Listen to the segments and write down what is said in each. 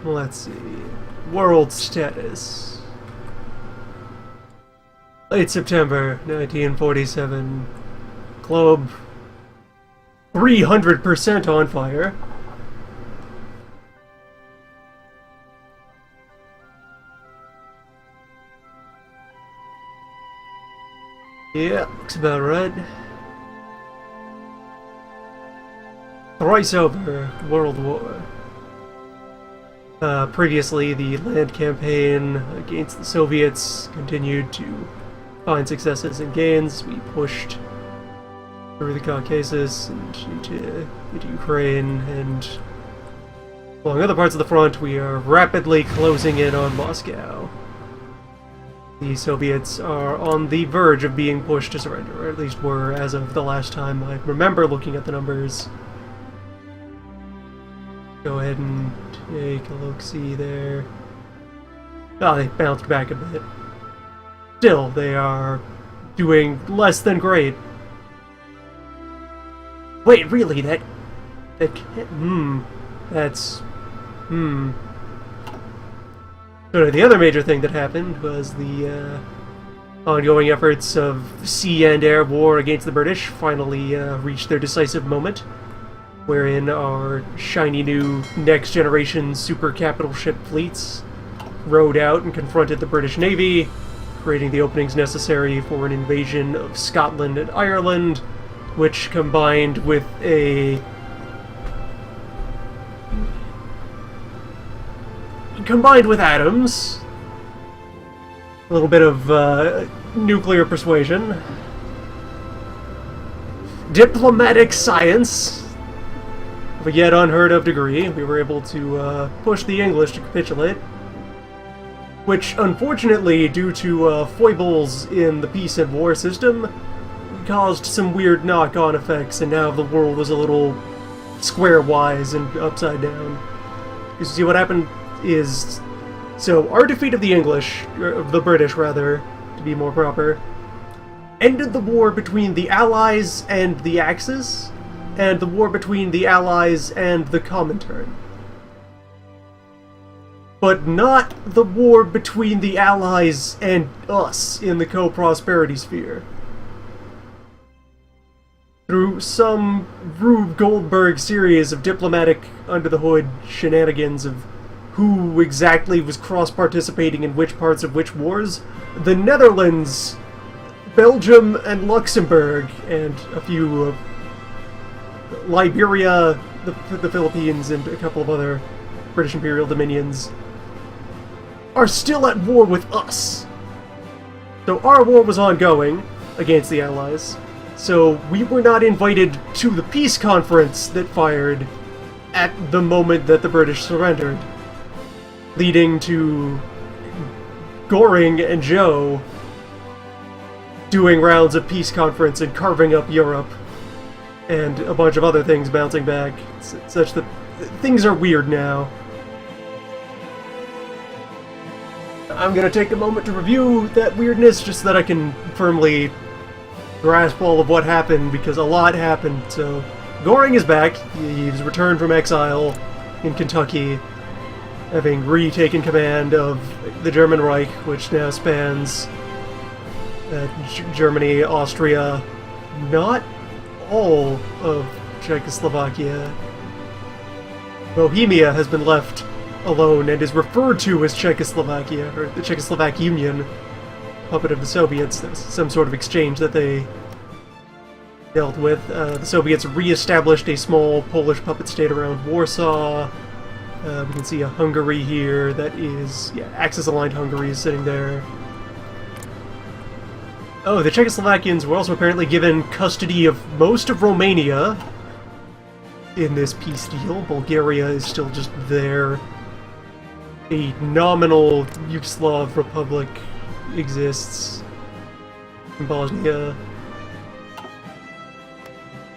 Let's see. World status. Late September 1947. Globe 300% on fire. Yeah, looks about right. Thrice over World War. Previously, the land campaign against the Soviets continued to find successes and gains. We pushed through the Caucasus and into Ukraine, and along other parts of the front, we are rapidly closing in on Moscow. The Soviets are on the verge of being pushed to surrender, or at least were as of the last time I remember looking at the numbers. Go ahead and take a look-see there. Oh, they bounced back a bit. Still, they are doing less than great. Wait, really? That can't... That's... So the other major thing that happened was the ongoing efforts of sea and air war against the British finally reached their decisive moment, wherein our shiny new next-generation super capital ship fleets rowed out and confronted the British Navy, creating the openings necessary for an invasion of Scotland and Ireland, which combined with atoms, a little bit of nuclear persuasion, diplomatic science of a yet unheard of degree, we were able to push the English to capitulate, which unfortunately, due to foibles in the peace and war system, caused some weird knock-on effects, and now the world was a little square-wise and upside down. You see, what happened is... So, our defeat of the English, or of the British rather, to be more proper, ended the war between the Allies and the Axis, and the war between the Allies and the Comintern. But not the war between the Allies and us in the co-prosperity sphere. Through some Rube Goldberg series of diplomatic under-the-hood shenanigans of who exactly was cross-participating in which parts of which wars, the Netherlands, Belgium, and Luxembourg, and a few of Liberia, the Philippines, and a couple of other British Imperial dominions, are still at war with us. So our war was ongoing against the Allies, so we were not invited to the peace conference that fired at the moment that the British surrendered, leading to Goring and Joe doing rounds of peace conference and carving up Europe, and a bunch of other things bouncing back, such that things are weird now. I'm gonna take a moment to review that weirdness just so that I can firmly grasp all of what happened, because a lot happened. So, Goring is back. He's returned from exile in Kentucky, having retaken command of the German Reich, which now spans Germany, Austria, not all of Czechoslovakia. Bohemia has been left alone and is referred to as Czechoslovakia, or the Czechoslovak Union, puppet of the Soviets. There was some sort of exchange that they dealt with. The Soviets re-established a small Polish puppet state around Warsaw. We can see a Hungary here that is, Axis-aligned Hungary is sitting there. Oh, the Czechoslovakians were also apparently given custody of most of Romania in this peace deal. Bulgaria is still just there. A nominal Yugoslav republic exists in Bosnia.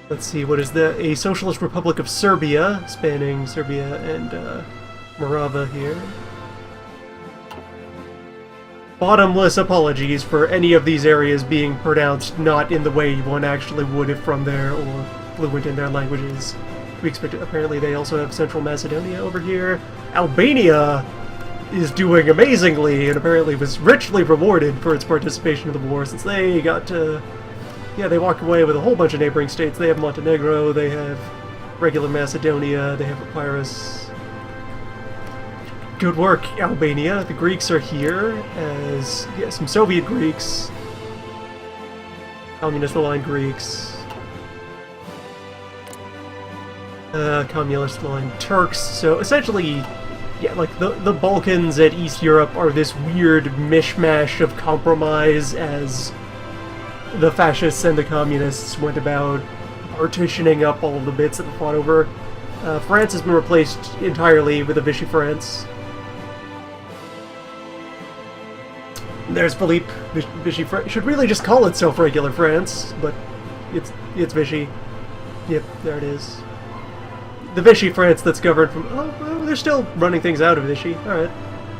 Let's see, what is that? A Socialist Republic of Serbia, spanning Serbia and Morava here. Bottomless apologies for any of these areas being pronounced not in the way one actually would if from there or fluent in their languages. we expect. Apparently, they also have Central Macedonia over here. Albania is doing amazingly, and apparently was richly rewarded for its participation in the war, since they got to... Yeah, they walked away with a whole bunch of neighboring states. They have Montenegro, they have regular Macedonia, they have Epirus. Good work, Albania. The Greeks are here as... Yeah, some Soviet Greeks. Communist-aligned Greeks. Communist-aligned Turks. So, essentially... Yeah, like, the Balkans and East Europe are this weird mishmash of compromise as the fascists and the communists went about partitioning up all of the bits that were fought over. France has been replaced entirely with a Vichy France. There's Philippe. Vichy France should really just call itself regular France, but it's Vichy. Yep, there it is. The Vichy France that's governed from... Oh, well, they're still running things out of Vichy. Alright,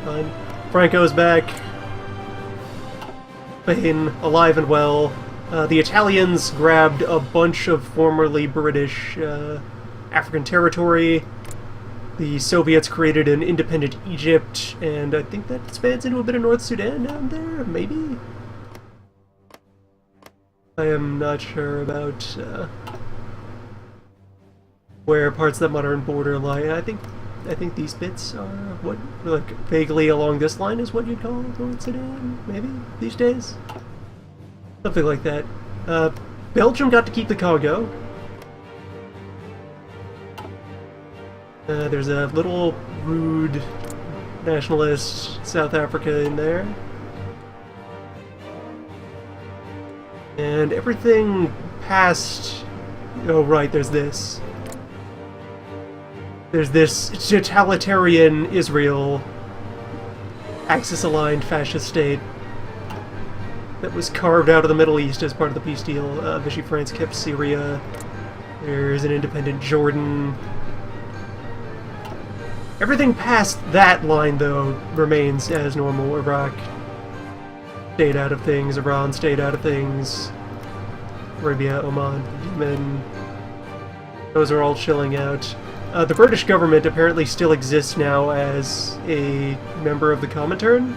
fine. Franco's back. Spain, alive and well. The Italians grabbed a bunch of formerly British African territory. The Soviets created an independent Egypt, and I think that expands into a bit of North Sudan down there, maybe? I am not sure about... where parts of that modern border lie. I think these bits are what, like, vaguely along this line is what you'd call North Sudan, maybe, these days? Something like that. Belgium got to keep the Congo. There's a little rude nationalist South Africa in there. And everything past... Oh, right, there's this. There's this totalitarian Israel, Axis-aligned fascist state that was carved out of the Middle East as part of the peace deal. Vichy France kept Syria. There's an independent Jordan. Everything past that line, though, remains as normal. Iraq stayed out of things. Iran stayed out of things. Arabia, Oman, Yemen. Those are all chilling out. The British government apparently still exists now as a member of the Comintern.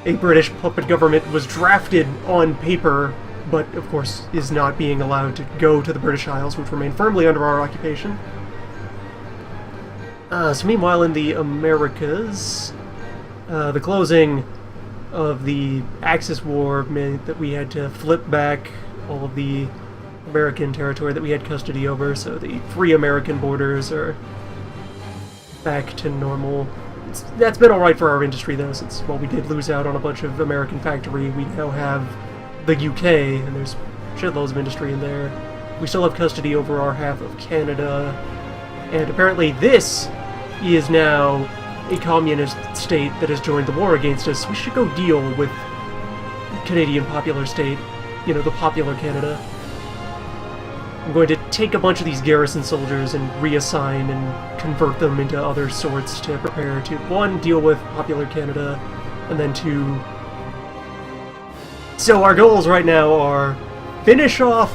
A British puppet government was drafted on paper, but of course is not being allowed to go to the British Isles, which remain firmly under our occupation. So meanwhile in the Americas, the closing of the Axis War meant that we had to flip back all of the American territory that we had custody over, so the free American borders are back to normal. That's been alright for our industry, though, since, well, we did lose out on a bunch of American factory. We now have the UK, and there's shitloads of industry in there. We still have custody over our half of Canada, and apparently this is now a communist state that has joined the war against us. We should go deal with Canadian Popular State, you know, the Popular Canada. I'm going to take a bunch of these garrison soldiers and reassign and convert them into other sorts to prepare to, one, deal with Popular Canada, and then two... So our goals right now are finish off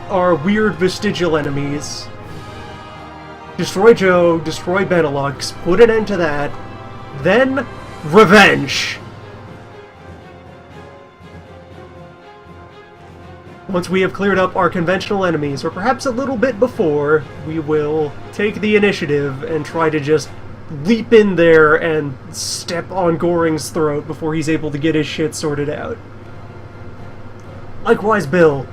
our weird vestigial enemies, destroy Joe, destroy Benelux, put an end to that, then revenge! Once we have cleared up our conventional enemies, or perhaps a little bit before, we will take the initiative and try to just leap in there and step on Goring's throat before he's able to get his shit sorted out. Likewise, Bill.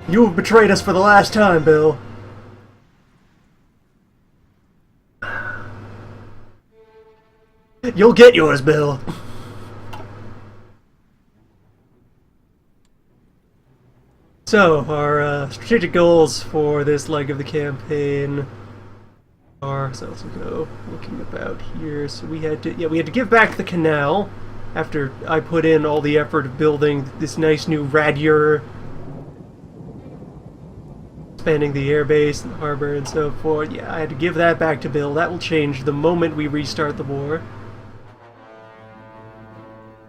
You have betrayed us for the last time, Bill. You'll get yours, Bill. So, our strategic goals for this leg of the campaign are, so let's go looking about here. So we had to give back the canal after I put in all the effort of building this nice new radier, expanding the airbase and the harbor and so forth. Yeah, I had to give that back to Bill. That will change the moment we restart the war.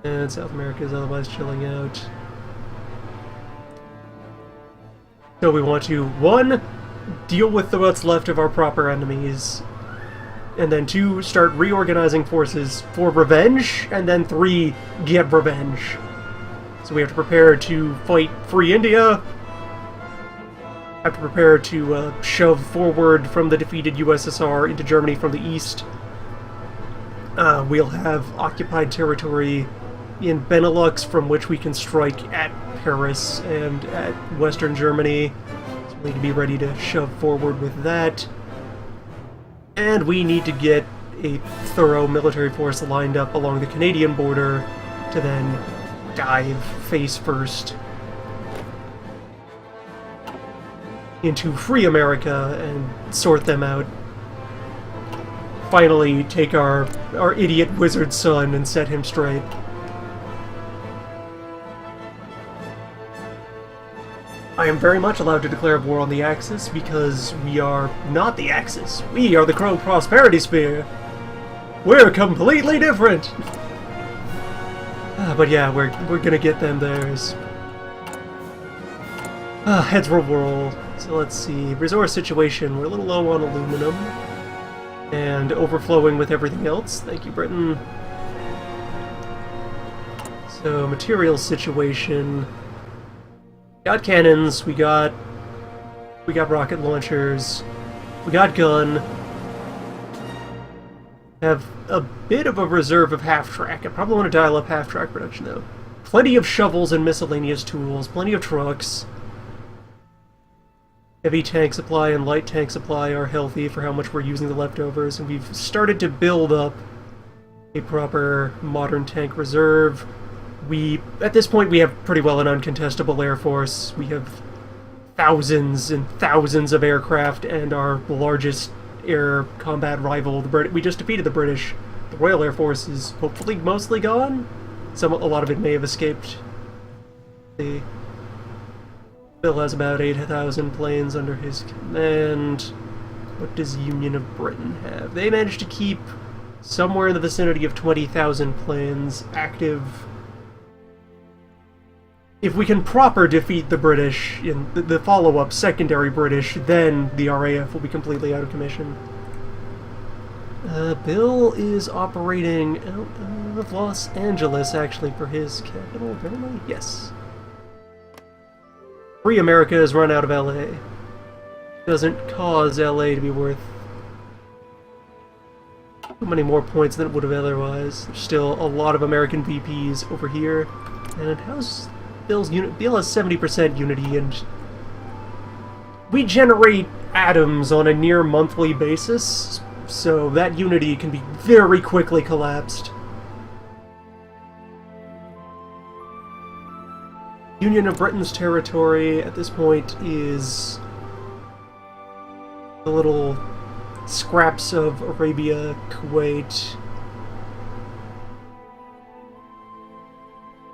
And South America is otherwise chilling out. So we want to, 1, deal with what's left of our proper enemies, and then 2, start reorganizing forces for revenge, and then 3, get revenge. So we have to prepare to fight free India, have to prepare to shove forward from the defeated USSR into Germany from the east. We'll have occupied territory in Benelux from which we can strike at Paris and at Western Germany. So we need to be ready to shove forward with that. And we need to get a thorough military force lined up along the Canadian border to then dive face first into free America and sort them out. Finally take our idiot wizard son and set him straight. I am very much allowed to declare war on the Axis because we are not the Axis. We are the Crow Prosperity Sphere. We're completely different. But yeah, we're gonna get them theirs. Heads will roll. So let's see. Resource situation. We're a little low on aluminum. And overflowing with everything else. Thank you, Britain. So, materials situation. Got cannons, we got rocket launchers, we got gun. Have a bit of a reserve of half-track. I probably want to dial up half-track production, though. Plenty of shovels and miscellaneous tools, plenty of trucks. Heavy tank supply and light tank supply are healthy for how much we're using the leftovers, and we've started to build up a proper modern tank reserve. At this point, we have pretty well an uncontestable air force. We have thousands and thousands of aircraft, and our largest air combat rival, we just defeated the British. The Royal Air Force is hopefully mostly gone. A lot of it may have escaped. Bill has about 8,000 planes under his command. What does Union of Britain have? They managed to keep somewhere in the vicinity of 20,000 planes active. If we can proper defeat the British in the follow-up secondary British, then the RAF will be completely out of commission. Bill is operating out of Los Angeles, actually, for his capital, apparently? Yes. Free America has run out of LA. Doesn't cause LA to be worth too many more points than it would have otherwise. There's still a lot of American VPs over here. And how's Bill's unit? Bill has 70% unity, and we generate atoms on a near monthly basis, so that unity can be very quickly collapsed. Union of Britain's territory at this point is the little scraps of Arabia, Kuwait.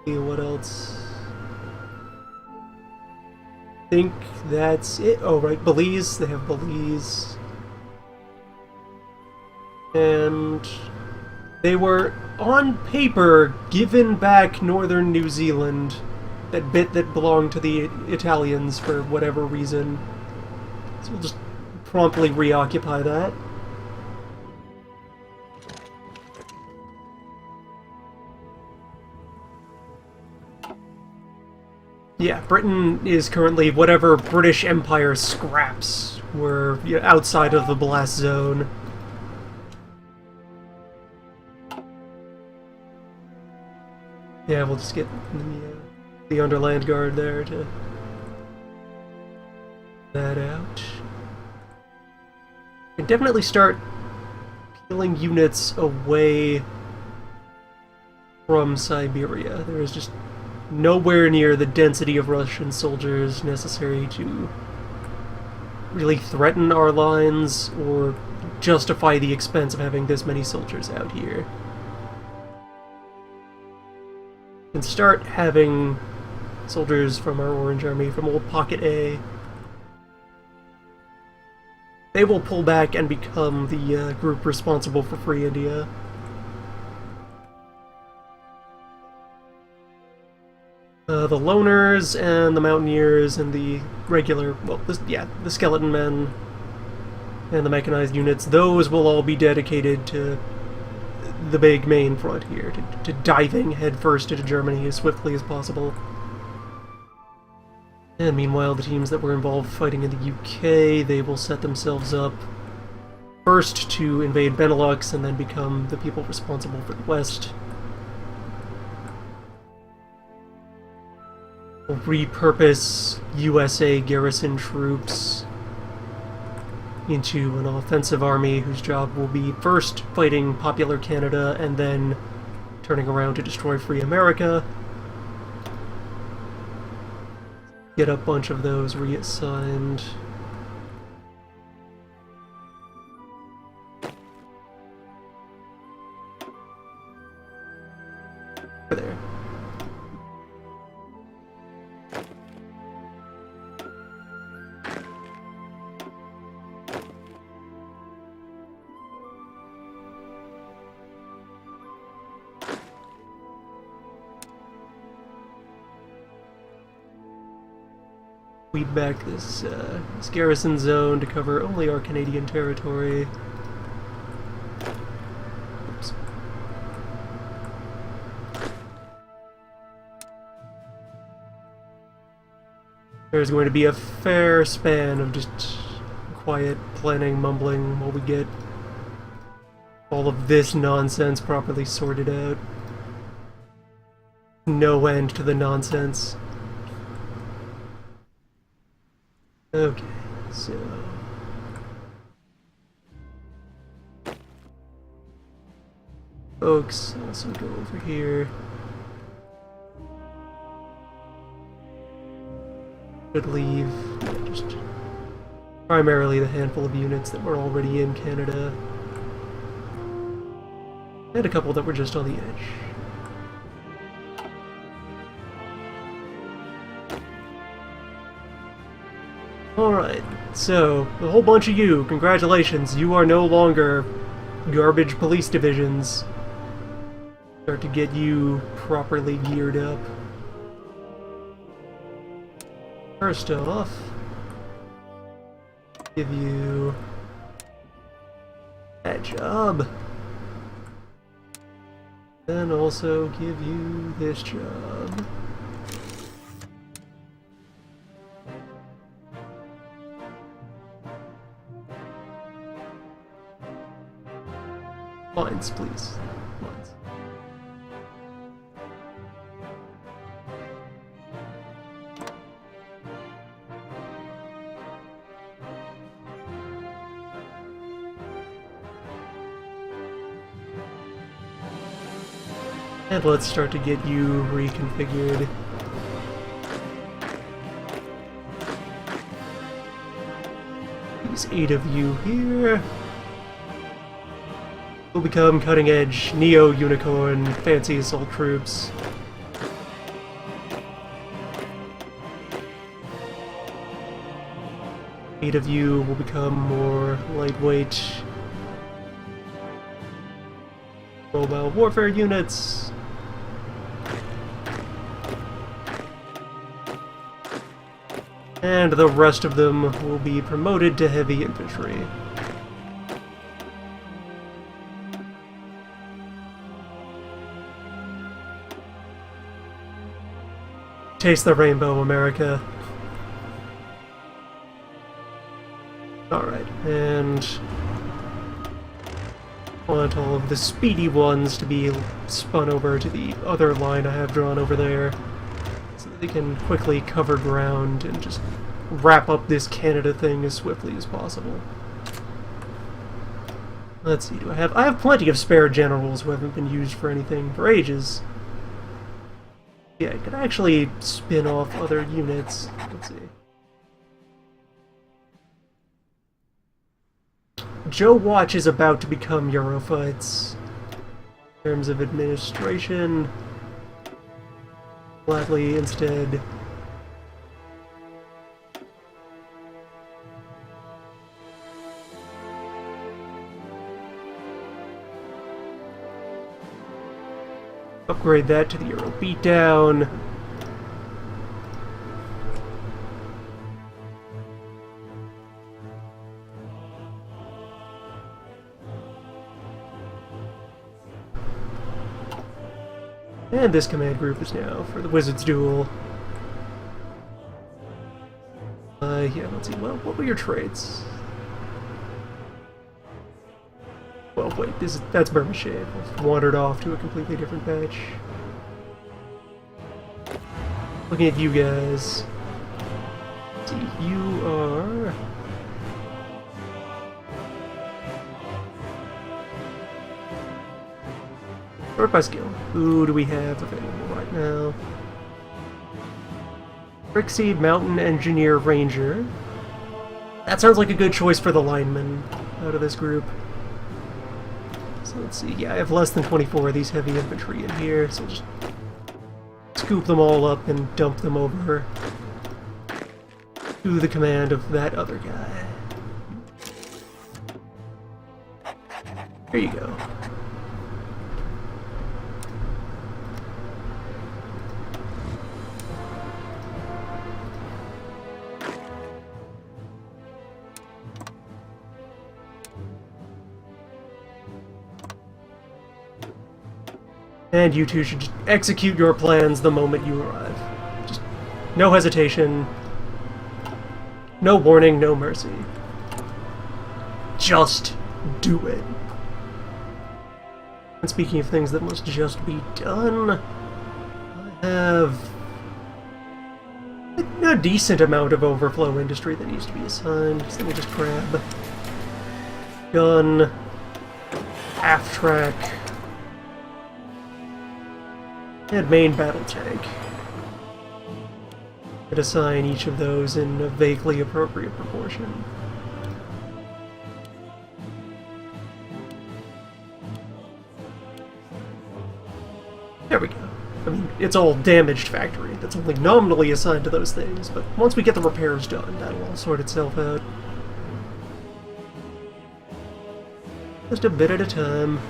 What else? I think that's it. Oh, right, Belize. They have Belize. And they were, on paper, given back northern New Zealand, that bit that belonged to the Italians for whatever reason. So we'll just promptly reoccupy that. Yeah, Britain is currently whatever British Empire scraps were outside of the blast zone. Yeah, we'll just get the Underland Guard there to that out. We can definitely start peeling units away from Siberia. There is just nowhere near the density of Russian soldiers necessary to really threaten our lines or justify the expense of having this many soldiers out here. We can start having soldiers from our Orange Army, from Old Pocket A. They will pull back and become the group responsible for Free India. The loners and the mountaineers and the regular, well, the skeleton men and the mechanized units, those will all be dedicated to the big main front here, to diving headfirst into Germany as swiftly as possible. And meanwhile, the teams that were involved fighting in the UK, they will set themselves up first to invade Benelux and then become the people responsible for the West. We'll repurpose USA garrison troops into an offensive army whose job will be first fighting popular Canada and then turning around to destroy free America. Get a bunch of those reassigned. There. Weed back this garrison zone to cover only our Canadian territory. Oops. There's going to be a fair span of just quiet planning, mumbling while we get all of this nonsense properly sorted out. No end to the nonsense. Okay, so... folks, also go over here. Should leave just primarily the handful of units that were already in Canada. And a couple that were just on the edge. Alright, so, a whole bunch of you, congratulations, you are no longer garbage police divisions. Start to get you properly geared up. First off, give you that job. Then also give you this job. Lines, please. Lines. And let's start to get you reconfigured. These 8 of you here will become cutting-edge, neo-unicorn, fancy assault troops. Eight of you will become more lightweight, mobile warfare units. And the rest of them will be promoted to heavy infantry. Taste the rainbow, America. Alright, and I want all of the speedy ones to be spun over to the other line I have drawn over there, so that they can quickly cover ground and just wrap up this Canada thing as swiftly as possible. Let's see, I have plenty of spare generals who haven't been used for anything for ages. Yeah, I could actually spin off other units. Let's see. Joe Watch is about to become Eurofights. In terms of administration, gladly instead upgrade that to the Euro Beatdown. And this command group is now for the Wizard's Duel. Yeah, let's see. Well, what were your traits? Well, wait, that's Burma Shave. I've wandered off to a completely different patch. Looking at you guys. Let's see, you are... Sort by skill. Who do we have available right now? Brickseed, Mountain Engineer, Ranger. That sounds like a good choice for the lineman out of this group. So let's see. Yeah, I have less than 24 of these heavy infantry in here, so just scoop them all up and dump them over to the command of that other guy. Here you go. And you two should just execute your plans the moment you arrive. Just no hesitation, no warning, no mercy. Just do it. And speaking of things that must just be done, I have a decent amount of overflow industry that needs to be assigned. So let me just grab gun, half track, and main battle tank. And assign each of those in a vaguely appropriate proportion. There we go. I mean, it's all damaged factory. That's only nominally assigned to those things, but once we get the repairs done, that'll all sort itself out. Just a bit at a time.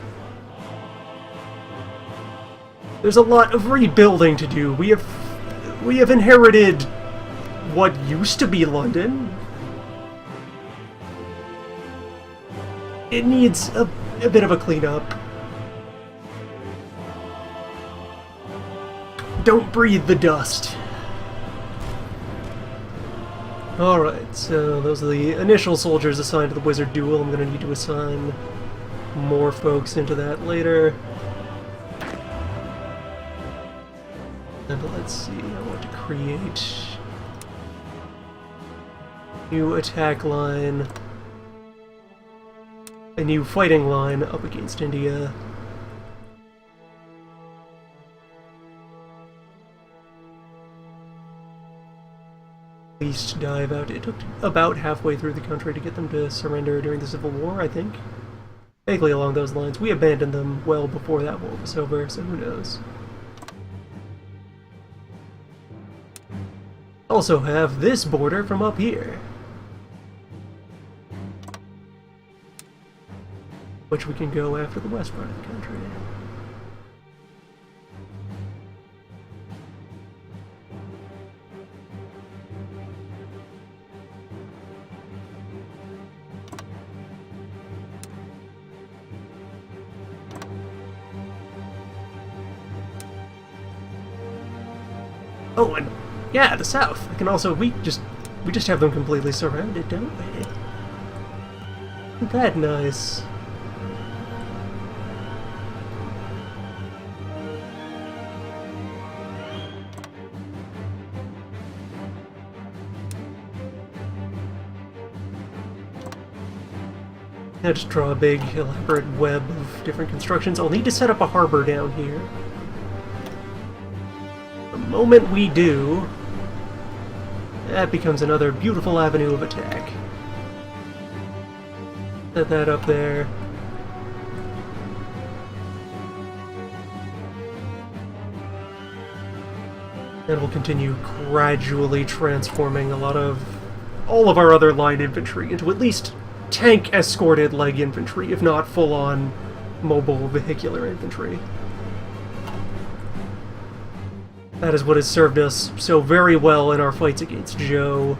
There's a lot of rebuilding to do. We have inherited what used to be London. It needs a bit of a cleanup. Don't breathe the dust. Alright, so those are the initial soldiers assigned to the Wizard Duel. I'm going to need to assign more folks into that later. And let's see, I want to create a new attack line, a new fighting line up against India. At least dive out. It took about halfway through the country to get them to surrender during the Civil War, I think. Vaguely along those lines. We abandoned them well before that war was over, so who knows. Also have this border from up here, which we can go after the west part of the country. Oh, and yeah, the south. I can also we just have them completely surrounded, don't we? Isn't that nice? Now just draw a big elaborate web of different constructions. I'll need to set up a harbor down here. The moment we do, that becomes another beautiful avenue of attack. Set that up there. And we'll continue gradually transforming all of our other line infantry into at least tank-escorted leg infantry, if not full-on mobile vehicular infantry. That is what has served us so very well in our fights against Joe.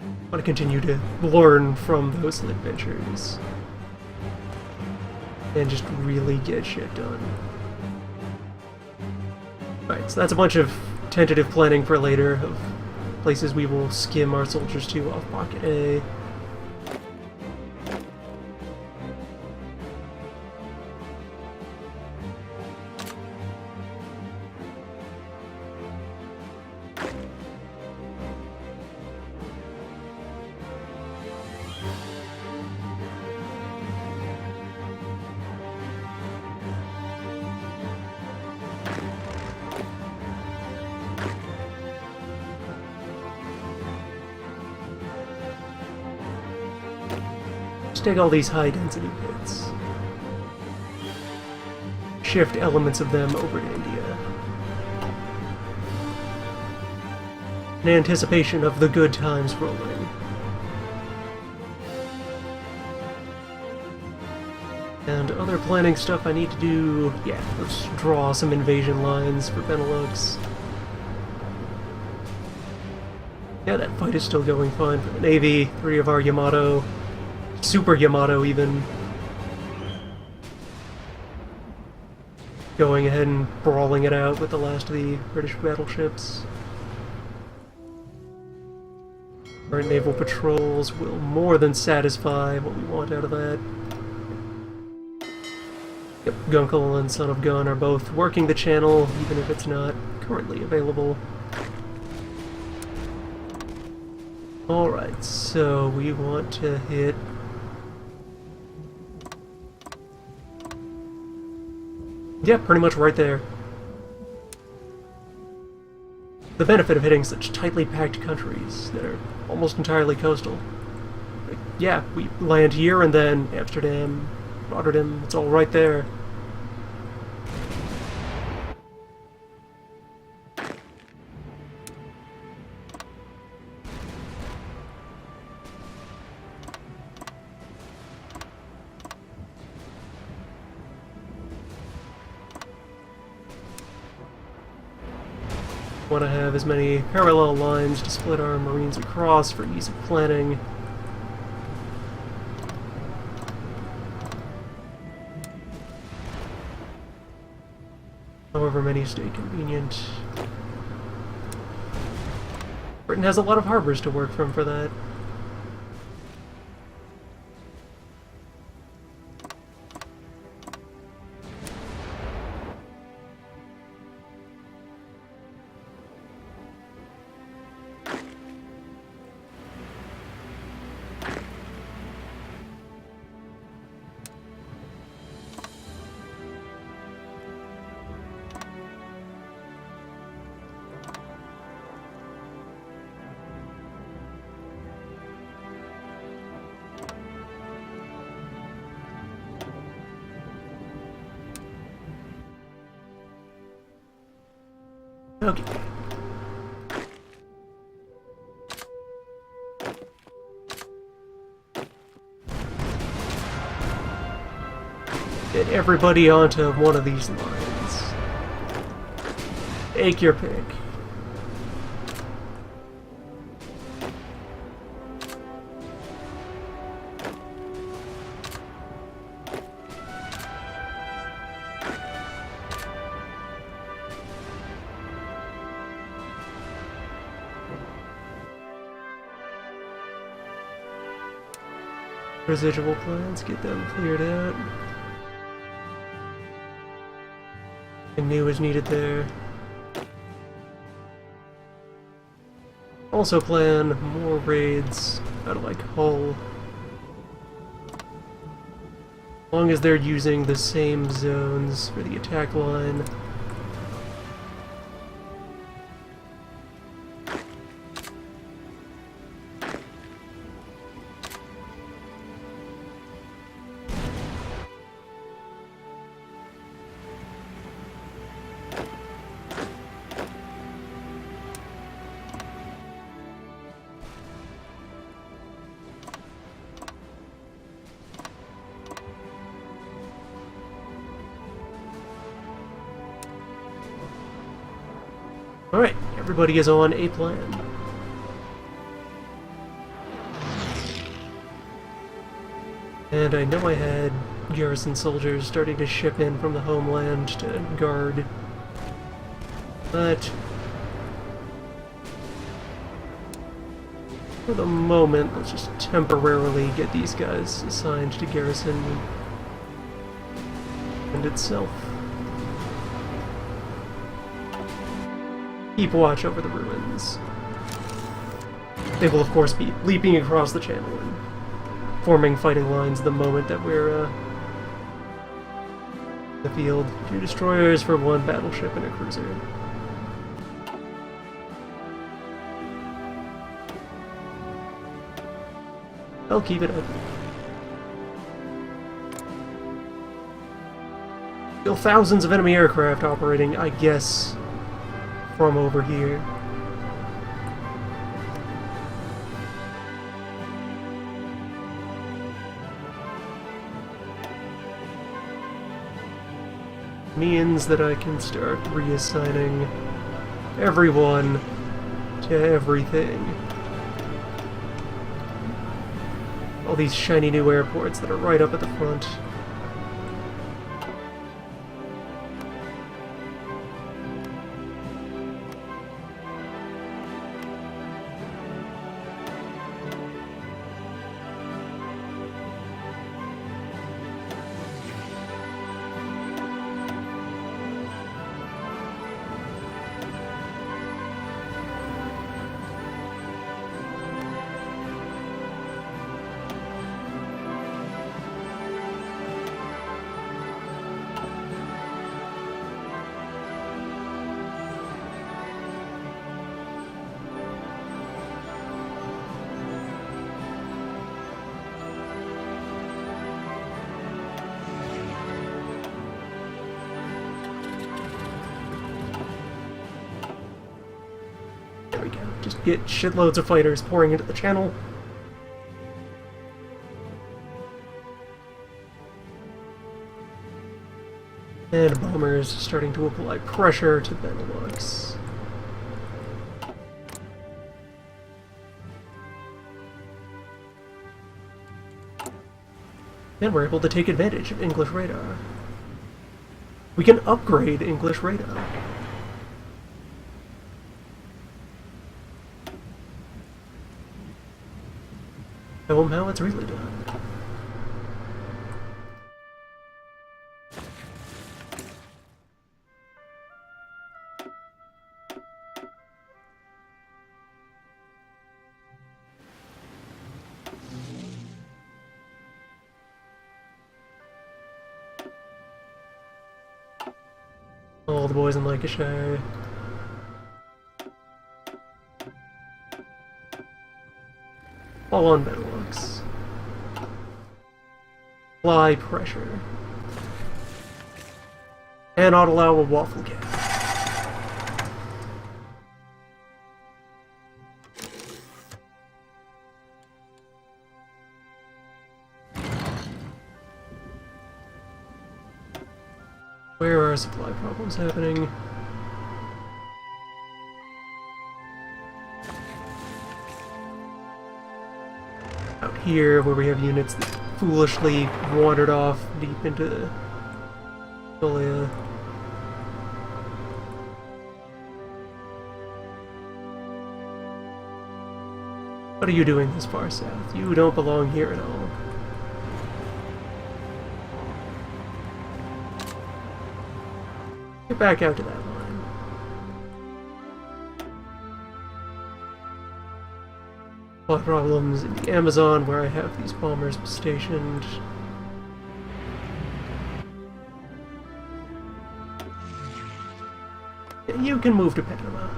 I want to continue to learn from those adventures. And just really get shit done. Alright, so that's a bunch of tentative planning for later of places we will skim our soldiers to off Pocket A. Take all these high-density bits. Shift elements of them over to India. In anticipation of the good times rolling. And other planning stuff I need to do... yeah, let's draw some invasion lines for Benelux. Yeah, that fight is still going fine for the Navy. 3 of our Yamato... Super Yamato, even. Going ahead and brawling it out with the last of the British battleships. Our naval patrols will more than satisfy what we want out of that. Yep, Gunkel and Son of Gun are both working the channel, even if it's not currently available. Alright, so we want to hit... yeah, pretty much right there. The benefit of hitting such tightly packed countries that are almost entirely coastal. Like, yeah, we land here and then Amsterdam, Rotterdam, it's all right there. Want to have as many parallel lines to split our Marines across for ease of planning. However many stay convenient. Britain has a lot of harbors to work from for that. Okay. Get everybody onto one of these lines. Take your pick. Residual plans, get them cleared out. And new is needed there. Also plan more raids out of like Hull. As long as they're using the same zones for the attack line. Alright, everybody is on a plan. And I know I had garrison soldiers starting to ship in from the homeland to guard But for the moment, let's just temporarily get these guys assigned to garrison and itself. Keep watch over the ruins. They will, of course, be leaping across the channel and forming fighting lines the moment that we're in the field. 2 destroyers for 1 battleship and a cruiser. I'll keep it up. Still thousands of enemy aircraft operating, I guess, from over here. Means that I can start reassigning everyone to everything. All these shiny new airports that are right up at the front. Just get shitloads of fighters pouring into the channel. And bombers starting to apply pressure to Benelux. And we're able to take advantage of English radar. We can upgrade English radar. Show them how it's really done. All the boys in Lancashire. All on Benelux. Apply pressure. And not allow a waffle gap. Where are supply problems happening? Out here, where we have units that foolishly wandered off deep into Solia. What are you doing this far south? You don't belong here at all. Get back out to that line. A lot of problems in the Amazon where I have these bombers stationed. You can move to Panama.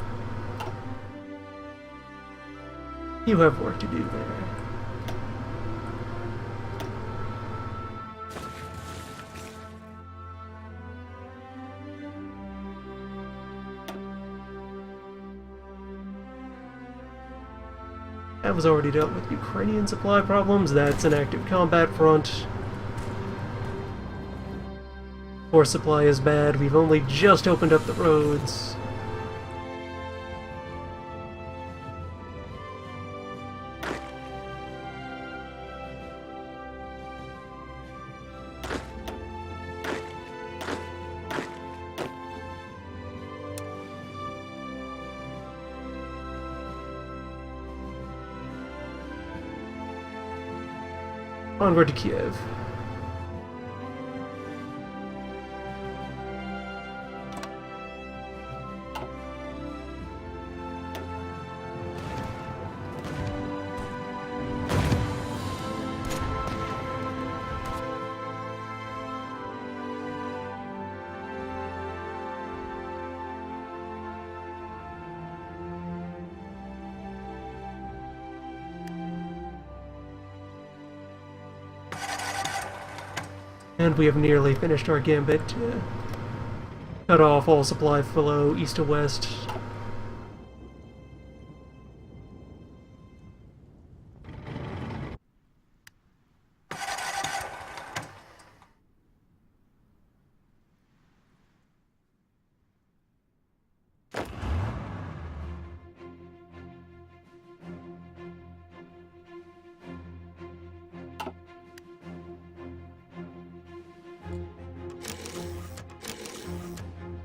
You have work to do there. That was already dealt with Ukrainian supply problems. That's an active combat front. Force supply is bad. We've only just opened up the roads. onward to Kiev. And we have nearly finished our gambit to cut off all supply flow east to west.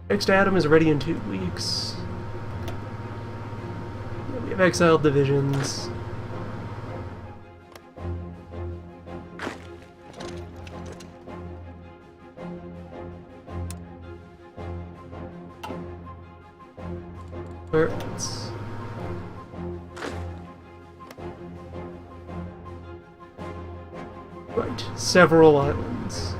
Next Atom is ready in 2 weeks. We have exiled divisions. Where else? Right, several islands.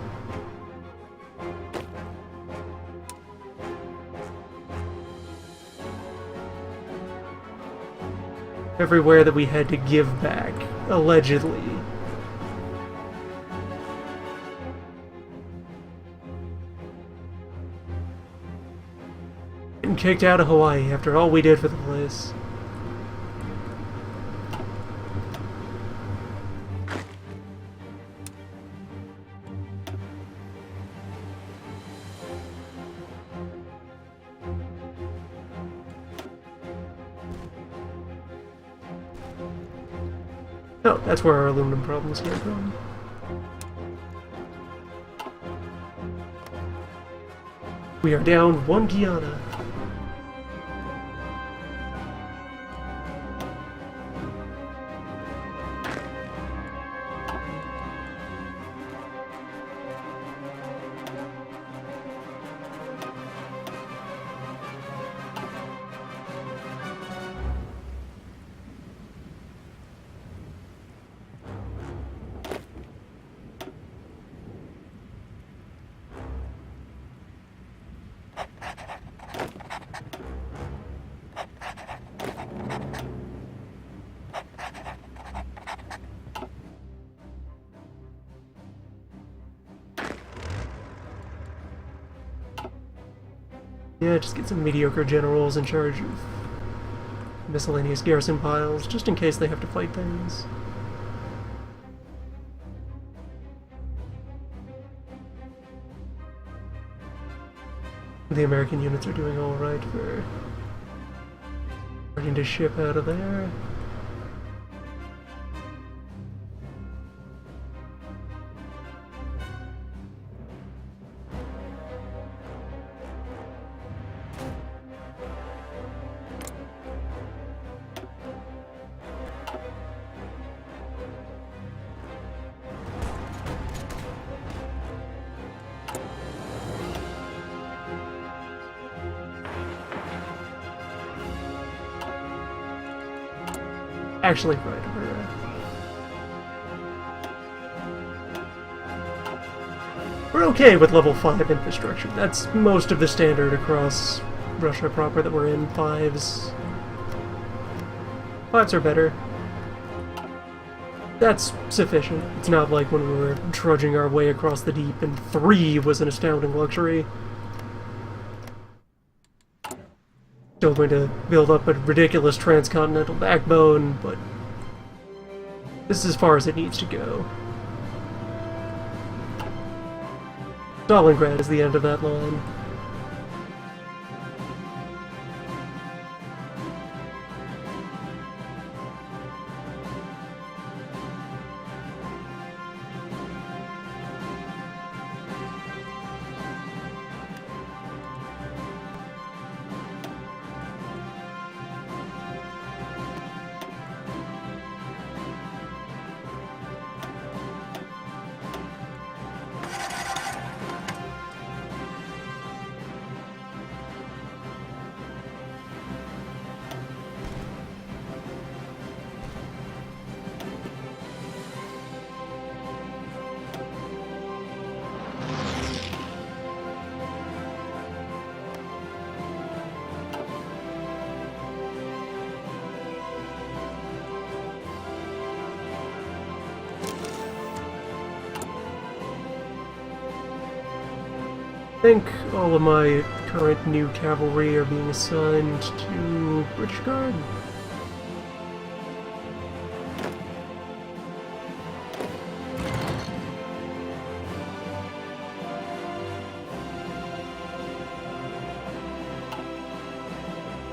Everywhere that we had to give back, allegedly. Getting kicked out of Hawaii after all we did for the place. Oh, that's where our aluminum problems came from. We are down 1 Guyana. Yeah, just get some mediocre generals in charge of miscellaneous garrison piles, just in case they have to fight things. The American units are doing alright for starting to ship out of there. Actually, right, we're okay with level 5 infrastructure. That's most of the standard across Russia proper that we're in. 5s. 5s are better. That's sufficient. It's not like when we were trudging our way across the deep and 3 was an astounding luxury. Still going to build up a ridiculous transcontinental backbone, but this is as far as it needs to go. Stalingrad is the end of that line. I think all of my current new cavalry are being assigned to British Guard.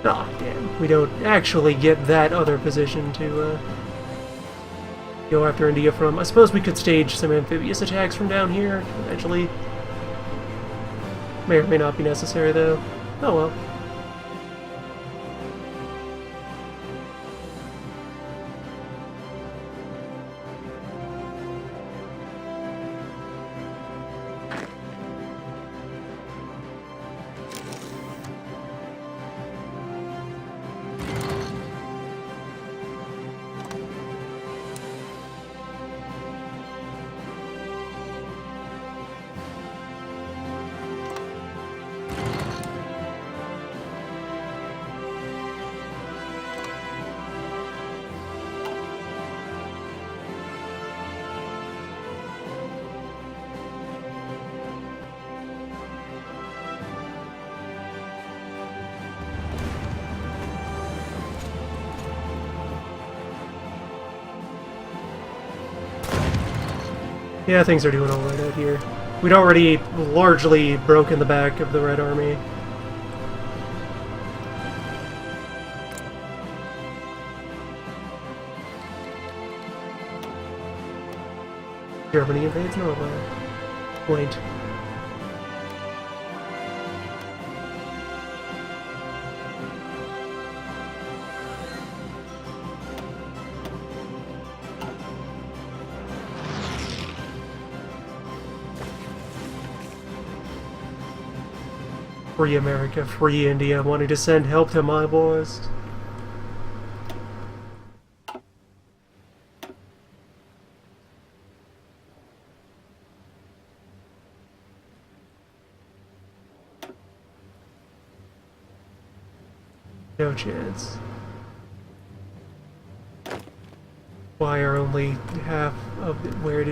Ah, damn. We don't actually get that other position to go after India from. I suppose we could stage some amphibious attacks from down here, eventually. May or may not be necessary, though. Oh well. Yeah, things are doing alright out here. We'd already largely broken the back of the Red Army. Germany invades Norway. Point. Free America, free India, wanting to send help to my boys. No chance. Why are only half of it? Where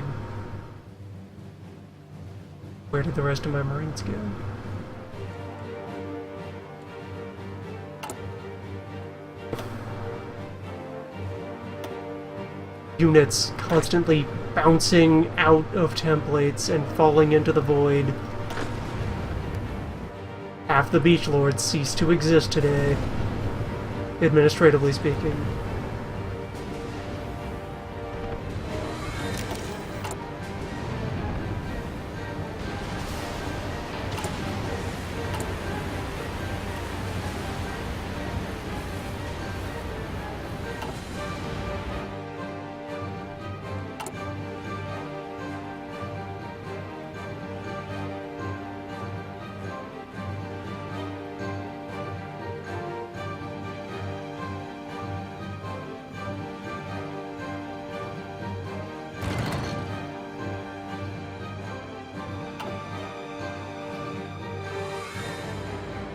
did the rest of my Marines go? Units constantly bouncing out of templates and falling into the void. Half the Beach Lords cease to exist today, administratively speaking.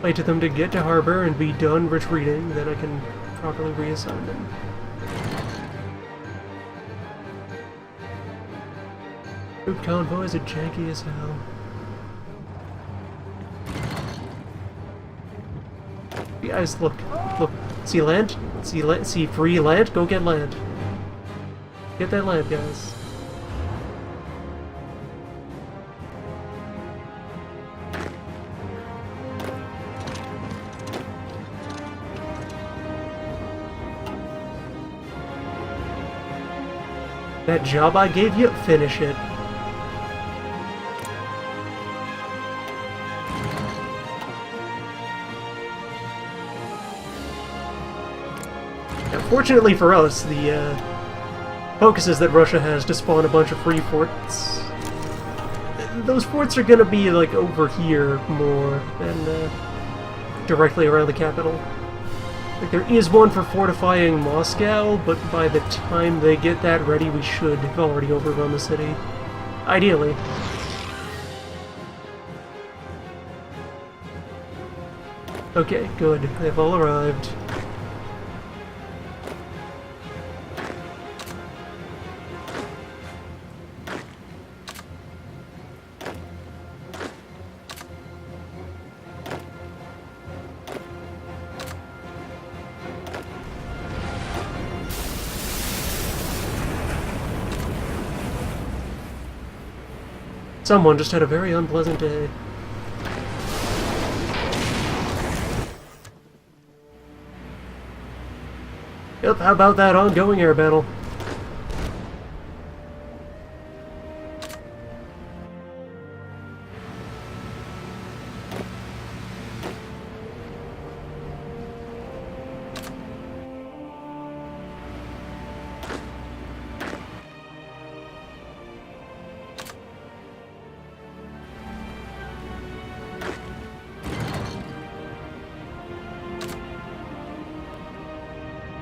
Wait to them to get to harbor and be done retreating, then I can properly reassign them. Troop convoys are janky as hell. You guys, look, see land? See free land? Go get land. Get that land, guys. That job I gave you, finish it. Now, fortunately for us, the focuses that Russia has to spawn a bunch of free forts, those forts are gonna be like over here more than directly around the capital. Like, there is one for fortifying Moscow, but by the time they get that ready, we should have already overrun the city. Ideally. Okay, good. They've all arrived. Someone just had a very unpleasant day. Yep, how about that ongoing air battle?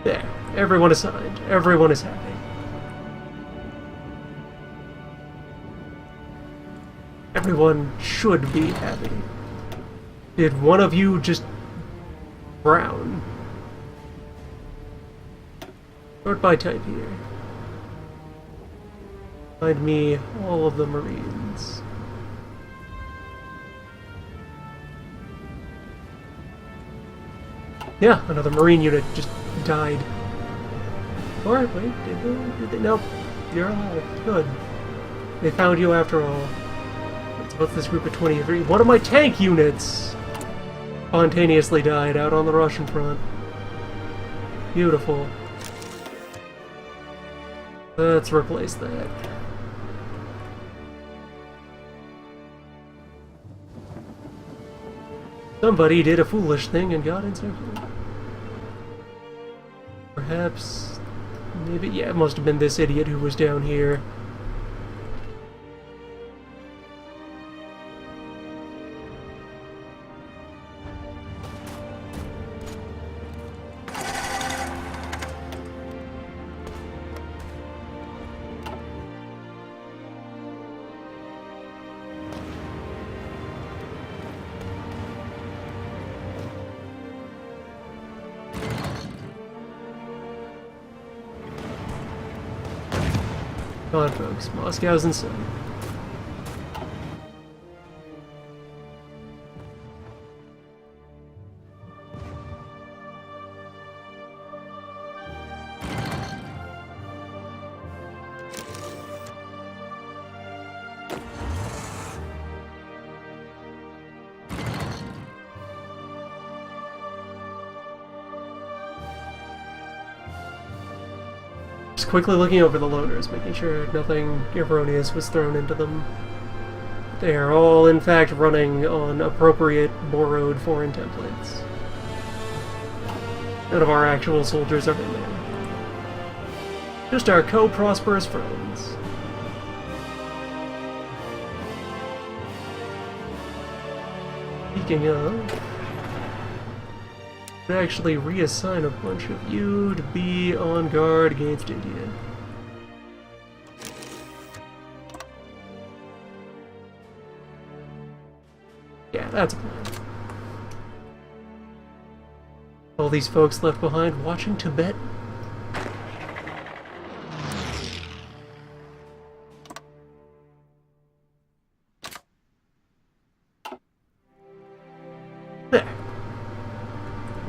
There. Everyone is signed. Everyone is happy. Everyone should be happy. Did one of you just drown? Sort by type here. Find me all of the Marines. Yeah, another Marine unit just died. Or, wait, did they? Nope. You're alive. Good. They found you after all. What's this group of 23? One of my tank units spontaneously died out on the Russian front. Beautiful. Let's replace that. Somebody did a foolish thing and got encircled. Perhaps... maybe... yeah, it must have been this idiot who was down here. Come on, folks. Moscow's in sight. Just quickly looking over the loaders, making sure nothing erroneous was thrown into them. They are all, in fact, running on appropriate, borrowed foreign templates. None of our actual soldiers are in there. Just our co-prosperous friends. Speaking of... actually reassign a bunch of you to be on guard against India. Yeah, that's a plan. All these folks left behind watching Tibet. There.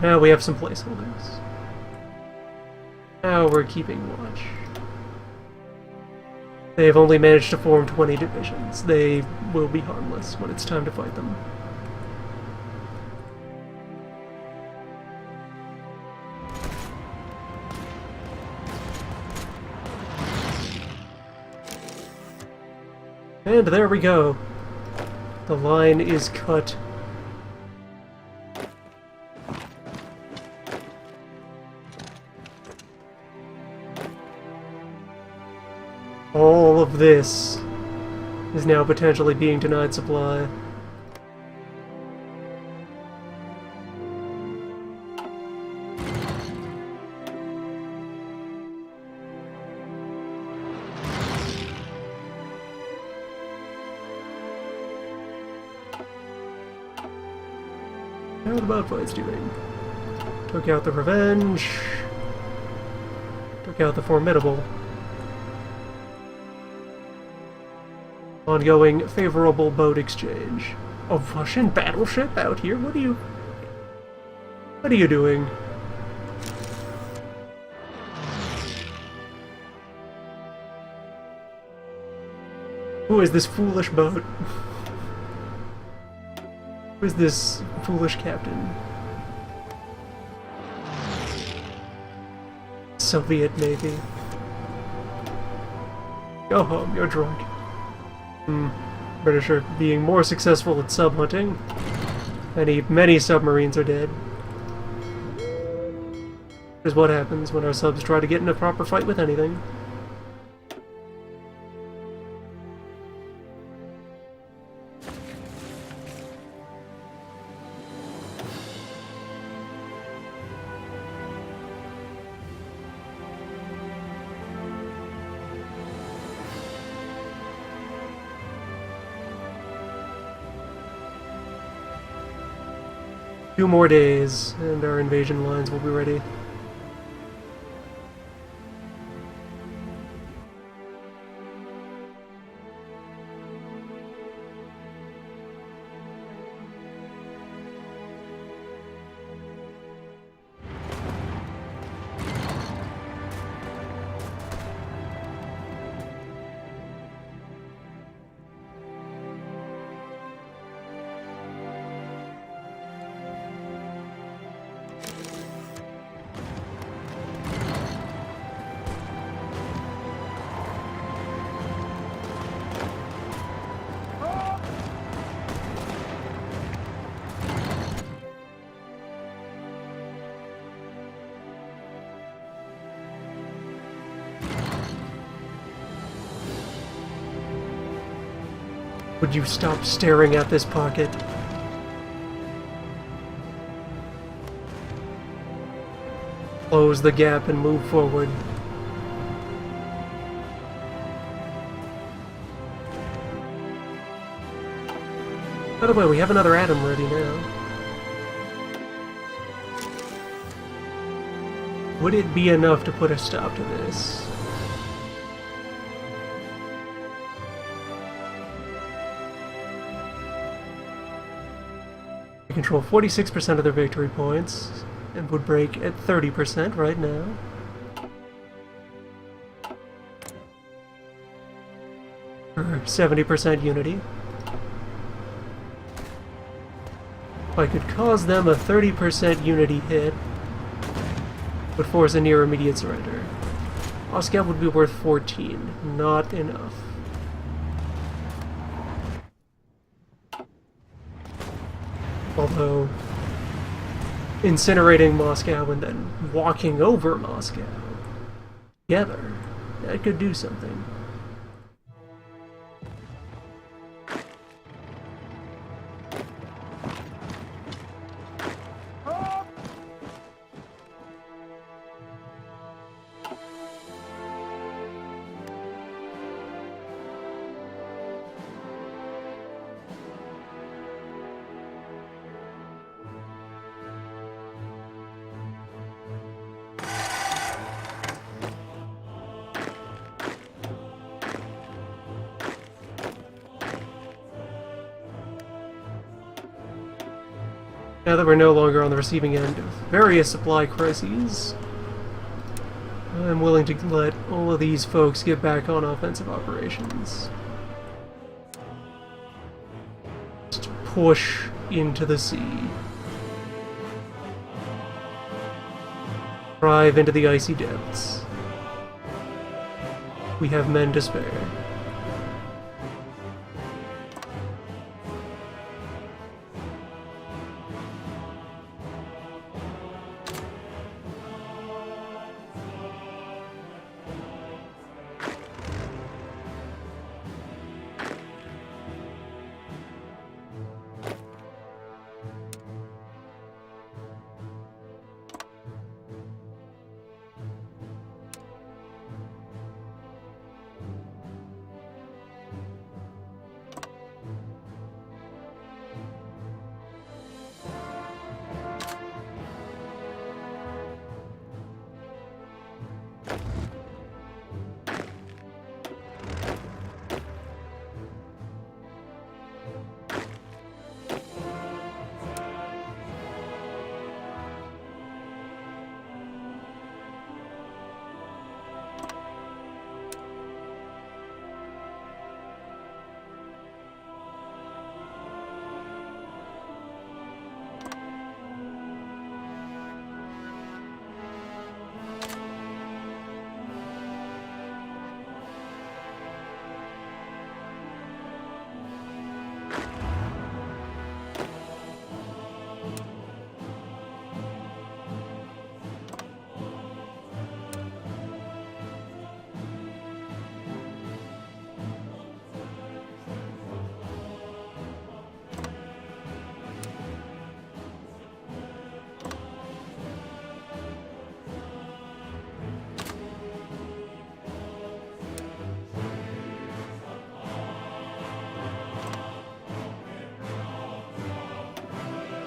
Now we have some placeholders. Now we're keeping watch. They have only managed to form 20 divisions. They will be harmless when it's time to fight them. And there we go. The line is cut. All of this is now potentially being denied supply. How are the boat fights doing? Took out the Revenge. Took out the Formidable. Ongoing favorable boat exchange. A Russian battleship out here? What are you doing? Who is this foolish boat? Who is this foolish captain? Soviet Navy. Go home, you're drunk. British are being more successful at sub-hunting. Many submarines are dead. Which is what happens when our subs try to get in a proper fight with anything. Two more days, and our invasion lines will be ready. Would you stop staring at this pocket? Close the gap and move forward. By the way, we have another atom ready now. Would it be enough to put a stop to this? We control 46% of their victory points, and would break at 30% right now. For 70% unity. If I could cause them a 30% unity hit, would force a near immediate surrender. Moscow would be worth 14. Not enough. Although, incinerating Moscow and then walking over Moscow together, that could do something. Now that we're no longer on the receiving end of various supply crises, I'm willing to let all of these folks get back on offensive operations. Just push into the sea. Drive into the icy depths. We have men to spare.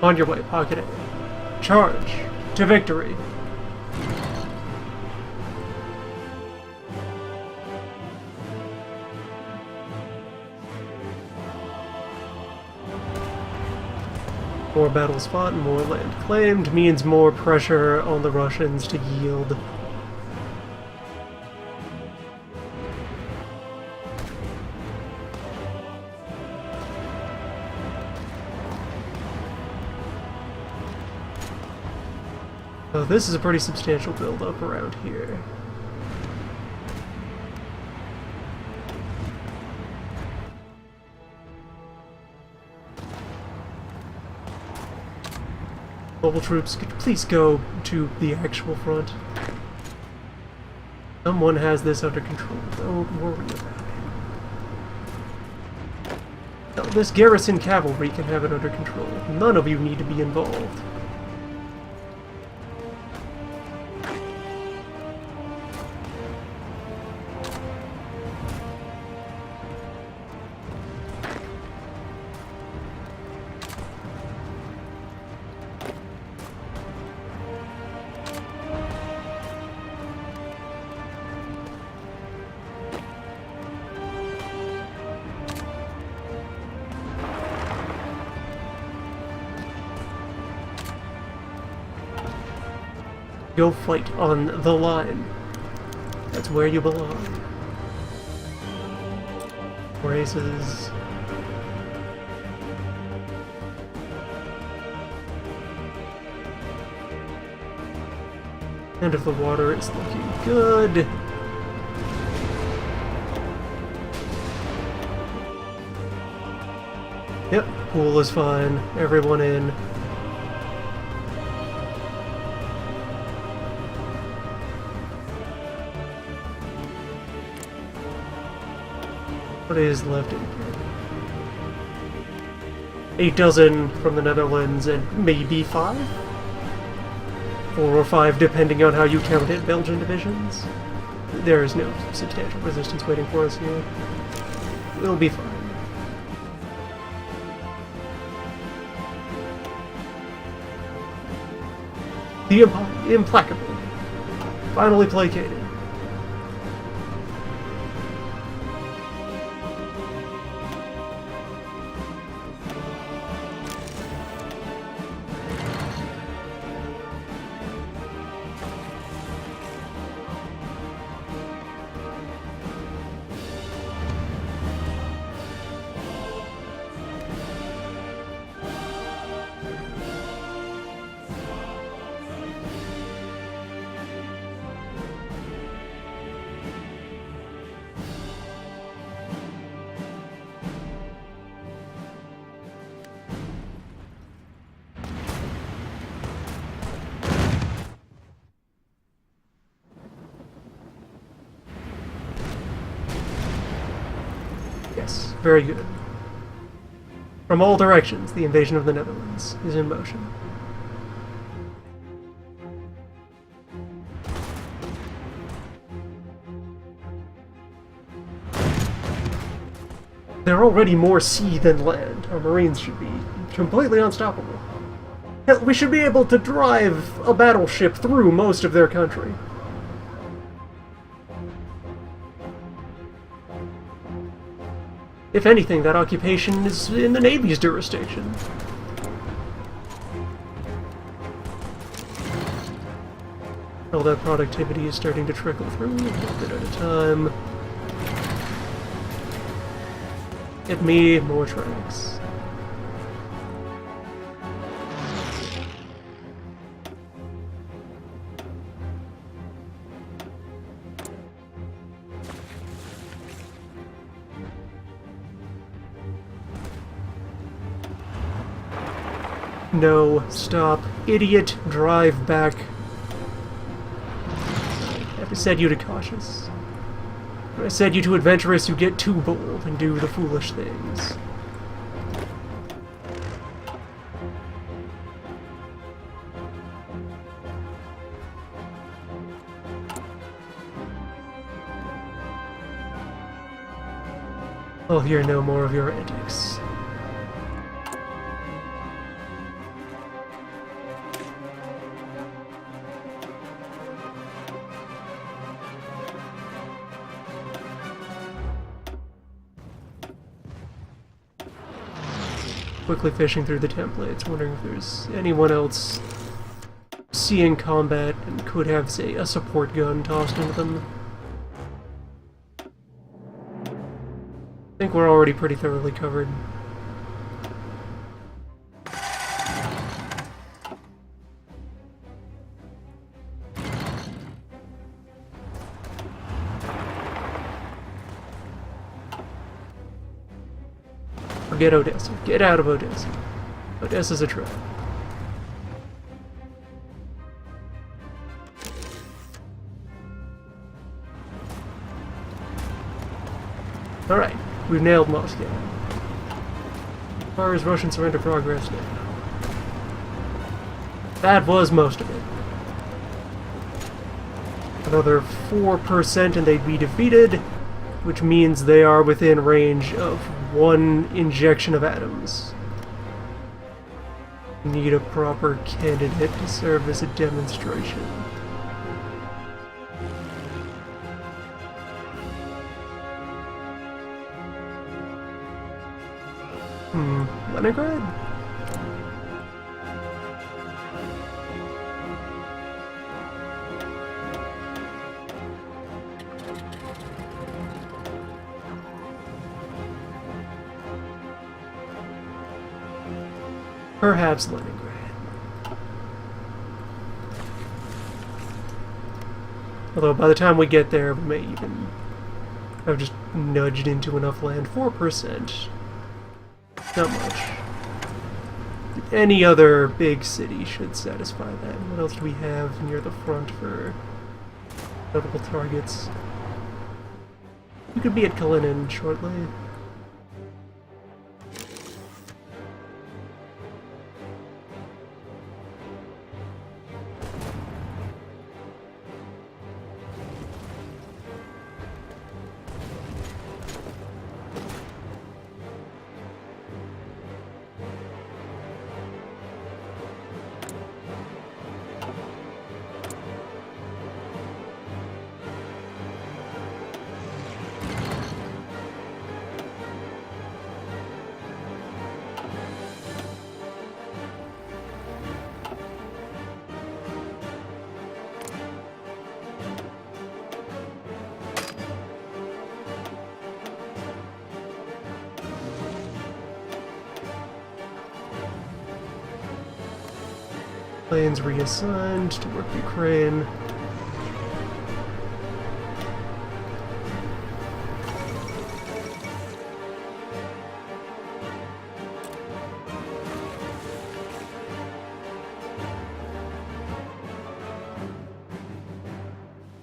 On your way, Pocket A. Charge to victory. More battles fought and more land claimed means more pressure on the Russians to yield. Oh, this is a pretty substantial build-up around here. Mobile troops, could you please go to the actual front? Someone has this under control. Don't worry about it. No, this garrison cavalry can have it under control. None of you need to be involved. Go fight on the line. That's where you belong. Races. End of the water is looking good. Yep, pool is fine. Everyone in. What is left in here? 8 dozen from the Netherlands and maybe 5? 4 or 5 depending on how you count it, Belgian divisions. There is no substantial resistance waiting for us here. We'll be fine. The implacable. Finally placated. Yes, very good. From all directions, the invasion of the Netherlands is in motion. They're already more sea than land. Our Marines should be completely unstoppable. Hell, we should be able to drive a battleship through most of their country. If anything, that occupation is in the Navy's jurisdiction. All that productivity is starting to trickle through, a little bit at a time. Get me more tracks. No, stop. Idiot, drive back. I said you to cautious. When I said you to adventurous, you get too bold and do the foolish things. I'll hear no more of your antics. quickly fishing through the templates, wondering if there's anyone else seeing combat and could have, say, a support gun tossed into them. I think we're already pretty thoroughly covered. Forget Odessa. Get out of Odessa. Odessa's a trap. Alright, we've nailed Moscow. As far as Russian surrender progress now. That was most of it. Another 4% and they'd be defeated, which means they are within range of 1 injection of atoms. Need a proper candidate to serve as a demonstration. Leningrad? Perhaps Leningrad. Although by the time we get there, we may even have just nudged into enough land. 4%. Not much. Any other big city should satisfy that. What else do we have near the front for notable targets? We could be at Kalinin shortly. Planes reassigned to work Ukraine.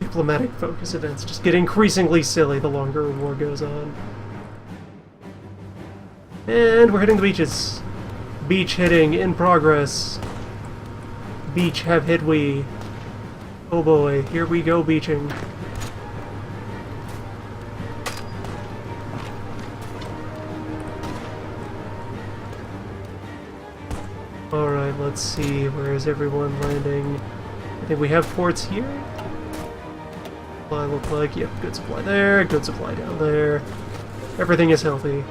Diplomatic focus events just get increasingly silly the longer a war goes on. And we're hitting the beaches. Beach hitting in progress. Beach have hit we. Oh boy, here we go beaching. Alright, let's see, where is everyone landing? I think we have ports here. Supply look like, yep, good supply there, good supply down there. Everything is healthy.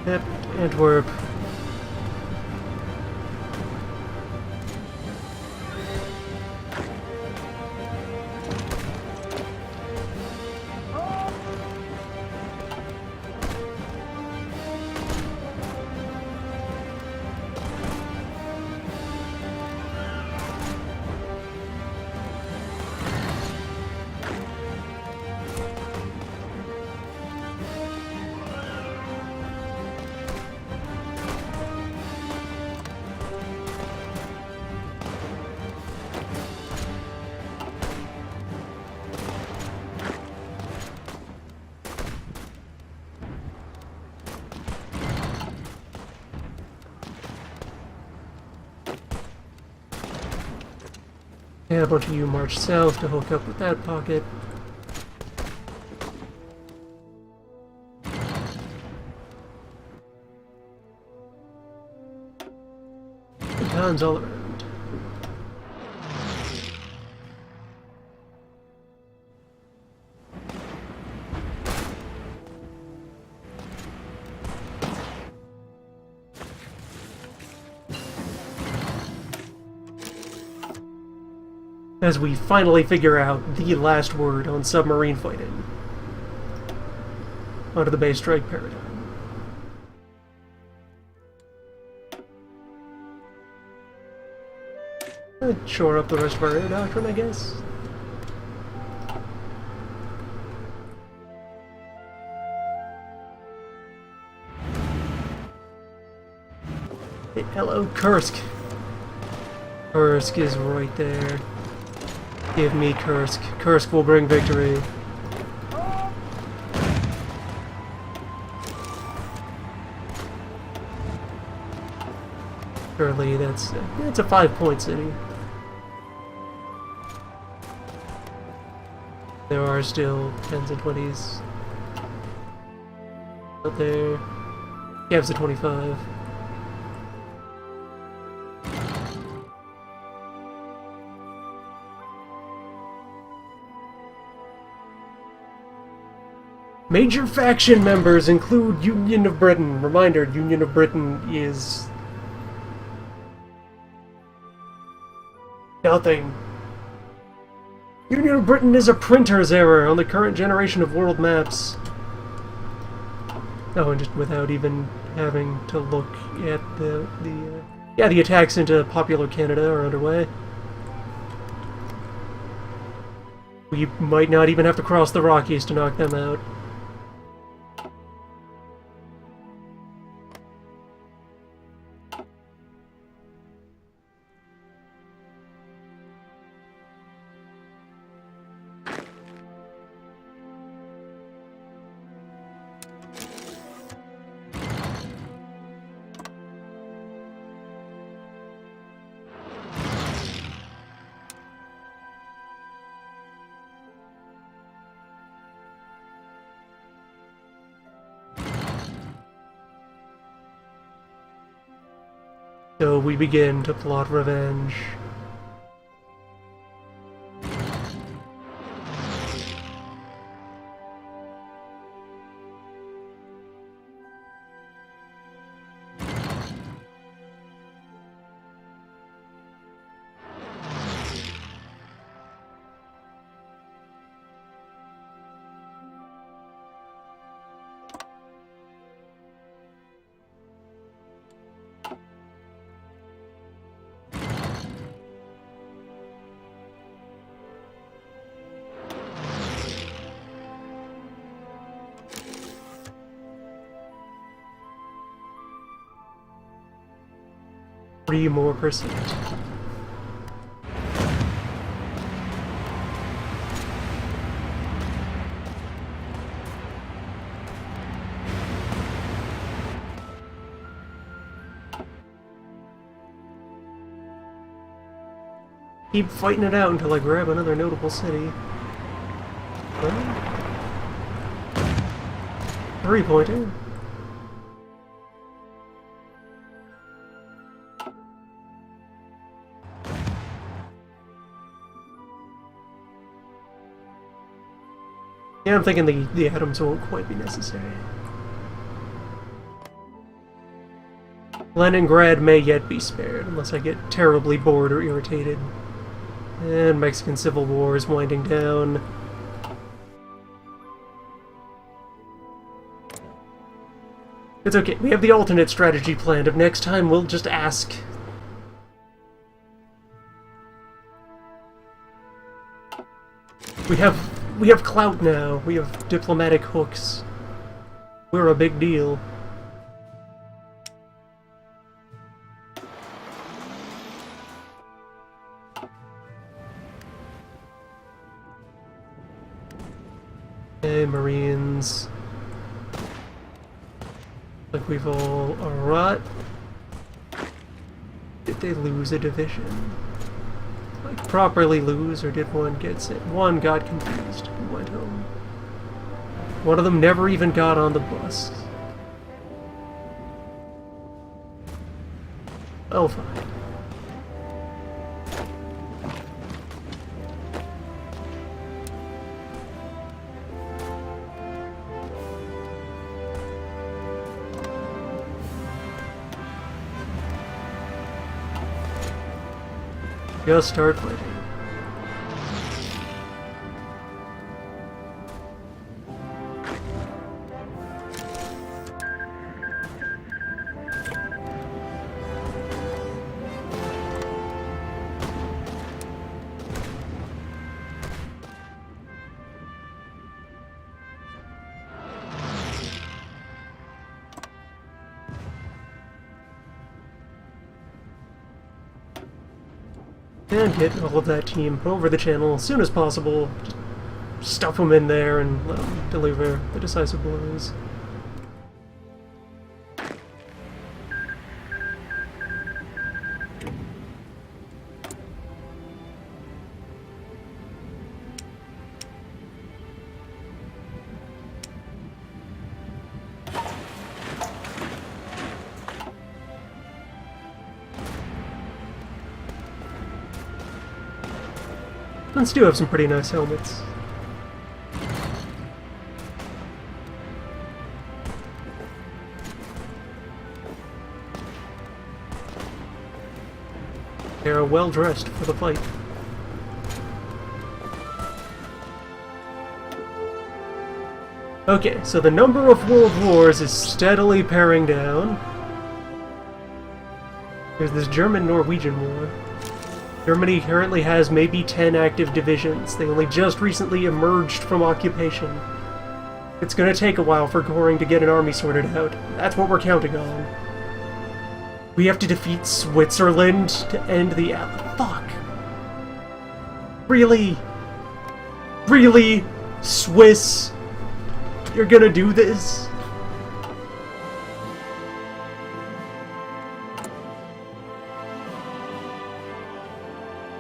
Yep, Antwerp. Yeah, a bunch of you march south to hook up with that pocket. Good times all around. As we finally figure out the last word on submarine fighting under the base strike paradigm. I'd shore up the rest of our air doctrine, I guess. Hey, hello, Kursk. Kursk is right there. Give me Kursk. Kursk will bring victory. Surely that's a 5-point city. There are still 10s and 20s out there. Cavs at 25. Major faction members include Union of Britain. Reminder, Union of Britain is nothing. Union of Britain is a printer's error on the current generation of world maps. Oh, and just without even having to look at the attacks into popular Canada are underway. We might not even have to cross the Rockies to knock them out. So we begin to plot revenge. More percent. Keep fighting it out until I grab another notable city. 3-pointer. Yeah, I'm thinking the atoms won't quite be necessary. Leningrad may yet be spared, unless I get terribly bored or irritated. And Mexican Civil War is winding down. It's okay, we have the alternate strategy planned of next time we'll just ask. We have clout now. We have diplomatic hooks. We're a big deal. Okay, Marines. Like we've all alright. Did they lose a division? like properly lose, or did one get sick? One got confused and went home. One of them never even got on the bus. Oh, fine. Just start fighting. And get all of that team over the channel as soon as possible. Just stuff them in there and let them deliver the decisive blows. Huns do have some pretty nice helmets. They're well dressed for the fight. Okay, so the number of world wars is steadily paring down. There's this German-Norwegian war. Germany currently has maybe 10 active divisions. They only just recently emerged from occupation. It's gonna take a while for Goring to get an army sorted out. That's what we're counting on. We have to defeat Switzerland to end the Fuck. Really? Really? Swiss? You're gonna do this?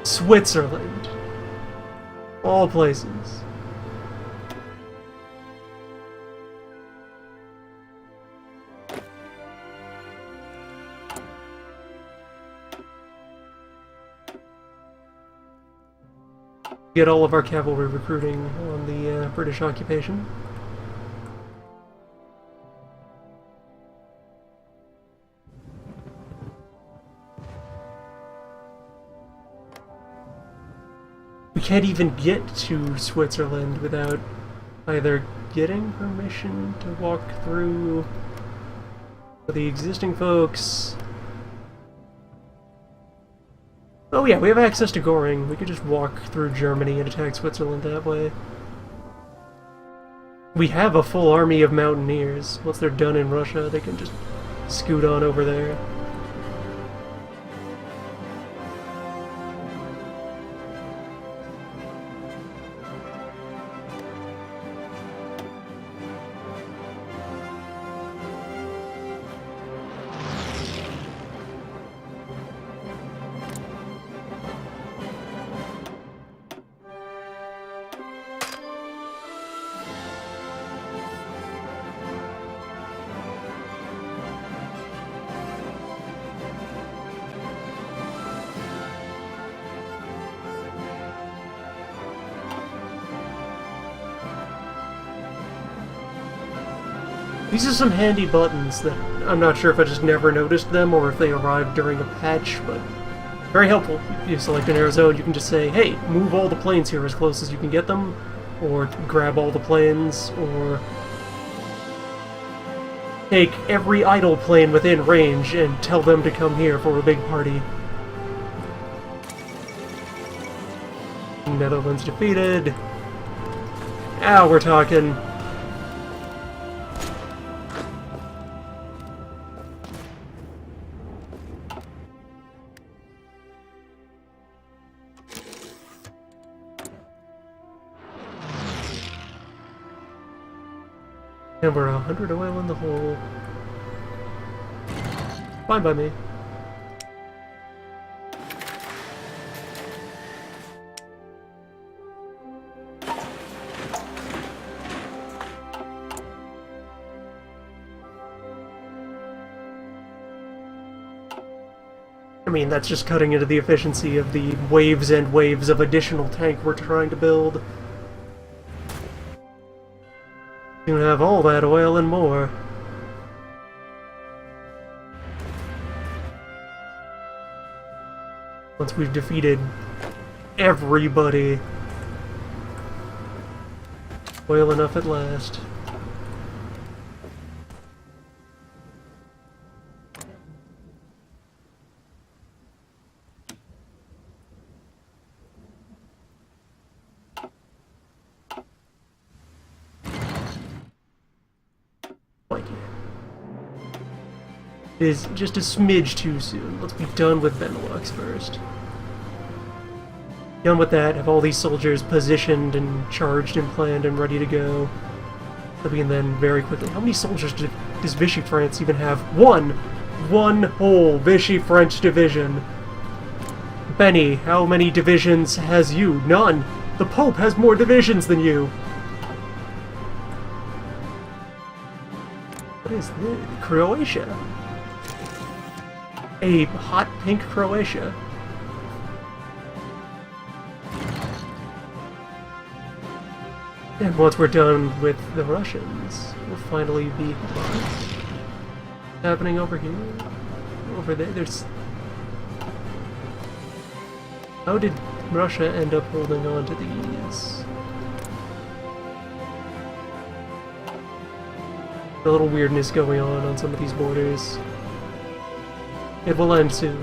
Switzerland. All places. Get all of our cavalry recruiting on the British occupation. We can't even get to Switzerland without either getting permission to walk through the existing folks. Oh yeah, we have access to Goring. We could just walk through Germany and attack Switzerland that way. We have a full army of mountaineers. Once they're done in Russia, they can just scoot on over there. These are some handy buttons that I'm not sure if I just never noticed them or if they arrived during a patch, but very helpful. You select an arrow zone, you can just say, hey, move all the planes here as close as you can get them, or grab all the planes, or take every idle plane within range and tell them to come here for a big party. Netherlands defeated. Now we're talking. And we're 100 oil in the hole. Fine by me. mean, that's just cutting into the efficiency of the waves and waves of additional tank we're trying to build. You have all that oil and more. Once we've defeated everybody. Oil enough at last. It is just a smidge too soon. Let's be done with Benelux first. Done with that, have all these soldiers positioned and charged and planned and ready to go. So we can then very quickly... How many soldiers does Vichy France even have? One! One whole Vichy French division. Benny, how many divisions has you? None! The Pope has more divisions than you! What is this? Croatia? A hot pink Croatia. And once we're done with the Russians, we'll finally be... What's happening over here? Over there? There's... How did Russia end up holding on to these? A little weirdness going on some of these borders. It will end soon.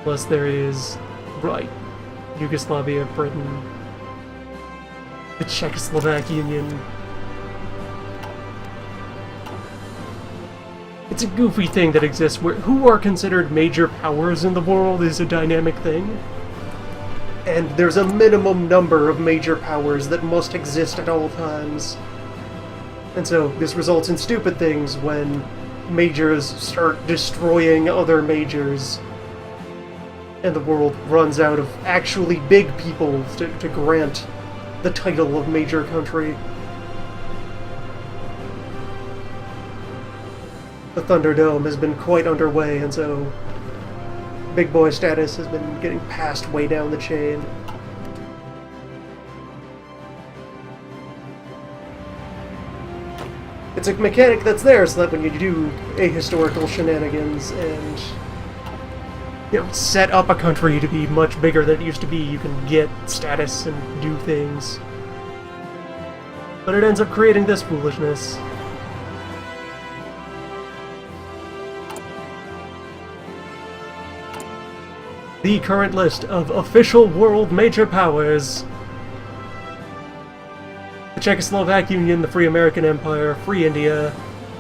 Plus there is... Right. Yugoslavia, Britain, the Czechoslovak Union. It's a goofy thing that exists where who are considered major powers in the world is a dynamic thing. And there's a minimum number of major powers that must exist at all times. And so this results in stupid things when majors start destroying other majors. And the world runs out of actually big people to grant the title of major country. The Thunderdome has been quite underway, and so big boy status has been getting passed way down the chain. It's a mechanic that's there so that when you do ahistorical shenanigans and set up a country to be much bigger than it used to be, you can get status and do things. But it ends up creating this foolishness. The current list of official world major powers: the Czechoslovak Union, the Free American Empire, Free India,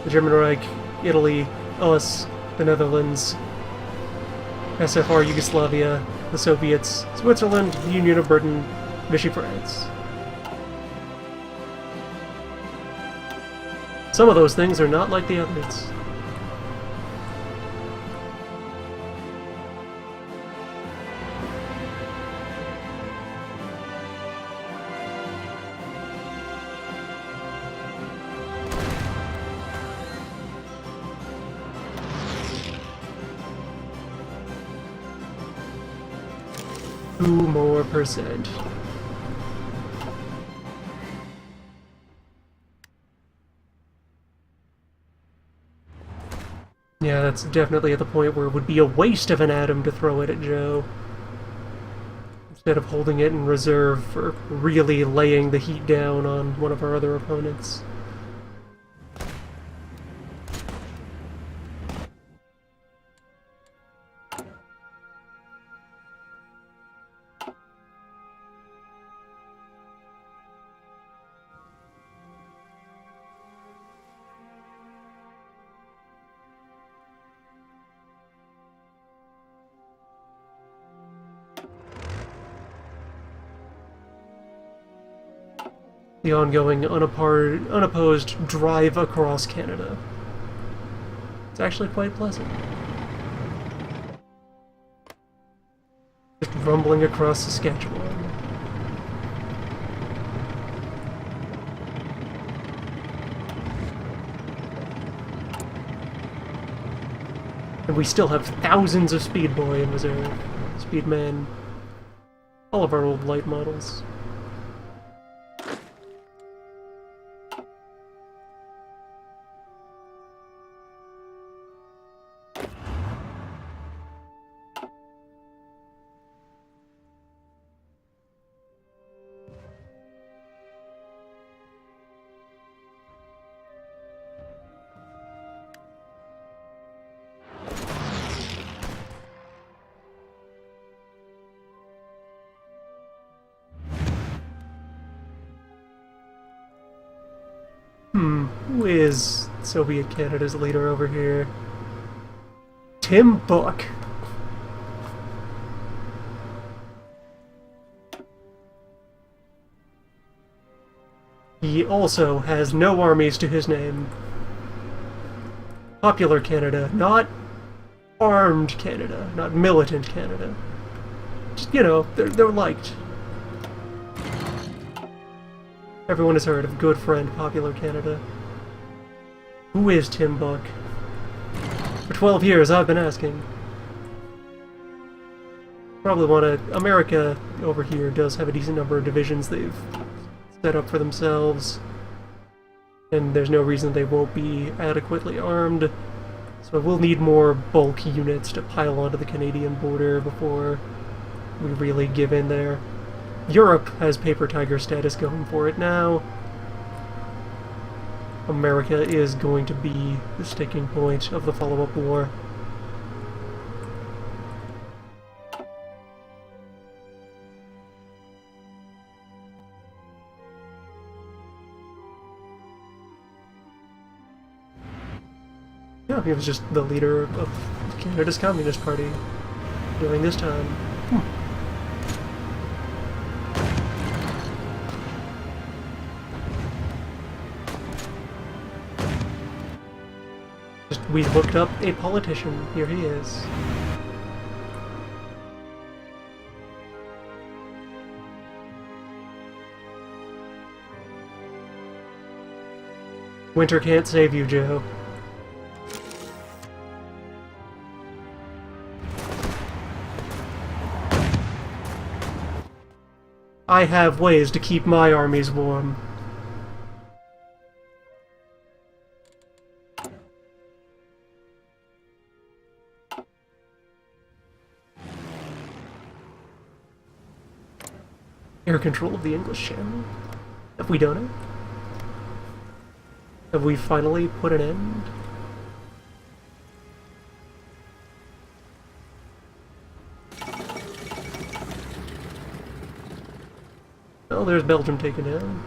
the German Reich, Italy, us, the Netherlands, SFR Yugoslavia, the Soviets, Switzerland, the Union of Britain, Vichy France. Some of those things are not like the others. More percent. Yeah, that's definitely at the point where it would be a waste of an atom to throw it at Joe. Instead of holding it in reserve for really laying the heat down on one of our other opponents. The ongoing unopposed drive across Canada. It's actually quite pleasant. Just rumbling across Saskatchewan. we still have thousands of Speedboy in reserve. Speedman. All of our old light models. Who is Soviet Canada's leader over here? Tim Buck. He also has no armies to his name. Popular Canada, not armed Canada, not militant Canada. Just, you know, they're liked. Everyone has heard of good friend Popular Canada. Who is Tim Buck? For 12 years I've been asking. Probably want to... America over here does have a decent number of divisions they've set up for themselves. And there's no reason they won't be adequately armed. So we'll need more bulk units to pile onto the Canadian border before we really give in there. Europe has Paper Tiger status going for it now. America is going to be the sticking point of the follow-up war. Yeah, he was just the leader of Canada's Communist Party during this time. We looked up a politician. Here he is. Winter can't save you, Joe. I have ways to keep my armies warm. Air control of the English Channel? Have we done it? Have we finally put an end? Well, there's Belgium taken down.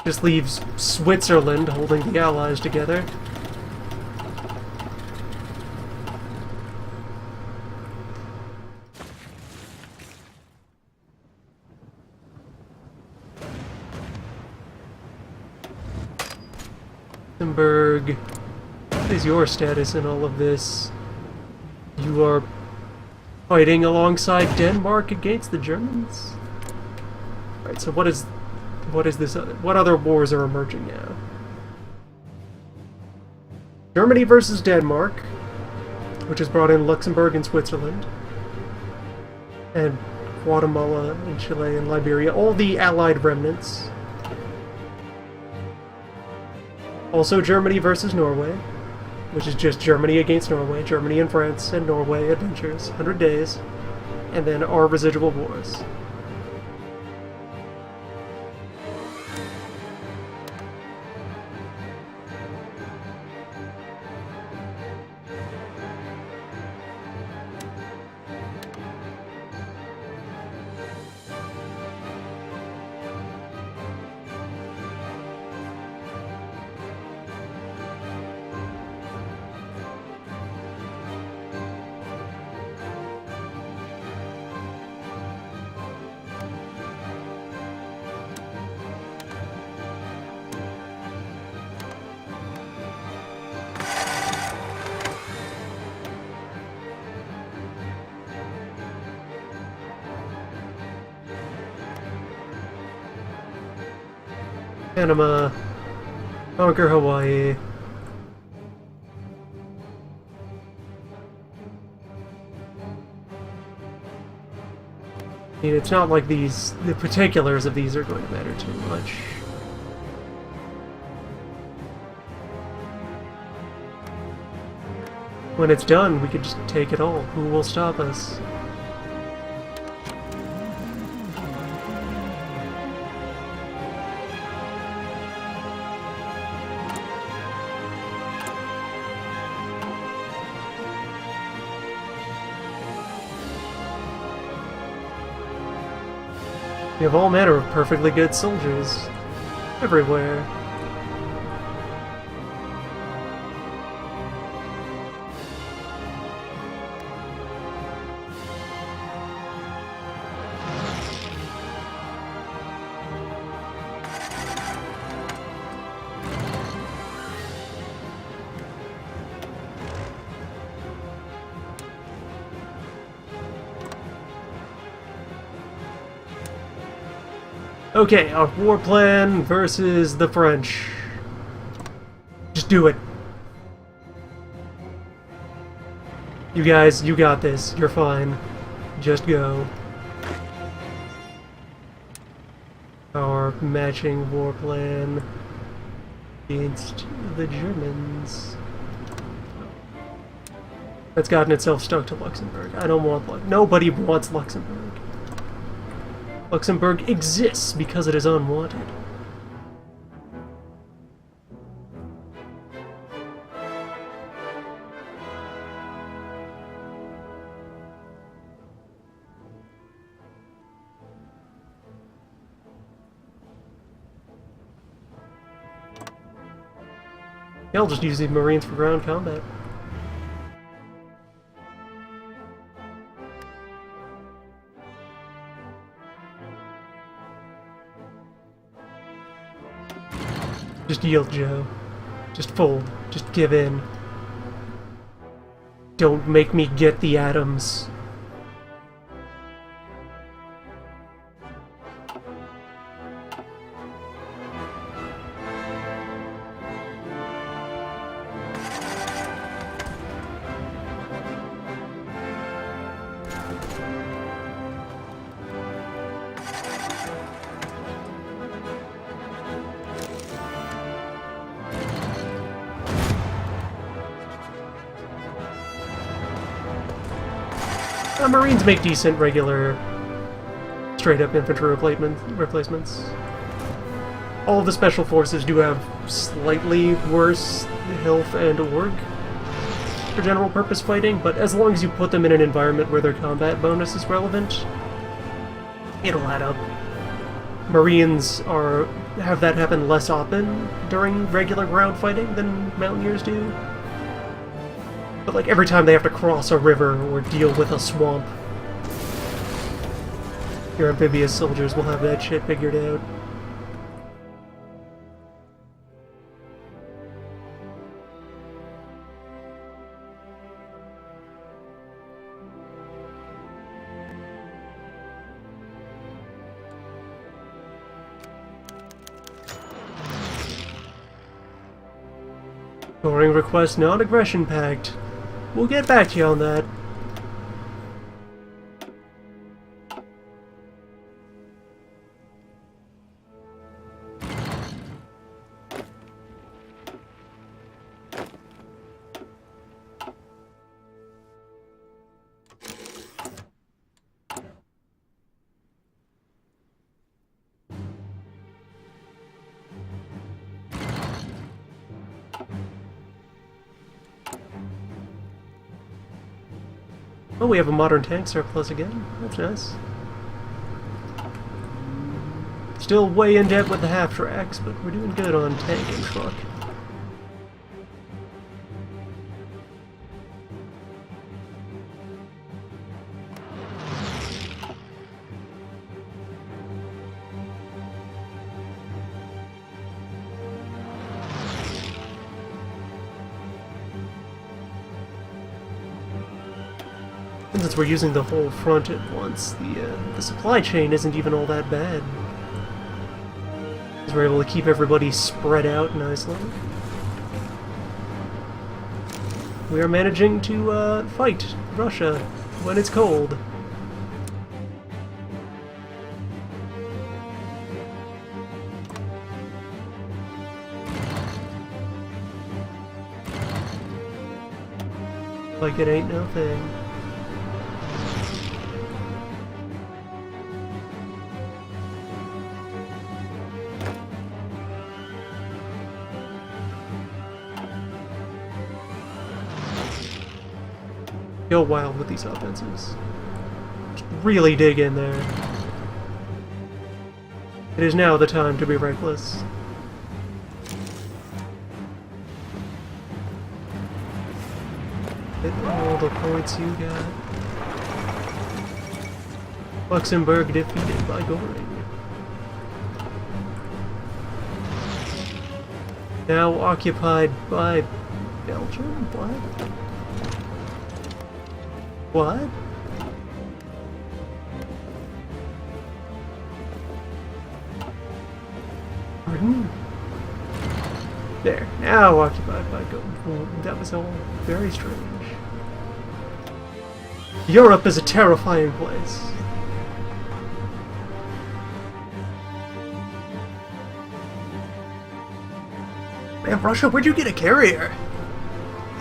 Just leaves Switzerland holding the Allies together. Luxembourg, what is your status in all of this? You are fighting alongside Denmark against the Germans? Alright, so what is this? What other wars are emerging now? Germany versus Denmark, which has brought in Luxembourg and Switzerland, and Guatemala and Chile and Liberia, all the Allied remnants. Also Germany versus Norway, which is just Germany against Norway, Germany and France and Norway adventures, 100 days, and then our residual wars. Panama, conquer Hawaii. I mean, it's not like the particulars of these are going to matter too much. When it's done, we could just take it all. Who will stop us? We have all manner of perfectly good soldiers everywhere. Okay, our war plan versus the French. Just do it. You guys, you got this. You're fine. Just go. Our matching war plan against the Germans. That's gotten itself stuck to Luxembourg. I don't want nobody wants Luxembourg. Luxembourg exists because it is unwanted. Yeah, I'll just use these Marines for ground combat. Just yield, Joe. Just fold. Just give in. Don't make me get the atoms. Marines make decent, regular, straight-up infantry replacements. All of the special forces do have slightly worse health and org for general purpose fighting, but as long as you put them in an environment where their combat bonus is relevant, it'll add up. Marines have that happen less often during regular ground fighting than Mountaineers do. But like every time they have to cross a river or deal with a swamp, your amphibious soldiers will have that shit figured out. Scoring request non-aggression pact. We'll get back to you on that. Oh, we have a modern tank surplus again. That's nice. Still way in debt with the half-tracks, but we're doing good on tank and truck. And since we're using the whole front at once, the supply chain isn't even all that bad. Because we're able to keep everybody spread out nicely. We are managing to fight Russia when it's cold. Like it ain't no thing. Go wild with these offenses. Just really dig in there. It is now the time to be reckless. Hit all the points you got. Luxembourg defeated by Goring. Now occupied by Belgium? What? What? Pardon? There, now occupied by Gold. That was all very strange. Europe is a terrifying place. Man, Russia, where'd you get a carrier?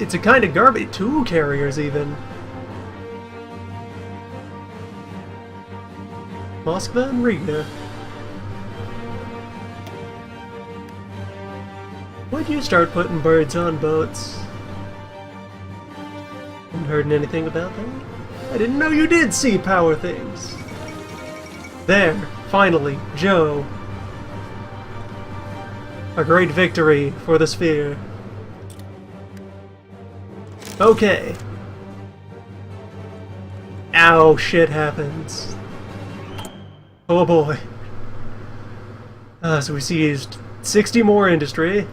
It's a kind of garbage. 2 carriers, even. Moskva and Riga. Why'd you start putting birds on boats? Haven't heard anything about that? I didn't know you did sea power things. There, finally, Joe. A great victory for the sphere. Okay. Ow, shit happens. Oh boy. So we seized 60 more industry.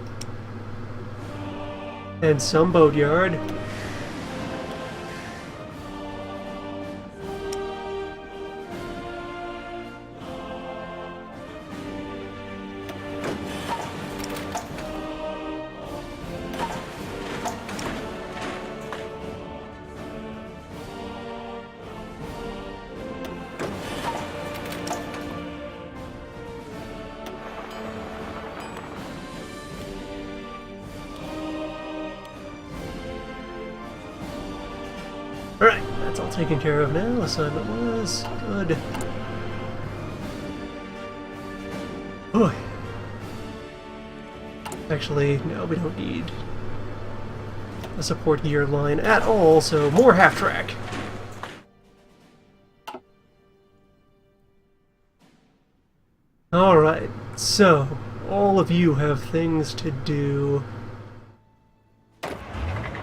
And some boatyard. Alright, that's all taken care of now. Assignment was good. Oh. Actually, no, we don't need a support gear line at all, so more half-track. Alright, so all of you have things to do.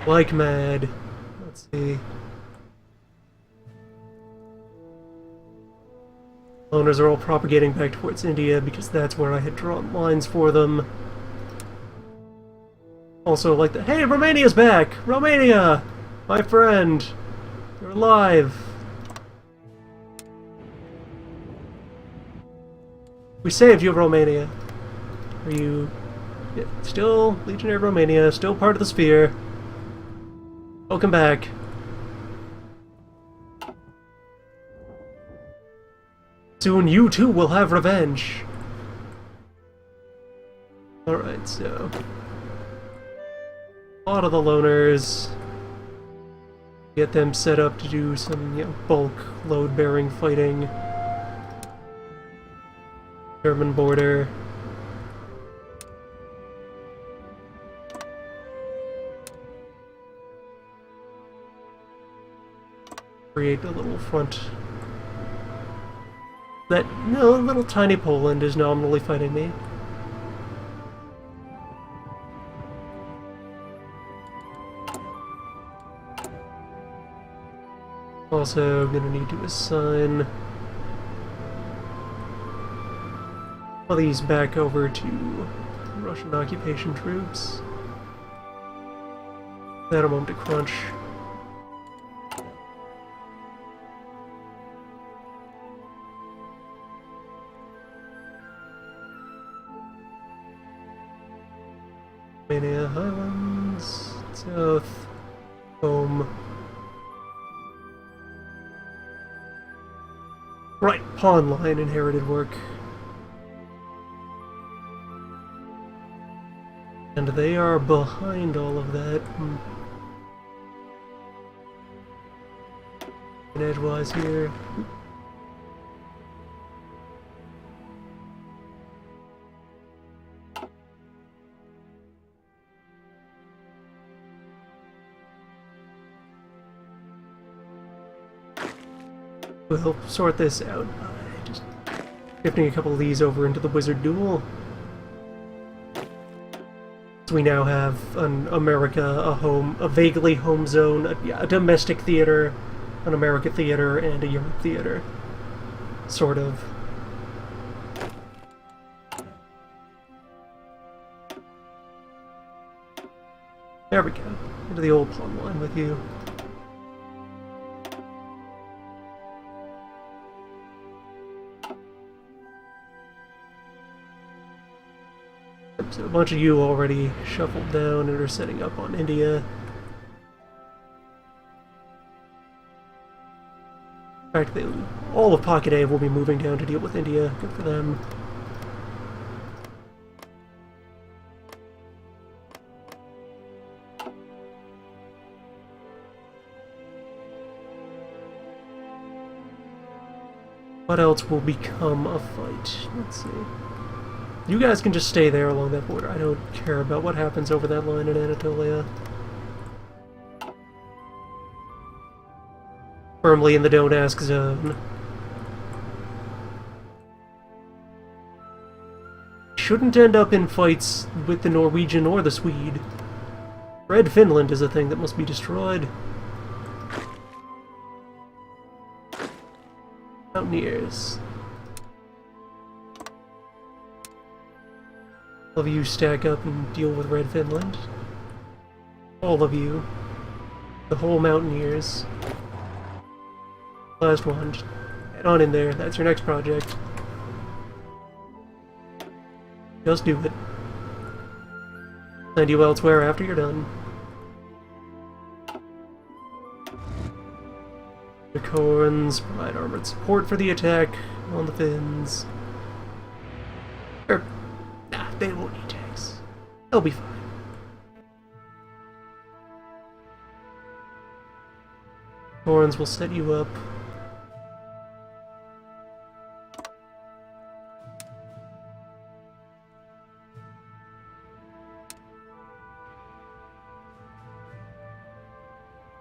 Like mad. Let's see. Loners are all propagating back towards India because that's where I had drawn lines for them. Also, like the hey, Romania's back! Romania! My friend! You're alive! We saved you, Romania! Are you... Yeah, still Legionary Romania, still part of the sphere. Welcome back. Soon you too will have revenge. Alright, so... a lot of the loners... get them set up to do some, you know, bulk load-bearing fighting. German border. Create a little front. That, no, little tiny Poland is nominally fighting me. Also, I'm gonna need to assign all these back over to Russian occupation troops. That a moment to crunch. Romania Highlands, South, home. Right, pawn line, inherited work. And they are behind all of that. edgewise here. We'll sort this out by just shifting a couple of these over into the Wizard Duel. So we now have an America, a vaguely home zone, a domestic theater, an America theater, and a Europe theater. Sort of. There we go. Into the old pawn line with you. So a bunch of you already shuffled down and are setting up on India. In fact, all of Pocket A will be moving down to deal with India. Good for them. What else will become a fight? Let's see. You guys can just stay there along that border. I don't care about what happens over that line in Anatolia. Firmly in the don't ask zone. Shouldn't end up in fights with the Norwegian or the Swede. Red Finland is a thing that must be destroyed. Mountaineers. All of you stack up and deal with Red Finland. All of you. The whole Mountaineers. Last one. Just head on in there. That's your next project. Just do it. Send you elsewhere after you're done. The Corns provide armored support for the attack on the Finns. They won't need tanks. They'll be fine. Horns will set you up.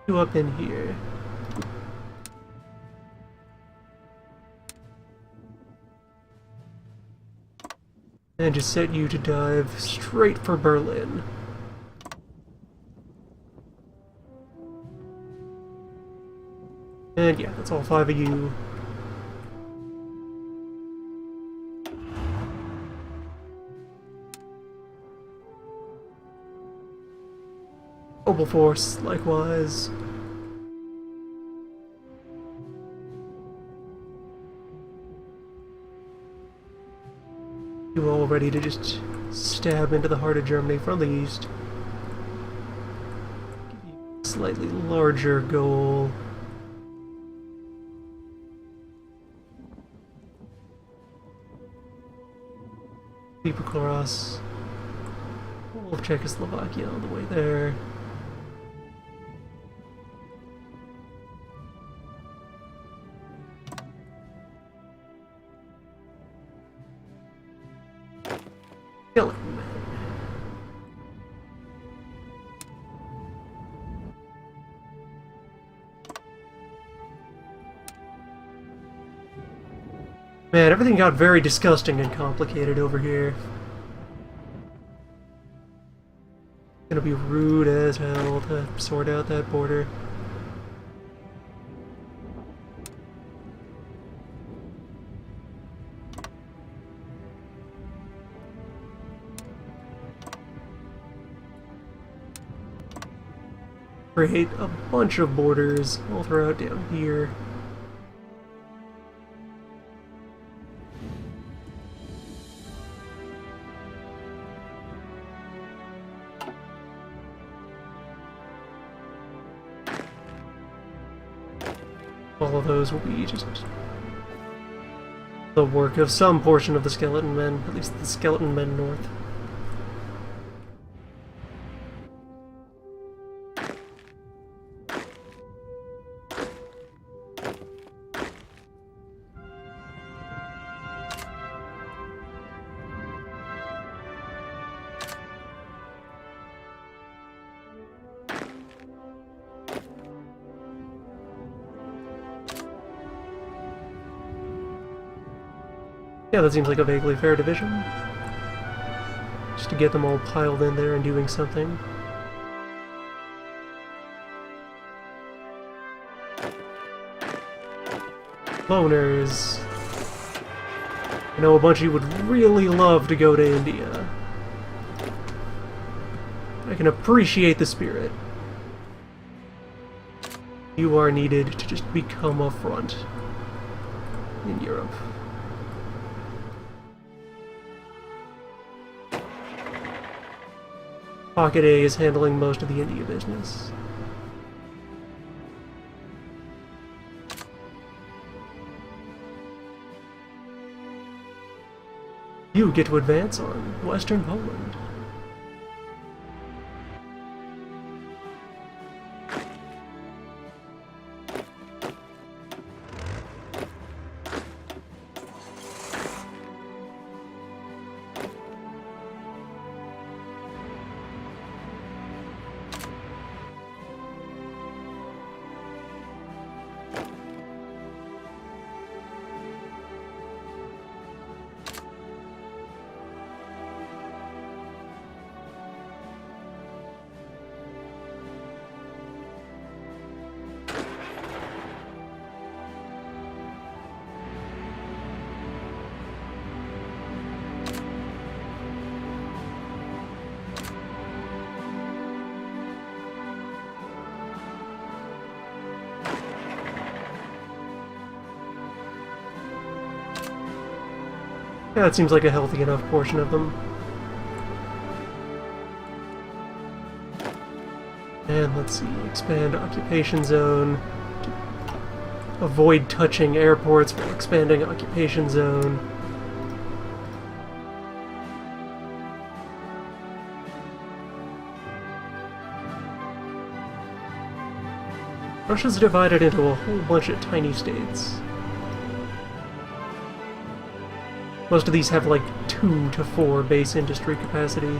You up in here. And just set you to dive straight for Berlin. And yeah, that's all 5 of you. Mobile force, likewise. You all ready to just stab into the heart of Germany from the east. Give you a slightly larger goal. Sweep across all of Czechoslovakia on the way there. Kill it, man. Man, everything got very disgusting and complicated over here. It's gonna be rude as hell to sort out that border. Create a bunch of borders all throughout down here. All of those will be just the work of some portion of the Skeleton Men, at least the Skeleton Men North. Yeah, that seems like a vaguely fair division. Just to get them all piled in there and doing something. Loners. I know a bunch of you would really love to go to India. I can appreciate the spirit. You are needed to just become a front in Europe. Pocket A is handling most of the India business. You get to advance on Western Poland. Yeah, that seems like a healthy enough portion of them. And let's see, expand occupation zone. Avoid touching airports while expanding occupation zone. Russia's divided into a whole bunch of tiny states. Most of these have like 2 to 4 base industry capacity.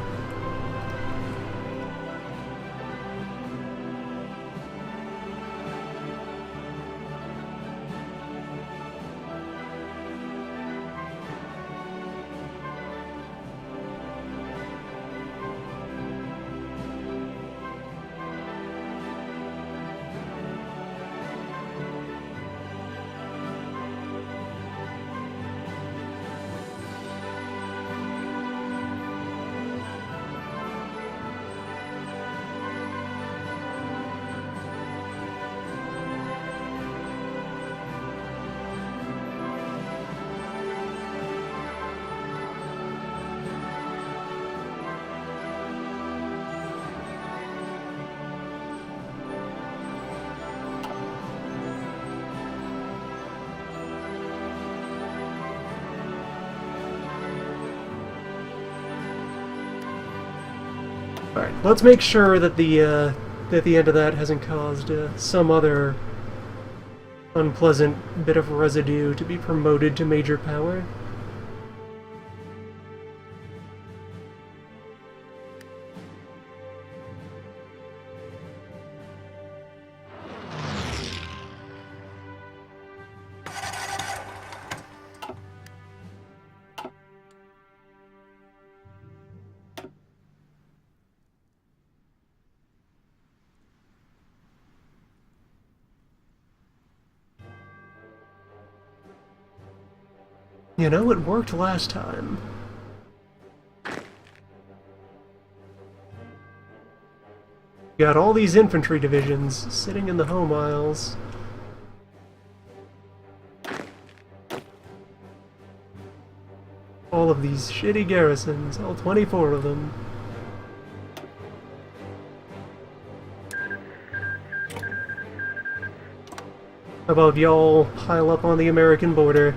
Alright, let's make sure that the end of that hasn't caused some other unpleasant bit of residue to be promoted to major power. You know, it worked last time. You got all these infantry divisions sitting in the home isles. All of these shitty garrisons, all 24 of them. How about y'all pile up on the American border?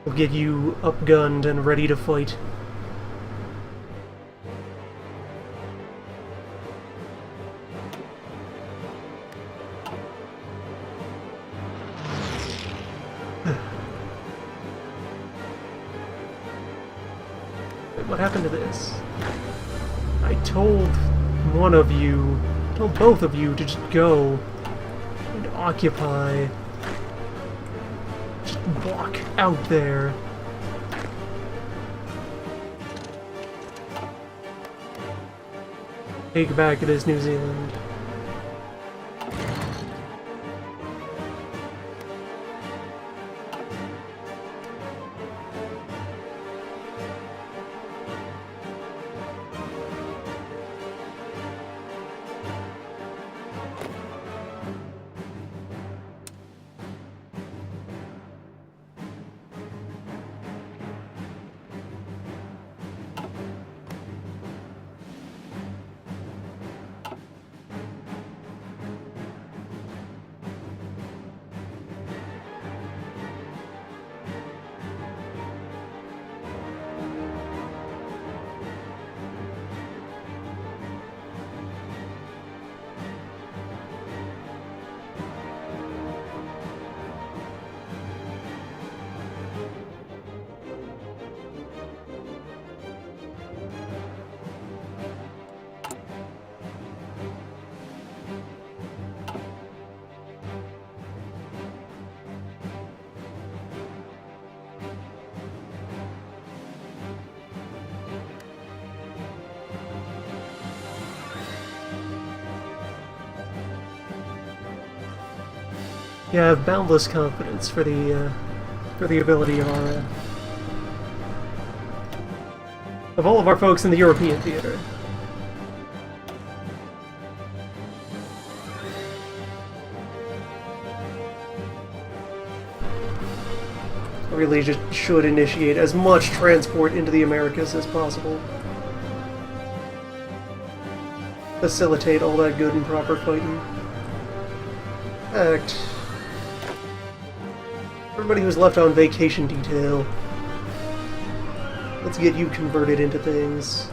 We'll get you upgunned and ready to fight. What happened to this? I told both of you to just go and occupy. Just walk out there. take back it is New Zealand. Yeah, I have boundless confidence for the ability of all of our folks in the European theater. I really just should initiate as much transport into the Americas as possible. Facilitate all that good and proper fighting. In fact, everybody who's left on vacation detail, let's get you converted into things.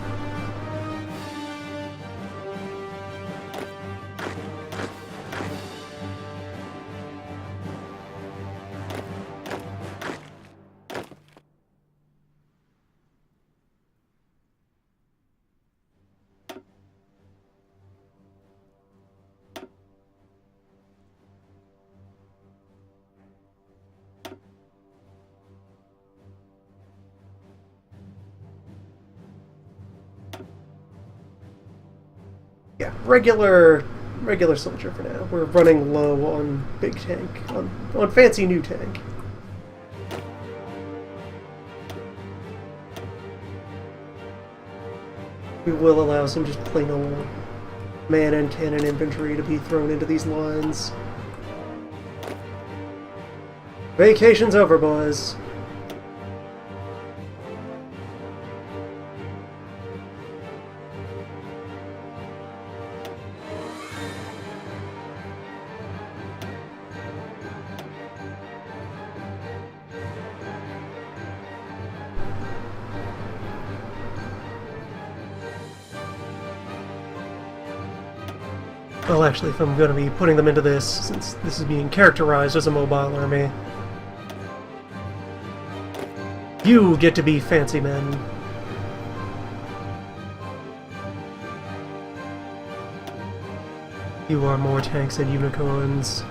Yeah, regular soldier for now. We're running low on big tank, on fancy new tank. We will allow some just plain old man and cannon infantry to be thrown into these lines. Vacation's over, boys. Well, actually, if I'm going to be putting them into this, since this is being characterized as a mobile army, you get to be fancy men. You are more tanks than unicorns.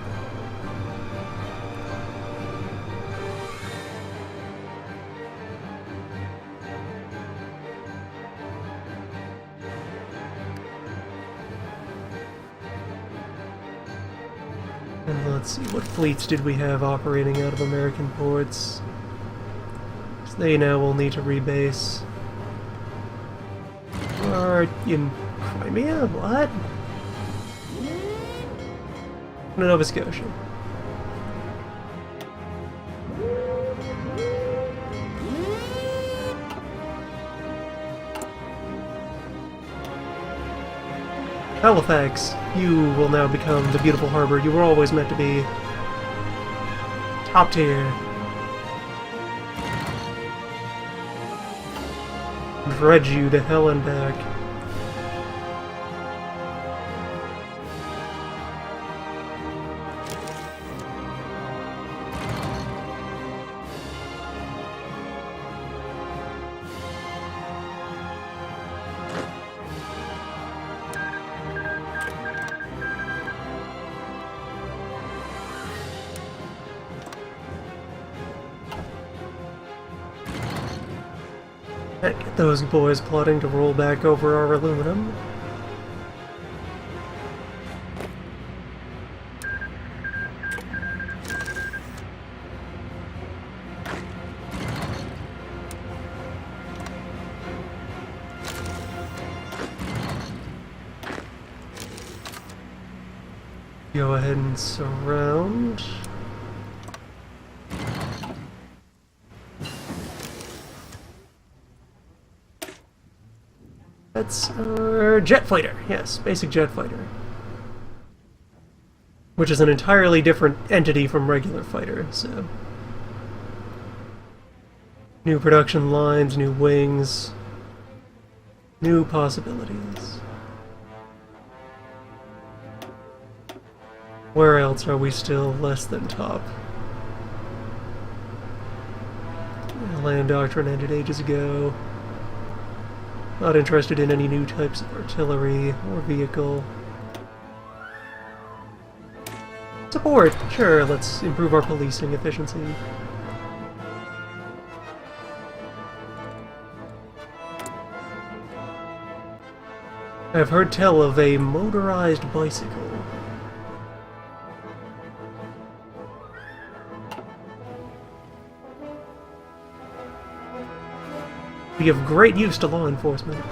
And let's see, what fleets did we have operating out of American ports? So they now will need to rebase. Are in Crimea? What? Nova Scotia. Halifax, you will now become the beautiful harbor you were always meant to be. Top tier. Dredge you to hell and back. Get those boys plotting to roll back over our aluminum. Go ahead and surround. That's our jet fighter. Yes, basic jet fighter. Which is an entirely different entity from regular fighter, so... New production lines, new wings, new possibilities. Where else are we still less than top? Land doctrine ended ages ago. Not interested in any new types of artillery or vehicle. Support! Sure, let's improve our policing efficiency. I've heard tell of a motorized bicycle. Be of great use to law enforcement.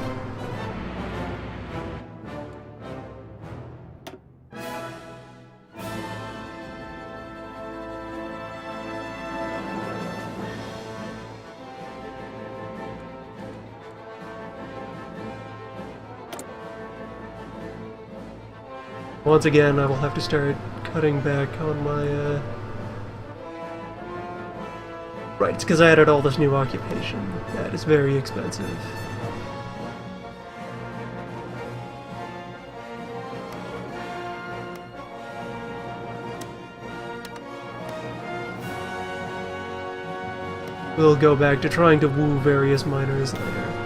Once again, I will have to start cutting back on my, Right, it's because I added all this new occupation. That is very expensive. We'll go back to trying to woo various miners later.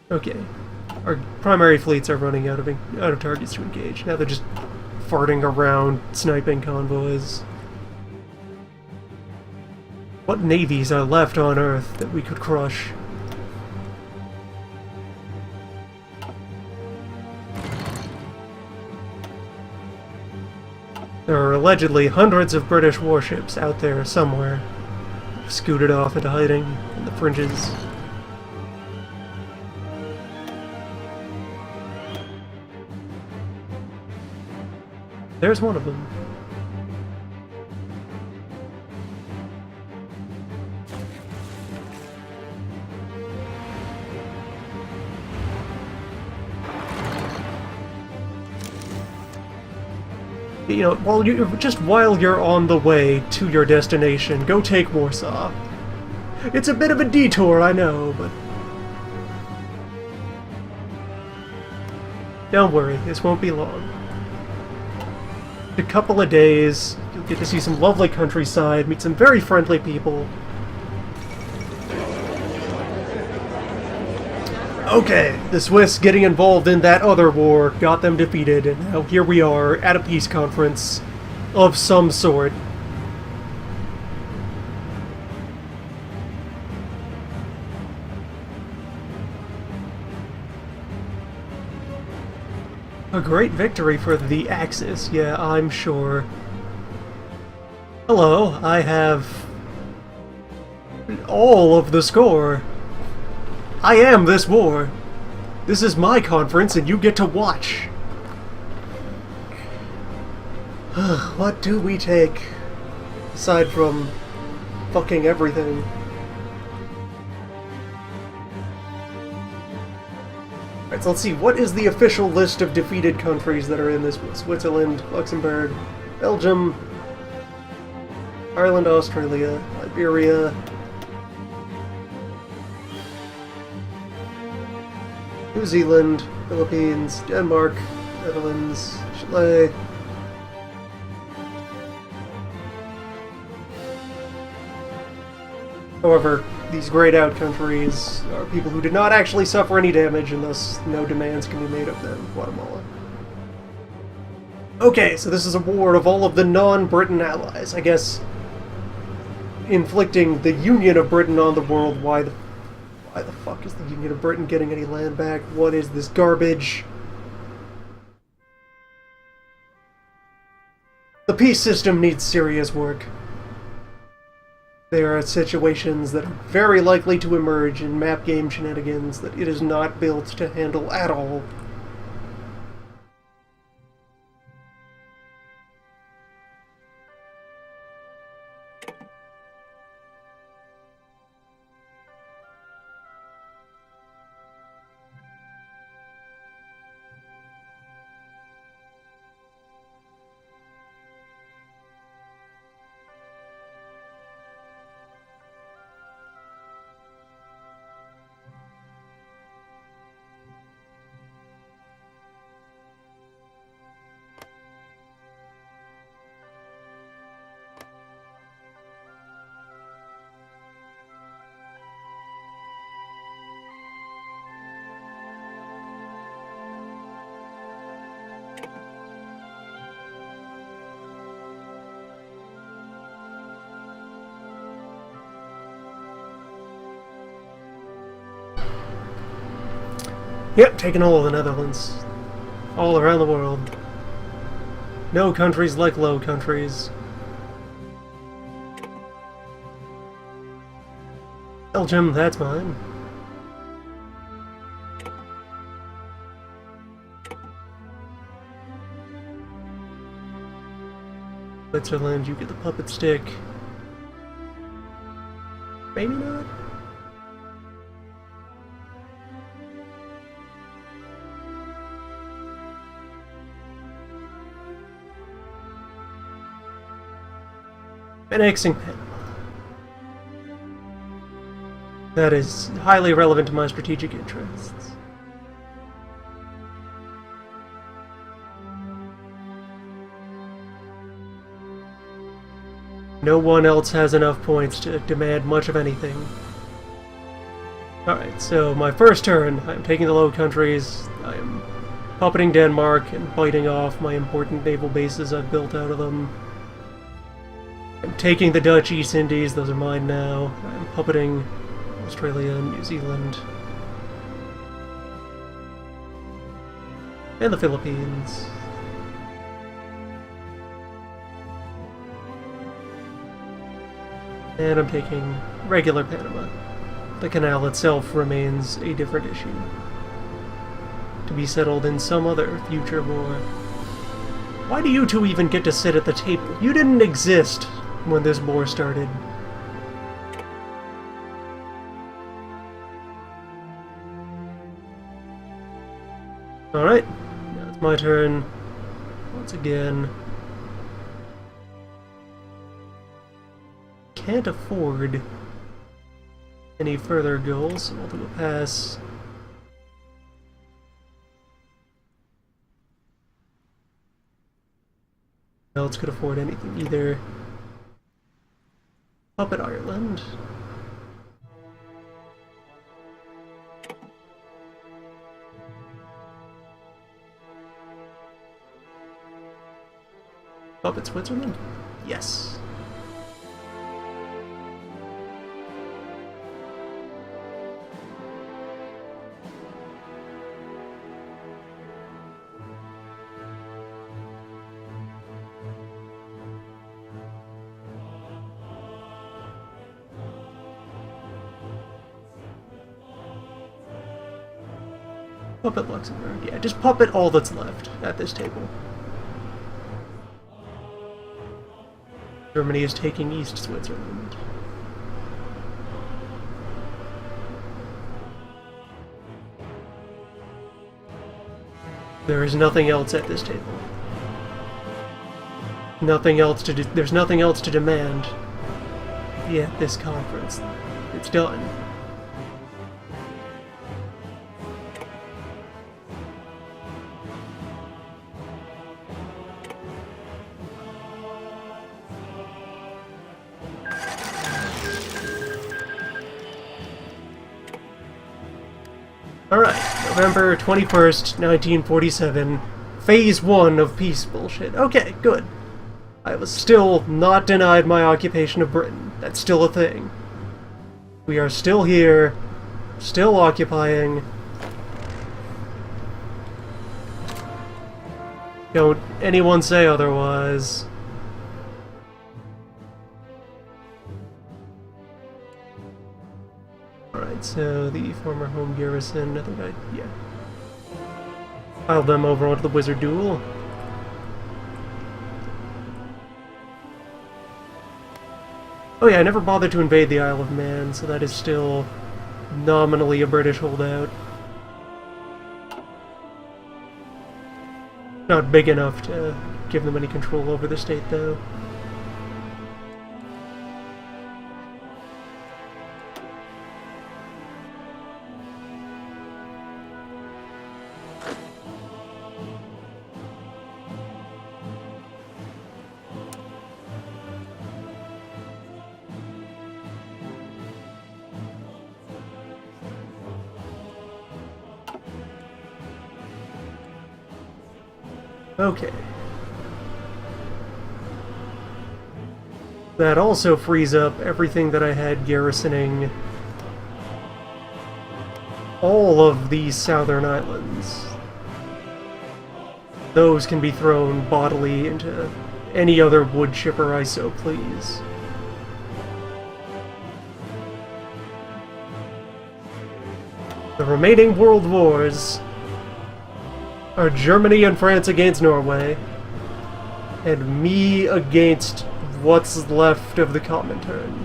Okay, our primary fleets are running out of targets to engage. Now they're just farting around, sniping convoys. What navies are left on Earth that we could crush? There are allegedly hundreds of British warships out there somewhere, scooted off into hiding in the fringes. There's one of them. You know, while you're on the way to your destination, go take Warsaw. It's a bit of a detour, I know, but don't worry, this won't be long. A couple of days, you'll get to see some lovely countryside, meet some very friendly people. Okay, the Swiss getting involved in that other war got them defeated, and now here we are at a peace conference of some sort. A great victory for the Axis, yeah, I'm sure. Hello, I have all of the score. I am this war. This is my conference and you get to watch. What do we take? Aside from fucking everything. Alright, so let's see, what is the official list of defeated countries that are in this? Switzerland, Luxembourg, Belgium, Ireland, Australia, Liberia, New Zealand, Philippines, Denmark, Netherlands, Chile, However, these grayed out countries are people who did not actually suffer any damage, and thus no demands can be made of them. Guatemala. Okay, so this is a war of all of the non-Britain allies. I guess inflicting the Union of Britain on the world. Why the fuck is the Union of Britain getting any land back? What is this garbage? The peace system needs serious work. There are situations that are very likely to emerge in map game shenanigans that it is not built to handle at all. Yep, taking all of the Netherlands. All around the world. No countries like low countries. Belgium, that's mine. Switzerland, you get the puppet stick. Maybe not? Annexing Panama. That is highly relevant to my strategic interests. No one else has enough points to demand much of anything. Alright, so my first turn, I'm taking the Low Countries, I'm puppeting Denmark and biting off my important naval bases I've built out of them. I'm taking the Dutch East Indies, those are mine now. I'm puppeting Australia and New Zealand. And the Philippines. And I'm taking regular Panama. The canal itself remains a different issue, to be settled in some other future war. Why do you two even get to sit at the table? You didn't exist when this war started. Alright, now it's my turn. Once again. Can't afford any further goals, so I'll do a pass. No one else could afford anything either. Puppet Ireland. Puppet Switzerland? Yes. Puppet Luxembourg, yeah, just puppet all that's left at this table. Germany is taking East Switzerland. There is nothing else at this table. Nothing else to there's nothing else to demand. Yeah, this conference. It's done. Alright, November 21st, 1947. Phase 1 of peace bullshit. Okay, good. I was still not denied my occupation of Britain. That's still a thing. We are still here, still occupying. Don't anyone say otherwise. Alright, so the former home garrison, I think yeah. Filed them over onto the Wizard Duel. Oh yeah, I never bothered to invade the Isle of Man, so that is still nominally a British holdout. Not big enough to give them any control over the state, though. Okay. That also frees up everything that I had garrisoning all of these southern islands. Those can be thrown bodily into any other wood chipper I so please. The remaining world wars are Germany and France against Norway, and me against what's left of the Comintern.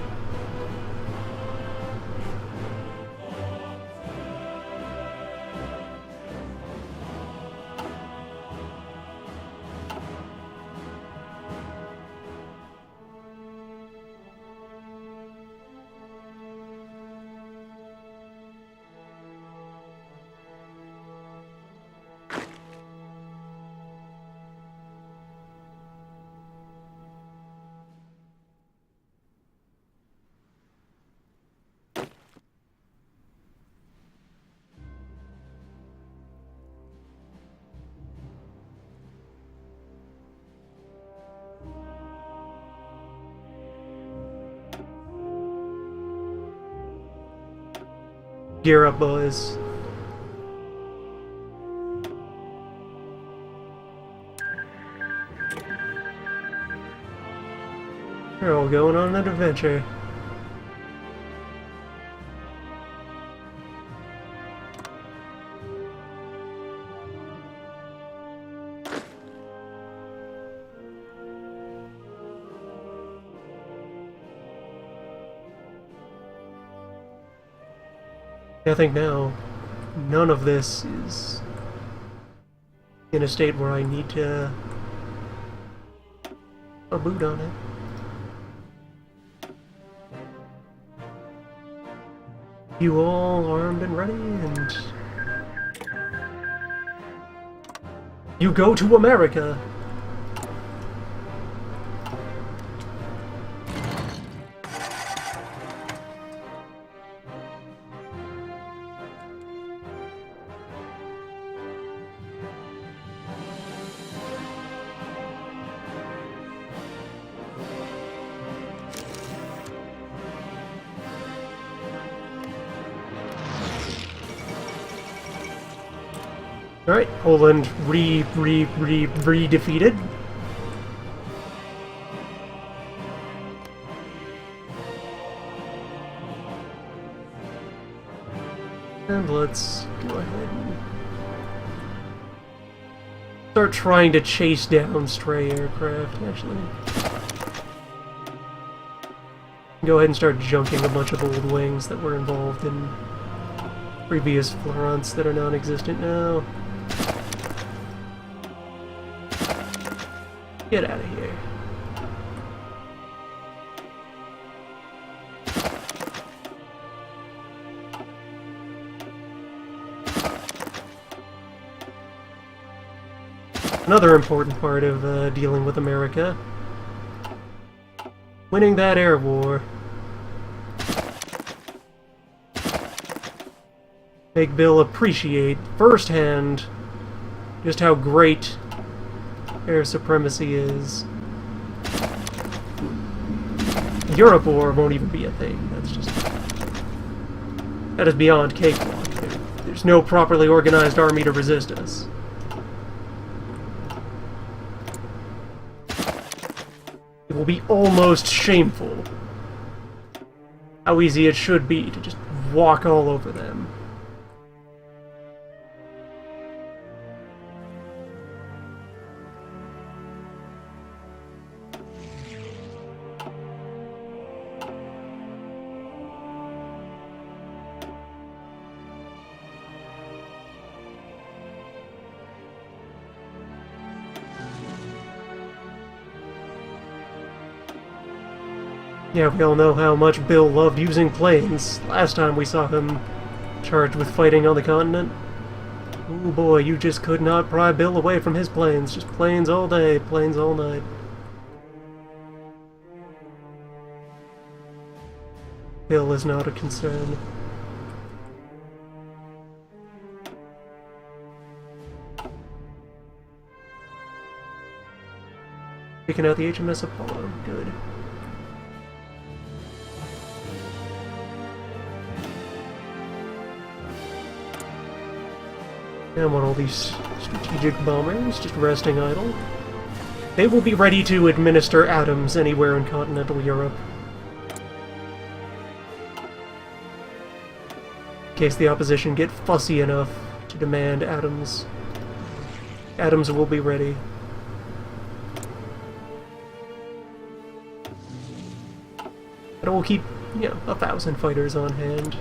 Gear up, boys. We're all going on an adventure. I think now, none of this is in a state where I need to a boot on it. You all armed and ready, and you go to America. Alright, Poland re-defeated. And let's go ahead and start trying to chase down stray aircraft, actually. Go ahead and start junking a bunch of old wings that were involved in previous fronts that are non-existent now. Get out of here. Another important part of dealing with America. Winning that air war. make Bill appreciate firsthand just how great air supremacy is. Europe war won't even be a thing. That is beyond cakewalk. There's no properly organized army to resist us. It will be almost shameful how easy it should be to just walk all over them. Yeah, we all know how much Bill loved using planes last time we saw him charged with fighting on the continent. Oh boy, you just could not pry Bill away from his planes. Just planes all day, planes all night. Bill is not a concern. Picking out the HMS Apollo. Good. And want all these strategic bombers just resting idle. They will be ready to administer atoms anywhere in continental Europe. In case the opposition get fussy enough to demand atoms. Atoms will be ready. And we'll keep, 1,000 fighters on hand.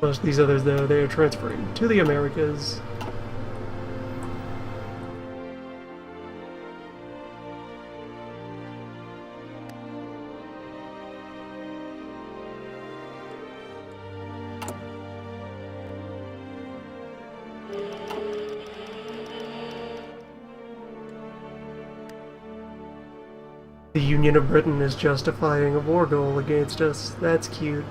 Most of these others, though, they are transferring to the Americas. The Union of Britain is justifying a war goal against us. That's cute.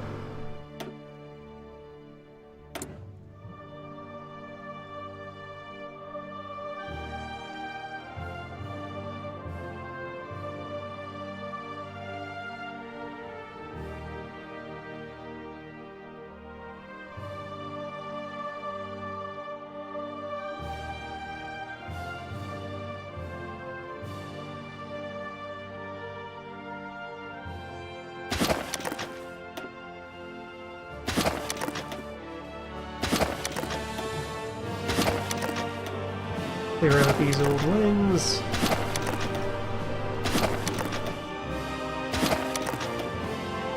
Clear out these old wings.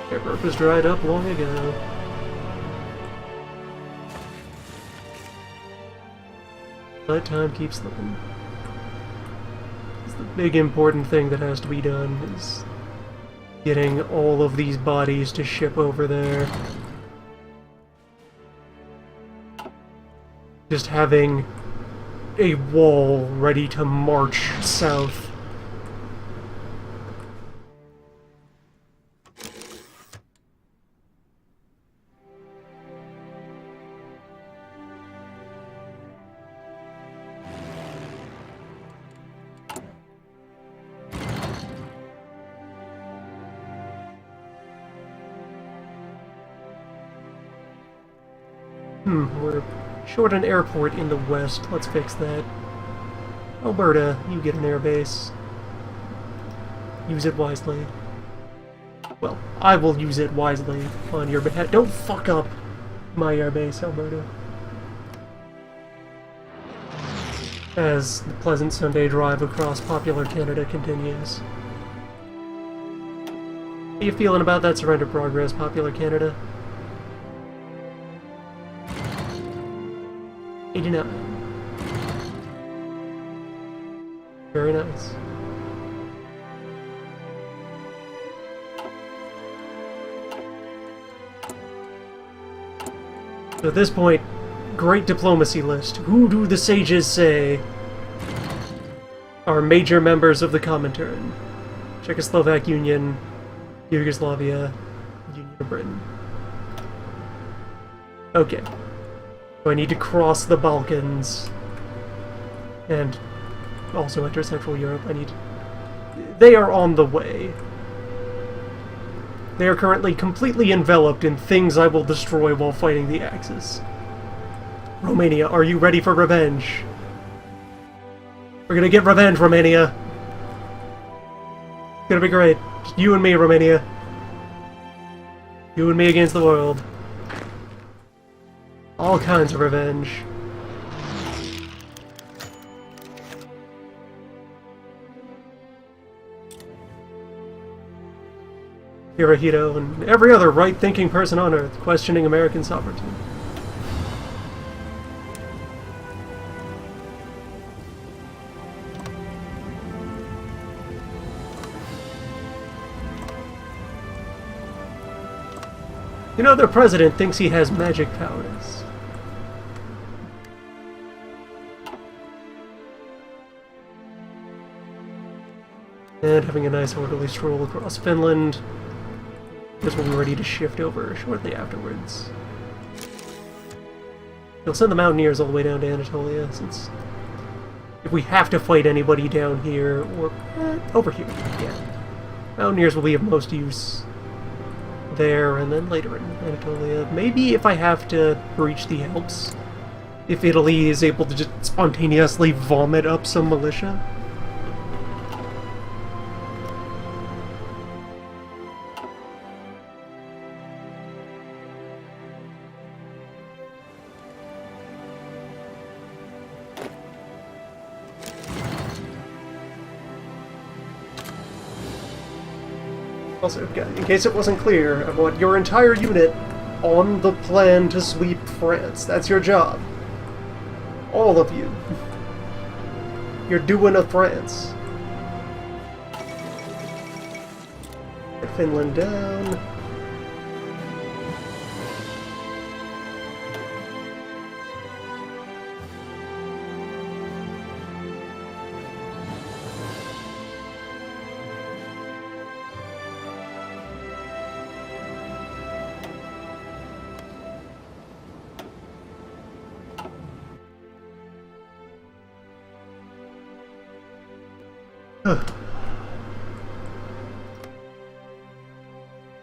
Their rope was dried up long ago. But time keeps slipping. The big important thing that has to be done is getting all of these bodies to ship over there. Just having a wall ready to march south. We're short an airport in the west. Let's fix that. Alberta, you get an airbase. Use it wisely. Well, I will use it wisely on your behalf. Don't fuck up my airbase, Alberta. As the pleasant Sunday drive across popular Canada continues. How you feeling about that surrender progress, popular Canada? 89. Very nice. So at this point, great diplomacy list. Who do the sages say are major members of the Comintern. Czechoslovak Union, Yugoslavia, Union of Britain. Okay. So I need to cross the Balkans and also enter Central Europe. They are on the way. They are currently completely enveloped in things I will destroy while fighting the Axis. Romania, are you ready for revenge? We're gonna get revenge, Romania. It's gonna be great. Just you and me, Romania. You and me against the world. All kinds of revenge. Hirohito and every other right-thinking person on Earth questioning American sovereignty. You know, their president thinks he has magic powers. And having a nice orderly stroll across Finland. Because we'll be ready to shift over shortly afterwards. We'll send the Mountaineers all the way down to Anatolia, since if we have to fight anybody down here, or over here, yeah. Mountaineers will be of most use there, and then later in Anatolia. Maybe if I have to breach the Alps, if Italy is able to just spontaneously vomit up some militia. Also, in case it wasn't clear, I want your entire unit on the plan to sweep France. That's your job. All of you. You're doing a France. Get Finland down.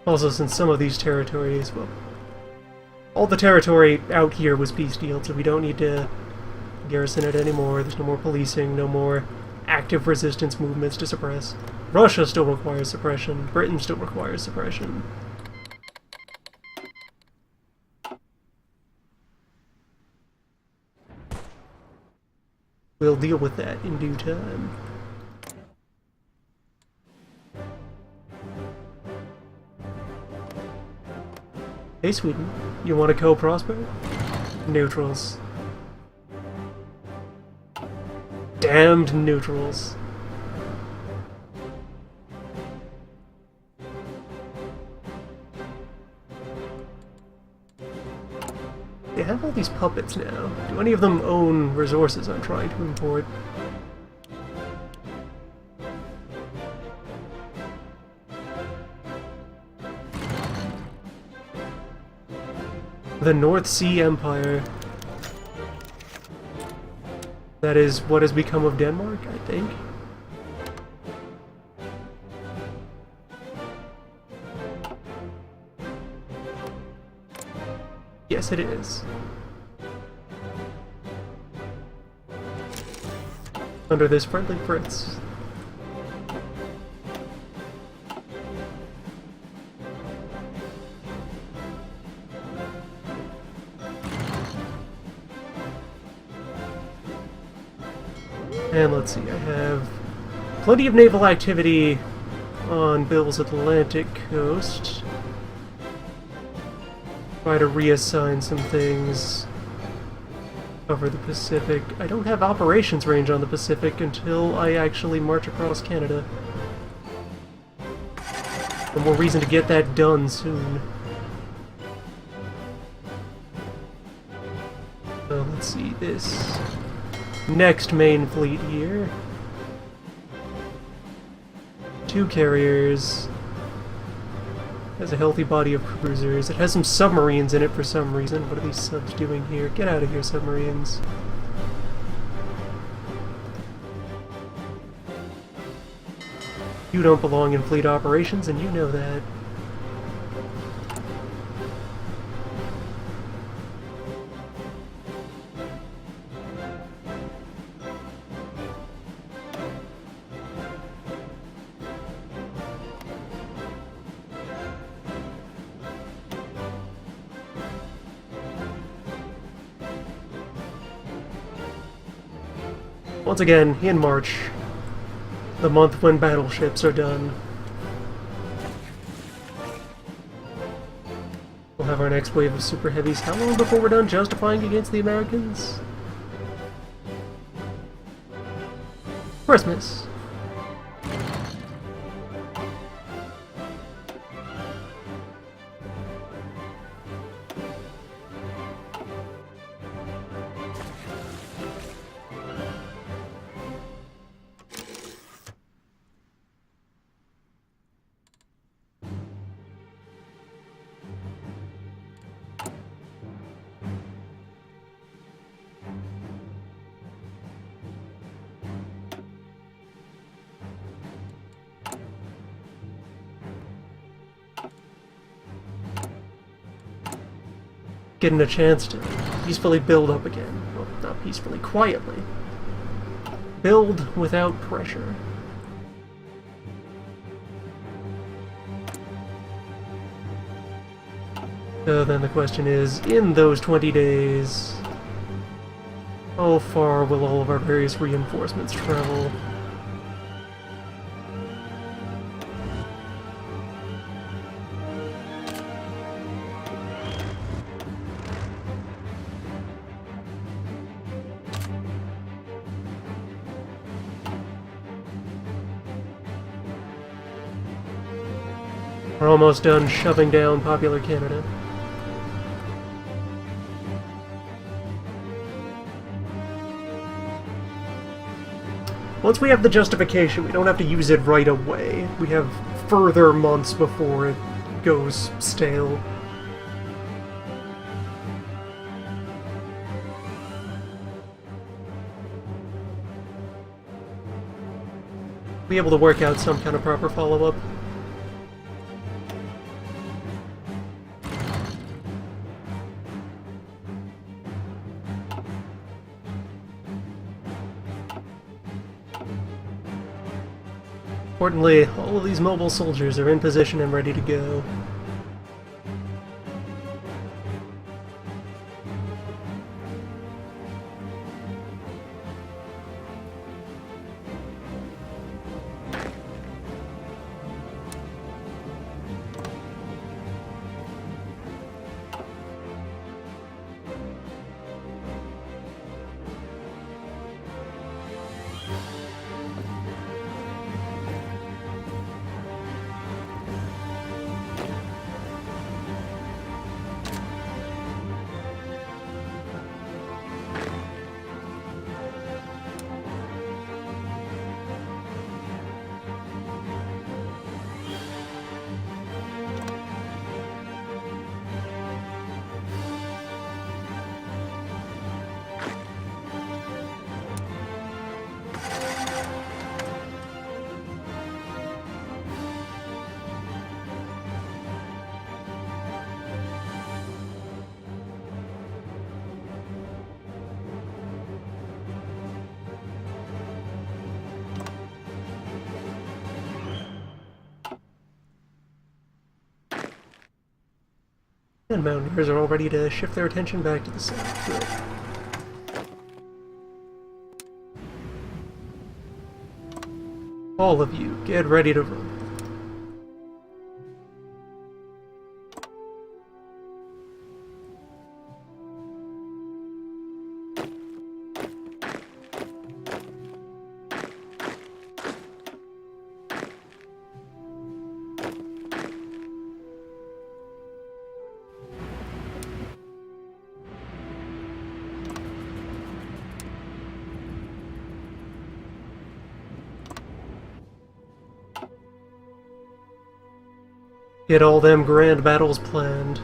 Also, since some of these territories, well, all the territory out here was peace dealed, so we don't need to garrison it anymore. There's no more policing, no more active resistance movements to suppress. Russia still requires suppression. Britain still requires suppression. We'll deal with that in due time. Hey, Sweden, you want to co-prosper? Neutrals. Damned neutrals. They have all these puppets now. Do any of them own resources I'm trying to import? The North Sea Empire. That is what has become of Denmark, I think. Yes, it is. Under this friendly prince. And let's see, I have plenty of naval activity on Bill's Atlantic coast. Try to reassign some things. Cover the Pacific. I don't have operations range on the Pacific until I actually march across Canada. No more reason to get that done soon. So let's see, this next main fleet here. 2 carriers. It has a healthy body of cruisers. It has some submarines in it for some reason. What are these subs doing here? Get out of here, submarines. You don't belong in fleet operations, and you know that. Once again, in March, the month when battleships are done, we'll have our next wave of super heavies. How long before we're done justifying against the Americans? Christmas. Getting a chance to peacefully build up again. Well, not peacefully, quietly. Build without pressure. So then the question is, in those 20 days, how far will all of our various reinforcements travel? We're almost done shoving down popular Canada. Once we have the justification, we don't have to use it right away. We have further months before it goes stale. Be able to work out some kind of proper follow-up. Importantly, all of these mobile soldiers are in position and ready to go. And Mountaineers are all ready to shift their attention back to the south. Good. All of you, get ready to run. Get all them grand battles planned.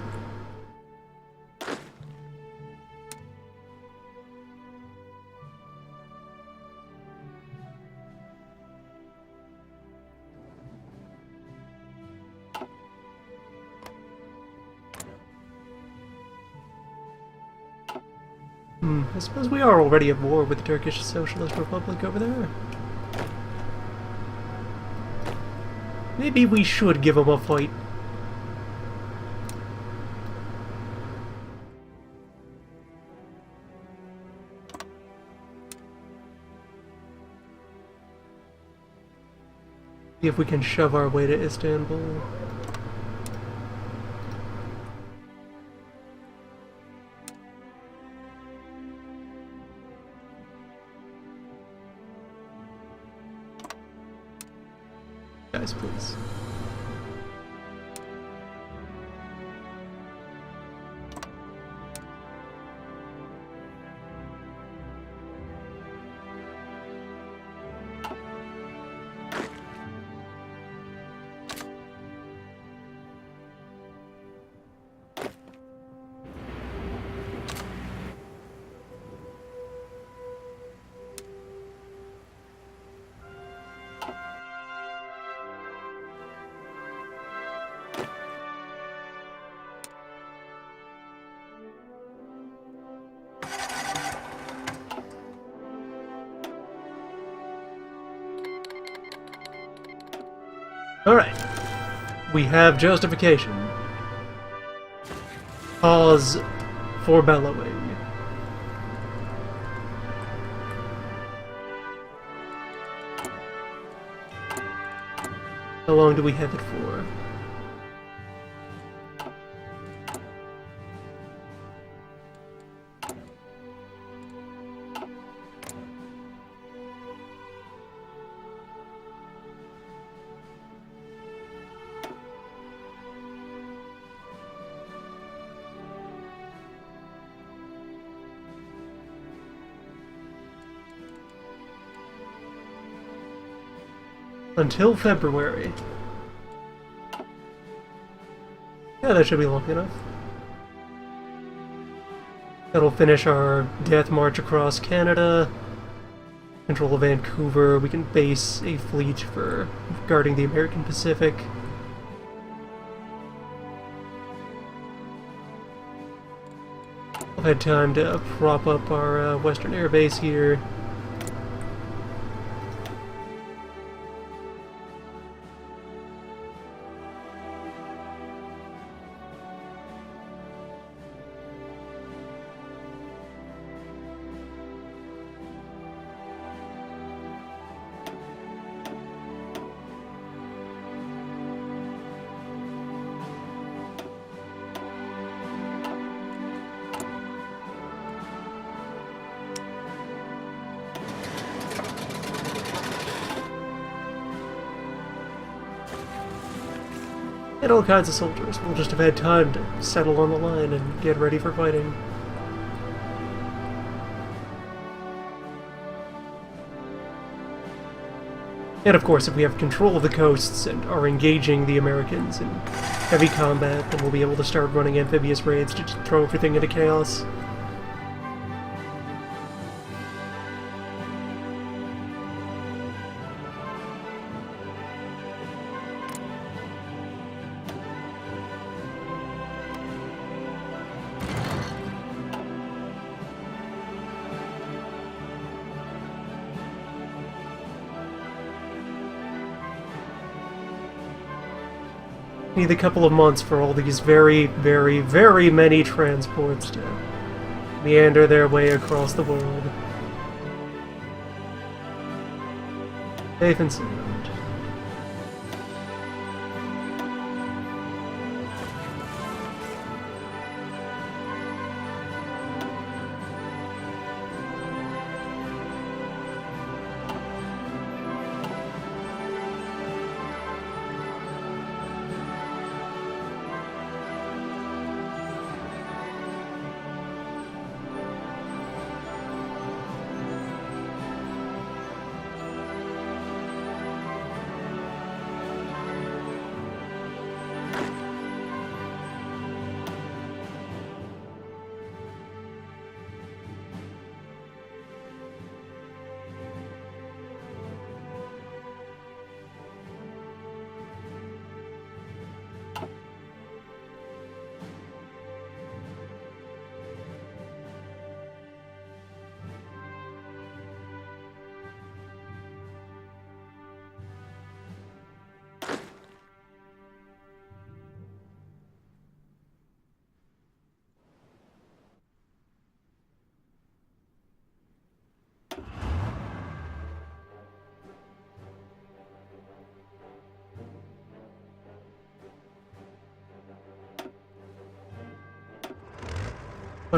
I suppose we are already at war with the Turkish Socialist Republic over there. Maybe we should give them a fight. See if we can shove our way to Istanbul. Guys, please. Alright. We have justification. Cause for bellowing. How long do we have it for? Until February. Yeah, that should be long enough. That'll finish our death march across Canada. Control Vancouver. We can base a fleet for guarding the American Pacific. I've had time to prop up our Western Air Base here. And all kinds of soldiers. We'll just have had time to settle on the line and get ready for fighting. And of course, if we have control of the coasts and are engaging the Americans in heavy combat, then we'll be able to start running amphibious raids to just throw everything into chaos. Need a couple of months for all these very, very, very many transports to meander their way across the world. Safe and sound.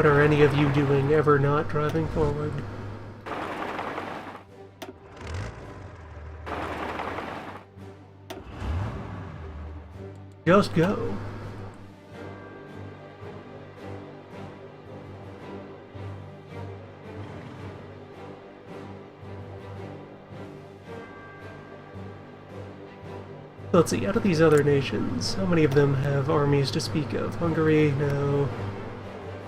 What are any of you doing ever not driving forward? Just go. Let's see, out of these other nations, how many of them have armies to speak of? Hungary? No.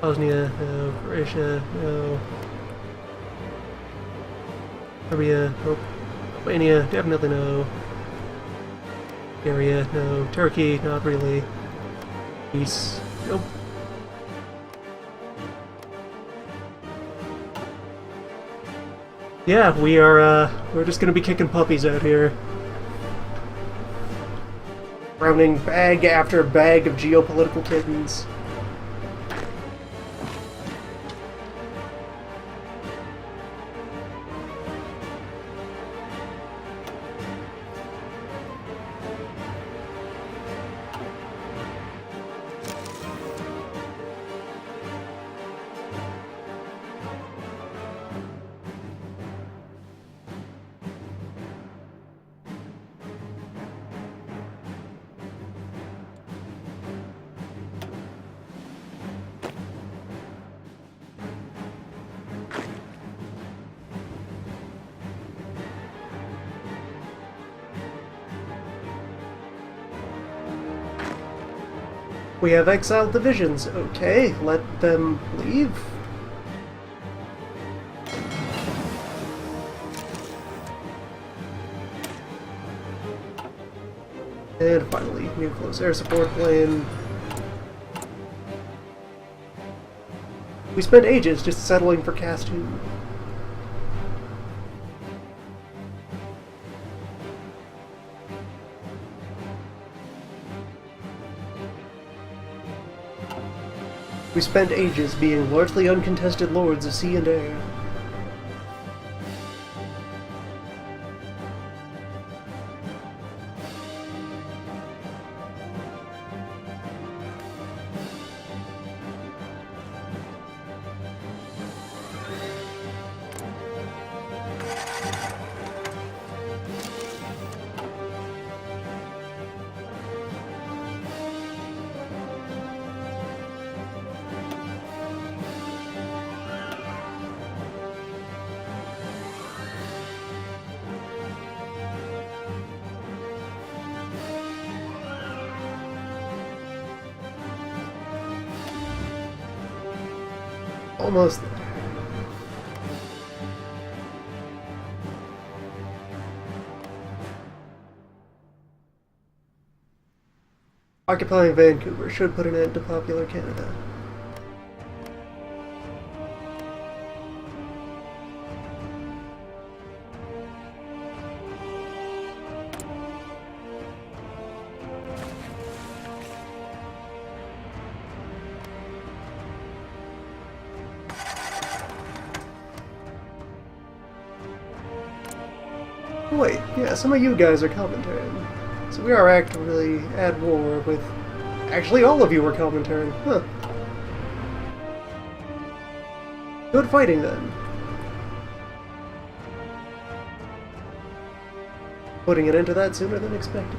Bosnia? No. Croatia? No. Serbia? Nope. Albania? Definitely no. Bulgaria? No. Turkey? Not really. Greece? Nope. Yeah, we're just gonna be kicking puppies out here. Browning bag after bag of geopolitical kittens. We have exiled divisions. Okay, let them leave. And finally, new close air support plane. We spent ages just settling for Cast 2. We spent ages being largely uncontested lords of sea and air. Almost there. Occupying Vancouver should put an end to popular Canada. Wait, yeah, some of you guys are commentating. So we are actively at war with... Actually, all of you are commentating. Huh. Good fighting, then. Putting an end to that sooner than expected.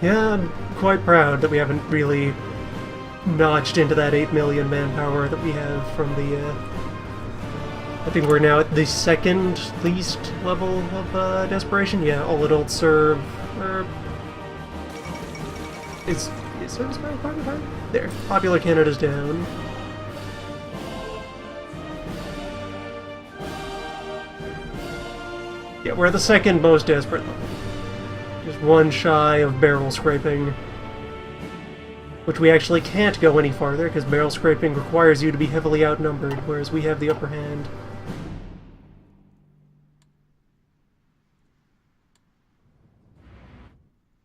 Yeah, I'm quite proud that we haven't really notched into that 8 million manpower that we have from the I think we're now at the second least level of desperation. Yeah, all adults serve. Is service power part of that? There. Popular Canada's down. Yeah, we're at the second most desperate level. Just one shy of barrel scraping. Which we actually can't go any farther, because barrel scraping requires you to be heavily outnumbered, whereas we have the upper hand.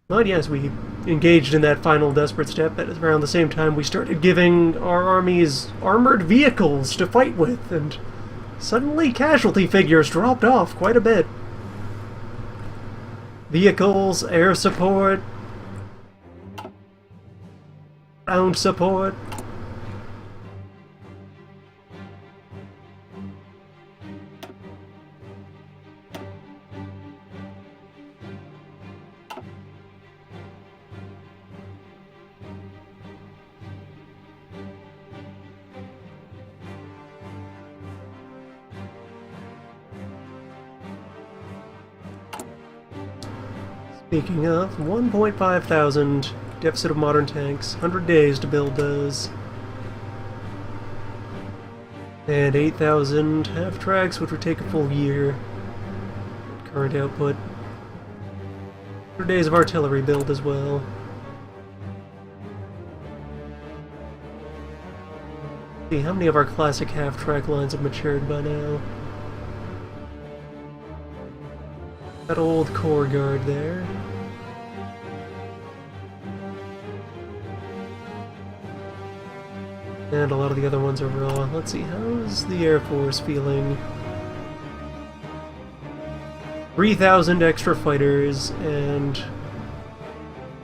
But yes, we engaged in that final desperate step at around the same time we started giving our armies armored vehicles to fight with, and suddenly casualty figures dropped off quite a bit. Vehicles, air support, ground support. Speaking of, 1.5 thousand deficit of modern tanks, 100 days to build those. And 8,000 half-tracks, which would take a full year. Current output. 100 days of artillery build as well. See, how many of our classic half-track lines have matured by now? That old core guard there. And a lot of the other ones are raw. Let's see, how's the Air Force feeling? 3,000 extra fighters, and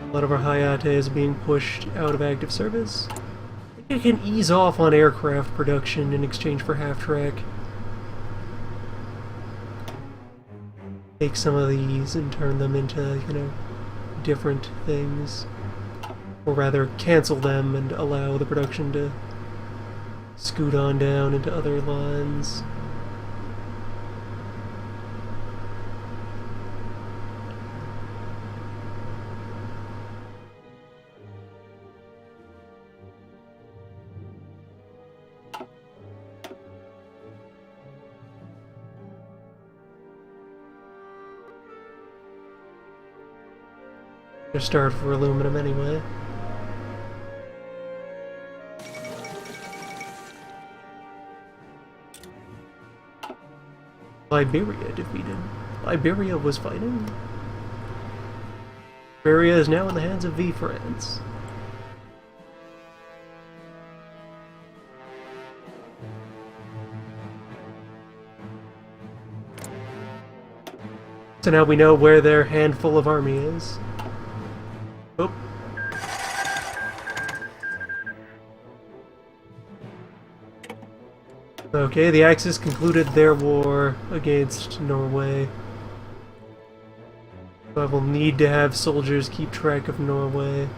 a lot of our Hayates being pushed out of active service. I think I can ease off on aircraft production in exchange for half-track. Take some of these and turn them into, you know, different things. Or rather, cancel them and allow the production to scoot on down into other lines. Just start for aluminum anyway. Liberia defeated. Liberia was fighting. Liberia is now in the hands of V France. So now we know where their handful of army is. Oh. Okay, the Axis concluded their war against Norway. So I will need to have soldiers keep track of Norway.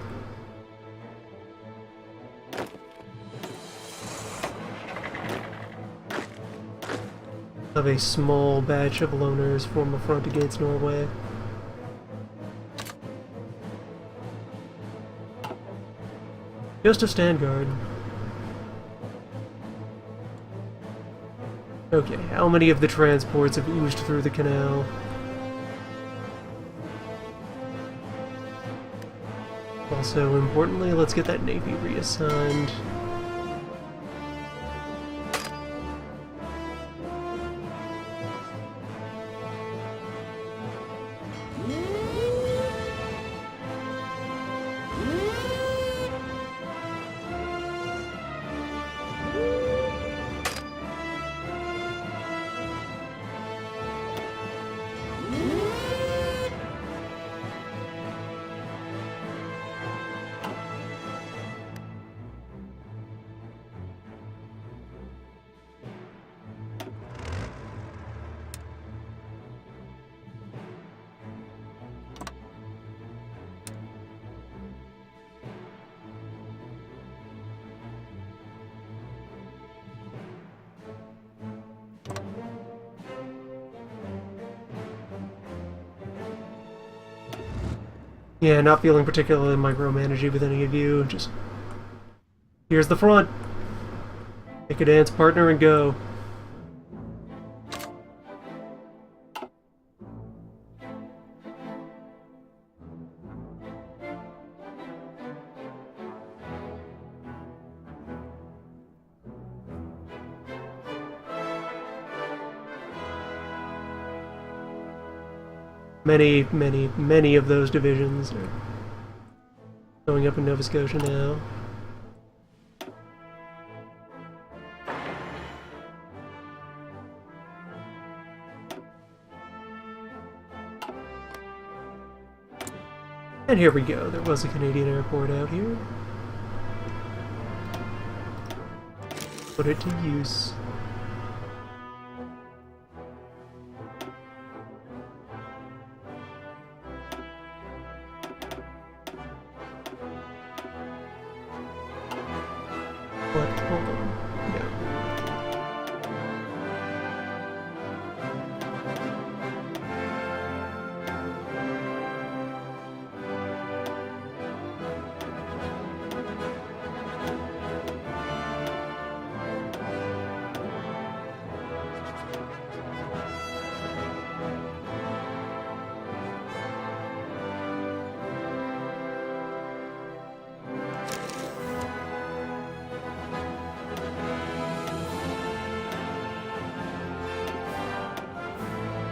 Have a small batch of loners form a front against Norway. Just a stand guard. Okay, how many of the transports have oozed through the canal? Also, importantly, let's get that navy reassigned. Yeah, not feeling particularly micromanagey with any of you. Just, here's the front. Take a dance partner and go. Many of those divisions are going up in Nova Scotia now. And here we go. There was a Canadian airport out here. Put it to use. What? Hold on.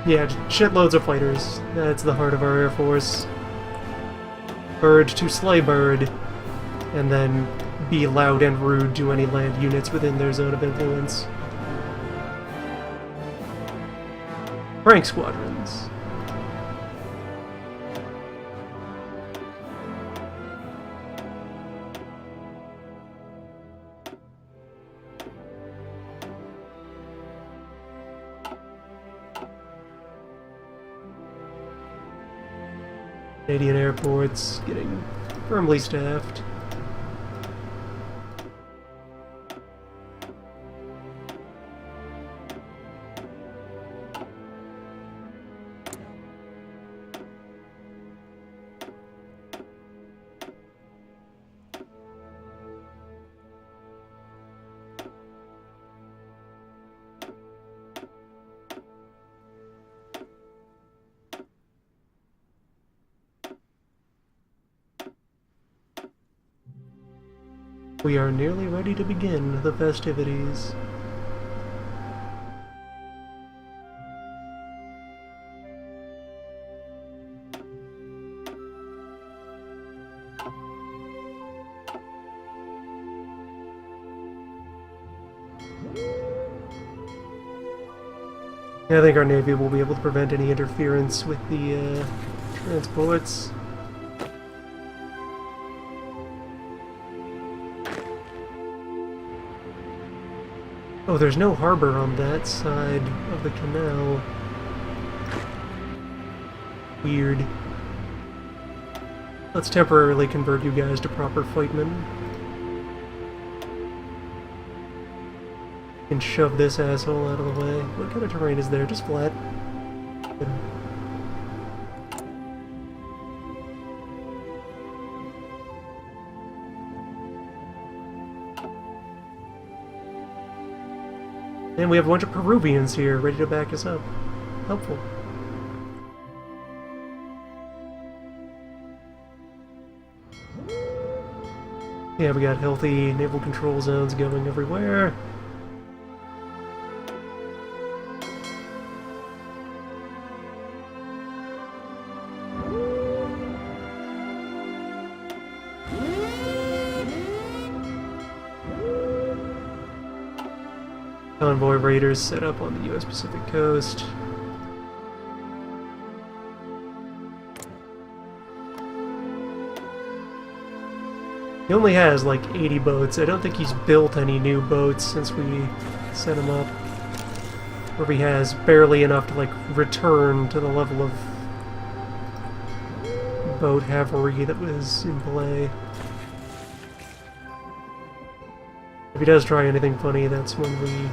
Yeah, shitloads of fighters. That's the heart of our Air Force. Bird to slay bird, and then be loud and rude to any land units within their zone of influence. Rank squadrons. Canadian airports getting firmly staffed. We are nearly ready to begin the festivities. I think our Navy will be able to prevent any interference with the transports. Oh, there's no harbor on that side of the canal. Weird. Let's temporarily convert you guys to proper fightmen. And shove this asshole out of the way. What kind of terrain is there? Just flat. Good. And we have a bunch of Peruvians here, ready to back us up. Helpful. Yeah, we got healthy naval control zones going everywhere. Convoy raiders set up on the US Pacific coast. He only has like 80 boats. I don't think he's built any new boats since we set him up. Or he has barely enough to like return to the level of boat cavalry that was in play. If he does try anything funny, that's when we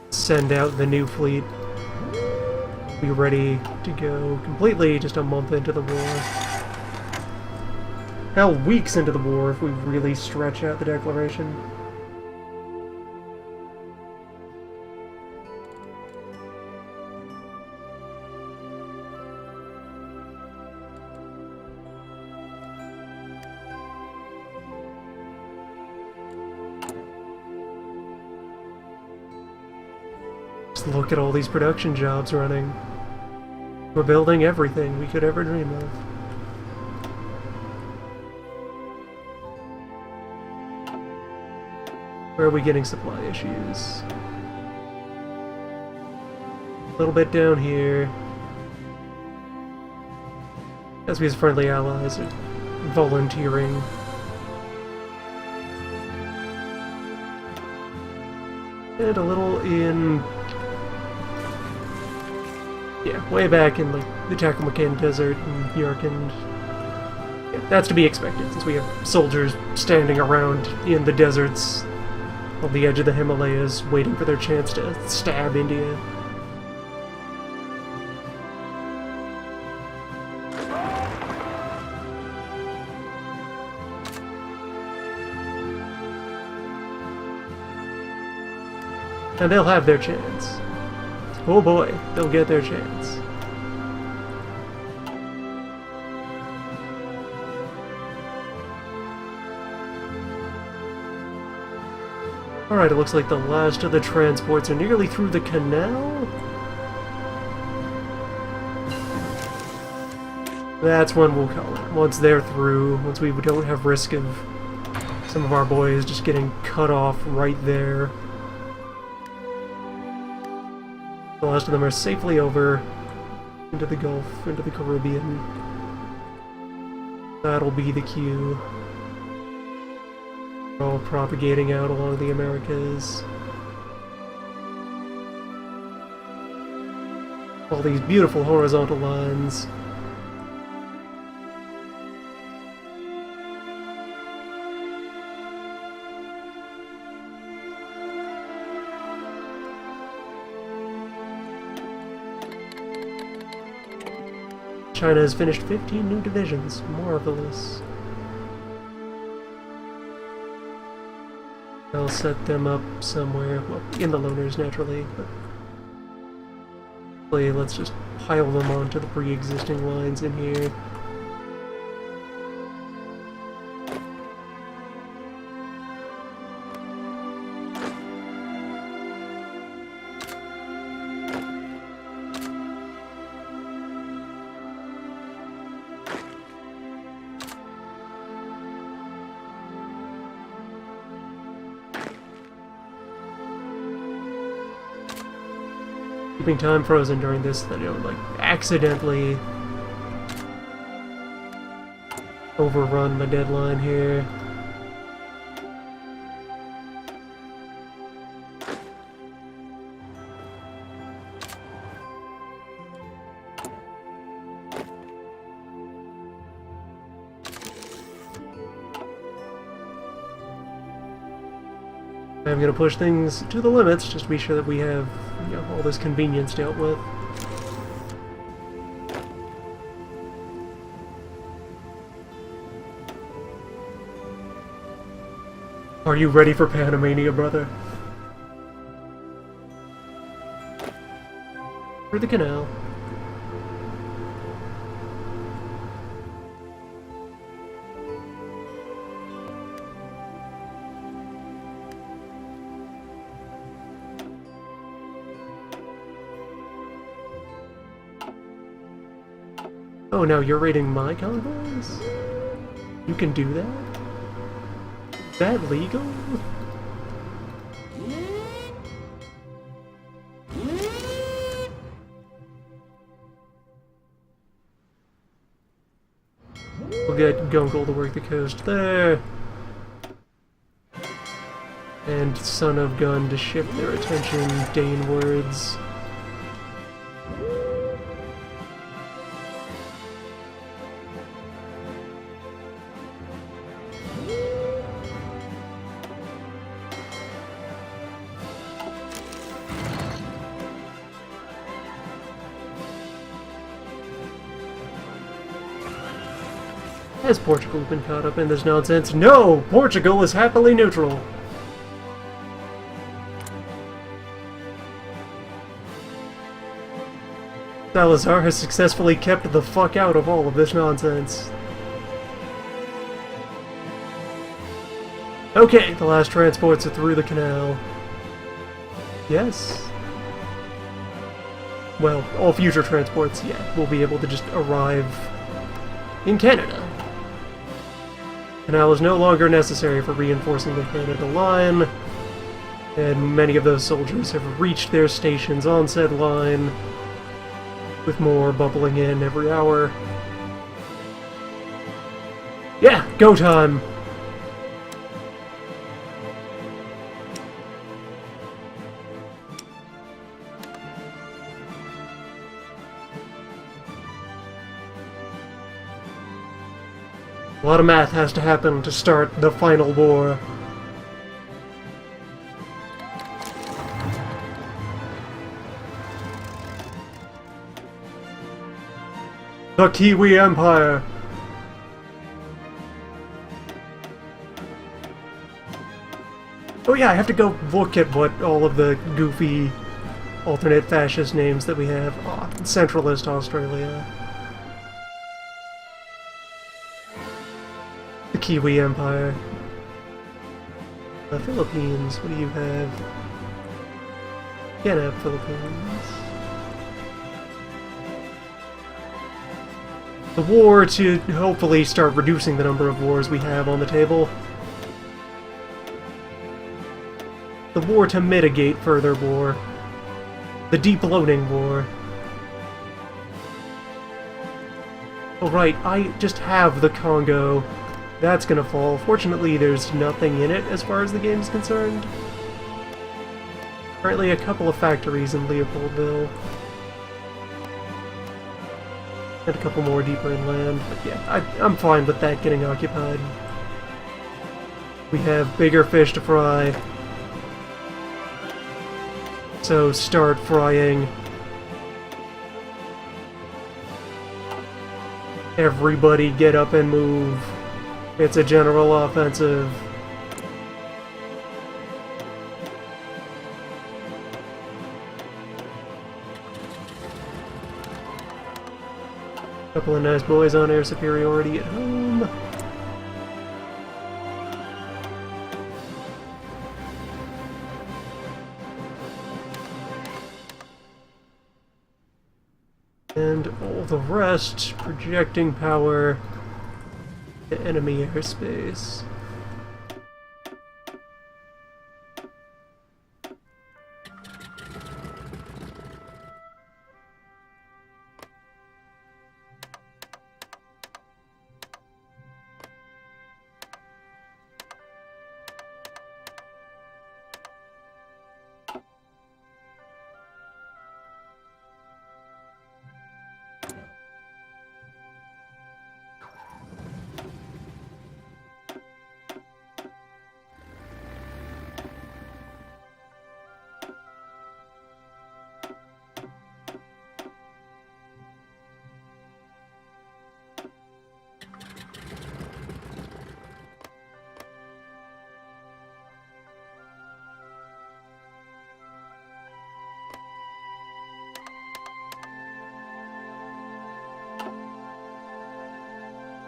send out the new fleet. be ready to go completely just a month into the war. Hell, weeks into the war if we really stretch out the declaration. Just look at all these production jobs running. We're building everything we could ever dream of. Where are we getting supply issues? A little bit down here. As we as friendly allies are volunteering. And a little in... yeah, way back in like the Taklamakan Desert and Yarkand. Yeah, that's to be expected, since we have soldiers standing around in the deserts on the edge of the Himalayas, waiting for their chance to stab India. And they'll have their chance. Oh boy, they'll get their chance. Alright, it looks like the last of the transports are nearly through the canal. That's when we'll call it. Once they're through, once we don't have risk of some of our boys just getting cut off right there. The last of them are safely over into the Gulf, into the Caribbean. That'll be the cue. All propagating out along the Americas. All these beautiful horizontal lines. China has finished 15 new divisions. Marvelous. I'll set them up somewhere, well, in the loners naturally, but let's just pile them onto the pre-existing lines in here. Keeping time frozen during this, that I don't like accidentally overrun my deadline here. I'm gonna push things to the limits just to be sure that we have, you know, all this convenience dealt with. Are you ready for Panamania, brother? Through the canal. Oh, now you're raiding my convoys? You can do that? Is that legal? We'll get Gungle to work the coast there. And Son of Gun to shift their attention Danewards. Has Portugal been caught up in this nonsense? No! Portugal is happily neutral! Salazar has successfully kept the fuck out of all of this nonsense. Okay, the last transports are through the canal. Yes. Well, all future transports, yeah, will be able to just arrive in Canada. Canal is no longer necessary for reinforcing the Canada line, and many of those soldiers have reached their stations on said line, with more bubbling in every hour. Yeah, go time! A lot of math has to happen to start the final war. The Kiwi Empire! Oh yeah, I have to go look at what all of the goofy alternate fascist names that we have. Oh, Centralist Australia. The Kiwi Empire. The Philippines, what do you have? Can't have Philippines. The war to hopefully start reducing the number of wars we have on the table. The war to mitigate further war. The deep-loading war. Oh right, I just have the Congo. That's gonna fall. Fortunately, there's nothing in it as far as the game is concerned. Currently a couple of factories in Leopoldville. And a couple more deeper inland, but yeah, I'm fine with that getting occupied. We have bigger fish to fry. So start frying. Everybody get up and move. It's a general offensive. Couple of nice boys on air superiority at home. And all the rest projecting power to enemy airspace.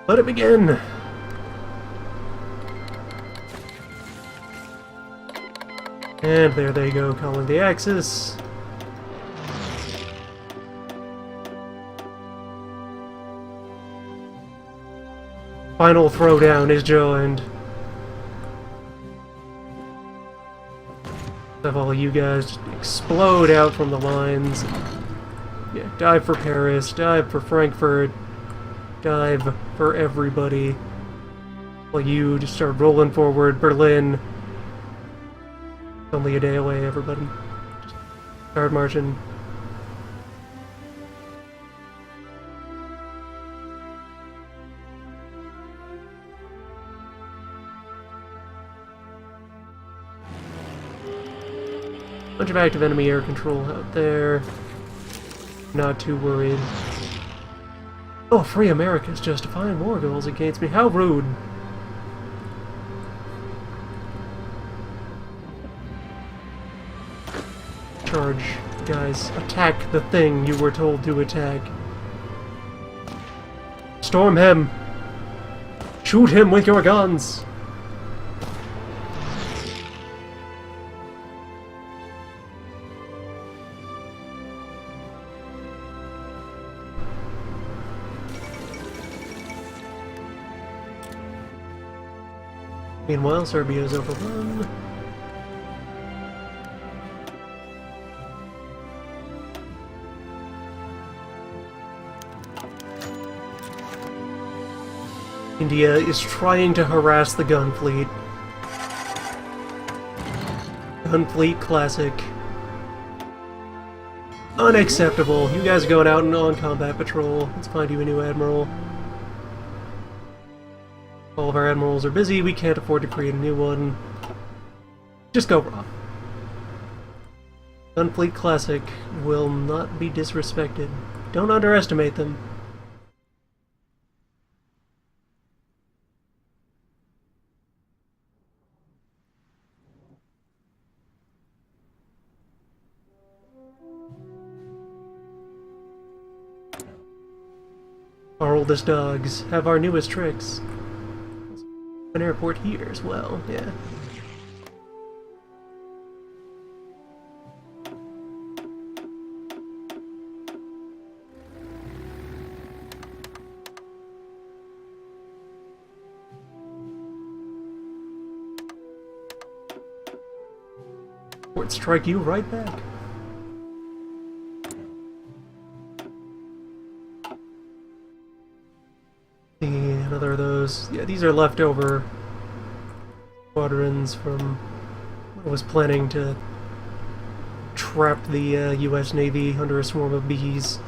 Let it begin! And there they go, calling the Axis. Final throwdown is joined. Have all of you guys just explode out from the lines. Yeah, dive for Paris, dive for Frankfurt, dive for everybody. While you just start rolling forward, Berlin. Only a day away, everybody. Just start marching. Bunch of active enemy air control out there. Not too worried. Oh, free America is justifying war goals against me. How rude. Charge, guys. Attack the thing you were told to attack. Storm him! Shoot him with your guns! Meanwhile, Serbia is overrun. India is trying to harass the gun fleet. Gun fleet classic. Unacceptable. You guys are going out and on combat patrol. Let's find you a new admiral. All of our admirals are busy. We can't afford to create a new one. Just go raw. Gun fleet classic will not be disrespected. Don't underestimate them. Our oldest dogs have our newest tricks. An airport here as well, yeah. Port strike you right back. Another of those. Yeah, these are leftover squadrons from what I was planning to trap the U.S. Navy under a swarm of bees.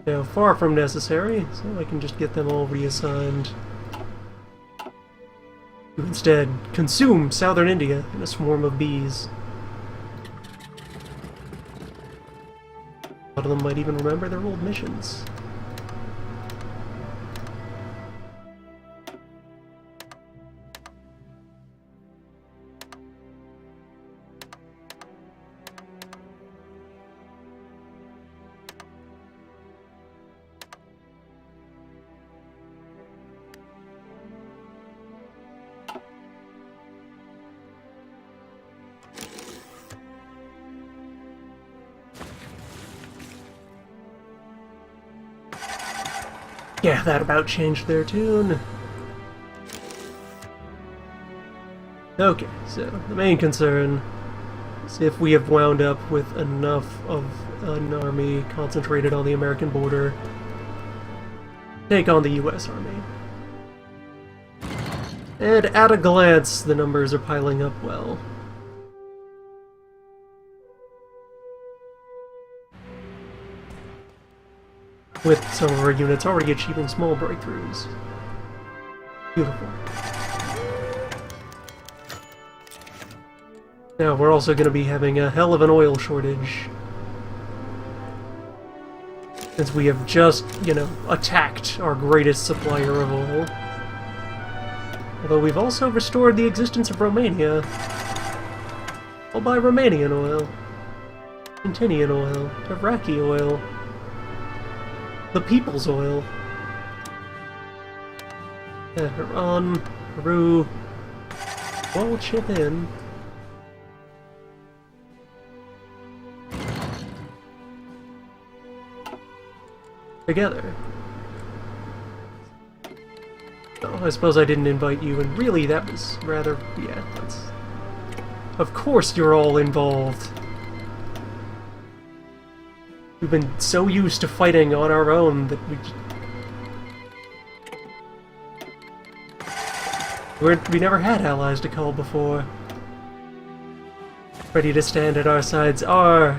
Now, far from necessary, so I can just get them all reassigned to instead consume southern India in a swarm of bees. A lot of them might even remember their old missions. Yeah, that about changed their tune. Okay, so the main concern is if we have wound up with enough of an army concentrated on the American border, take on the US Army. And at a glance, the numbers are piling up well. With some of our units already achieving small breakthroughs. Beautiful. Now, we're also going to be having a hell of an oil shortage. Since we have just, attacked our greatest supplier of oil. Although we've also restored the existence of Romania. I'll buy Romanian oil. Argentinian oil. Iraqi oil. The people's oil. Yeah, Iran, Peru, all chip in. Together. Oh, I suppose I didn't invite you, and really that was rather... yeah, that's... Of course you're all involved. We've been so used to fighting on our own that we never had allies to call before. Ready to stand at our sides are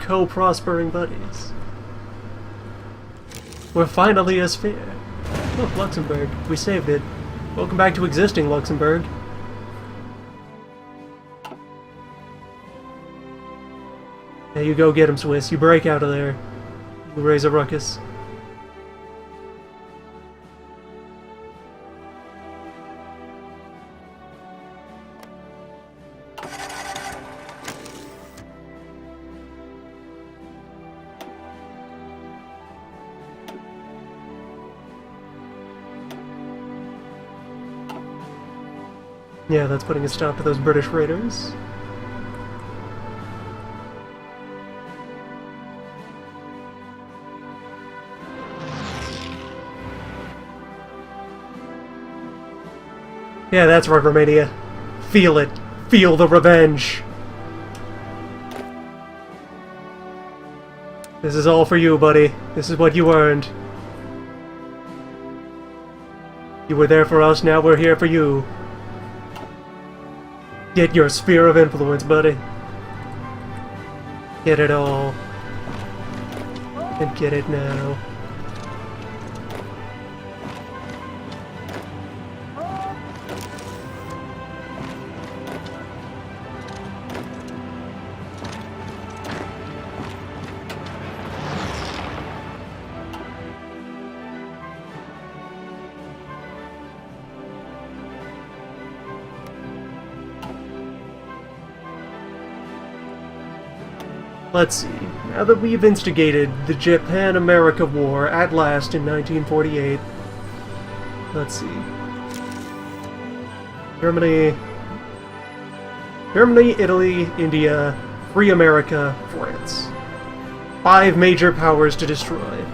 co-prospering buddies. We're finally a sphere. Look, Luxembourg. We saved it. Welcome back to existing, Luxembourg. There you go, get him, Swiss. You break out of there. raise a ruckus. Yeah, that's putting a stop to those British raiders. Yeah, that's right, Romania. Feel it. Feel the revenge. This is all for you, buddy. This is what you earned. You were there for us, now we're here for you. Get your sphere of influence, buddy. Get it all. And get it now. Let's see, now that we've instigated the Japan-America War at last in 1948, let's see. Germany, Italy, India, Free America, France. 5 major powers to destroy.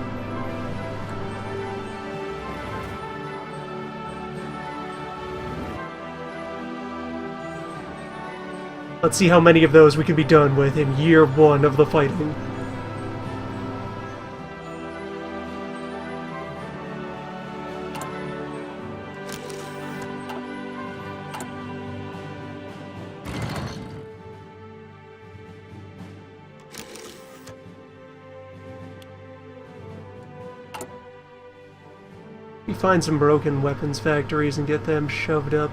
Let's see how many of those we can be done with in year 1 of the fighting. We find some broken weapons factories and get them shoved up.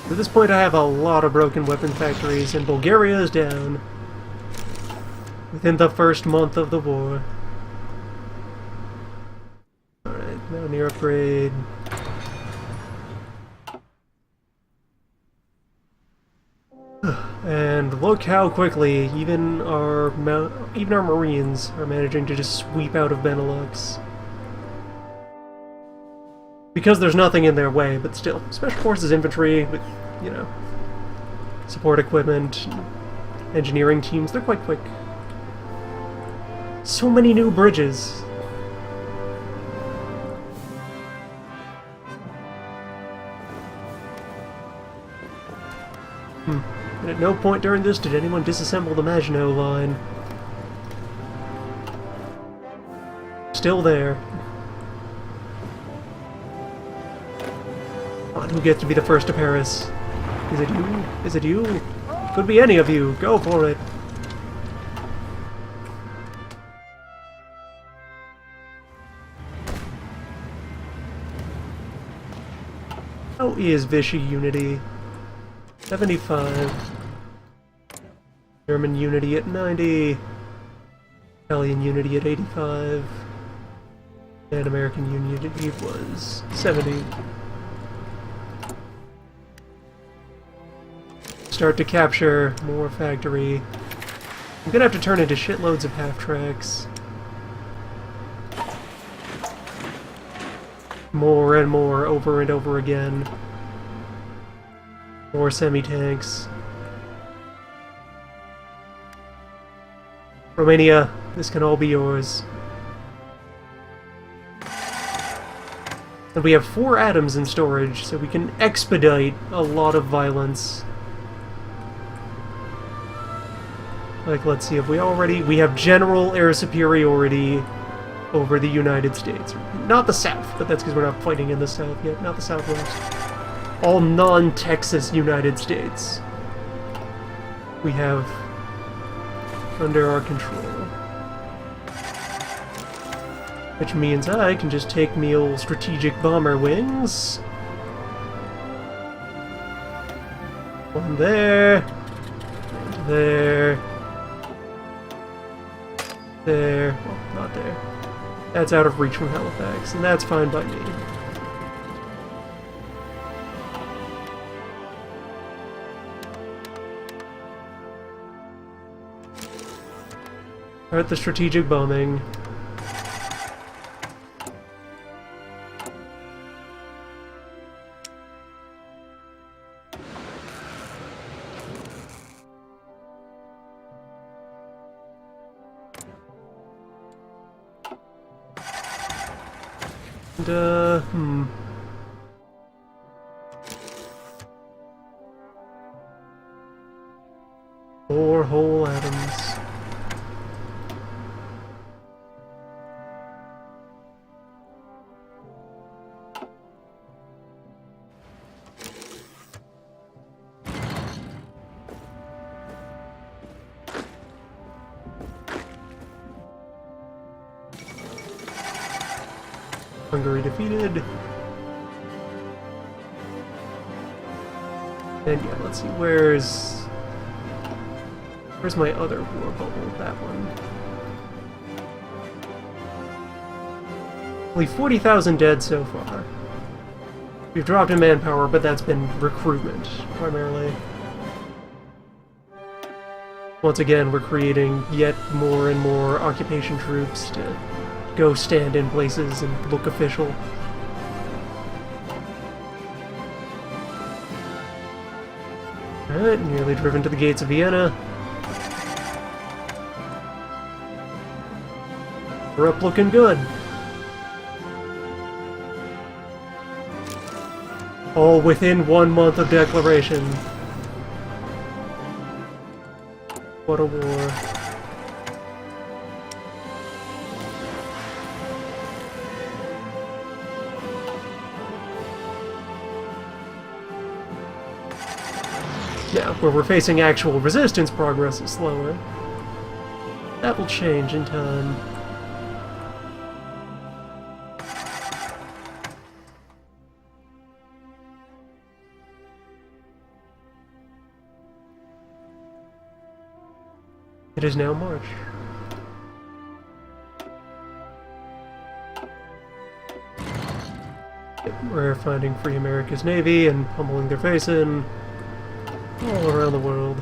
At this point I have a lot of broken weapon factories, and Bulgaria is down within the first month of the war. Alright, now near upgrade. And look how quickly even our Marines are managing to just sweep out of Benelux. Because there's nothing in their way, but still. Special Forces infantry with, you know, support equipment, engineering teams, they're quite quick. So many new bridges. And at no point during this did anyone disassemble the Maginot Line. Still there. Who gets to be the first to Paris? Is it you? Is it you? Could be any of you. Go for it. How is Vichy unity? 75. German unity at 90. Italian unity at 85. And American unity was 70. Start to capture more factory. I'm gonna have to turn into shitloads of half-tracks. More and more, over and over again. More semi-tanks. Romania, this can all be yours. And we have 4 atoms in storage, so we can expedite a lot of violence. Like, let's see, if we have general air superiority over the United States. Not the South, but that's because we're not fighting in the South yet, not the Southwest. All non-Texas United States we have under our control. Which means I can just take me old strategic bomber wings. One there. There. There. Well, not there. That's out of reach from Halifax, and that's fine by me. Alright, the strategic bombing. And, 4 whole atoms. Hungary defeated. And yeah, let's see, where's my other war bubble? That one. Only 40,000 dead so far. We've dropped in manpower, but that's been recruitment, primarily. Once again, we're creating yet more and more occupation troops to go stand in places and look official. Alright, nearly driven to the gates of Vienna. We're up looking good. All within 1 month of declaration. What a war. Now, where we're facing actual resistance, progress is slower. That will change in time. It is now March. We're finding Free America's Navy and pummeling their face in all around the world.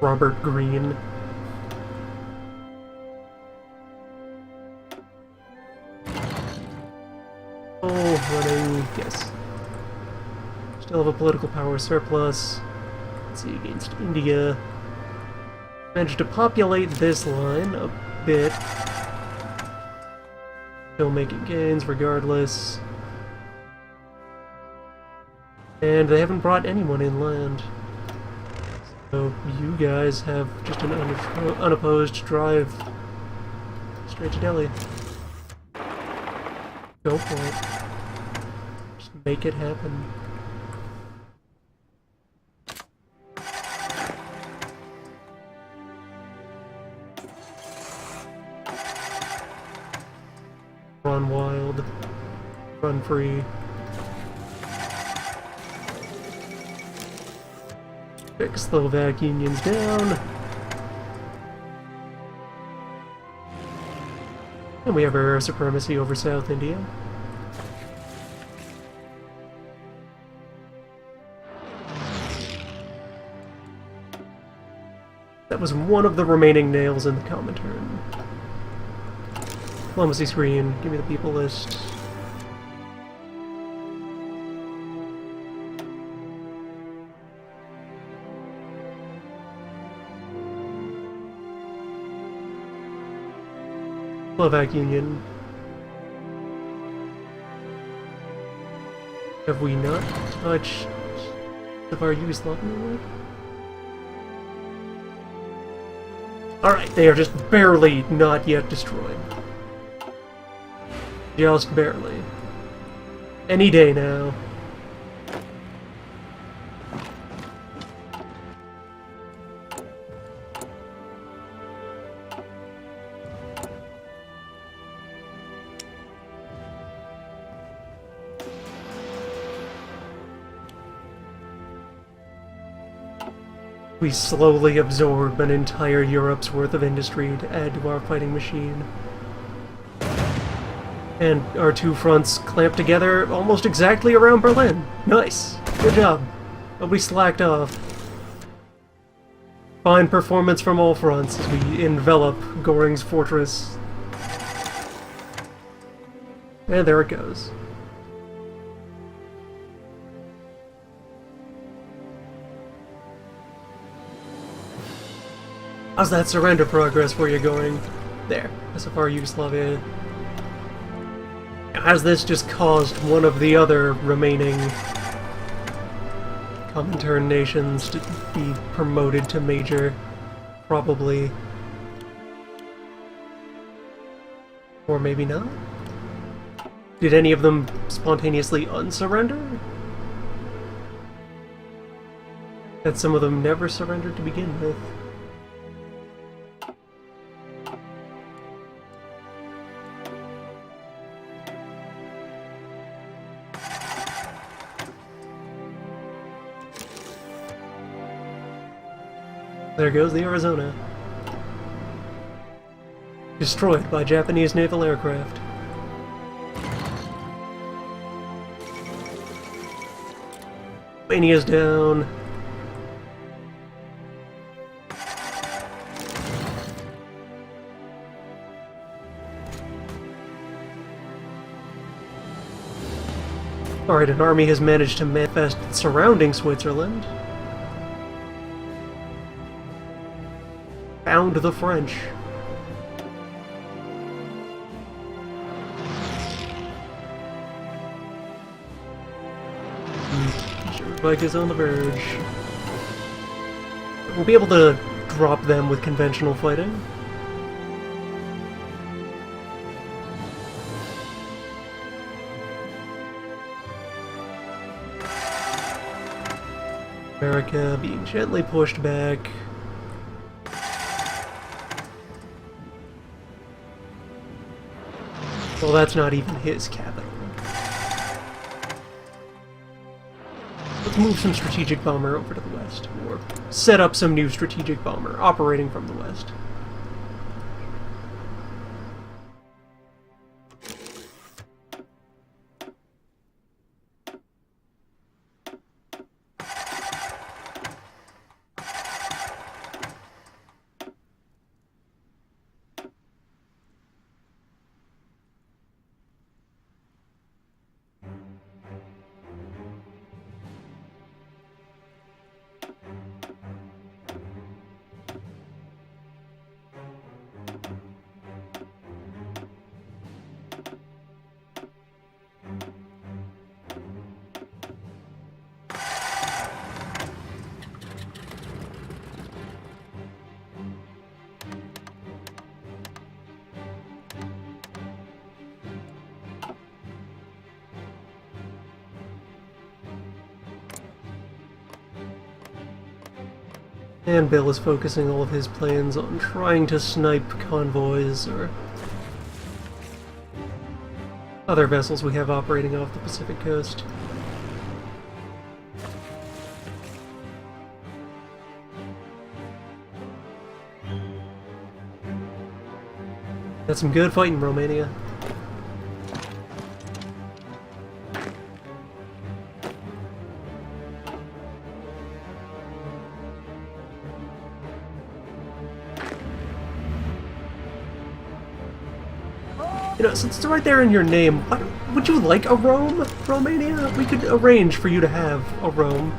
Robert Greene. Oh, running, yes. Still have a political power surplus. Let's see, against India. Managed to populate this line a bit. Still making gains regardless. And they haven't brought anyone inland. So you guys have just an unopposed drive straight to Delhi. Go for it. Just make it happen. Run wild. Run free. Czechoslovak Union's down. And we have our supremacy over South India. That was one of the remaining nails in the Comintern. Diplomacy screen, give me the people list. Slovak Union. Have we not touched the our Yugoslavia? Alright, they are just barely not yet destroyed. Just barely. Any day now. We slowly absorb an entire Europe's worth of industry to add to our fighting machine. And our two fronts clamp together almost exactly around Berlin. Nice. Good job. Nobody slacked off. Fine performance from all fronts as we envelop Goring's fortress. And there it goes. How's that surrender progress where you're going? There, SFR Yugoslavia. Has this just caused one of the other remaining Comintern nations to be promoted to major? Probably. Or maybe not? Did any of them spontaneously unsurrender? That some of them never surrendered to begin with. There goes the Arizona. Destroyed by Japanese naval aircraft. Albania's down. Alright, an army has managed to manifest surrounding Switzerland. Found the French. Bike is on the verge. We'll be able to drop them with conventional fighting. America being gently pushed back. Well, that's not even his capital. Let's move some strategic bomber over to the west, or set up some new strategic bomber operating from the west. And Bill is focusing all of his plans on trying to snipe convoys or other vessels we have operating off the Pacific coast. Got some good fighting in Romania. You know, since it's right there in your name, would you like a Rome, Romania? We could arrange for you to have a Rome.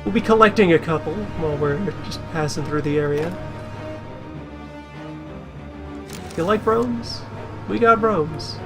We'll be collecting a couple while we're just passing through the area. You like Romes? We got Romes.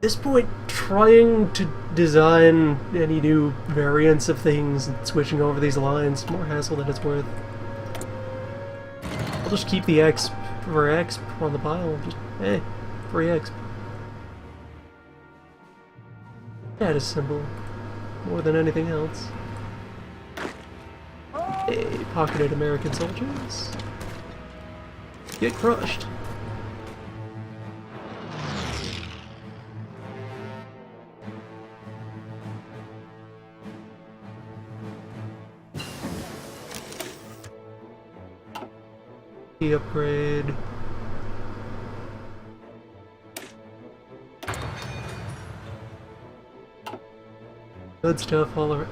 this point, trying to design any new variants of things and switching over these lines, more hassle than it's worth. I'll just keep the X for X on the pile. Just, hey, free X. Status symbol, more than anything else. Hey, pocketed American soldiers. Get crushed. The upgrade. Good stuff all around.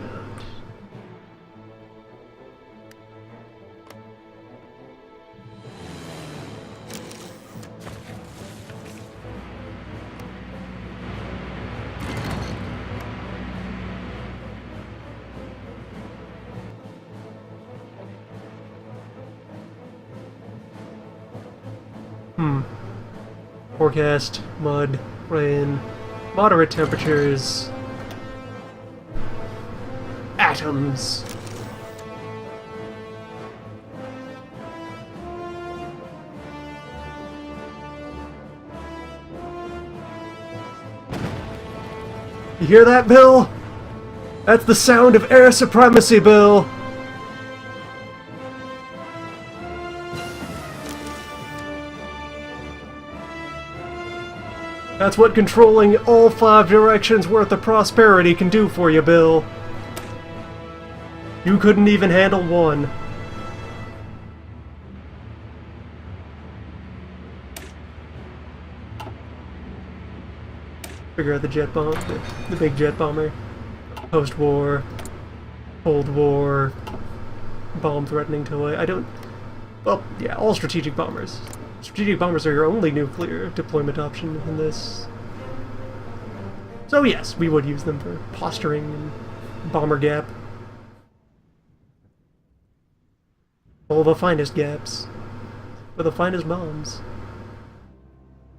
Forecast, mud, rain, moderate temperatures, atoms. You hear that, Bill? That's the sound of air supremacy, Bill! That's what controlling all 5 directions worth of prosperity can do for you, Bill. You couldn't even handle one. Figure out the jet bomb, the big jet bomber. Post-war, Cold War, bomb-threatening toy. I don't... Well, yeah, all strategic bombers. Strategic bombers are your only nuclear deployment option in this. So yes, we would use them for posturing and bomber gap. All the finest gaps. For the finest bombs.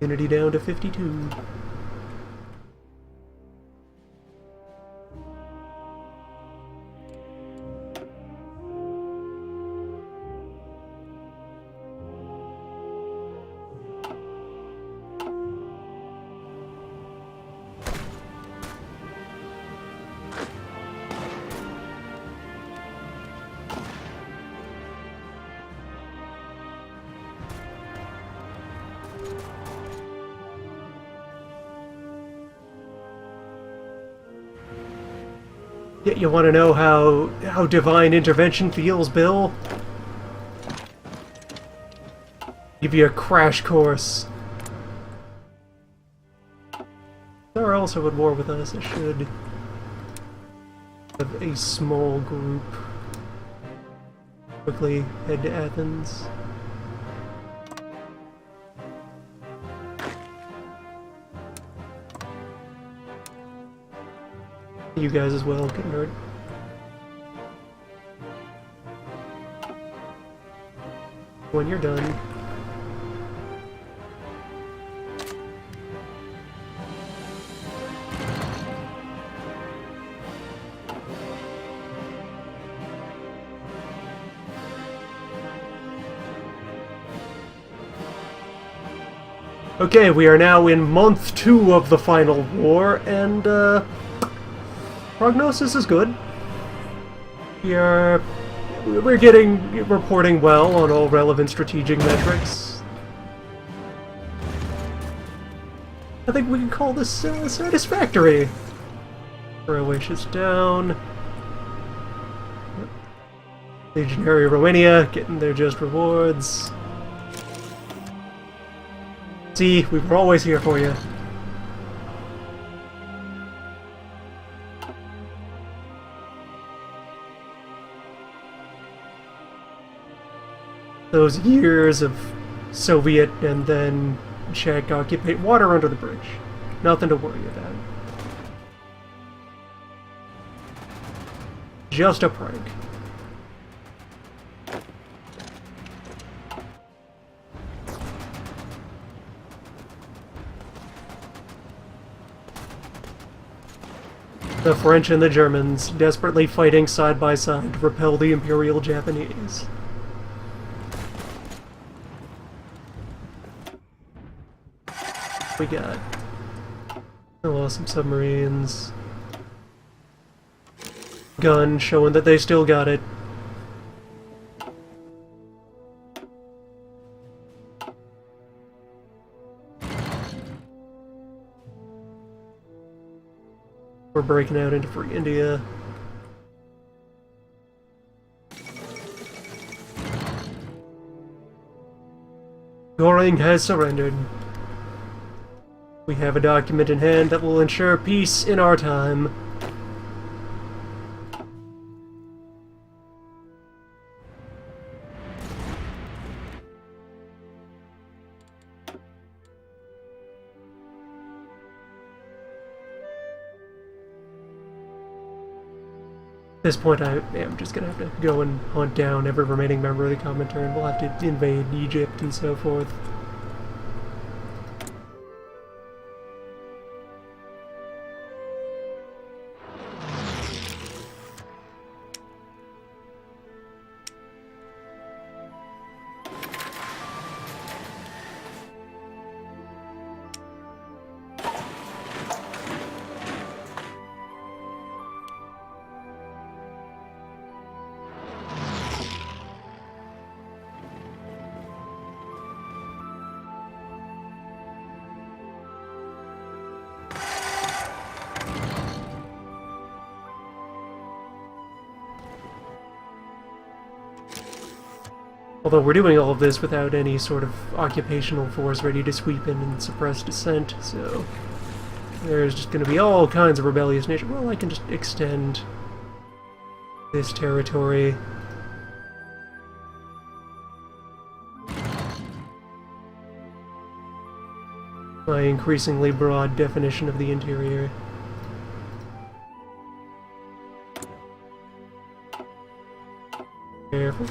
Unity down to 52. You want to know how divine intervention feels, Bill? Give you a crash course. They're also at war with us. I should have a small group. Quickly head to Athens. You guys as well, get nerd. When you're done. Okay, we are now in month 2 of the final war, and prognosis is good. We're reporting well on all relevant strategic metrics. I think we can call this satisfactory. Croatia's down. Legionary Romania getting their just rewards. See, we were always here for you. Those years of Soviet and then Czech occupation, water under the bridge. Nothing to worry about. Just a prank. The French and the Germans desperately fighting side by side to repel the Imperial Japanese. We got... I lost some submarines. Gun showing that they still got it. We're breaking out into Free India. Goring has surrendered. We have a document in hand that will ensure peace in our time. At this point, I am just gonna have to go and hunt down every remaining member of the Comintern. We'll have to invade Egypt and so forth. Although we're doing all of this without any sort of occupational force ready to sweep in and suppress dissent, so there's just going to be all kinds of rebellious nature. Well, I can just extend this territory. My increasingly broad definition of the interior. Careful.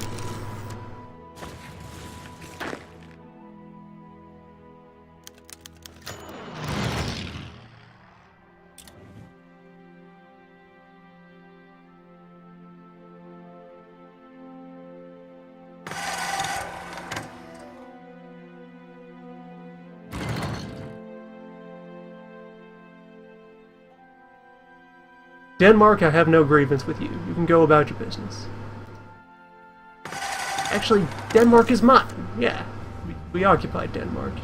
Denmark, I have no grievance with you. You can go about your business. Actually, Denmark is mine. Yeah, we occupied Denmark.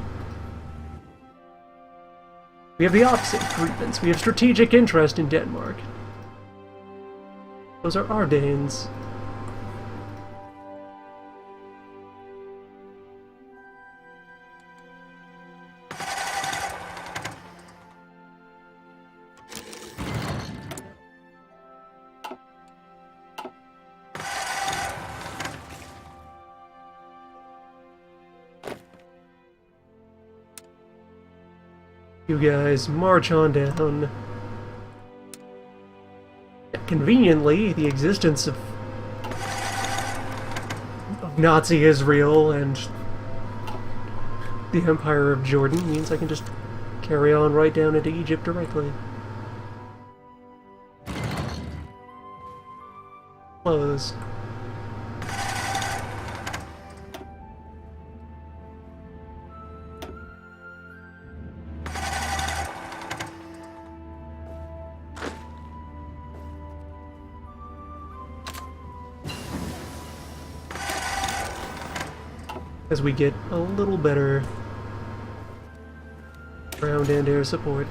We have the opposite grievance. We have strategic interest in Denmark. Those are our Danes. You guys march on down. Conveniently, the existence of Nazi Israel and the Empire of Jordan means I can just carry on right down into Egypt directly. Close. As we get a little better ground and air support.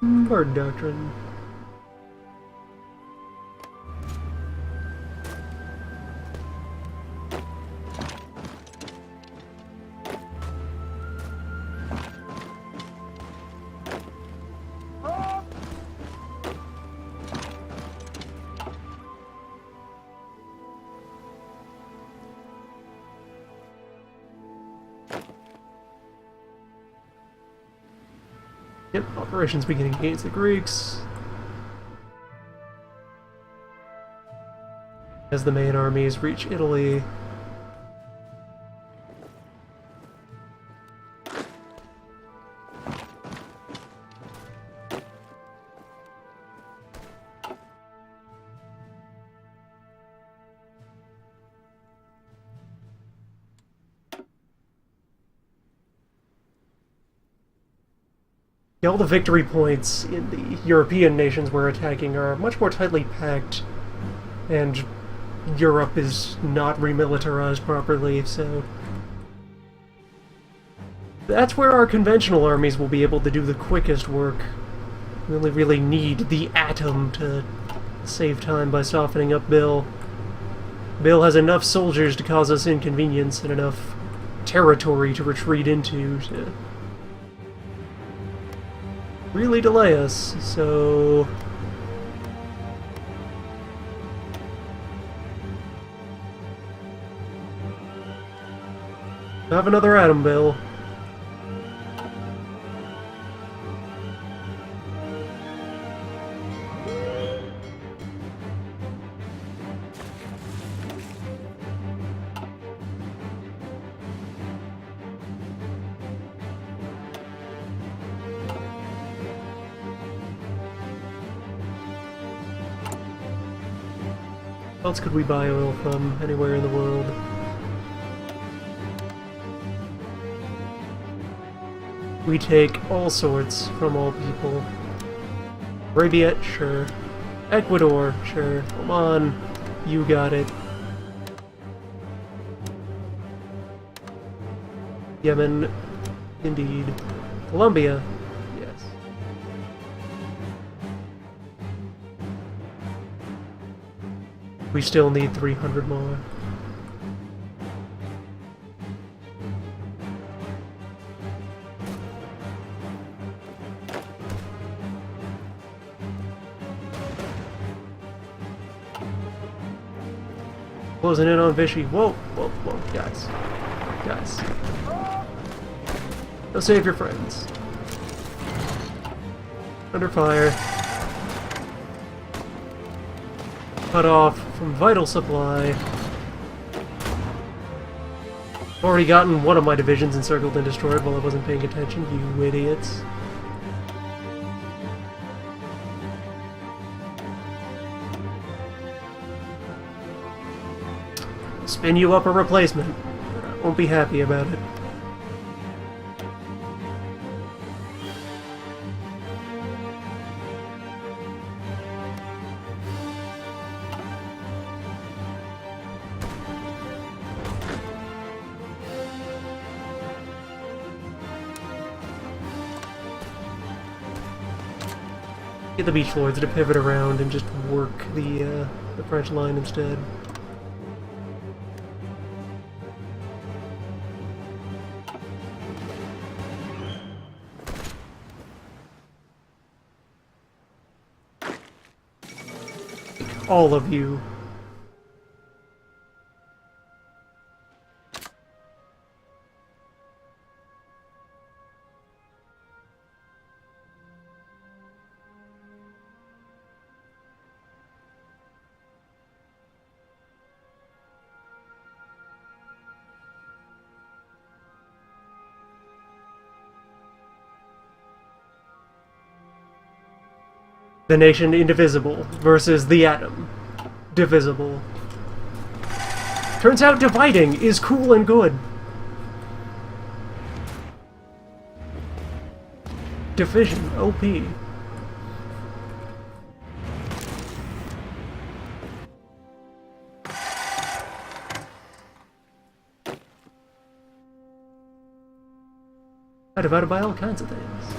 Bird doctrine. Yep, operations beginning against the Greeks. As the main armies reach Italy. All the victory points in the European nations we're attacking are much more tightly packed, and Europe is not remilitarized properly, so that's where our conventional armies will be able to do the quickest work. We only really need the atom to save time by softening up Bill. Bill has enough soldiers to cause us inconvenience and enough territory to retreat into to really delay us, so have another atom, Bill. Where else could we buy oil from anywhere in the world? We take all sorts from all people. Arabia, sure. Ecuador, sure. Oman, you got it. Yemen, indeed. Colombia, yes. We still need 300 more. Closing in on Vichy. Whoa, whoa, whoa, guys. Guys. Go save your friends. Under fire. Cut off from vital supply. Already gotten one of my divisions encircled and destroyed while I wasn't paying attention, you idiots. Spin you up a replacement. I won't be happy about it. Get the Beach Lords to pivot around and just work the French line instead. All of you. The nation indivisible versus the atom divisible. Turns out dividing is cool and good. Division, OP. I divided by all kinds of things.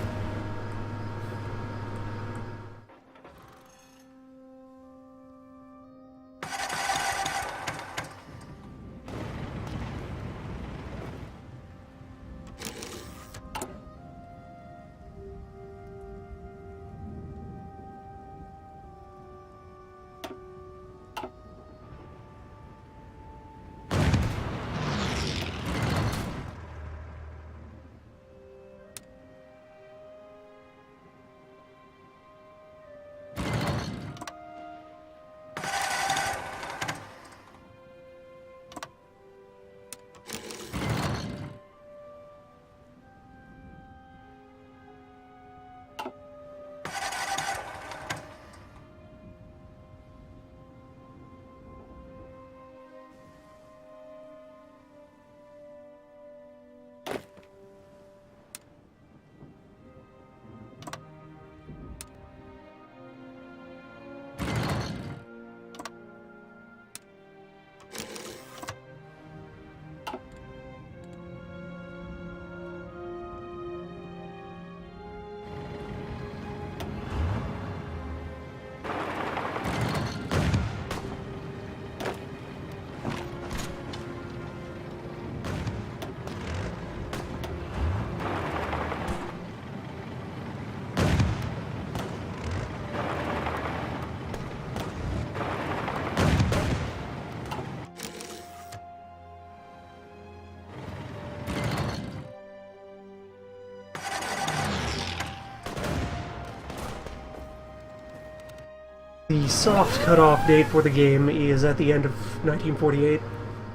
the soft cutoff date for the game is at the end of 1948.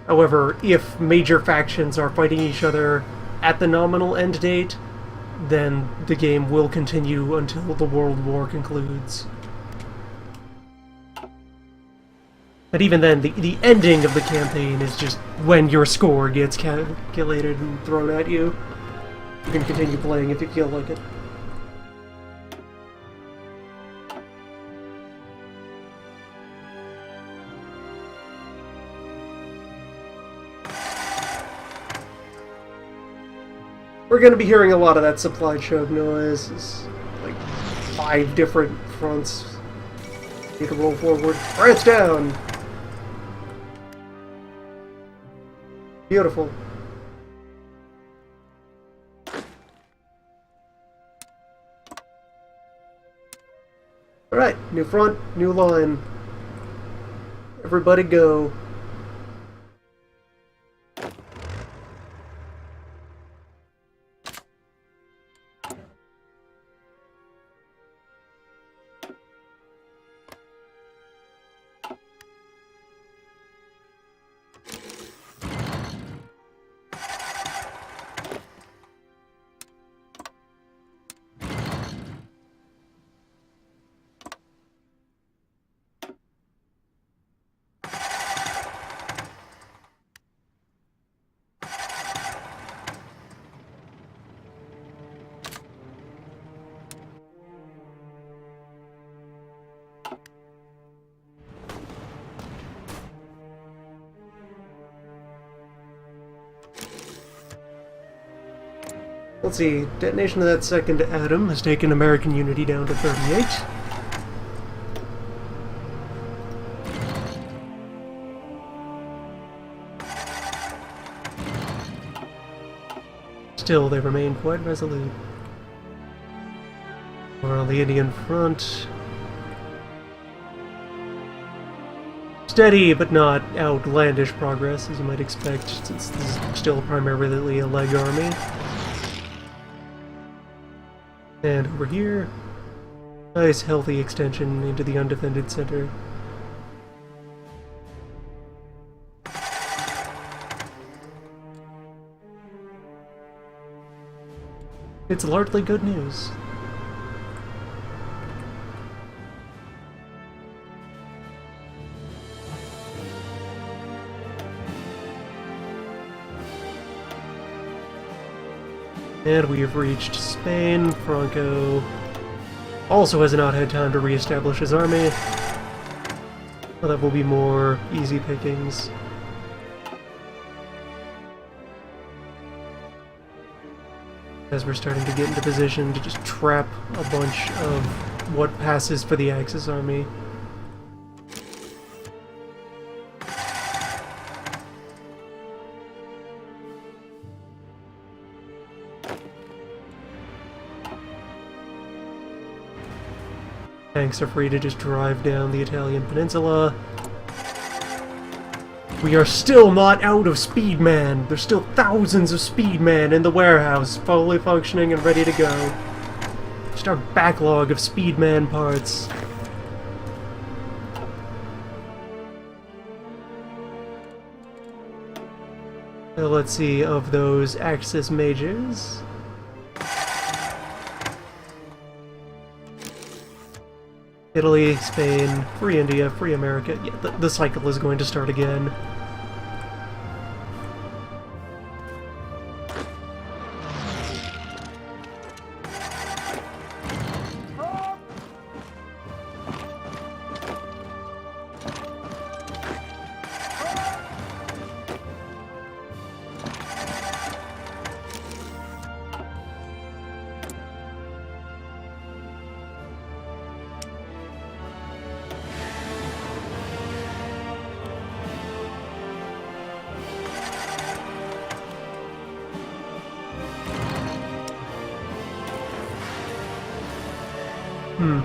However, if major factions are fighting each other at the nominal end date, then the game will continue until the World War concludes. But even then, the ending of the campaign is just when your score gets calculated and thrown at you. You can continue playing if you feel like it. We're going to be hearing a lot of that supply choke noise. It's like 5 different fronts. You can roll forward. France down! Beautiful. Alright, new front, new line. Everybody go. Let's see, detonation of that second atom has taken American unity down to 38. Still, they remain quite resolute. We're on the Indian front. Steady, but not outlandish progress, as you might expect, since this is still primarily a leg army. And over here, nice healthy extension into the undefended center. It's largely good news. And we have reached Spain. Franco also has not had time to re-establish his army. Well, that will be more easy pickings. As we're starting to get into position to just trap a bunch of what passes for the Axis army. Tanks are free to just drive down the Italian peninsula. We are still not out of Speedman. There's still thousands of Speedman in the warehouse, fully functioning and ready to go. Just our backlog of Speedman parts. Now let's see, of those Axis mages, Italy, Spain, free India, free America. Yeah, the cycle is going to start again.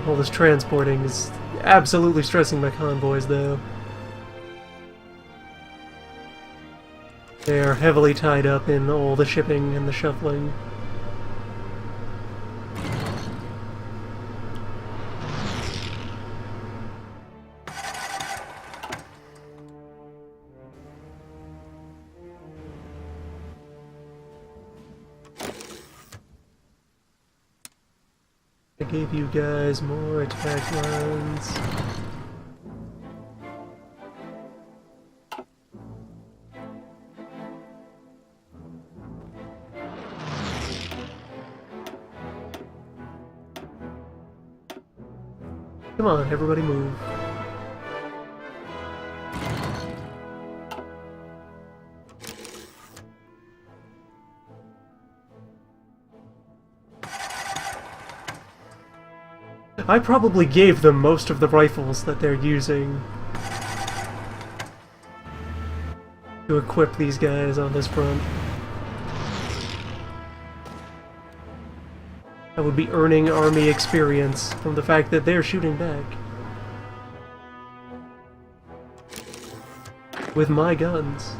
All this transporting is absolutely stressing my convoys, though. They are heavily tied up in all the shipping and the shuffling. give you guys more attack runs. Come on, everybody move. I probably gave them most of the rifles that they're using to equip these guys on this front. I would be earning army experience from the fact that they're shooting back with my guns.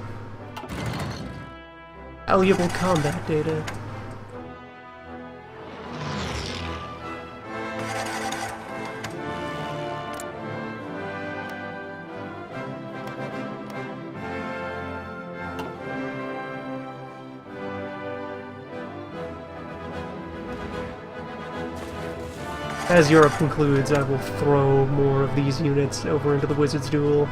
Valuable combat data. As Europe concludes, I will throw more of these units over into the Wizard's Duel.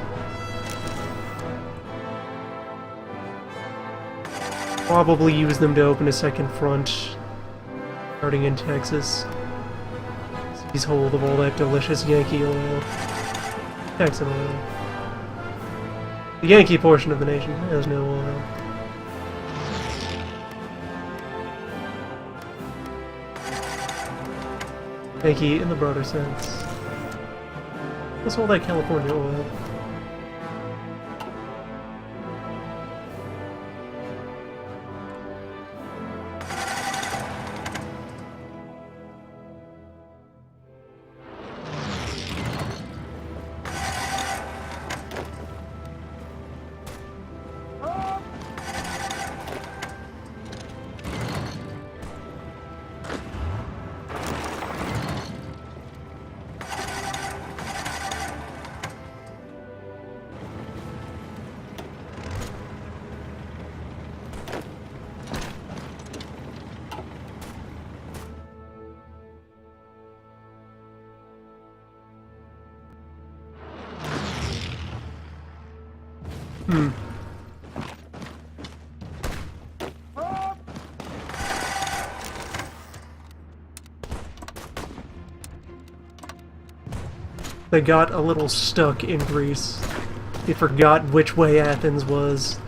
Probably use them to open a second front, starting in Texas. Seize hold of all that delicious Yankee oil. Texan oil. The Yankee portion of the nation has no oil. Yankee in the broader sense. What's all that California oil? They got a little stuck in Greece. They forgot which way Athens was.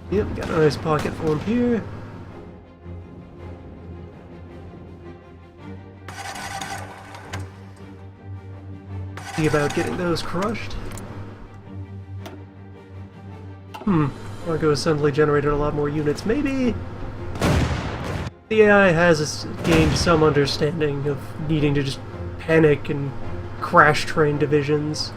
Yep, got a nice pocket form here. See about getting those crushed. Argo Assembly generated a lot more units. Maybe the AI has gained some understanding of needing to just panic and crash train divisions.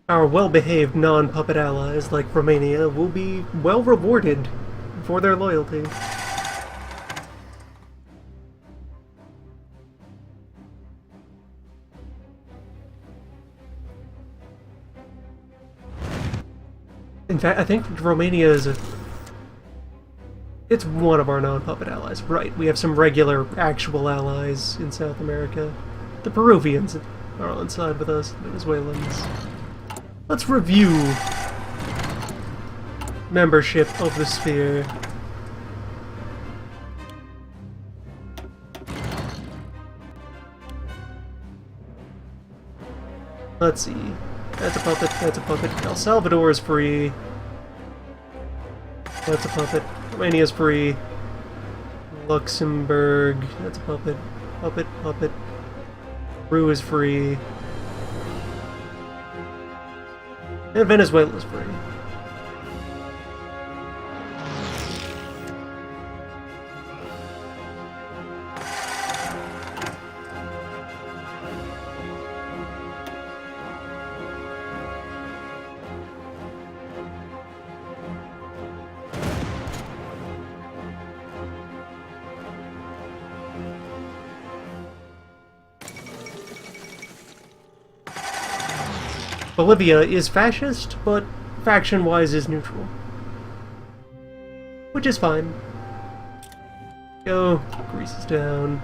Our well-behaved non-puppet allies, like Romania, will be well rewarded for their loyalty. In fact, I think Romania is a... It's one of our non-puppet allies. Right, we have some regular, actual allies in South America. The Peruvians are on side with us, the Venezuelans. Let's review membership of the Sphere. Let's see. That's a puppet, that's a puppet. El Salvador is free. That's a puppet. Romania is free. Luxembourg, that's a puppet. Puppet, puppet. Peru is free. And Venezuela is free. Bolivia is fascist, but faction-wise is neutral. Which is fine. Go, Greece is down.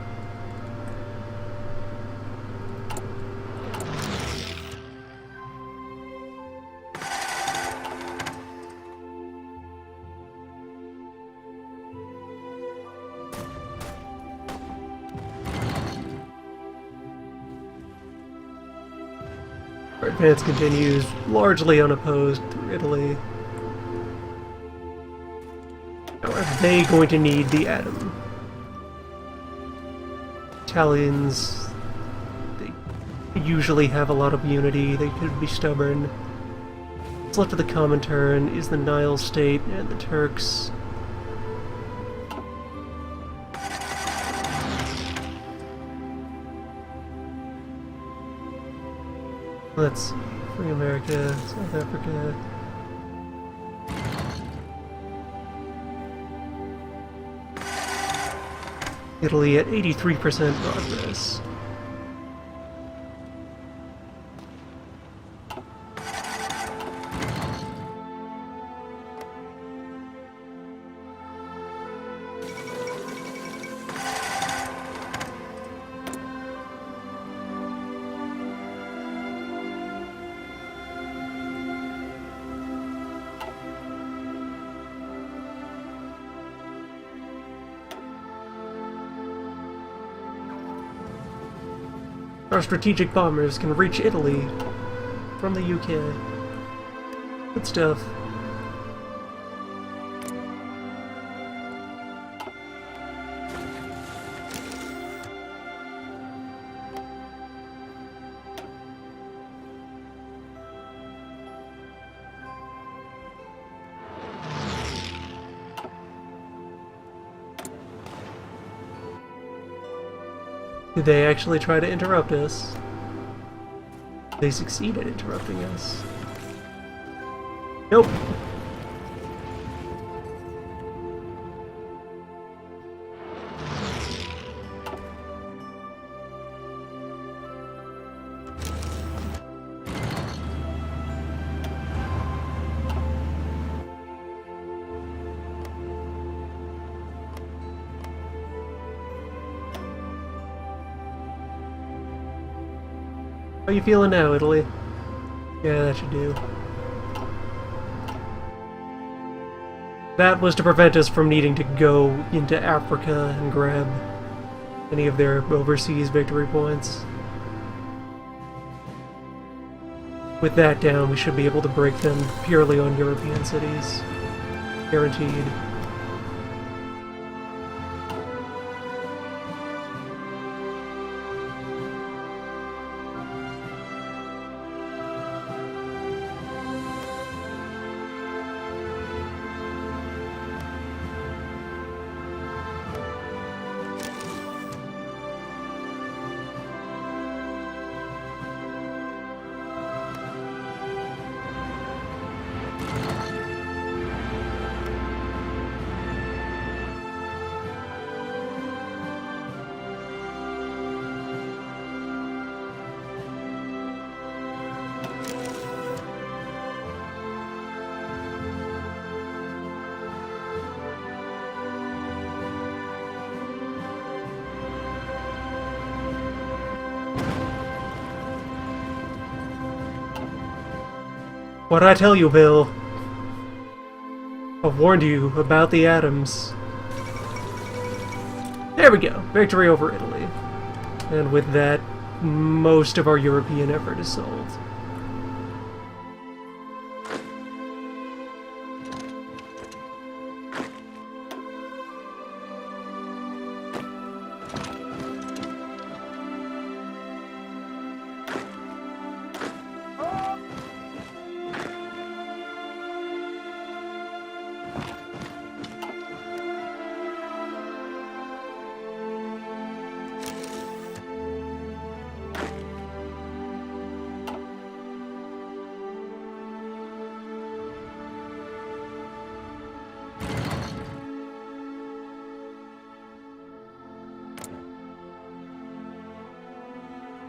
Our advance continues, largely unopposed through Italy. Now, are they going to need the atom? Italians, they usually have a lot of unity, they could be stubborn. What's left of the Comintern is the Nile State and the Turks. Let's see. Free America, South Africa. Italy at 83% progress. Our strategic bombers can reach Italy from the UK. Good stuff. Did they actually try to interrupt us? They succeeded interrupting us. Nope. How you feeling now, Italy? Yeah, that should do. That was to prevent us from needing to go into Africa and grab any of their overseas victory points. With that down, we should be able to break them purely on European cities. Guaranteed. What'd I tell you, Bill? I warned you about the atoms. There we go. Victory over Italy. And with that, most of our European effort is solved.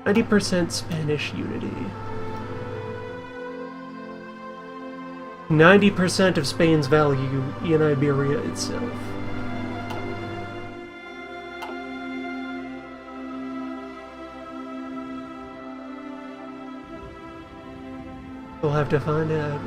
%, Spanish unity. 90% of Spain's value in Iberia itself. We'll have to find out.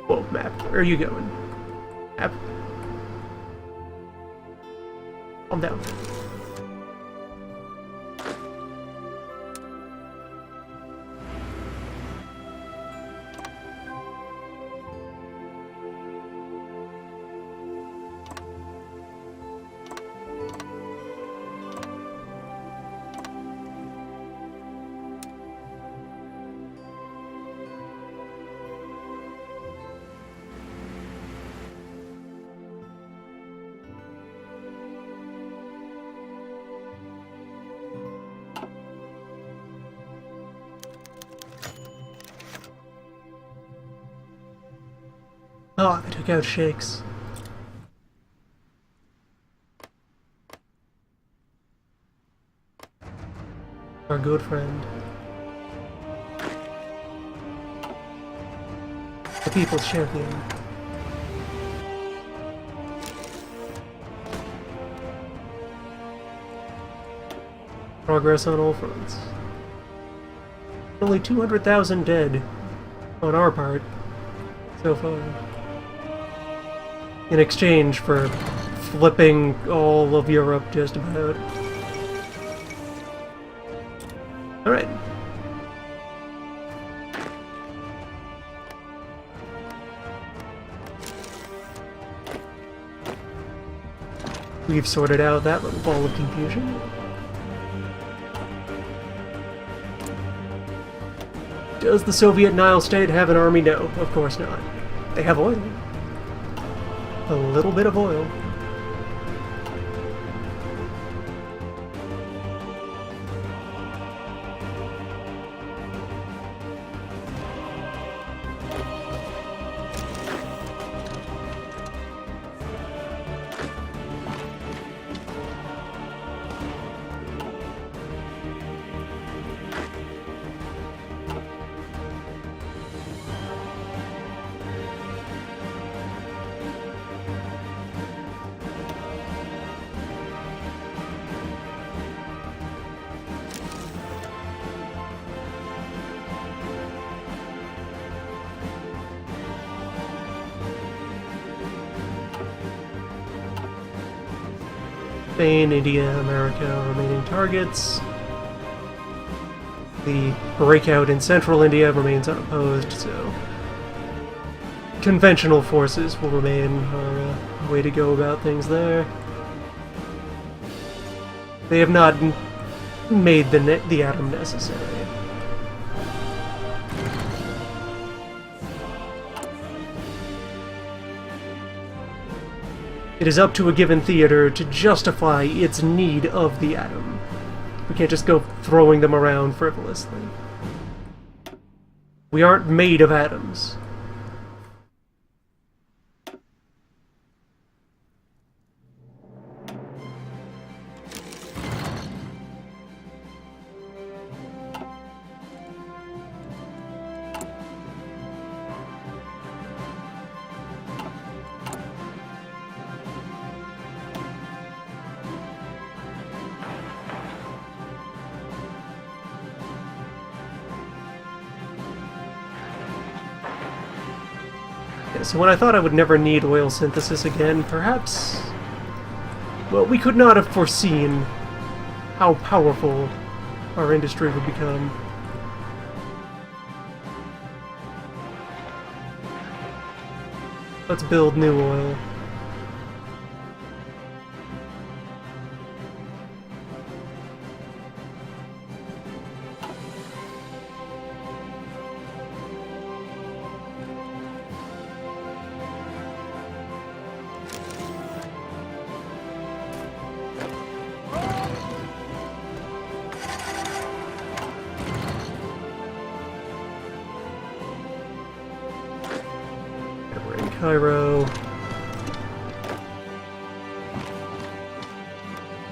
Whoa, map. Where are you going? Map. Calm down. Oh, I took out Shakes. Our good friend. The people's champion. Progress on all fronts. Only 200,000 dead on our part so far. In exchange for flipping all of Europe just about. Alright. We've sorted out that little ball of confusion. Does the Soviet Nile state have an army? No, of course not. They have oil. A little bit of oil. Spain, India, America, remaining targets. The breakout in central India remains unopposed, so conventional forces will remain our way to go about things there. They have not made the atom necessary. It is up to a given theater to justify its need of the atom. We can't just go throwing them around frivolously. We aren't made of atoms. So when I thought I would never need oil synthesis again, perhaps... well, we could not have foreseen how powerful our industry would become. Let's build new oil. Cairo.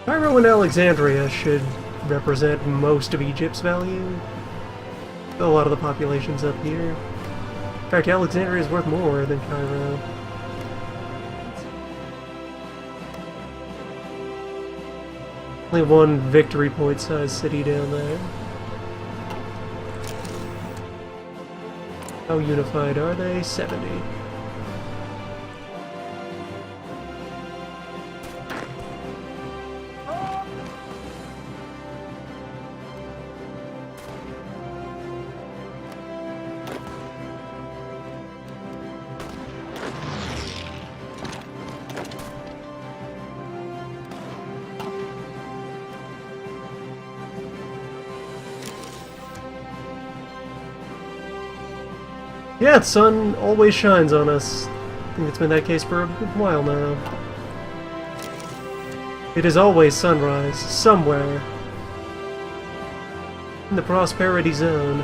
Cairo and Alexandria should represent most of Egypt's value. A lot of the population's up here. In fact, Alexandria is worth more than Cairo. Only one victory point sized city down there. How unified are they? 70. Yeah, the sun always shines on us. I think it's been that case for a good while now. It is always sunrise, somewhere. In the prosperity zone.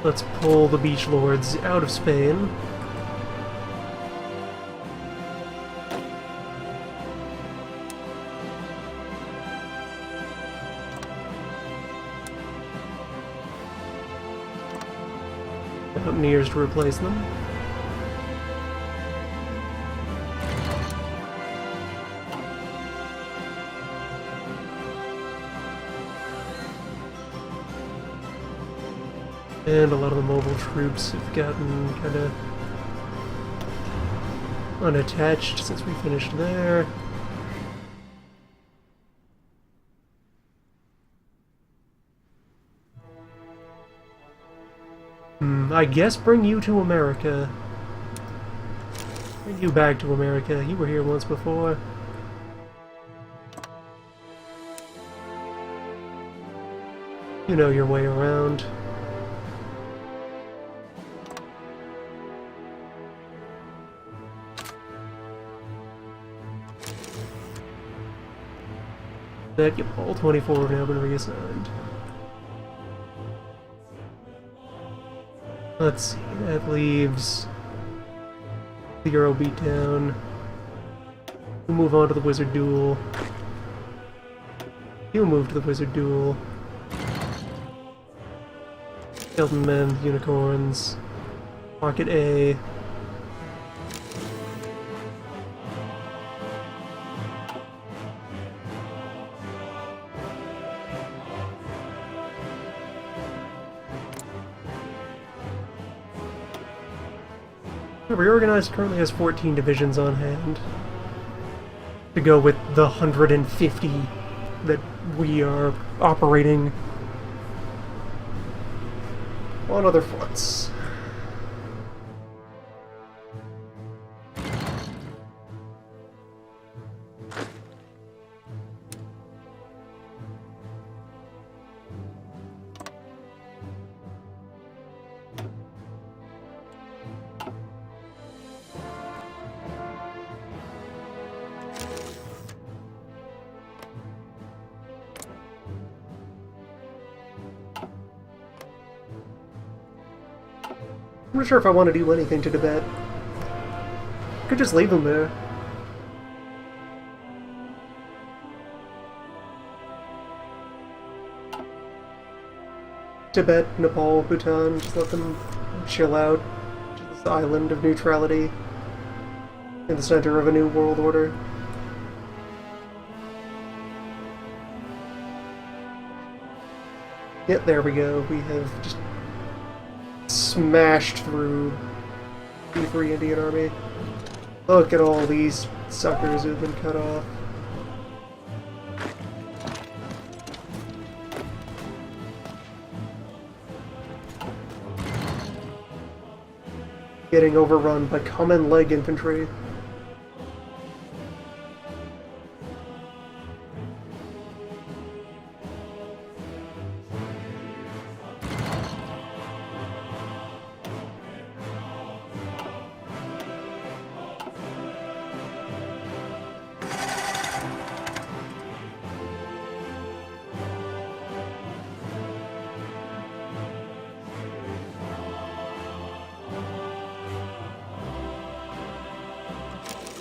Let's pull the beach lords out of Spain. Mountaineers to replace them. And a lot of the mobile troops have gotten kind of unattached since we finished there. I guess bring you to America. Bring you back to America. You were here once before. You know your way around. That all 24 have now been reassigned. Let's see, that leaves the Euro beatdown. We'll move on to the Wizard Duel. He'll move to the Wizard Duel. Skeleton Men, Unicorns. Pocket A. Reorganized currently has 14 divisions on hand to go with the 150 that we are operating on other fronts. not sure if I want to do anything to Tibet. Could just leave them there. Tibet, Nepal, Bhutan, just let them chill out to this island of neutrality in the center of a new world order. Yep, there we go. We have just smashed through the Free Indian Army. Look at all these suckers who've been cut off. Getting overrun by common leg infantry.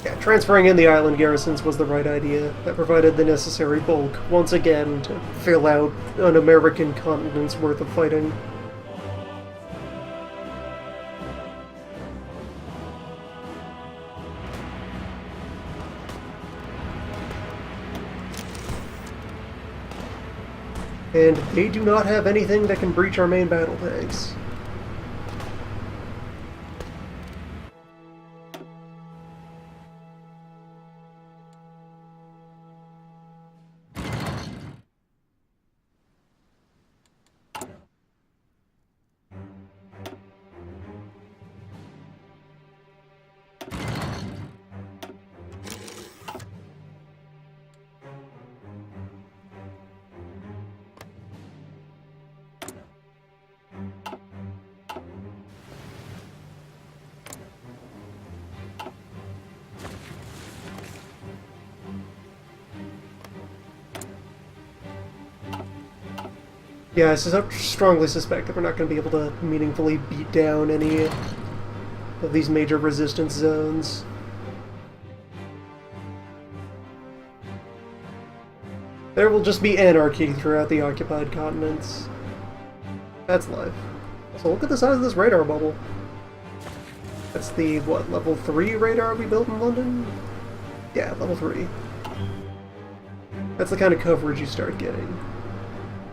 Yeah, transferring in the island garrisons was the right idea. That provided the necessary bulk, once again, to fill out an American continent's worth of fighting. And they do not have anything that can breach our main battle tanks. Yeah, I strongly suspect that we're not going to be able to meaningfully beat down any of these major resistance zones. There will just be anarchy throughout the occupied continents. That's life. So look at the size of this radar bubble. That's the, what, level 3 radar we built in London? Yeah, level 3. That's the kind of coverage you start getting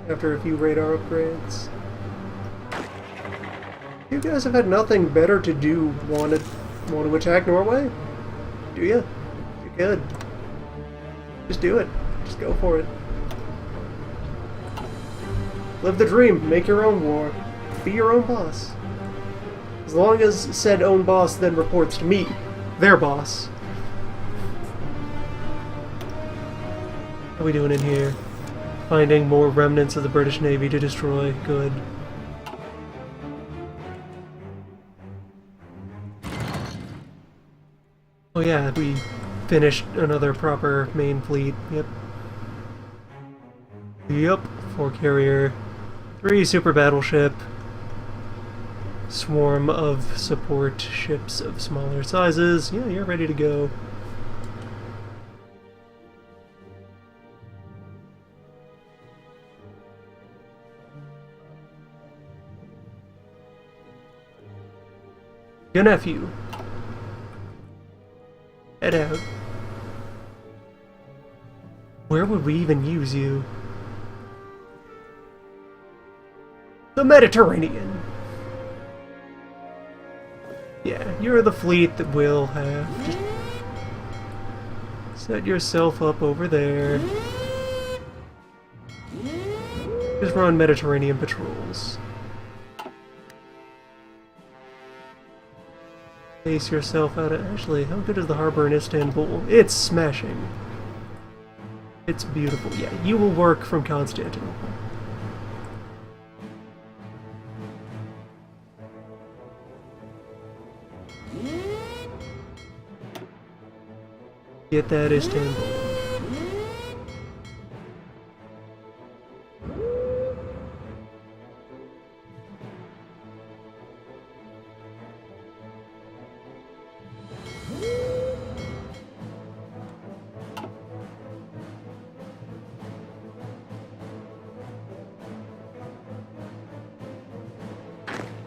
after a few radar upgrades. You guys have had nothing better to do. Want to attack Norway? Do you? You could. Just do it. Just go for it. Live the dream. Make your own war. Be your own boss. As long as said own boss then reports to me, their boss. What are we doing in here? Finding more remnants of the British Navy to destroy. Good. Oh yeah, we finished another proper main fleet. Yep. Yep. 4 carrier, 3 super battleship, swarm of support ships of smaller sizes. Yeah, you're ready to go. Your nephew. Head out. Where would we even use you? The Mediterranean. Yeah, you're the fleet that we'll have. Just set yourself up over there. Just run Mediterranean patrols. Base yourself out of... Actually, how good is the harbor in Istanbul? It's smashing. It's beautiful. Yeah, you will work from Constantinople. Get that Istanbul.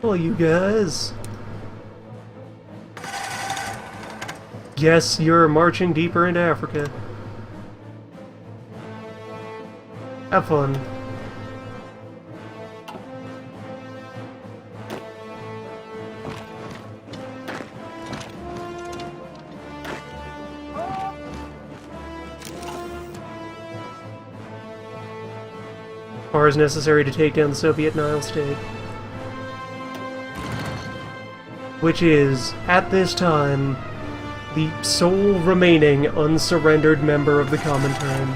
careful, you guys. Yes, you're marching deeper into Africa. Have fun. Far as necessary to take down the Soviet Nile state. Which is, at this time, the sole remaining unsurrendered member of the Comintern.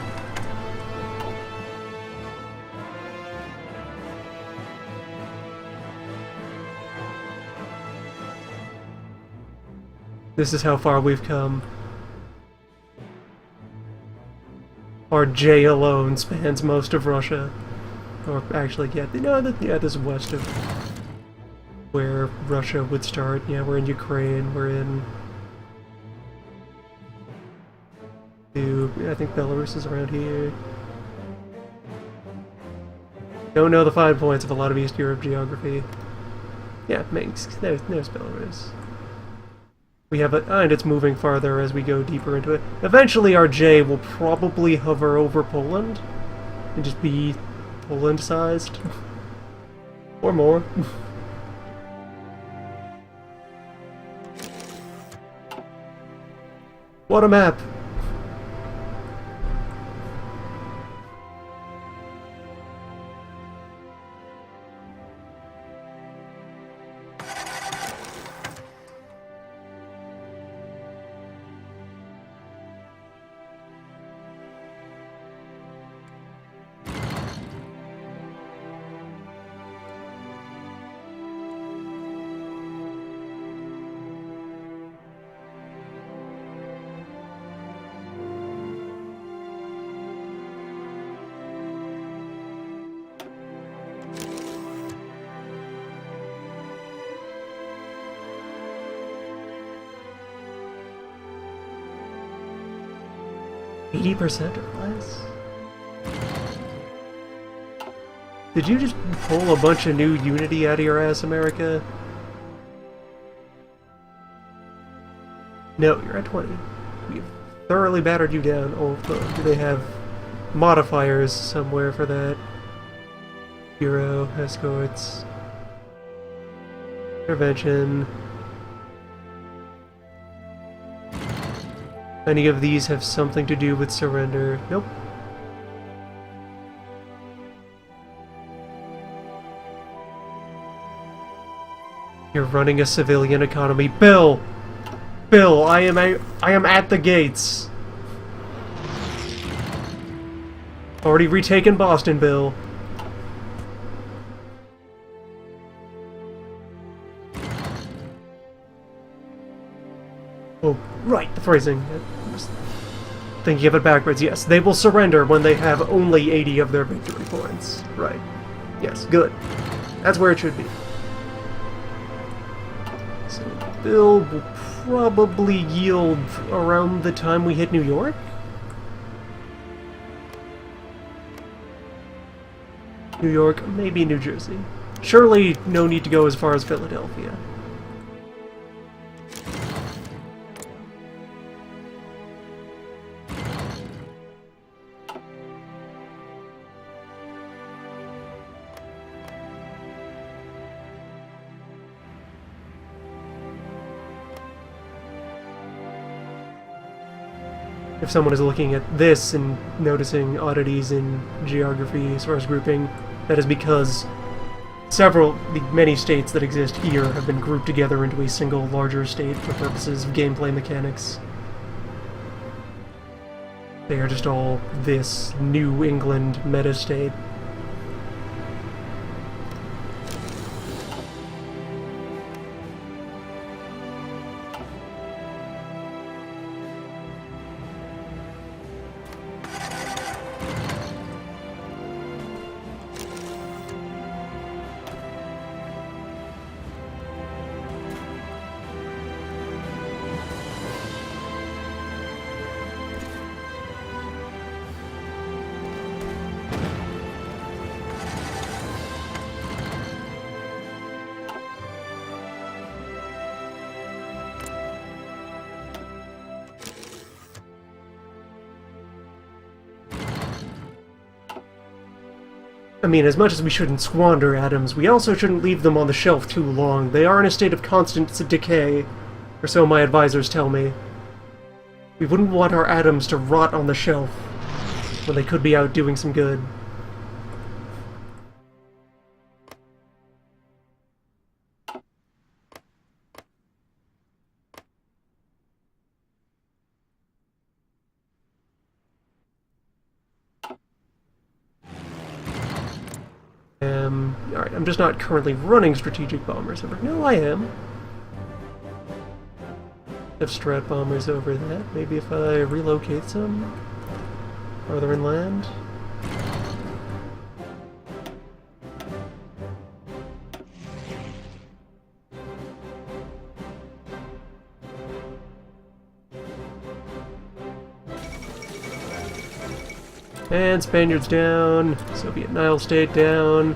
This is how far we've come. Our J alone spans most of Russia. Or actually, yeah, this is west of where Russia would start. Yeah, we're in Ukraine, we're in... I think Belarus is around here. Don't know the fine points of a lot of East Europe geography. Yeah, Minsk. There's Belarus. We have a... and it's moving farther as we go deeper into it. Eventually our J will probably hover over Poland and just be Poland-sized. Or more. What a map! %, or less? Did you just pull a bunch of new unity out of your ass, America? No, you're at 20. We've thoroughly battered you down. Oh, do they have modifiers somewhere for that? Bureau, escorts, intervention. Any of these have something to do with surrender? Nope. You're running a civilian economy. Bill! Bill, I am at the gates. Already retaken Boston, Bill. Oh, right, the phrasing. Thinking of it backwards, yes. They will surrender when they have only 80 of their victory points. Right. Yes, good. That's where it should be. So, Bill will probably yield around the time we hit New York? New York, maybe New Jersey. Surely no need to go as far as Philadelphia. If someone is looking at this and noticing oddities in geography as far as grouping, that is because the many states that exist here have been grouped together into a single larger state for purposes of gameplay mechanics. They are just all this New England meta-state. I mean, as much as we shouldn't squander atoms, we also shouldn't leave them on the shelf too long. They are in a state of constant decay, or so my advisors tell me. We wouldn't want our atoms to rot on the shelf when they could be out doing some good. Alright, I'm just not currently running strategic bombers over. No, I am. I have strat bombers over that. Maybe if I relocate some farther inland. And Spaniards down, Soviet Nile State down,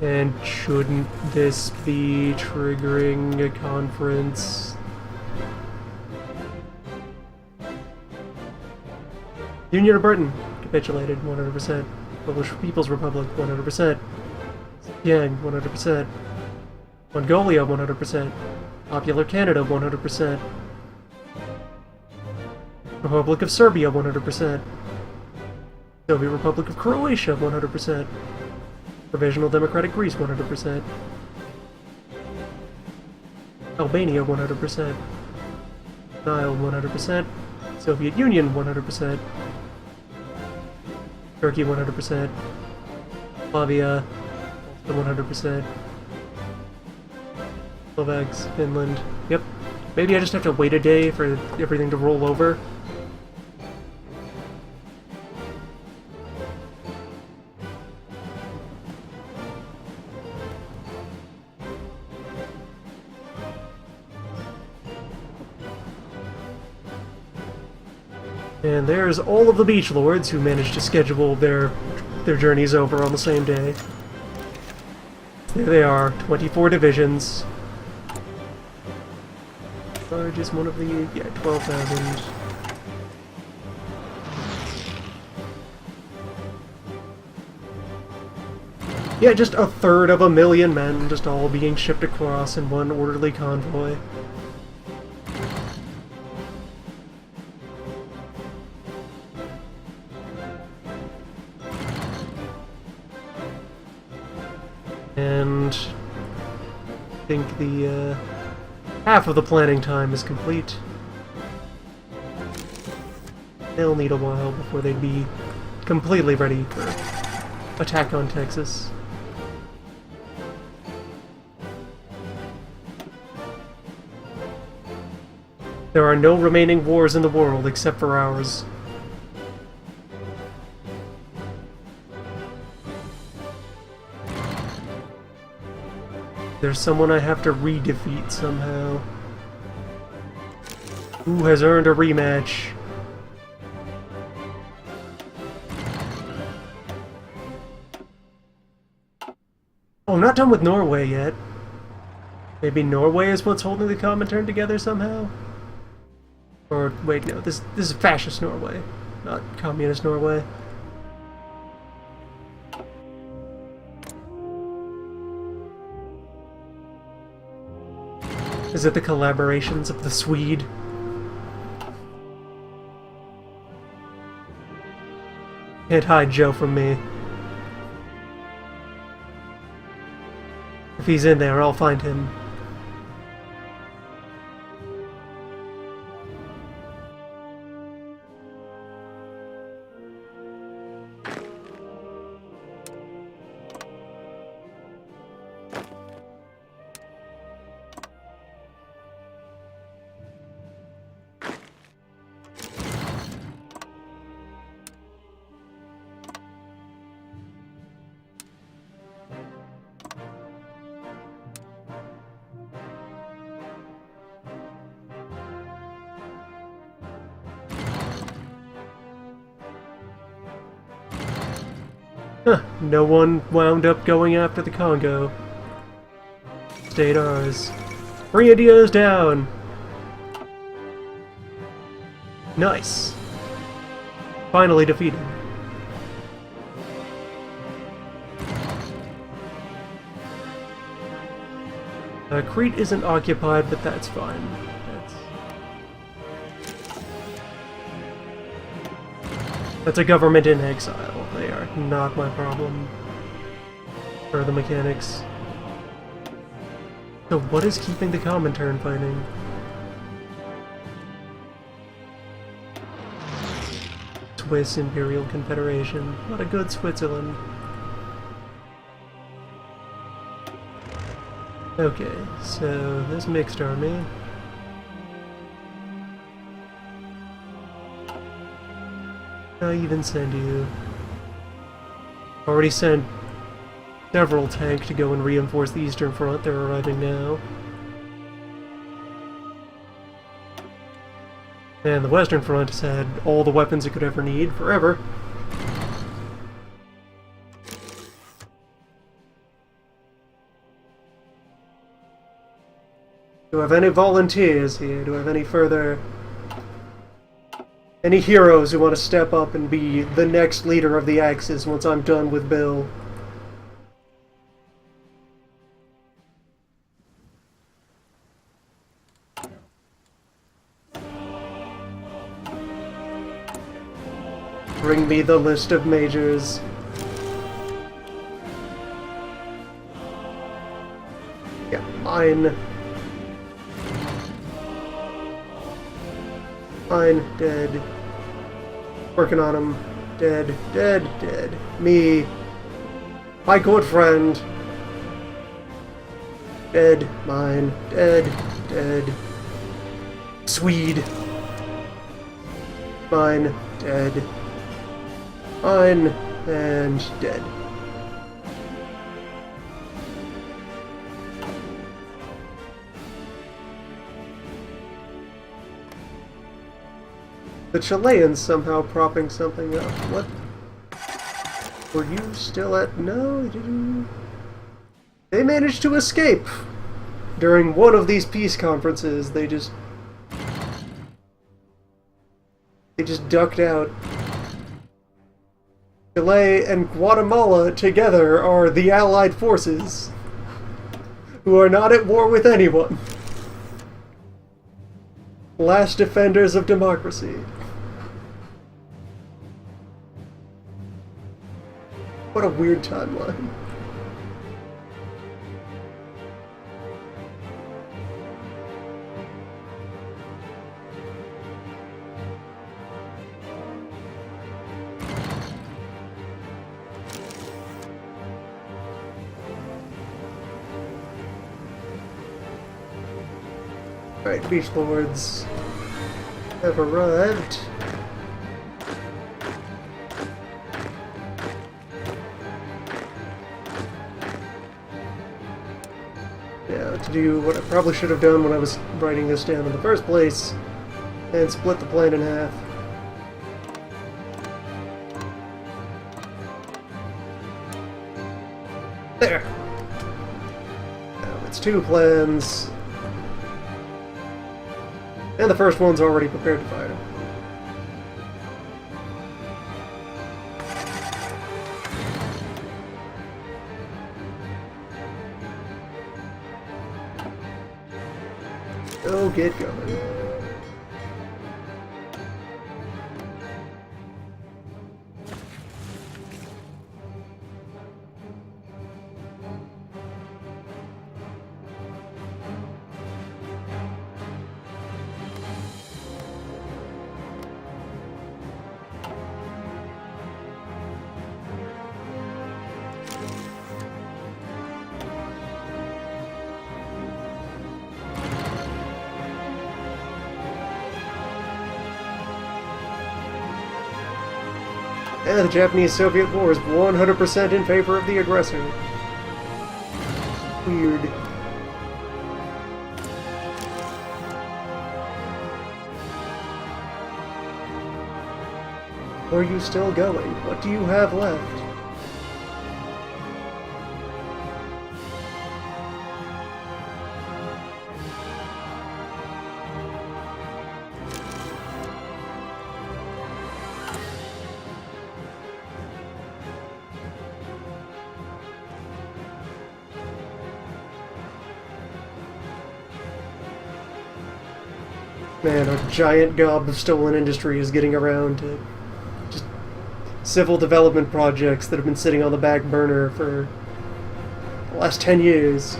and shouldn't this be triggering a conference? Union of Britain capitulated 100%. Polish People's Republic 100%. Yang 100%. Mongolia 100%. Popular Canada 100%. Republic of Serbia 100%. Soviet Republic of Croatia, 100%. Provisional Democratic Greece, 100%. Albania, 100%. Nile, 100%. Soviet Union, 100%. Turkey, 100%. Slavia, 100%. Slovaks, Finland. Yep. Maybe I just have to wait a day for everything to roll over. And there's all of the beach lords who managed to schedule their journeys over on the same day. There they are, 24 divisions. Large is one of the, yeah, 12,000. Yeah, just a third of a million men just all being shipped across in one orderly convoy. And I think the half of the planning time is complete. They'll need a while before they'd be completely ready for attack on Texas. There are no remaining wars in the world except for ours. There's someone I have to re-defeat somehow. Who has earned a rematch? Oh, I'm not done with Norway yet. Maybe Norway is what's holding the Comintern together somehow? Or, wait, no, this is fascist Norway, not communist Norway. Is it the collaborations of the Swede? Can't hide Joe from me. If he's in there, I'll find him. Huh, no one wound up going after the Congo. Stayed ours. Bring ideas down! Nice. Finally defeated. Crete isn't occupied, but that's fine. That's a government in exile. They are not my problem. Or the mechanics. So what is keeping the Comintern fighting? Swiss Imperial Confederation. What a good Switzerland. Okay, so this mixed army. I even send you. Already sent several tanks to go and reinforce the Eastern Front. They're arriving now. And the Western Front has had all the weapons it could ever need forever. Do I have any volunteers here? Do I have any further... any heroes who want to step up and be the next leader of the Axis once I'm done with Bill? Bring me the list of majors. Yeah, mine. Mine, dead. Working on him. Dead, dead, dead. Me. My good friend. Dead, mine. Dead, dead. Swede. Mine, dead. Mine, and dead. The Chileans somehow propping something up. What? Were you still at... No, didn't... They managed to escape! During one of these peace conferences, they just ducked out. Chile and Guatemala together are the Allied forces, who are not at war with anyone. Last defenders of democracy. What a weird timeline. Alright, Beach Lords have arrived. Now, to do what I probably should have done when I was writing this down in the first place, and split the plan in half. There! Now it's two plans. And the first one's already prepared to fire. Go get going. And the Japanese-Soviet War is 100% in favor of the aggressor. Weird. Are you still going? What do you have left? Man, a giant gob of stolen industry is getting around to just civil development projects that have been sitting on the back burner for the last 10 years.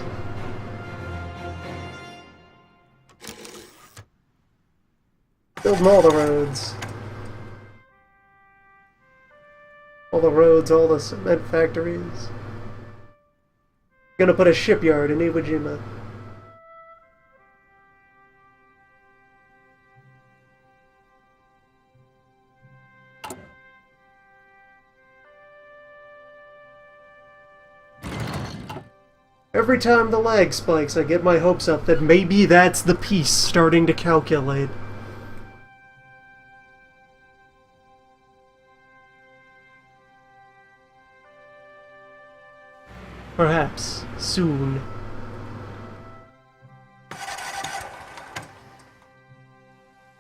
Building all the roads. All the roads, all the cement factories. Gonna put a shipyard in Iwo Jima. Every time the lag spikes, I get my hopes up that maybe that's the piece starting to calculate. Perhaps soon.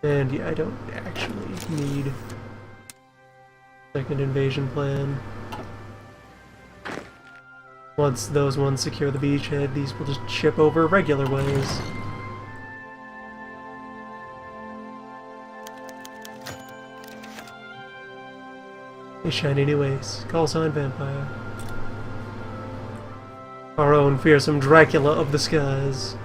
And yeah, I don't actually need a second invasion plan. Once those ones secure the beachhead, these will just ship over regular ways. A shiny new ace. Call sign vampire. Our own fearsome Dracula of the skies.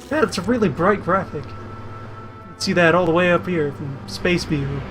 Yeah, it's a really bright graphic. You can see that all the way up here from space view.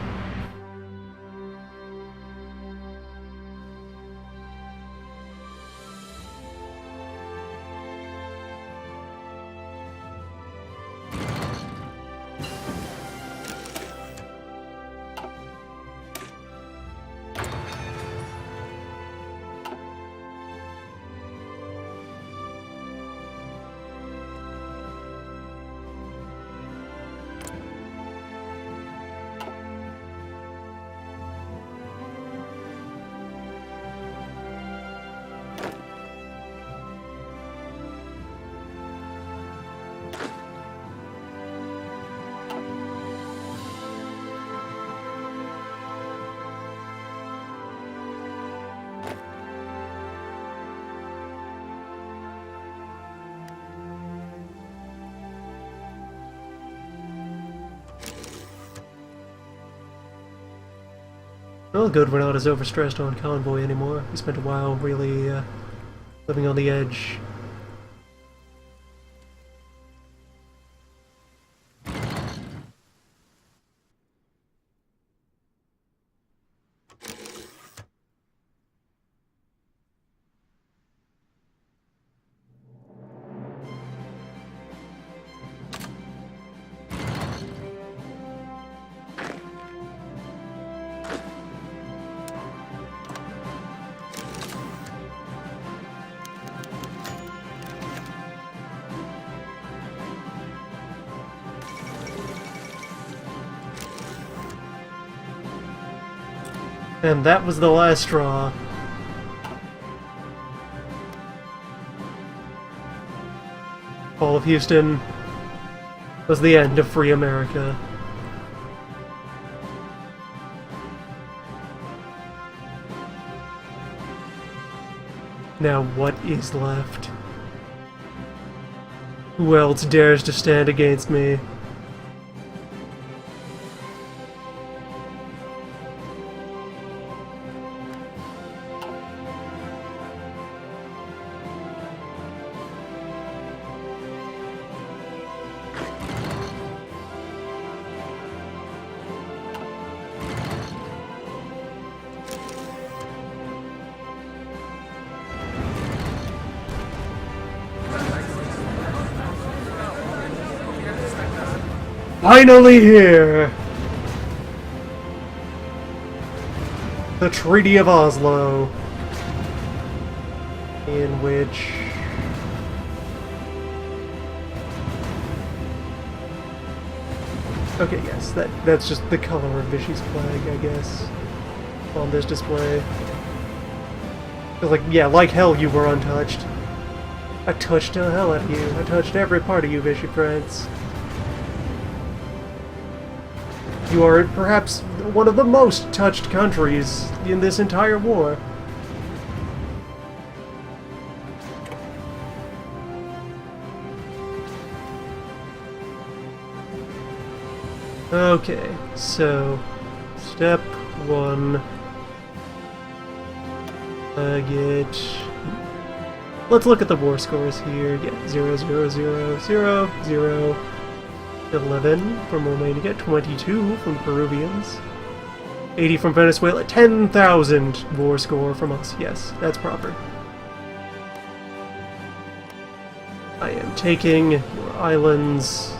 Well, good, we're not as overstressed on convoy anymore. We spent a while really living on the edge. And that was the last straw. Fall of Houston was the end of free America. Now what is left? Who else dares to stand against me? finally here! The Treaty of Oslo, in which okay, yes, that's just the color of Vichy's flag, I guess, on this display. Like, yeah, like hell you were untouched. I touched the hell out of you. I touched every part of you, Vichy Prince. You are perhaps one of the most touched countries in this entire war. Okay, so step one. Let's look at the war scores here. Yeah, 0, 0, 0, 0, 0. 11 from Romania, 22 from the Peruvians, 80 from Venezuela, 10,000 war score from us. Yes, that's proper. I am taking your islands.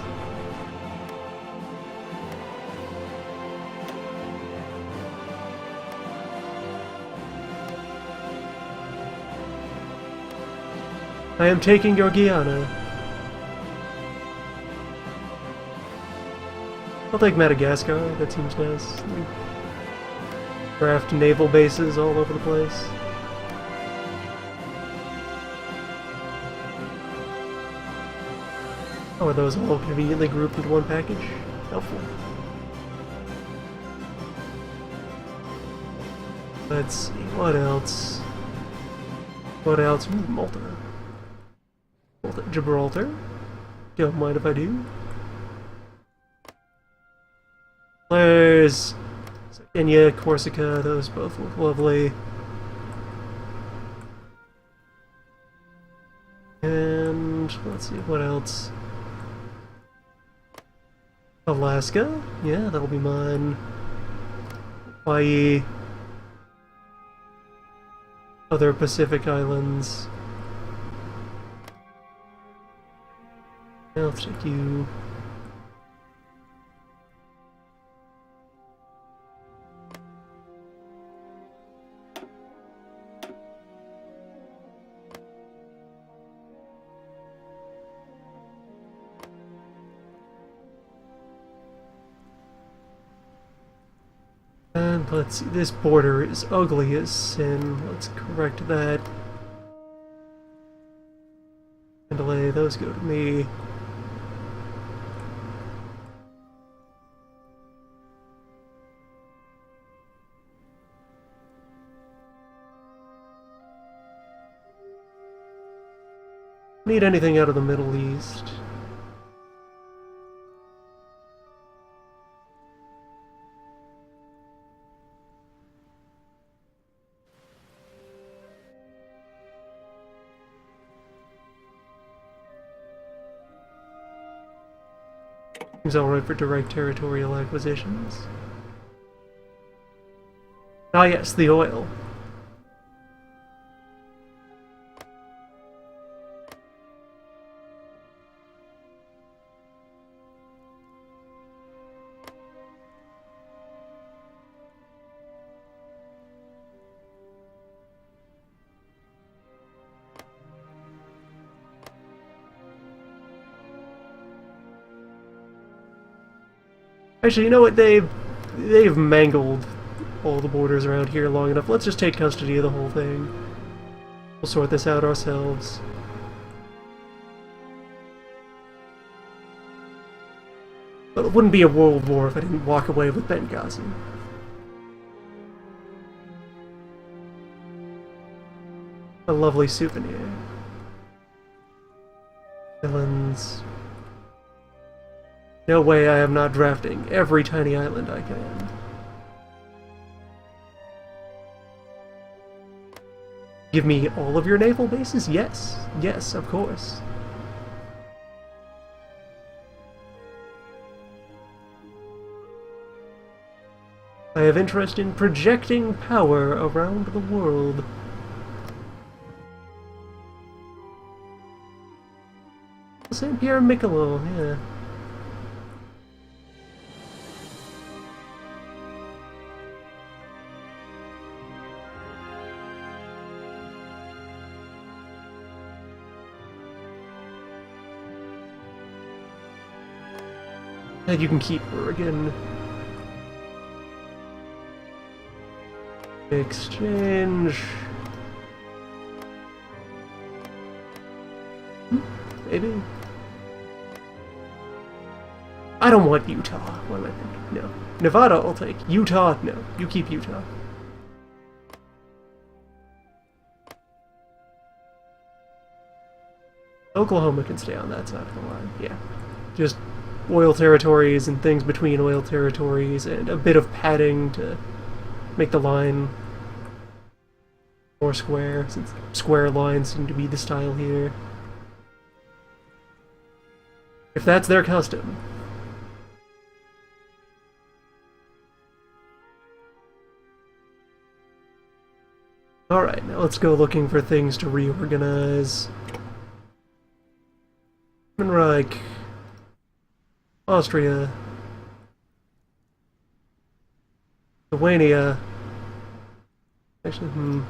I am taking your Guyana. I'll take Madagascar, that seems nice. Craft naval bases all over the place. Oh, are those all conveniently grouped into one package? Helpful. Let's see, what else? What else? Ooh, Malta. Gibraltar. Don't mind if I do. There's Sardinia, Corsica, those both look lovely. And let's see, what else? Alaska? Yeah, that'll be mine. Hawaii. Other Pacific islands. I'll take you. And let's see, this border is ugly as sin. Let's correct that. And delay, those go to me. Need anything out of the Middle East? Seems alright for direct territorial acquisitions. Ah yes, the oil. Actually, you know what? They've mangled all the borders around here long enough. Let's just take custody of the whole thing. We'll sort this out ourselves. But it wouldn't be a world war if I didn't walk away with Benghazi. A lovely souvenir. Villains. No way I am not drafting every tiny island I can. Give me all of your naval bases? Yes. Yes, of course. I have interest in projecting power around the world. St. Pierre Miquelon, yeah. And you can keep Oregon. Exchange. Maybe. I don't want Utah. What am I thinking? No. Nevada, I'll take. Utah, no. You keep Utah. Oklahoma can stay on that side of the line. Yeah. Just oil territories and things between oil territories and a bit of padding to make the line more square, since square lines seem to be the style here. If that's their custom. Alright, now let's go looking for things to reorganize. Reich, Austria, Lithuania. Actually,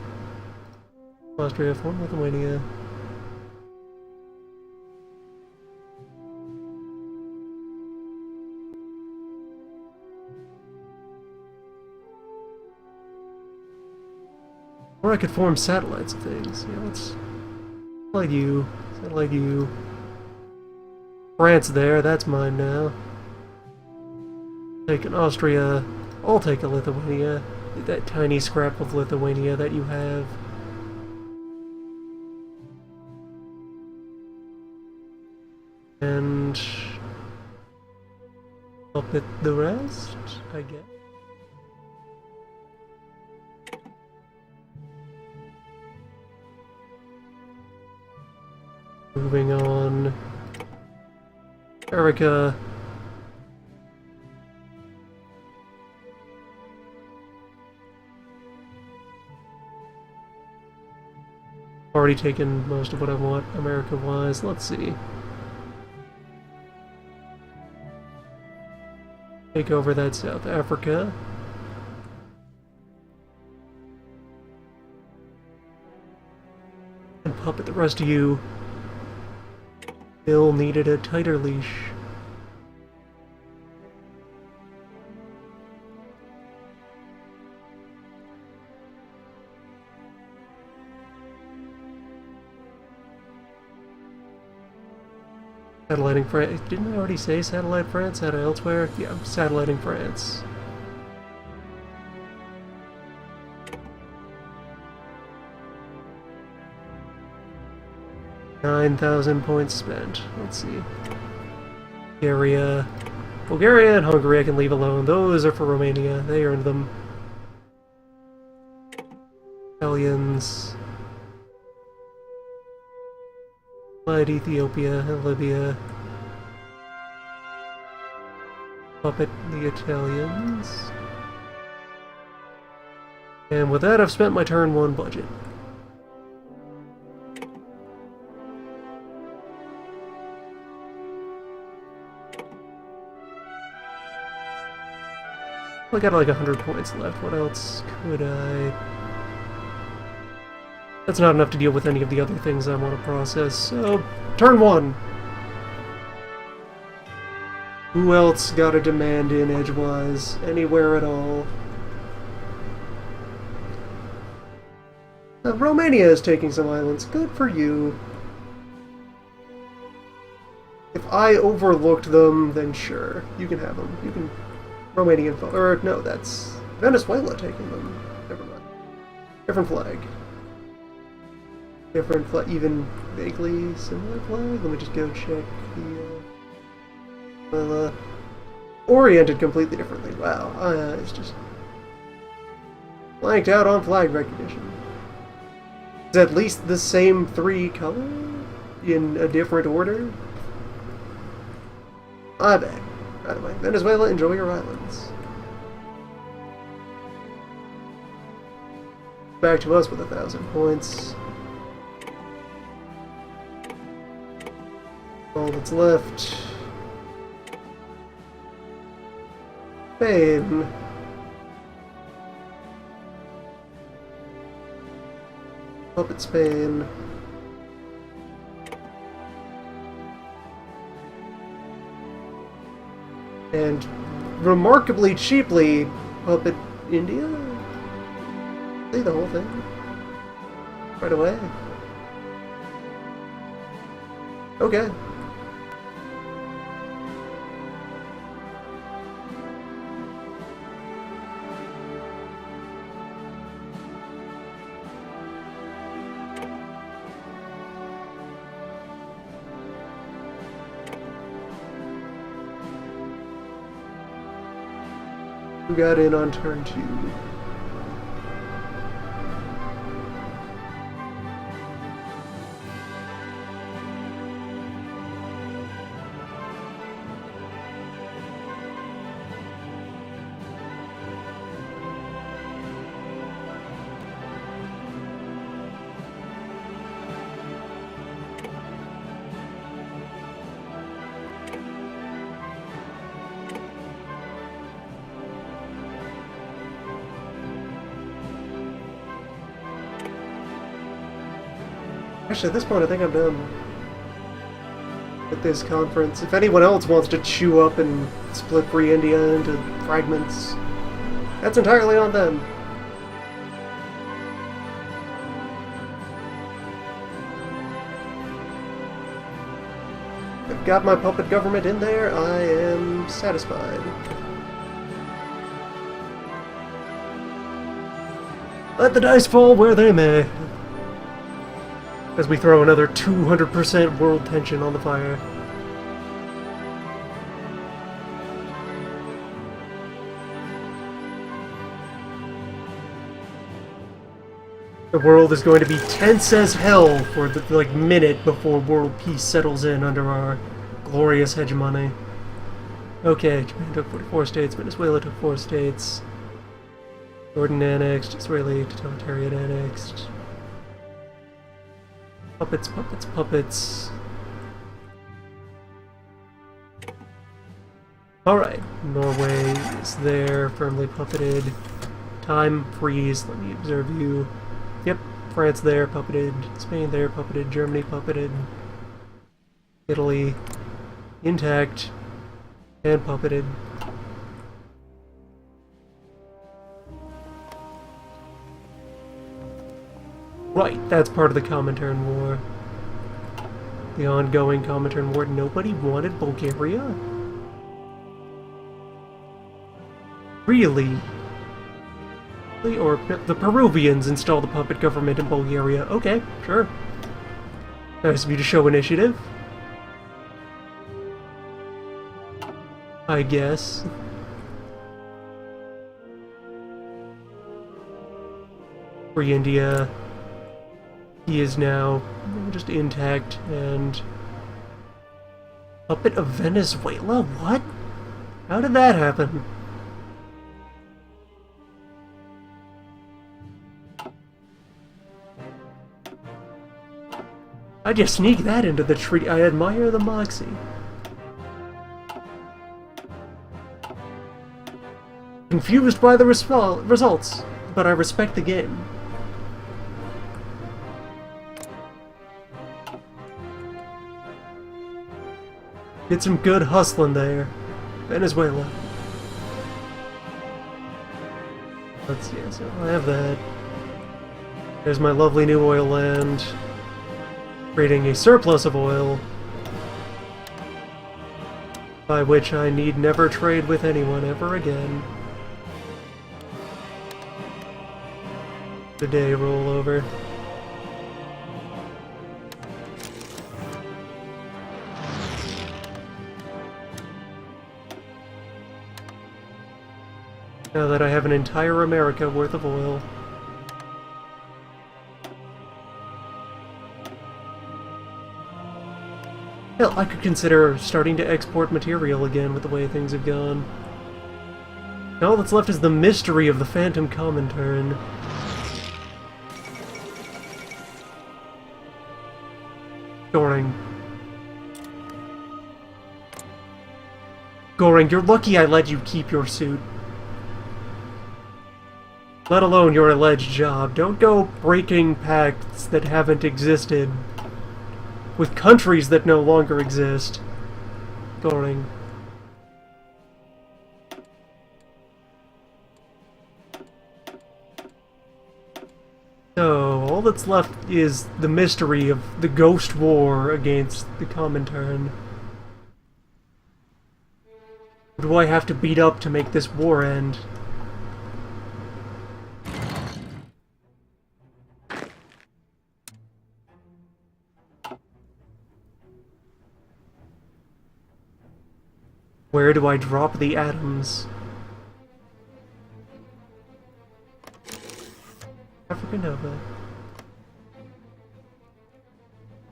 Austria, form Lithuania. Or I could form satellites of things. Yeah, let's satellite you, satellite you. France there, that's mine now. Take an Austria, I'll take a Lithuania. That tiny scrap of Lithuania that you have. And I'll put the rest, I guess. Moving on. Erica. Already taken most of what I want America-wise. Let's see. Take over that South Africa. And puppet the rest of you. Bill needed a tighter leash. Satelliting France. Didn't I already say satellite France out of elsewhere? Yeah, satelliting France. $9,000 points spent. Let's see. Bulgaria. Bulgaria and Hungary I can leave alone. Those are for Romania. They earned them. Italians. Slide Ethiopia and Libya. Puppet the Italians. And with that, I've spent my turn 1 budget. I got like 100 points left. What else could I... That's not enough to deal with any of the other things I want to process, so... Turn 1! Who else got a demand in edgewise? Anywhere at all? Romania is taking some islands. Good for you. If I overlooked them, then sure. You can have them. You can... Romanian... Or, no, that's... Venezuela taking them. Never mind. Different flag. Different flag, even vaguely similar flag? Let me just go check the... oriented completely differently. Wow, it's just... blanked out on flag recognition. It's at least the same 3 color? In a different order? My bad. Out of my Venezuela, enjoy your islands. Back to us with 1,000 points. All that's left. Spain. Puppet Spain. And remarkably cheaply puppet India? See the whole thing? Right away. Okay. Who got in on turn 2? Actually, at this point, I think I'm done with this conference. If anyone else wants to chew up and split Free India into fragments, that's entirely on them. I've got my puppet government in there. I am satisfied. Let the dice fall where they may. As we throw another 200% world tension on the fire. The world is going to be tense as hell for the minute before world peace settles in under our glorious hegemony. Okay, Japan took 44 states, Venezuela took 4 states. Jordan annexed, Israeli totalitarian annexed. Puppets, puppets, puppets. Alright, Norway is there, firmly puppeted. Time, freeze, let me observe you. Yep, France there, puppeted. Spain there, puppeted. Germany, puppeted. Italy, intact, and puppeted. Right, that's part of the Comintern War. The ongoing Comintern War. Nobody wanted Bulgaria? Really? Or the Peruvians install the puppet government in Bulgaria. Okay, sure. Nice of you to show initiative. I guess. Free India. He is now just intact and... Puppet of Venezuela? What? How did that happen? I just sneak that into the treaty. I admire the moxie. Confused by the results, but I respect the game. Did some good hustling there. Venezuela. Let's see, so I have that. There's my lovely new oil land. Creating a surplus of oil. By which I need never trade with anyone ever again. The day roll over. Now that I have an entire America worth of oil. Hell, I could consider starting to export material again with the way things have gone. Now all that's left is the mystery of the Phantom Comintern. Goring. Goring, you're lucky I let you keep your suit. Let alone your alleged job. Don't go breaking pacts that haven't existed with countries that no longer exist. Goring. So, all that's left is the mystery of the Ghost War against the Comintern. Who do I have to beat up to make this war end? Where do I drop the atoms? Africa Nova.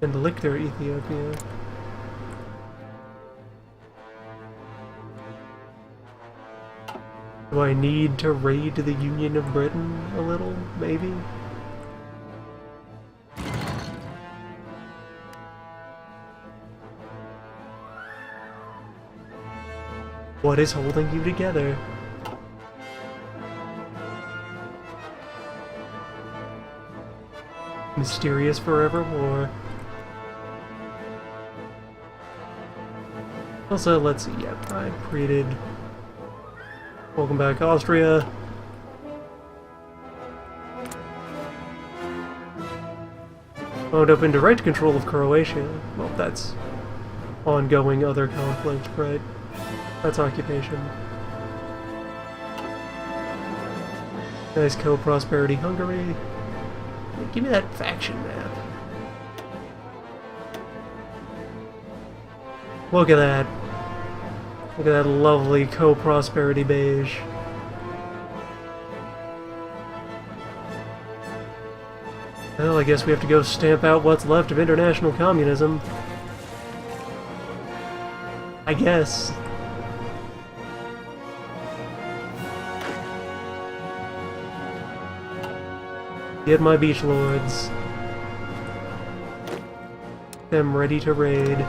And Lictor, Ethiopia. Do I need to raid the Union of Britain a little, maybe? What is holding you together? Mysterious forever war. Also, let's see, yeah, Pride created. Welcome back, Austria. Wound up in direct control of Croatia. Well, that's ongoing other conflict, right? That's occupation. Nice co-prosperity Hungary. Give me that faction map. Look at that. Look at that lovely co-prosperity beige. Well, I guess we have to go stamp out what's left of international communism. I guess. Get my beach lords. Them ready to raid.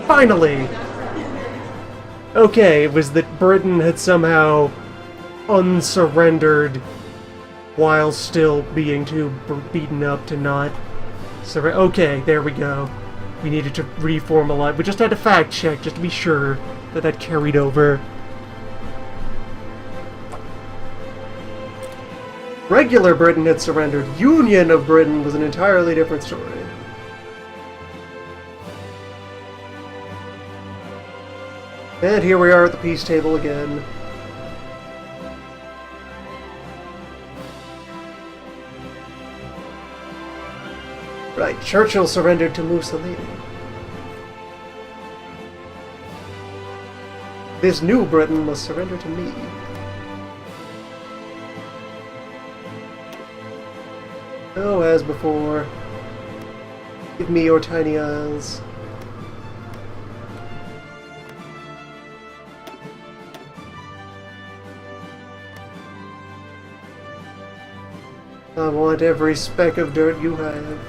Finally! Okay, it was that Britain had somehow unsurrendered while still being too beaten up to not surrender. Okay, there we go. We needed to reform a lot. We just had to fact check just to be sure that that carried over. Regular Britain had surrendered. Union of Britain was an entirely different story. And here we are at the peace table again. Right, Churchill surrendered to Mussolini. This new Britain must surrender to me. Oh, as before, give me your tiny isles. I want every speck of dirt you have.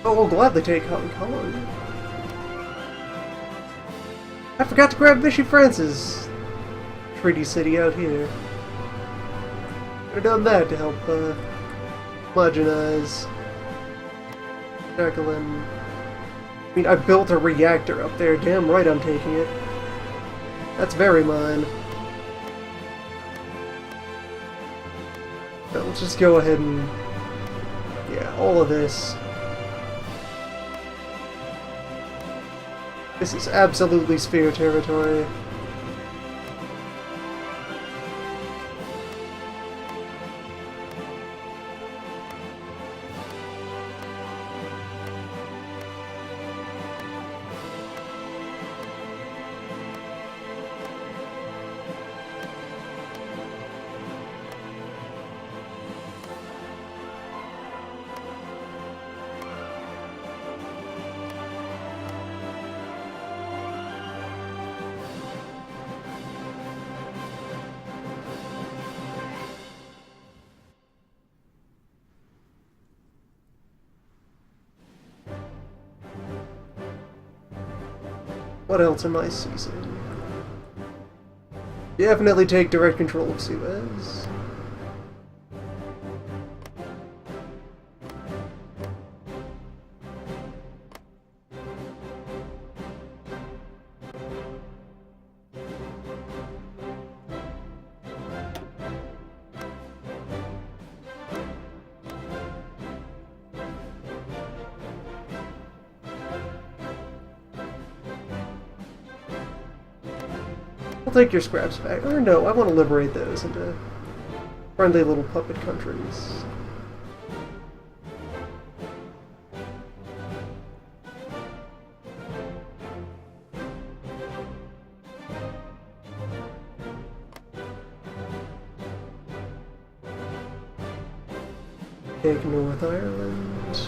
Oh, we'll gladly take Hong Kong. I forgot to grab Vichy France's treaty city out here. Could have done that to help homogenize Jacqueline. I mean, I built a reactor up there. Damn right I'm taking it. That's very mine. But let's just go ahead and... yeah, all of this. This is absolutely sphere territory. What else am I seizing? Definitely take direct control of Suez. I'll take your scraps back. Or no, I want to liberate those into friendly little puppet countries. Take North Ireland.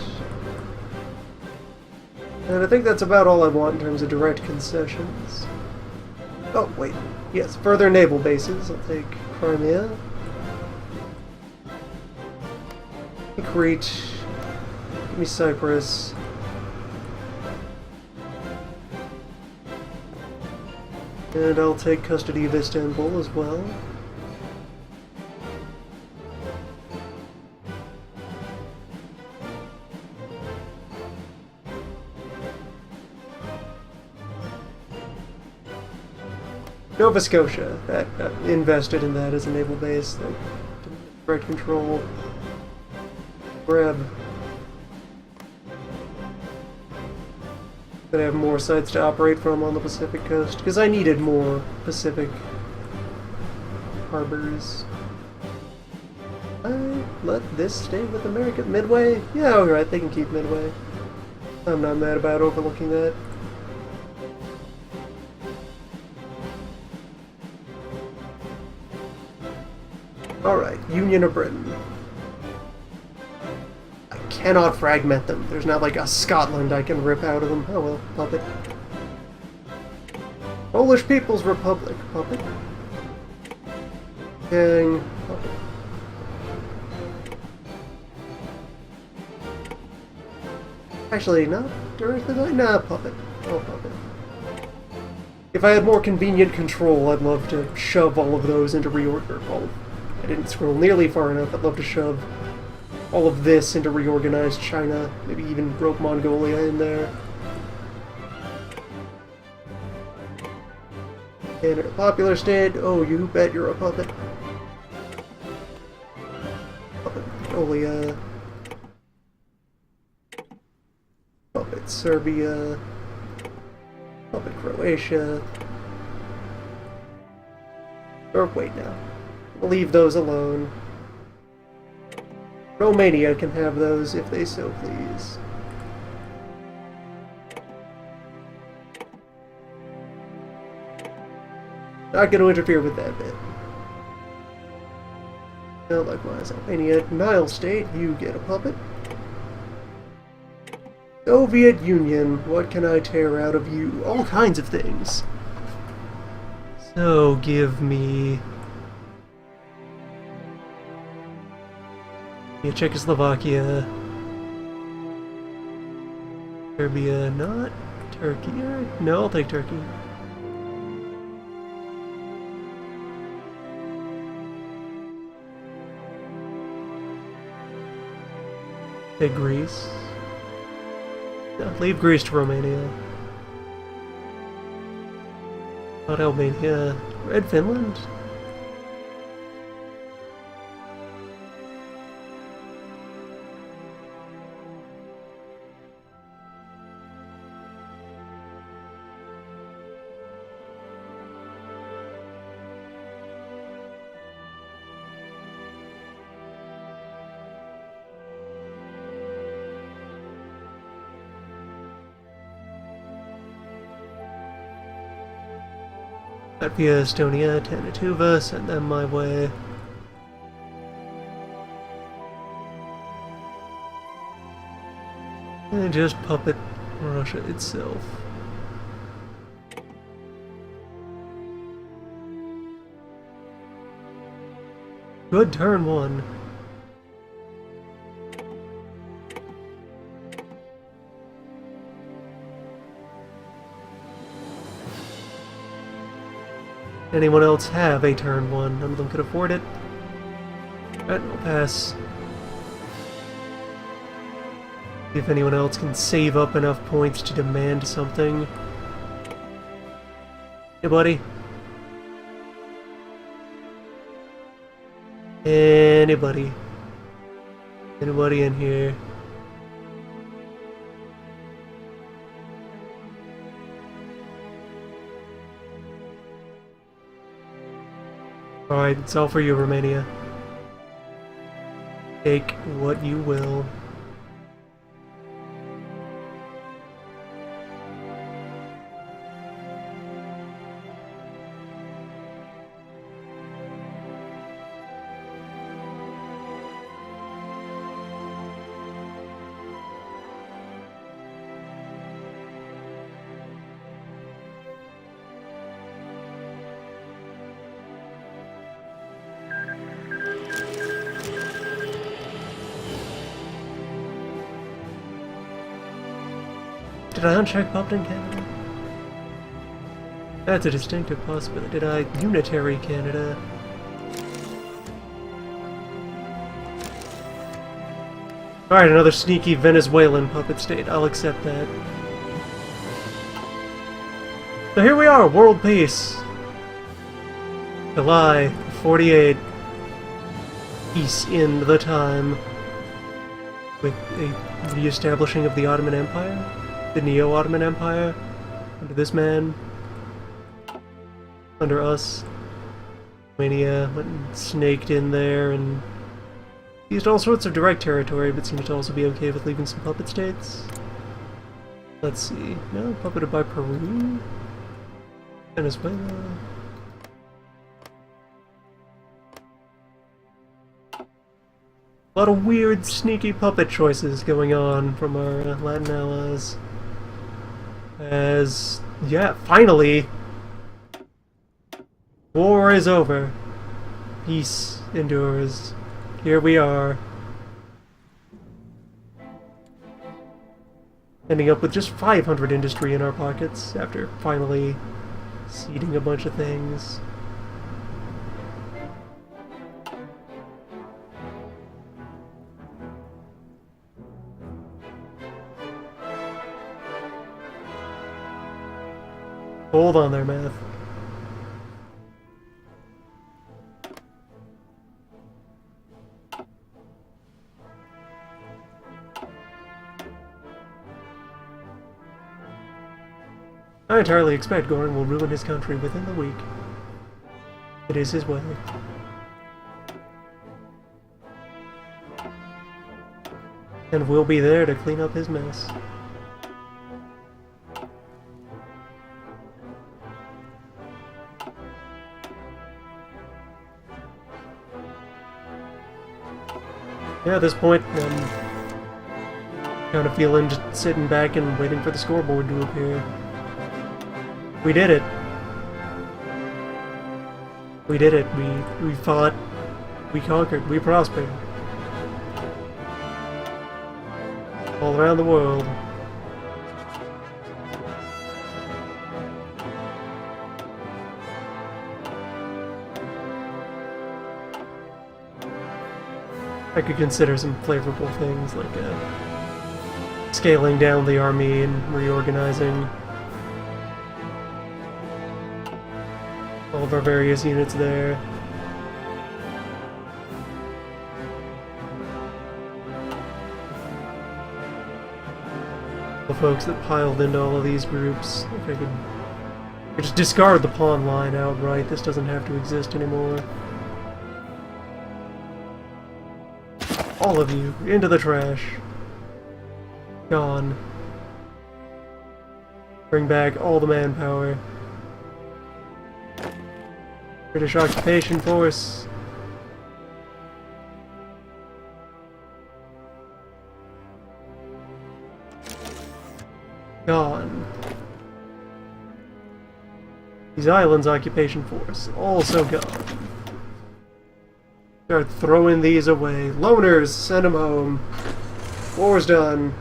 And I think that's about all I want in terms of direct concessions. Oh, wait. Yes, further naval bases. I'll take Crimea. Crete. Give me Cyprus. And I'll take custody of Istanbul as well. Nova Scotia, that invested in that as a naval base. That direct control. Grab. But I have more sites to operate from on the Pacific coast because I needed more Pacific harbors. I let this stay with America. Midway? Yeah, alright, they can keep Midway. I'm not mad about overlooking that. Alright, Union of Britain. I cannot fragment them. There's not like a Scotland I can rip out of them. Oh well, puppet. Polish People's Republic, puppet. Gang, puppet. Actually, not directly like, nah, puppet. Oh, puppet. If I had more convenient control, I'd love to shove all of those into reorder. Well, I didn't scroll nearly far enough. I'd love to shove all of this into reorganized China. Maybe even rope Mongolia in there. And a popular state. Oh, you bet you're a puppet. Puppet Mongolia. Puppet Serbia. Puppet Croatia. Or wait now. Leave those alone. Romania can have those if they so please. Not going to interfere with that bit. Now, likewise, Albania, Nile State, you get a puppet. Soviet Union, what can I tear out of you? All kinds of things. So, give me... Czechoslovakia, Serbia, not Turkey. No, I'll take Turkey. Take Greece. No, leave Greece to Romania. Not Albania. Red Finland? Latvia, Estonia, Tanatuva, send them my way. And just puppet Russia itself. Good turn one. Anyone else have a turn one? None of them could afford it. Alright, I'll pass. See if anyone else can save up enough points to demand something. Hey, buddy. Anybody? Anybody in here? Alright, it's all for you, Romania. Take what you will. Did I uncheck popped in Canada? That's a distinctive possibility. Did I unitary Canada? Alright, another sneaky Venezuelan puppet state. I'll accept that. So here we are, world peace. July 48. Peace in the time. With a re-establishing of the Ottoman Empire. The Neo-Ottoman Empire, under this man, under us. Romania went and snaked in there and used all sorts of direct territory, but seemed to also be okay with leaving some puppet states. Let's see. No, puppeted by Peru? Venezuela? A lot of weird, sneaky puppet choices going on from our Latin allies. As, yeah, finally, war is over. Peace endures. Here we are. Ending up with just 500 industry in our pockets after finally ceding a bunch of things. Hold on there, math. I entirely expect Goring will ruin his country within the week. It is his way. And we'll be there to clean up his mess. Yeah, at this point, I'm kind of feeling just sitting back and waiting for the scoreboard to appear. We did it. We did it. We fought. We conquered. We prospered. All around the world. I could consider some flavorful things like scaling down the army and reorganizing. all of our various units there. The folks that piled into all of these groups. If I could just discard the pawn line outright, this doesn't have to exist anymore. All of you, into the trash. Gone. Bring back all the manpower. British occupation force. Gone. These islands occupation force, also gone. Start throwing these away. Loners, send them home. War's done.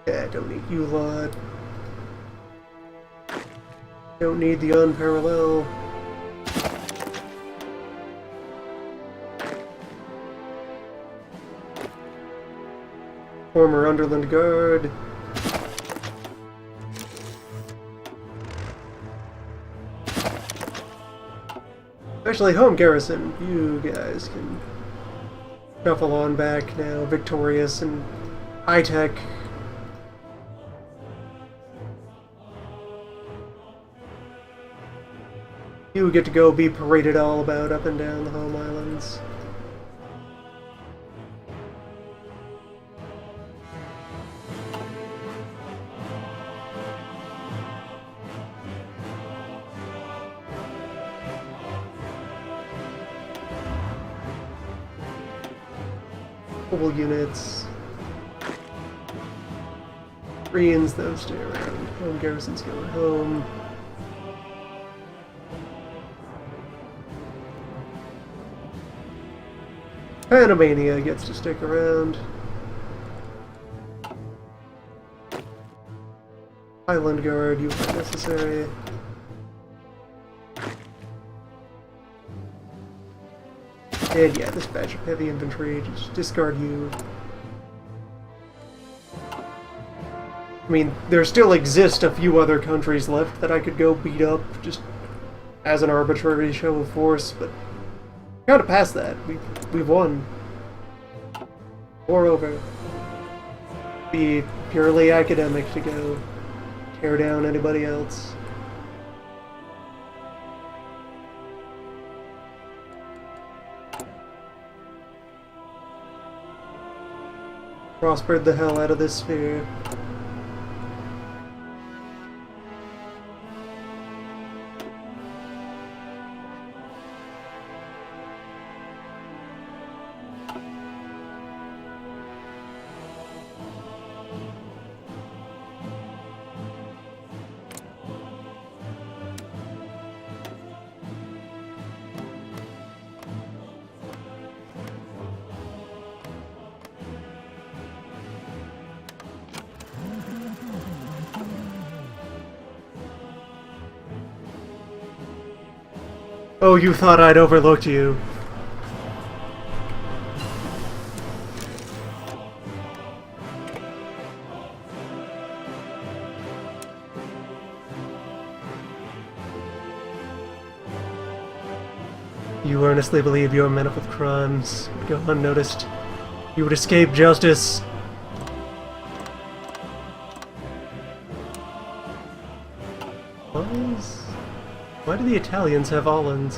Yeah, don't need you lot. Don't need the unparalleled. Former Underland Guard. Especially home garrison. You guys can shuffle on back now, victorious and high-tech. You get to go be paraded all about up and down the home islands. Mobile units. Koreans, those stay around. Home garrisons going home. Panamania gets to stick around. Island Guard, you are necessary. And yeah, this batch of heavy infantry, just discard you. I mean, there still exist a few other countries left that I could go beat up, just as an arbitrary show of force, but kind of past that. We've won. War over. Be purely academic to go tear down anybody else. Prospered the hell out of this sphere. Oh, you thought I'd overlooked you. You earnestly believe your men up with crimes would go unnoticed. You would escape justice. Why do the Italians have islands?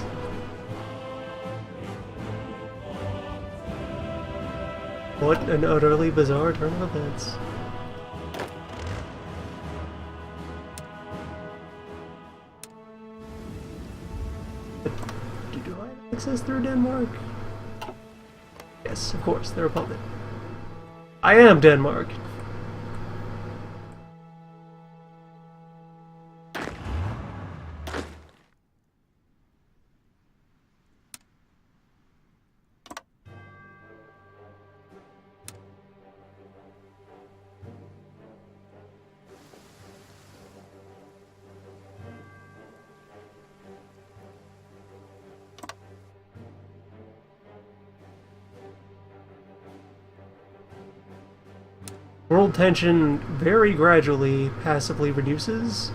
What an utterly bizarre turn of events. Do I have access through Denmark? Yes, of course, the Republic. I am Denmark. World tension very gradually, passively reduces.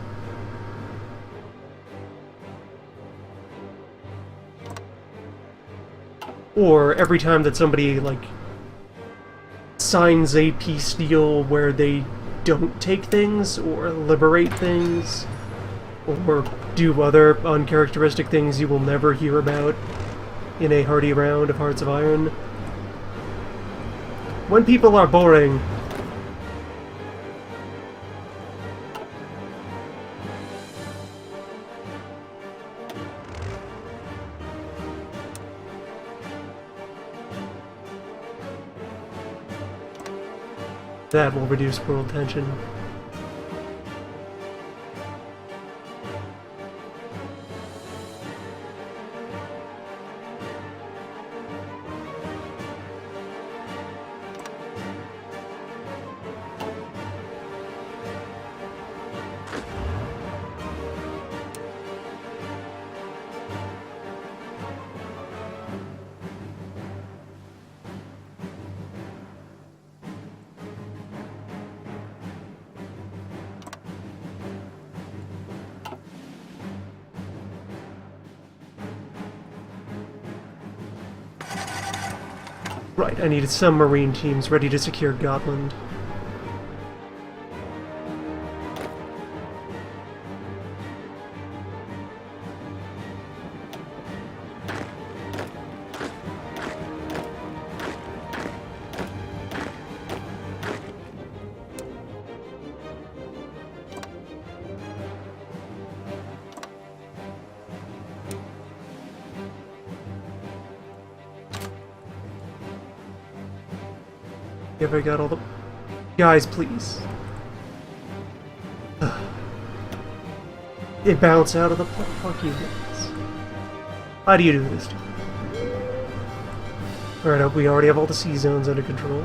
Or every time that somebody, like, signs a peace deal where they don't take things, or liberate things, or do other uncharacteristic things you will never hear about in a hearty round of Hearts of Iron. When people are boring, that will reduce world tension. Right, I needed some Marine teams ready to secure Gotland. Have I got all the... Guys, please. It bounced out of the... Fuck you guys. How do you do this? Alright, we already have all the sea zones under control.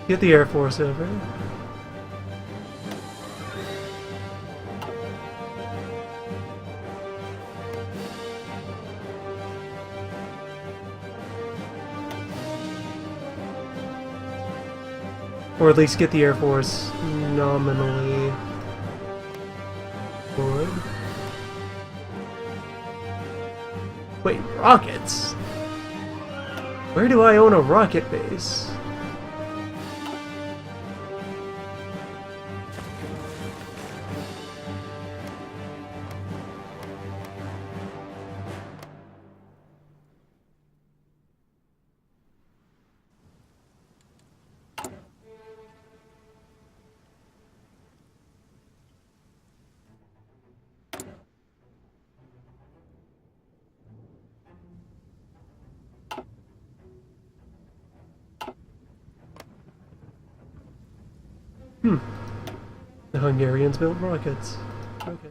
Get the Air Force over. Or at least get the Air Force nominally good. Wait, rockets? Where do I own a rocket base? The Hungarians built rockets. Okay.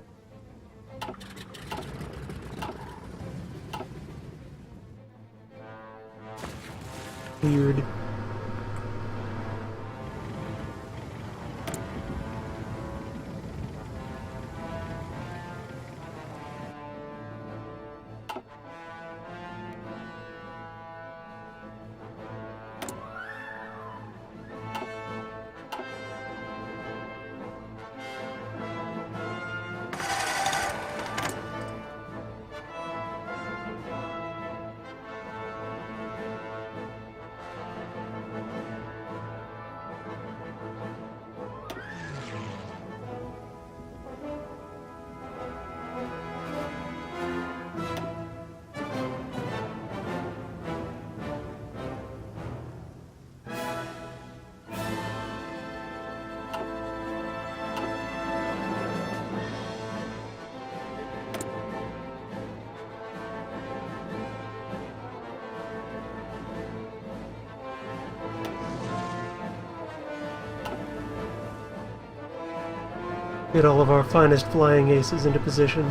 Weird. Get all of our finest flying aces into position.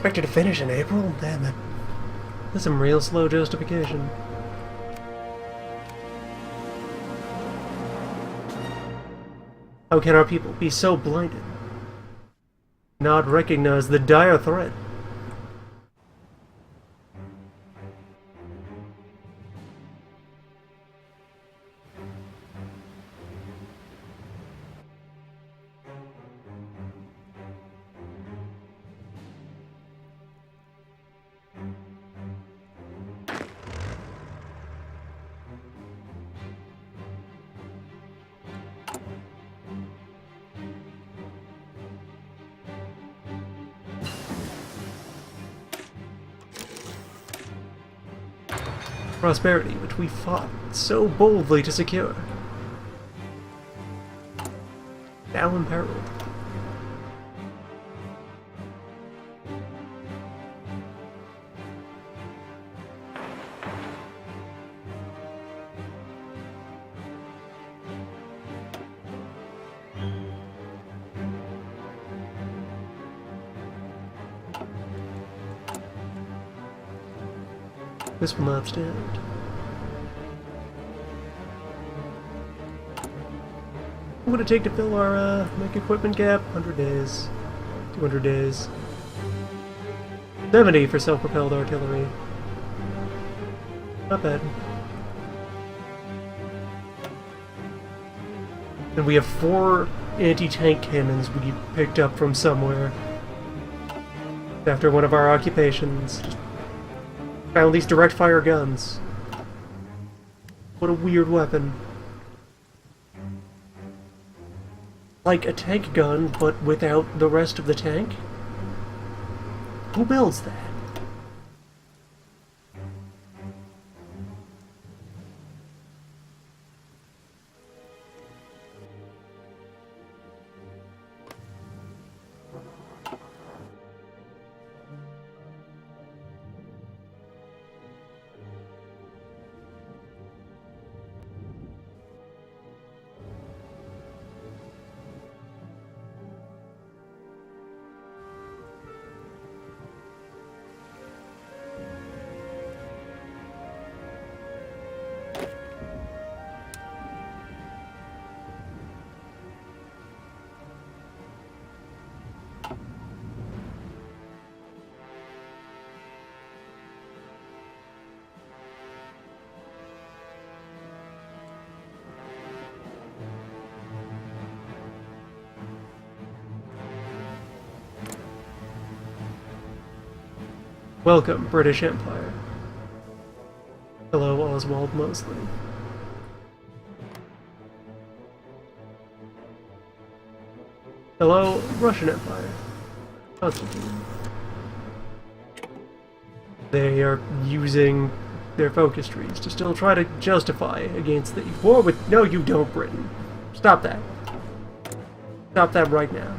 expected to finish in April? Damn it. That's some real slow justification. How can our people be so blinded? Not recognize the dire threat? Prosperity, which we fought so boldly to secure, now imperiled. This will not stand. What would it take to fill our mech equipment gap? 100 days. 200 days. 70 for self-propelled artillery. Not bad. And we have 4 anti-tank cannons we picked up from somewhere. After one of our occupations. Found these direct fire guns. What a weird weapon. Like a tank gun, but without the rest of the tank? Who builds that? Welcome, British Empire. Hello, Oswald Mosley. Hello, Russian Empire. Constantine. They are using their focus trees to still try to justify against the war with— No, you don't, Britain. Stop that. Stop that right now.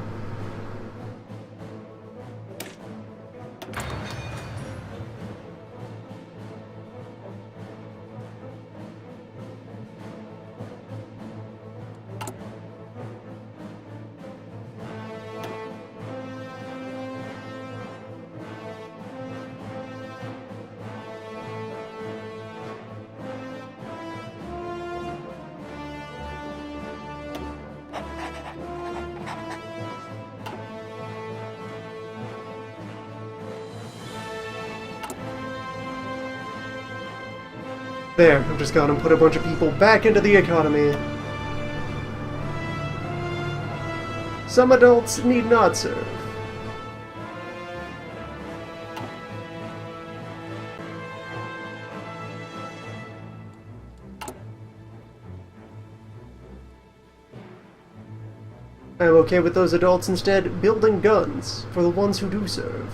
There, I've just gone and put a bunch of people back into the economy. Some adults need not serve. I'm okay with those adults instead building guns for the ones who do serve.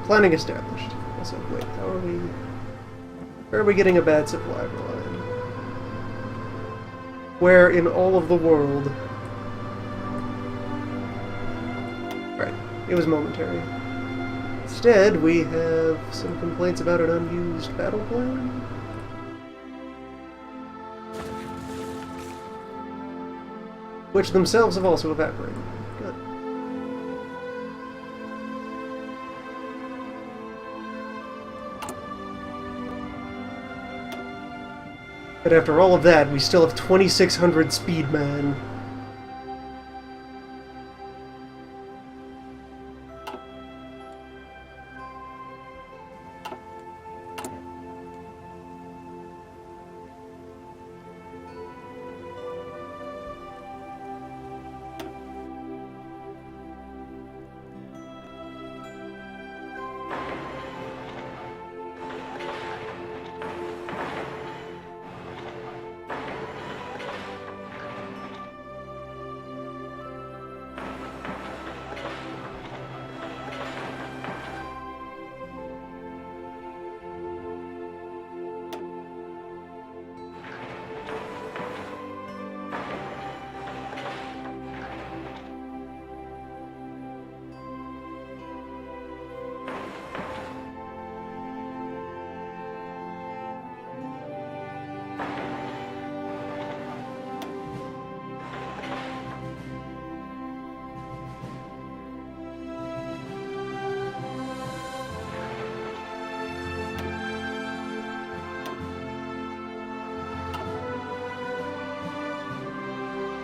Planning established. Also, wait, how are we... Where are we getting a bad supply line? Where in all of the world? Right, it was momentary. Instead, we have some complaints about an unused battle plan. Which themselves have also evaporated. Good. But after all of that, we still have 2,600 speedman.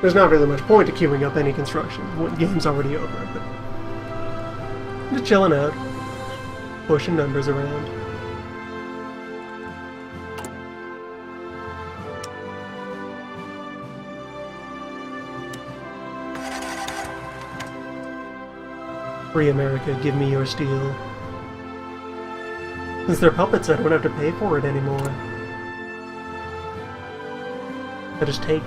There's not really much point to queuing up any construction when the game's already over, but... just chilling out. Pushing numbers around. Free America, give me your steel. Since they're puppets, I don't have to pay for it anymore. I just take.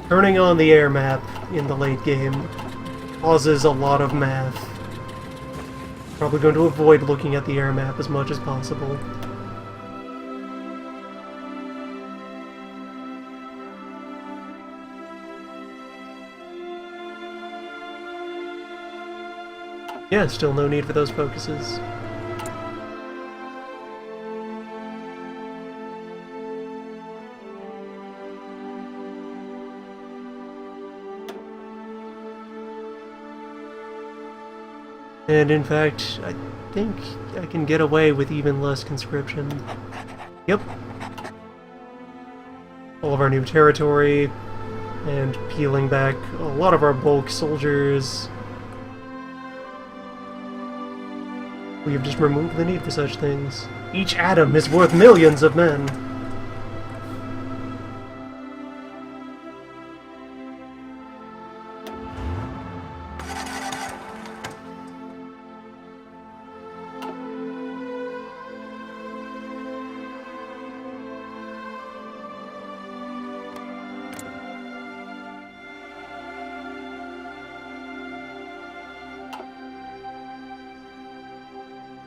Turning on the air map in the late game causes a lot of math. Probably going to avoid looking at the air map as much as possible. Yeah, still no need for those focuses. And in fact, I think I can get away with even less conscription. Yep. All of our new territory, and peeling back a lot of our bulk soldiers. We have just removed the need for such things. Each atom is worth millions of men.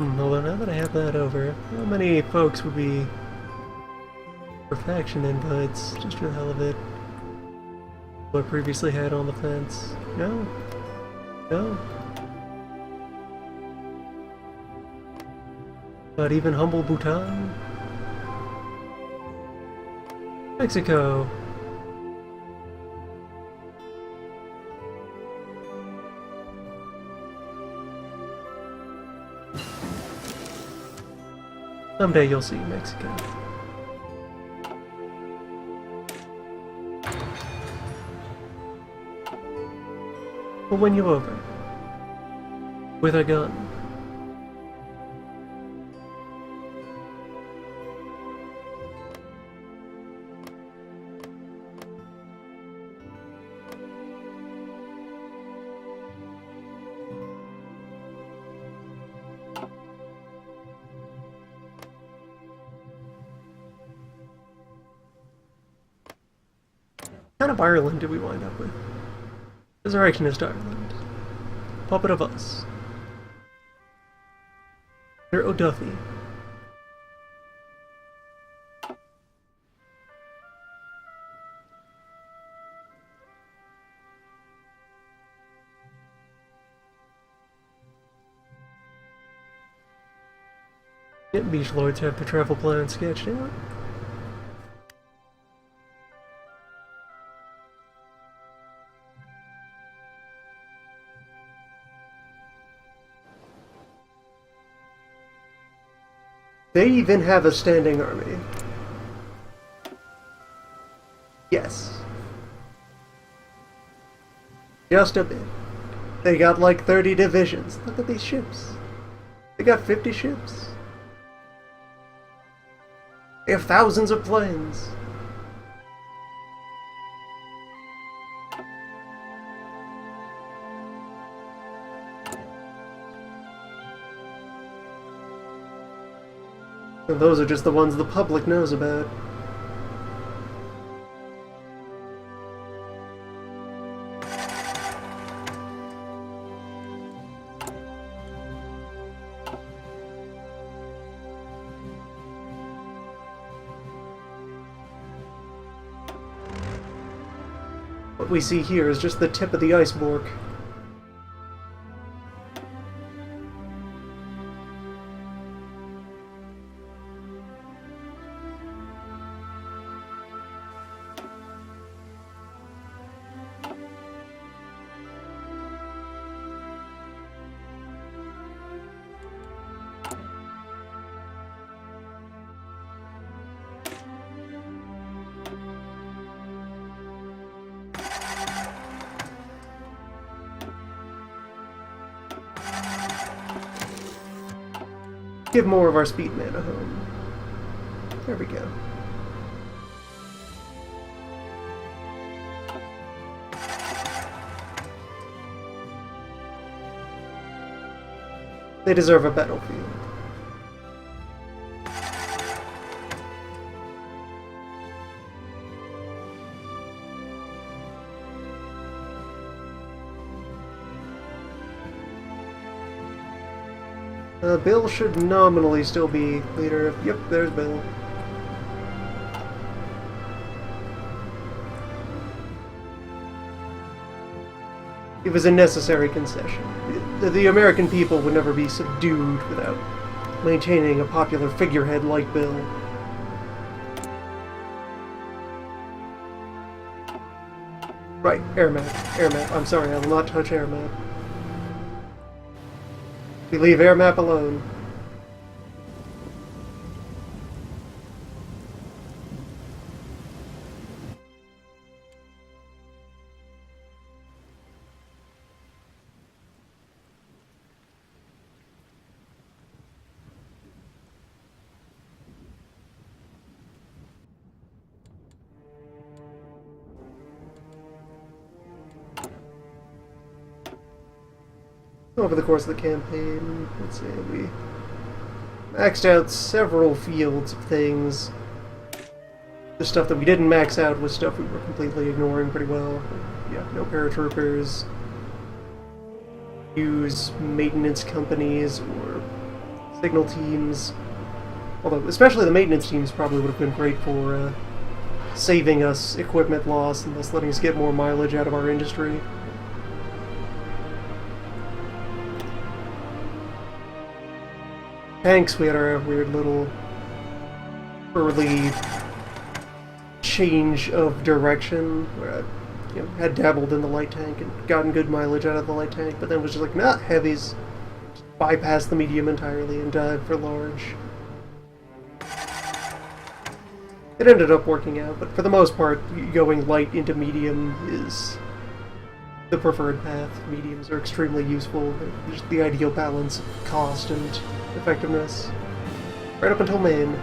Although now that I have that over, how many folks would be for faction invites, just for the hell of it? Who I previously had on the fence? No? No? Not even humble Bhutan? Mexico! Someday you'll see Mexico. We'll win you over. With a gun. What kind of Ireland did we wind up with? Resurrectionist Ireland. Puppet of Us. They're O'Duffy. Yet Beach Lords have the travel plan sketched out. They even have a standing army. Yes. Just a bit. They got like 30 divisions. Look at these ships. They got 50 ships. They have thousands of planes. And those are just the ones the public knows about. What we see here is just the tip of the iceberg. Give more of our speed man a home. There we go. They deserve a battlefield. Bill should nominally still be leader. Yep, there's Bill. It was a necessary concession. The American people would never be subdued without maintaining a popular figurehead like Bill. Right, air map. Air map. I'm sorry, I will not touch air map. We leave air map alone. Over the course of the campaign, let's see, we maxed out several fields of things. The stuff that we didn't max out was stuff we were completely ignoring pretty well. Yeah, no paratroopers. Use maintenance companies or signal teams. Although, especially the maintenance teams probably would have been great for saving us equipment loss and thus letting us get more mileage out of our industry. Tanks, we had our weird little early change of direction where I had dabbled in the light tank and gotten good mileage out of the light tank, but then was just like, nah, heavies. Just bypassed the medium entirely and dive for large. It ended up working out, but for the most part, going light into medium is the preferred path. Mediums are extremely useful. They're just the ideal balance of cost and effectiveness. Right up until main.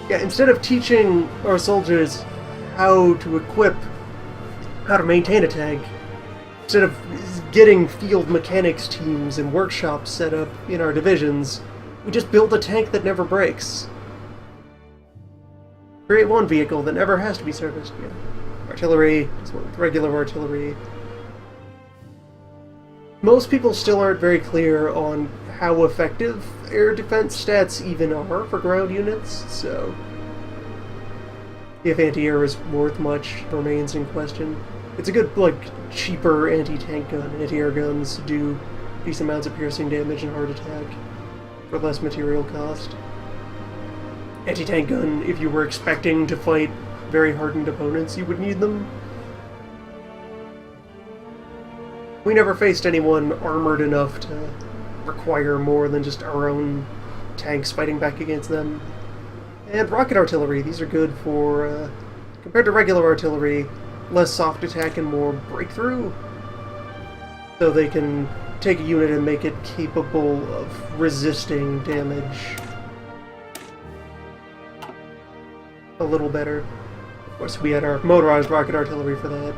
Yeah, instead of teaching our soldiers how to equip, how to maintain a tank, instead of getting field mechanics teams and workshops set up in our divisions, we just build a tank that never breaks. Create one vehicle that never has to be serviced. Yeah. Artillery, as well with regular artillery. Most people still aren't very clear on how effective air defense stats even are for ground units, so if anti-air is worth much remains in question. It's a good, cheaper anti-tank gun. Anti-air guns do decent amounts of piercing damage and heart attack for less material cost. Anti-tank gun, if you were expecting to fight very hardened opponents, you would need them. We never faced anyone armored enough to require more than just our own tanks fighting back against them. And rocket artillery, these are good for, compared to regular artillery, less soft attack and more breakthrough. So they can take a unit and make it capable of resisting damage a little better. Of course, we had our motorized rocket artillery for that.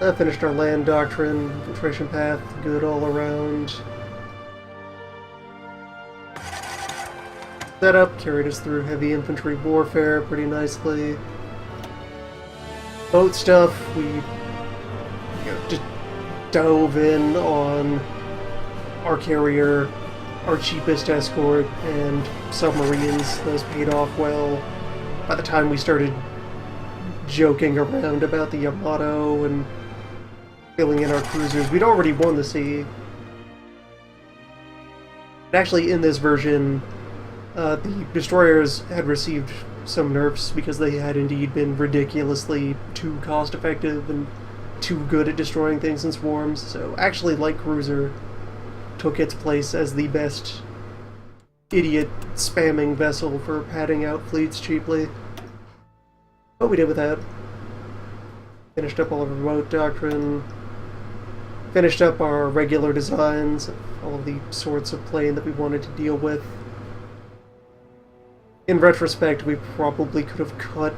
That finished our land doctrine, infiltration path, good all around. Setup carried us through heavy infantry warfare pretty nicely. Boat stuff, we just dove in on our carrier, our cheapest escort, and submarines. Those paid off well. By the time we started joking around about the Yamato and filling in our cruisers, we'd already won the sea. Actually, in this version, the destroyers had received some nerfs because they had indeed been ridiculously too cost-effective and too good at destroying things in swarms, so actually light cruiser took its place as the best idiot spamming vessel for padding out fleets cheaply. But we did with that. Finished up all of our remote doctrine. Finished up our regular designs, all of the sorts of plane that we wanted to deal with. In retrospect, we probably could have cut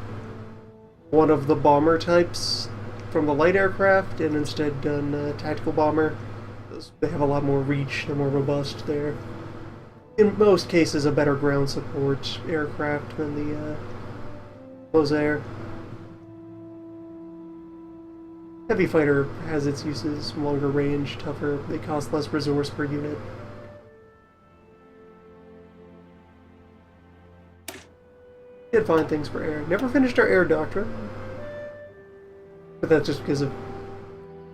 one of the bomber types from the light aircraft and instead done tactical bomber. They have a lot more reach, they're more robust, they're in most cases a better ground support aircraft than the Losair. Heavy fighter has its uses, longer range, tougher, they cost less resource per unit. Did find things for air. Never finished our air doctrine. But that's just because of...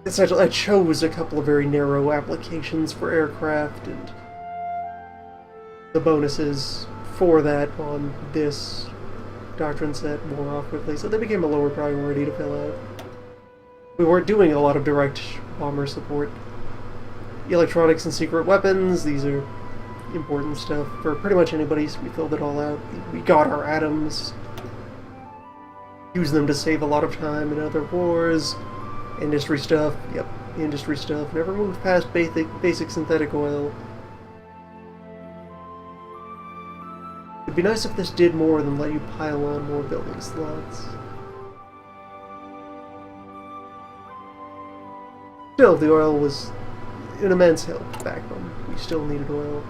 essentially, I chose a couple of very narrow applications for aircraft, and the bonuses for that on this doctrine set wore off quickly, so they became a lower priority to fill out. We weren't doing a lot of direct bomber support. Electronics and secret weapons, these are important stuff for pretty much anybody, so we filled it all out. We got our atoms, used them to save a lot of time in other wars. Industry stuff, yep, industry stuff. Never moved past basic synthetic oil. It'd be nice if this did more than let you pile on more building slots. Still, the oil was an immense help back when we still needed oil.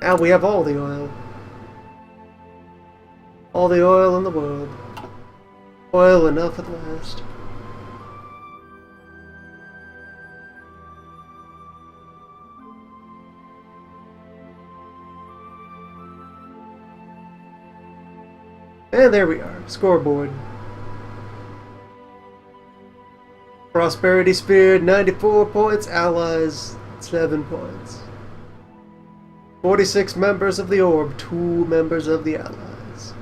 Now we have all the oil. All the oil in the world. Oil enough at last. And there we are, scoreboard. Prosperity Sphere, 94 points, Allies, 7 points. 46 members of the Orb, 2 members of the Allies.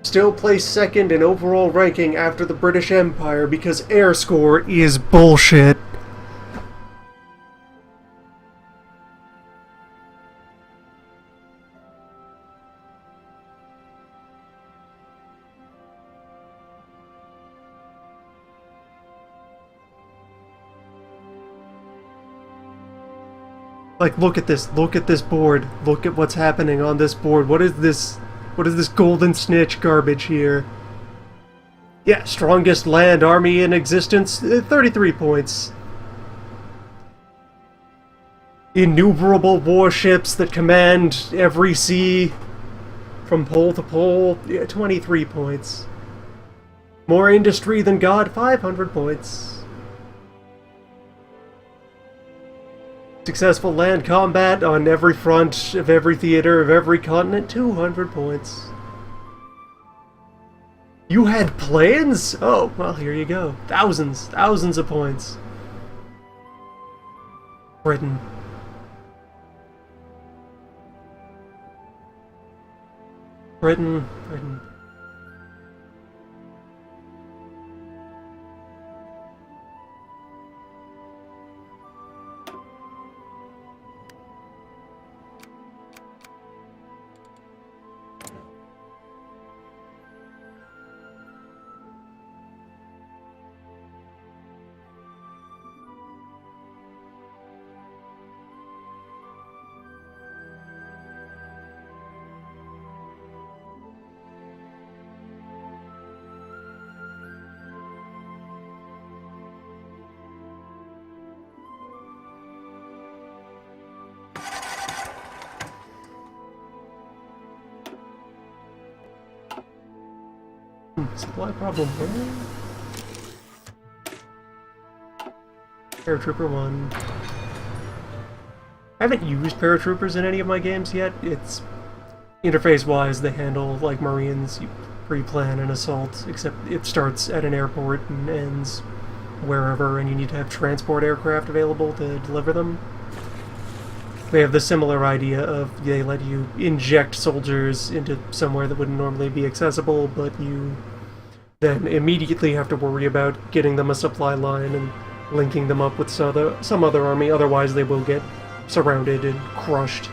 still placed second in overall ranking after the British Empire because air score is bullshit. Like, look at this board. Look at what's happening on this board. What is this golden snitch garbage here? Yeah, strongest land army in existence, 33 points. Innumerable warships that command every sea from pole to pole, yeah, 23 points. More industry than God, 500 points. Successful land combat on every front of every theater of every continent, 200 points. You had plans? Oh, well, here you go. Thousands of points. Britain. Britain. Supply problem where? Paratrooper 1. I haven't used paratroopers in any of my games yet. It's interface-wise, they handle like Marines. You pre-plan an assault, except it starts at an airport and ends wherever, and you need to have transport aircraft available to deliver them. They have the similar idea of they let you inject soldiers into somewhere that wouldn't normally be accessible, but you then immediately have to worry about getting them a supply line and linking them up with some other army, otherwise they will get surrounded and crushed.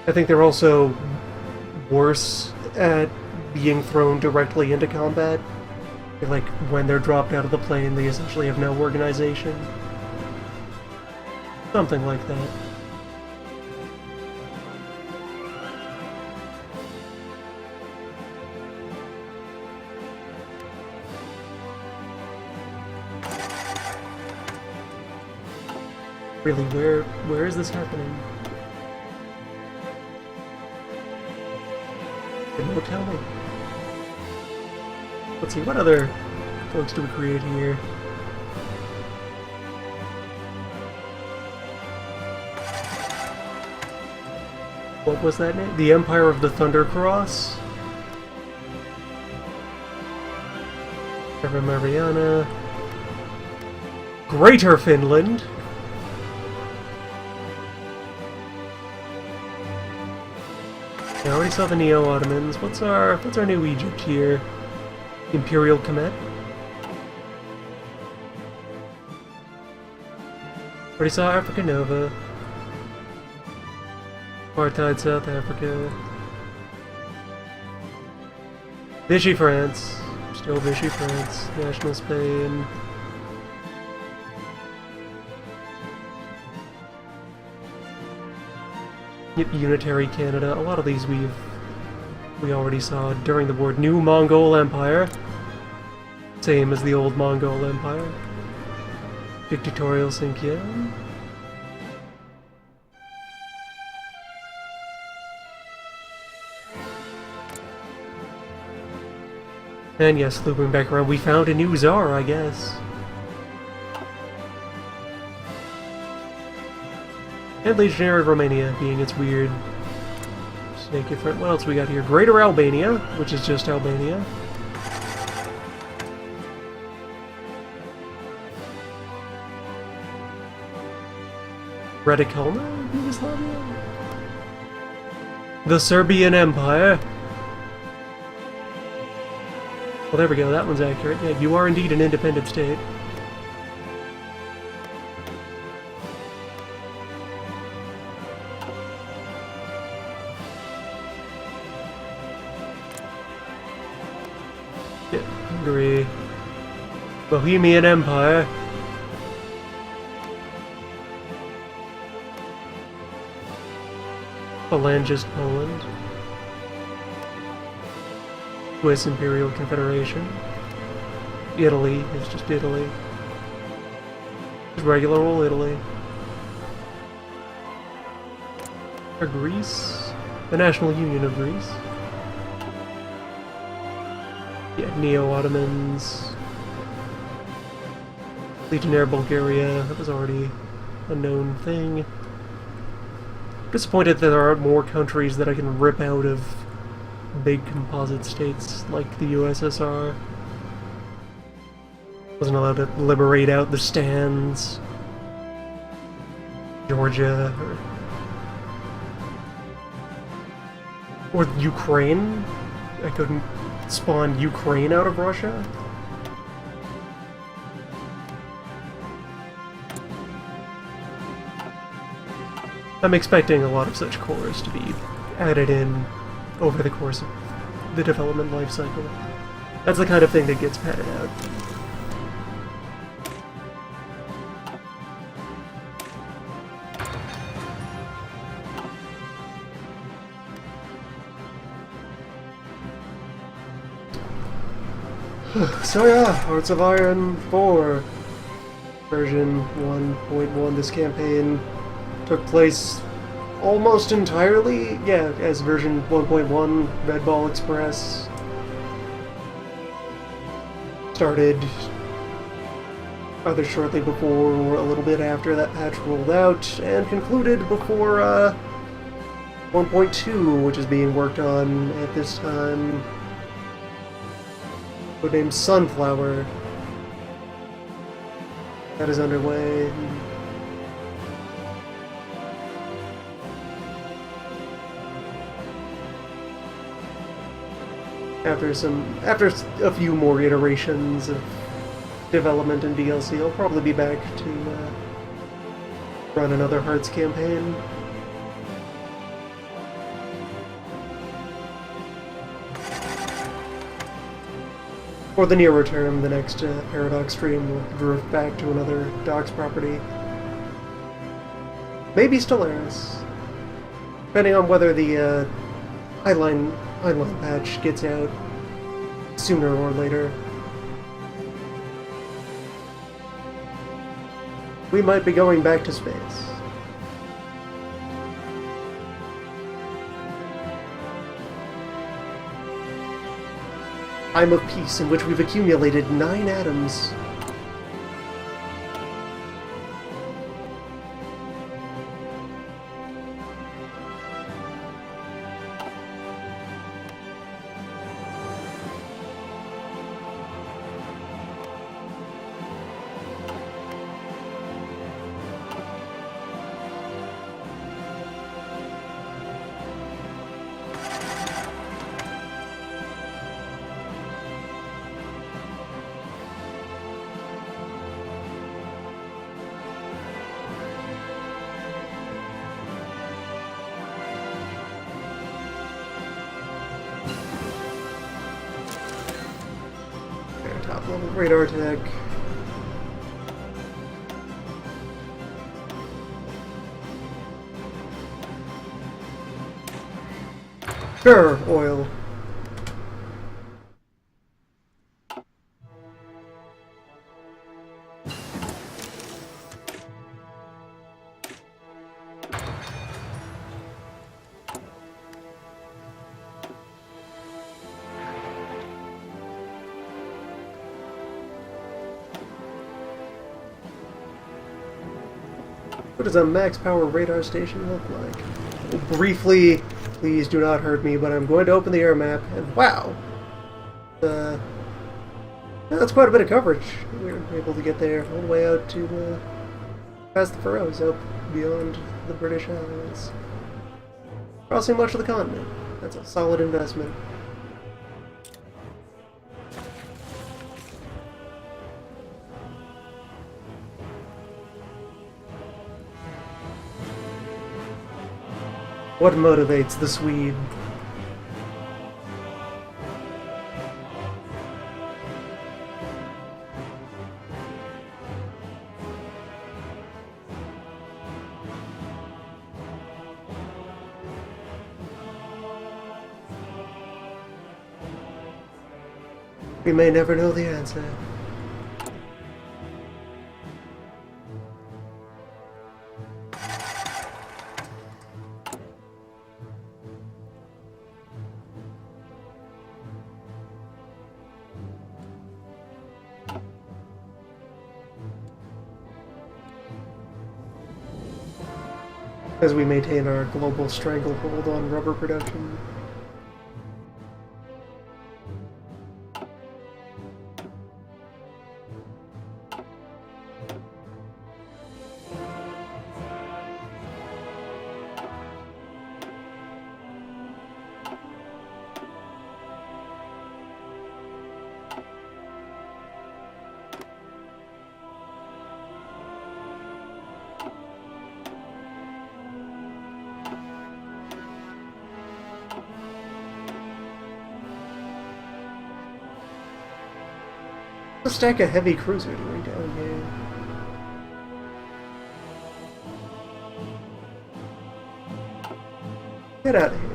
I think they're also worse at being thrown directly into combat. Like, when they're dropped out of the plane, they essentially have no organization. Something like that. Really, where is this happening? No, tell me. Let's see, what other folks do we create here? What was that name? The Empire of the Thundercross? Terra Mariana. Greater Finland. I already saw the Neo-Ottomans. What's our new Egypt here? Imperial Kemet? Already saw Africa Nova. Apartheid South Africa. Vichy France. Still Vichy France. National Spain. Yep, Unitary Canada. A lot of these we already saw during the war. New Mongol Empire. Same as the old Mongol Empire. Dictatorial Xinjiang. And yes, looping back around, we found a new czar, I guess. And Legionary of Romania, being its weird snaky friend. What else we got here? Greater Albania, which is just Albania. Radikalna, Yugoslavia? The Serbian Empire. Well, there we go, that one's accurate. Yeah, you are indeed an independent state. Yeah, Hungary. Bohemian Empire. Phalangist Poland. Swiss Imperial Confederation. Italy is just Italy. Just regular old Italy. Or Greece. The National Union of Greece. Yeah, Neo-Ottomans. Legionnaire Bulgaria, that was already a known thing. Disappointed that there aren't more countries that I can rip out of big composite states like the USSR. Wasn't allowed to liberate out the stands. Georgia, or Ukraine. I couldn't spawn Ukraine out of Russia. I'm expecting a lot of such cores to be added in over the course of the development life cycle. That's the kind of thing that gets padded out. So yeah, Hearts of Iron 4 version 1.1. This campaign took place almost entirely, yeah, as version 1.1. Red Ball Express started either shortly before or a little bit after that patch rolled out, and concluded before 1.2, which is being worked on at this time. Named Sunflower. That is underway. After a few more iterations of development and DLC, I'll probably be back to run another Hearts campaign. For the nearer term, the next Paradox stream will drift back to another Docs property. Maybe Stellaris. Depending on whether the Highline patch gets out sooner or later. We might be going back to space. Time of peace in which we've accumulated 9 atoms. Top level radar tech. Sure, oil. What does a max power radar station look like? Briefly, please do not hurt me, but I'm going to open the air map, and wow! That's quite a bit of coverage. We were able to get there all the way out to past the Furrows, up beyond the British Isles. crossing much of the continent. That's a solid investment. What motivates the Swede? We may never know the answer. As we maintain our global stranglehold on rubber production. A stack of heavy cruisers right down here. Get out of here.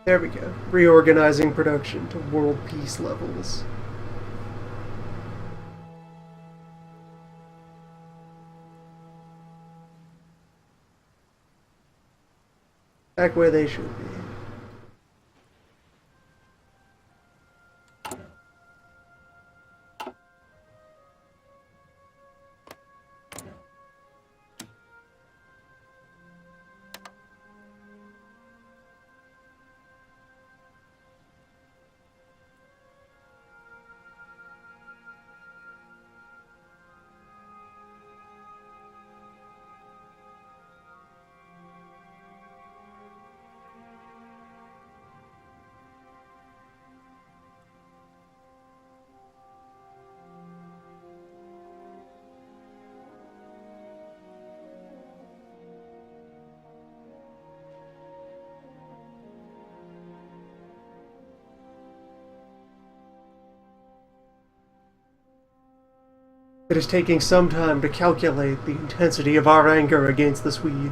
There we go. Reorganizing production to world peace levels. Back where they should be. It is taking some time to calculate the intensity of our anger against the Swede.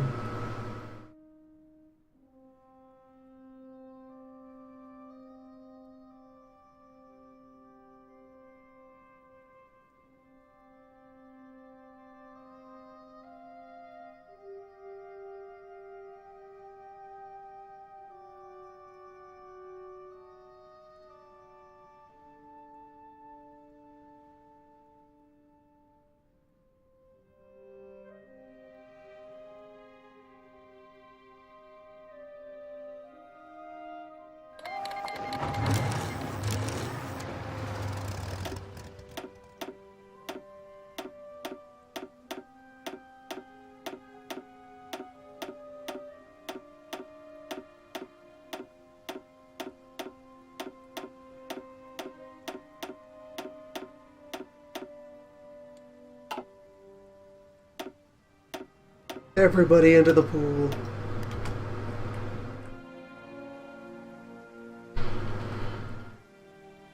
Everybody into the pool.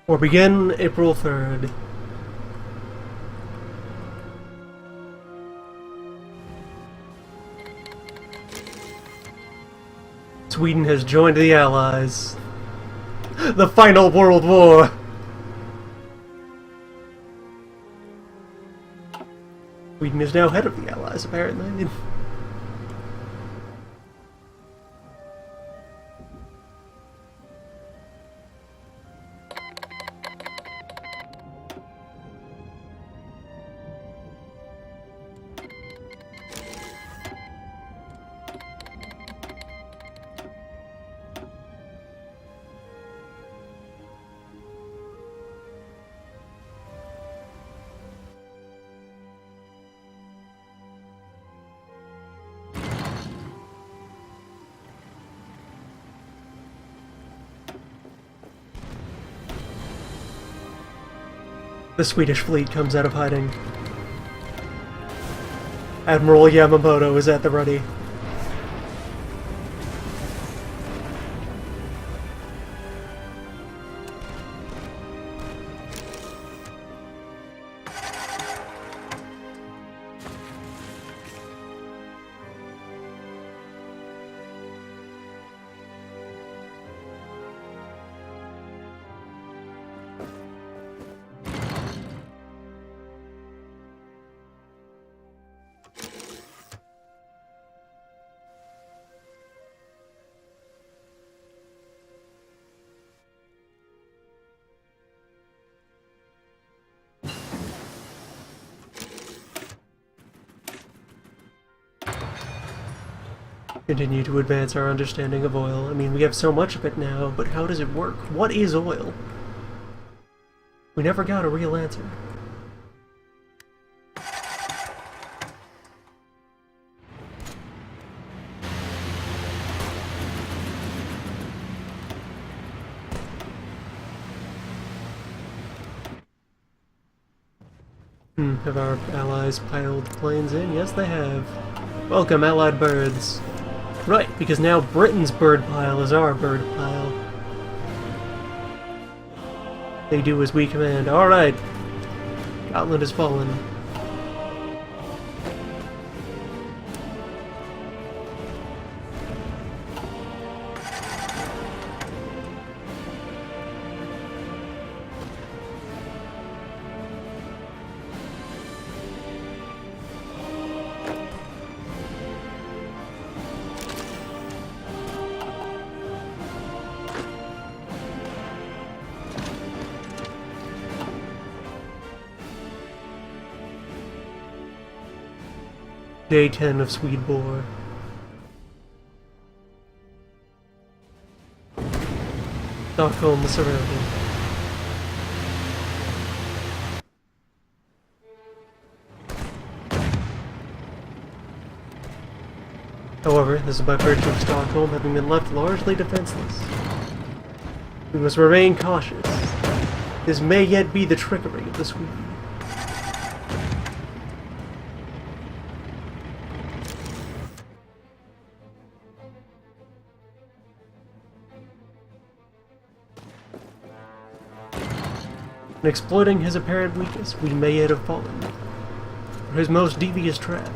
Or begin April 3rd. Sweden has joined the Allies. The final World War! Sweden is now head of the Allies, apparently. The Swedish fleet comes out of hiding. Admiral Yamamoto is at the ready. Continue to advance our understanding of oil. I mean, we have so much of it now, but how does it work? What is oil? We never got a real answer. Have our allies piled planes in? Yes, they have. Welcome, allied birds. Right, because now Britain's bird pile is our bird pile. They do as we command. Alright. Scotland has fallen. Day 10 of Swedebore. Stockholm is surrounded. However, this is by virtue of Stockholm having been left largely defenseless. We must remain cautious. This may yet be the trickery of the Swedes. And exploiting his apparent weakness, we may yet have fallen for his most devious trap.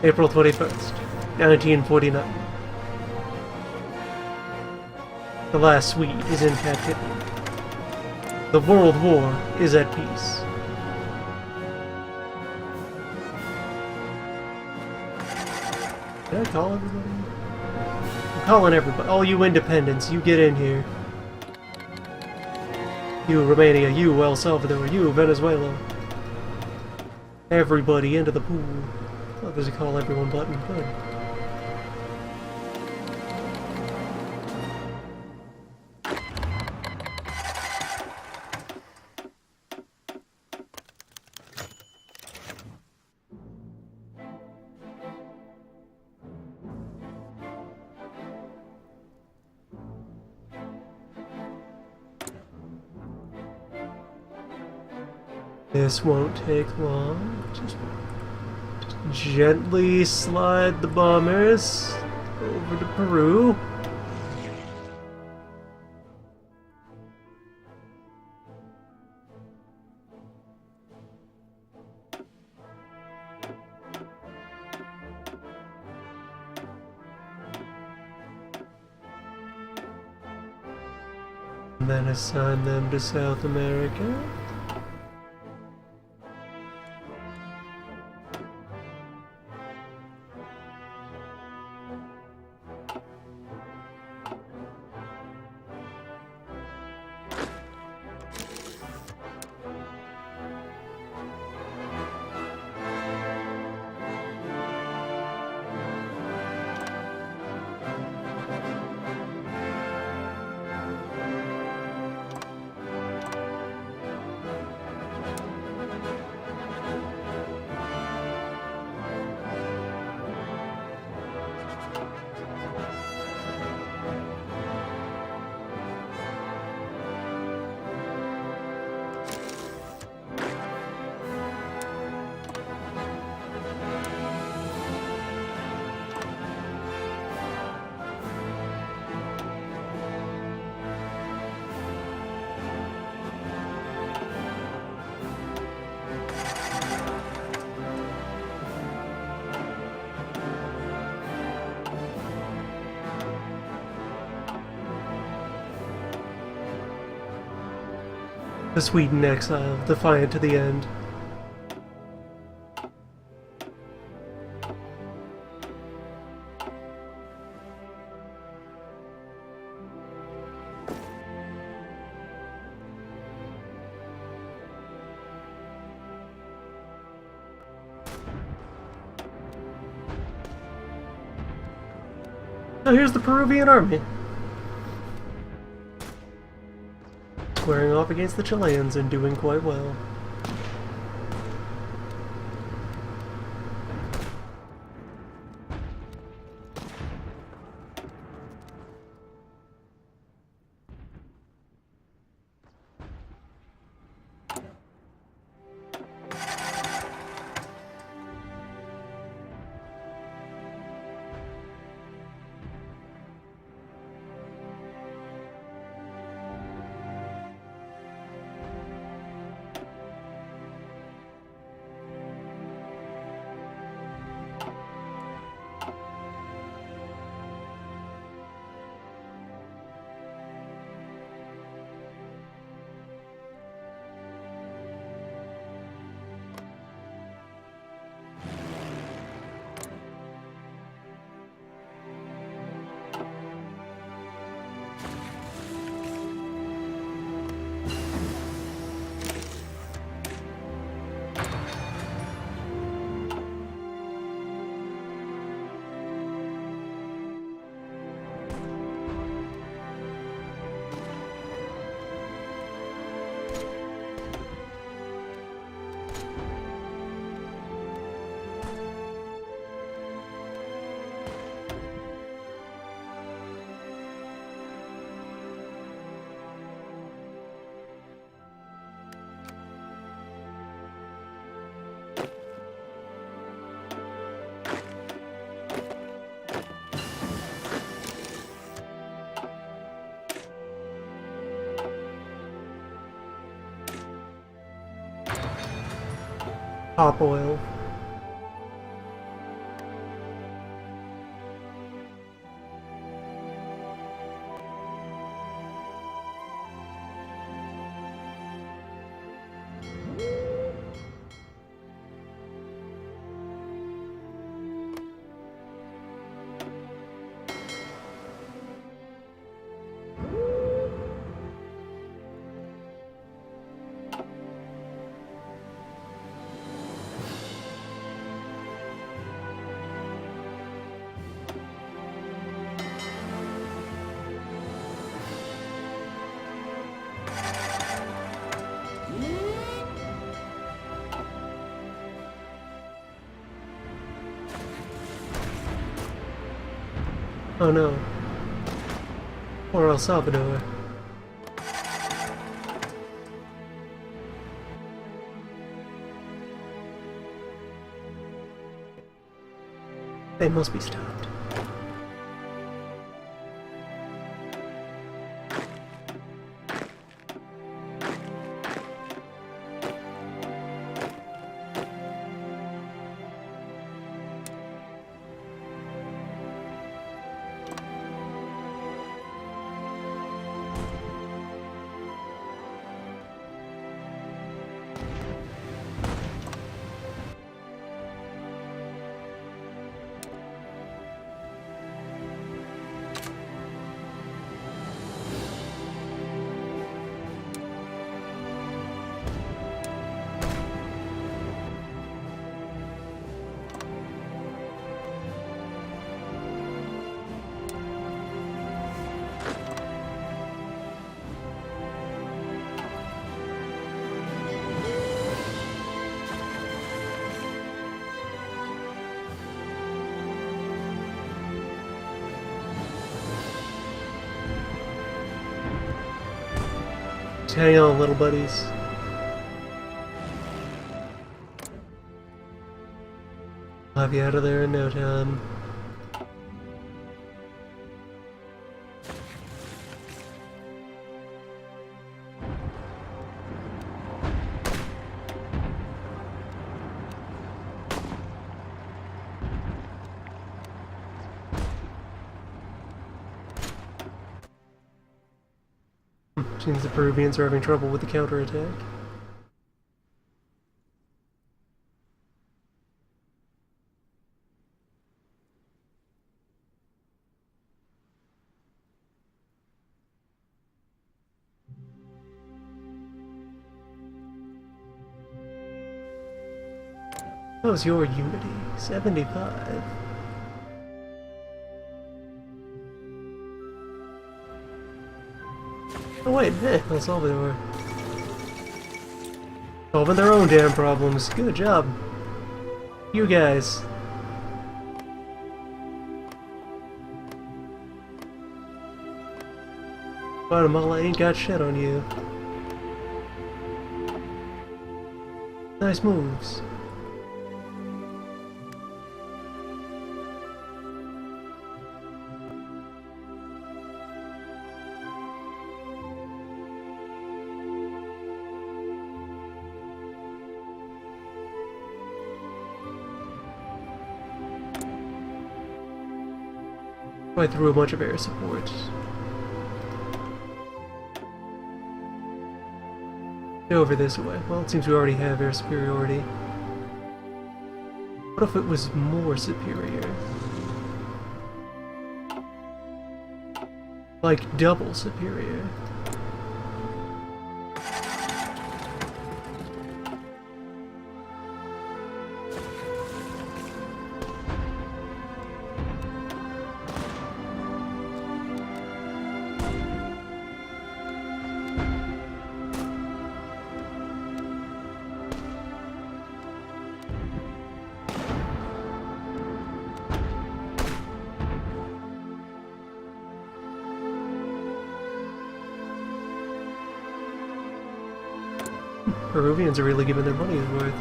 April 21st, 1949. The last Swede is in captivity. The World War is at peace. Did I call everybody? I'm calling everybody. All you independents, you get in here. You Romania, you El Salvador, you Venezuela. Everybody into the pool. Oh, there's a call everyone button. Good. This won't take long. Just gently slide the bombers over to Peru. And then assign them to South America. The Sweden exile, defiant to the end. Now here's the Peruvian army. Squaring off against the Chileans and doing quite well. Pop oil. Oh no. Or El Salvador. They must be stopped. Hang on, little buddies. I'll have you out of there in no time. Seems the Peruvians are having trouble with the counterattack. How's your unity? 75. Oh wait, El Salvador. Solving their own damn problems. Good job. You guys. Guatemala ain't got shit on you. Nice moves. I threw a bunch of air support. Over this way. Well, it seems we already have air superiority. What if it was more superior? Like double superior? Peruvians are really giving their money's worth.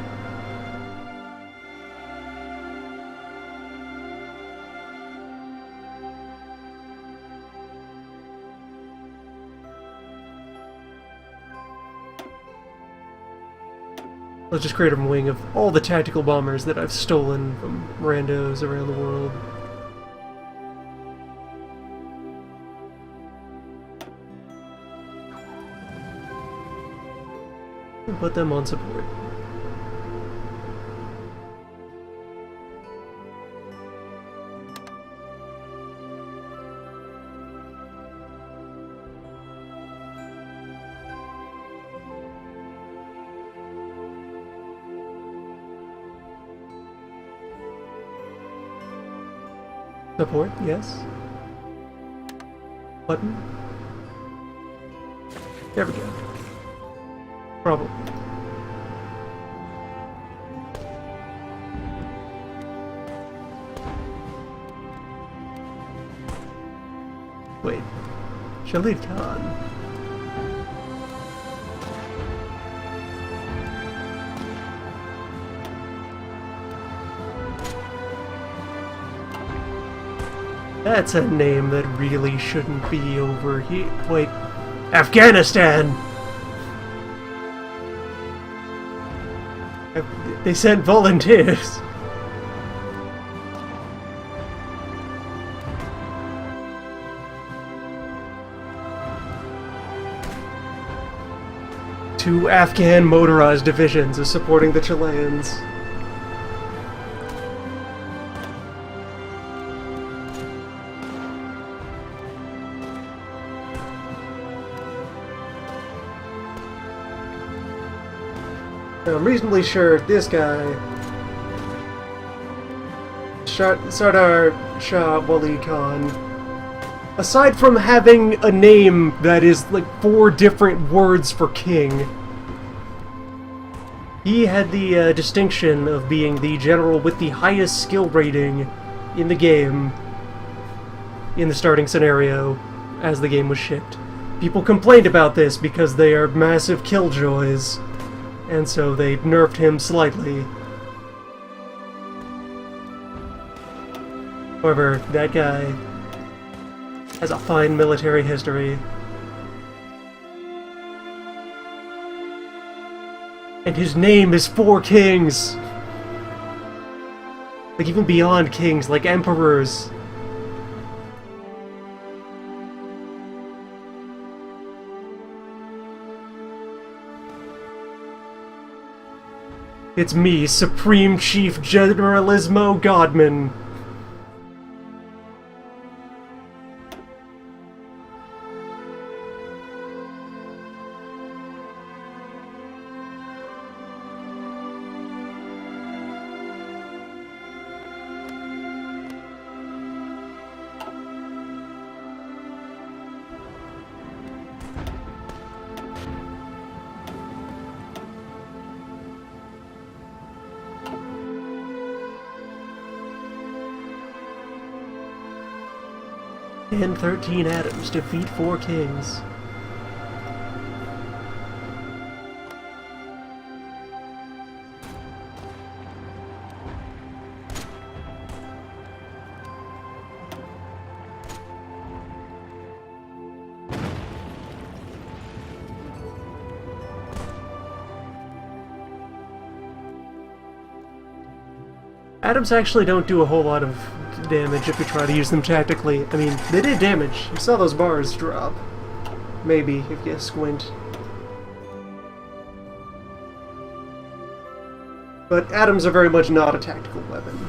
Let's just create a wing of all the tactical bombers that I've stolen from randos around the world. And put them on support. Support, yes. Button. There we go. Probably. Wait. Khalid Khan. That's a name that really shouldn't be over here. Wait. Afghanistan! They sent volunteers. Two Afghan motorized divisions are supporting the Chileans. I'm reasonably sure this guy, Sardar Shah Wali Khan, aside from having a name that is like 4 different words for king, he had the distinction of being the general with the highest skill rating in the game in the starting scenario as the game was shipped. People complained about this because they are massive killjoys, and so they nerfed him slightly. However, that guy has a fine military history. And his name is 4 kings! Like, even beyond kings, like emperors. It's me, Supreme Chief Generalismo Godman. And 13 atoms defeat 4 kings. Atoms actually don't do a whole lot of damage if you try to use them tactically. I mean, they did damage. You saw those bars drop. Maybe, if you squint. But atoms are very much not a tactical weapon.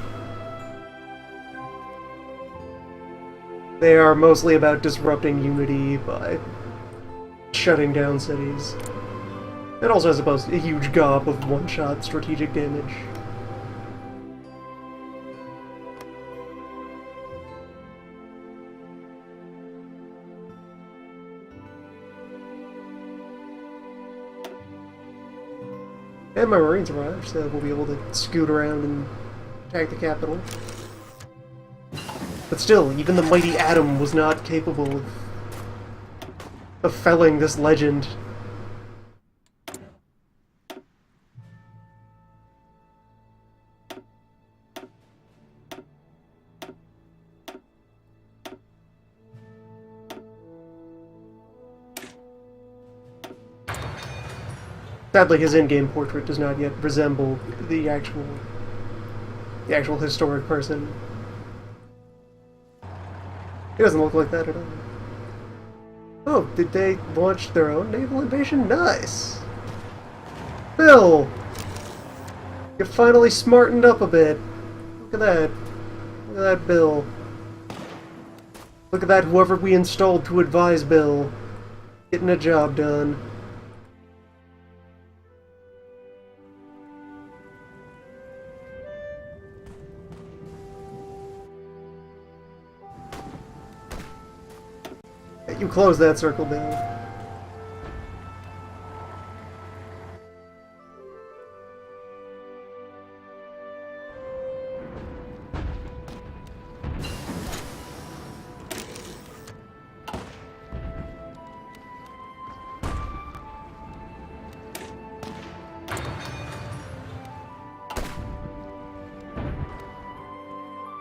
They are mostly about disrupting unity by shutting down cities. It also has a huge gob of one-shot strategic damage. And my Marines arrived, so we'll be able to scoot around and attack the capital. But still, even the mighty Atom was not capable of felling this legend. Sadly, his in-game portrait does not yet resemble the actual historic person. He doesn't look like that at all. Oh, did they launch their own naval invasion? Nice! Bill! You finally smartened up a bit. Look at that. Look at that, Bill. Look at that, whoever we installed to advise Bill. Getting a job done. You close that circle down.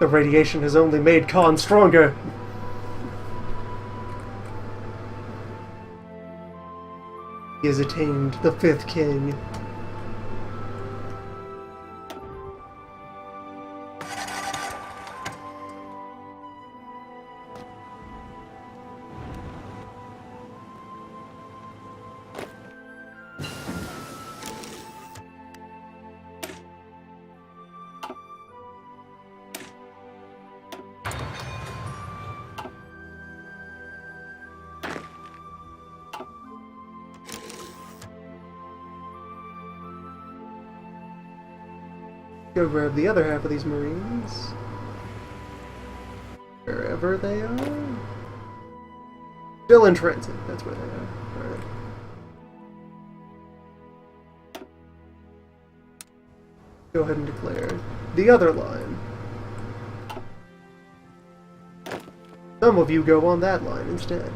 The radiation has only made Khan stronger. He has attained the 5th king. Go grab the other half of these Marines. Wherever they are. Still in transit, that's where they are. Alright. Go ahead and declare the other line. Some of you go on that line instead.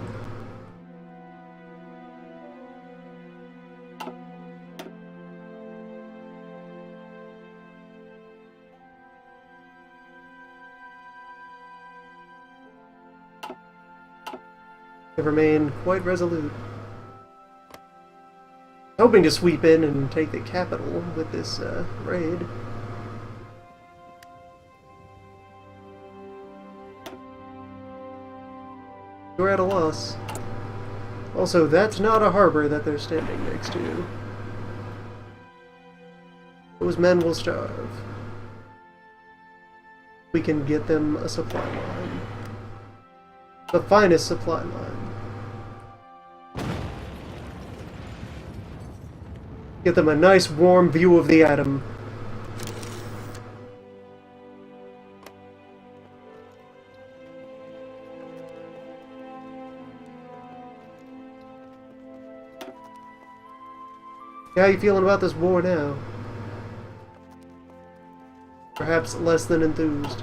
They remain quite resolute. Hoping to sweep in and take the capital with this raid. We're at a loss. Also, that's not a harbor that they're standing next to. Those men will starve. We can get them a supply line. The finest supply line. Get them a nice warm view of the atom. How you feeling about this war now? Perhaps less than enthused.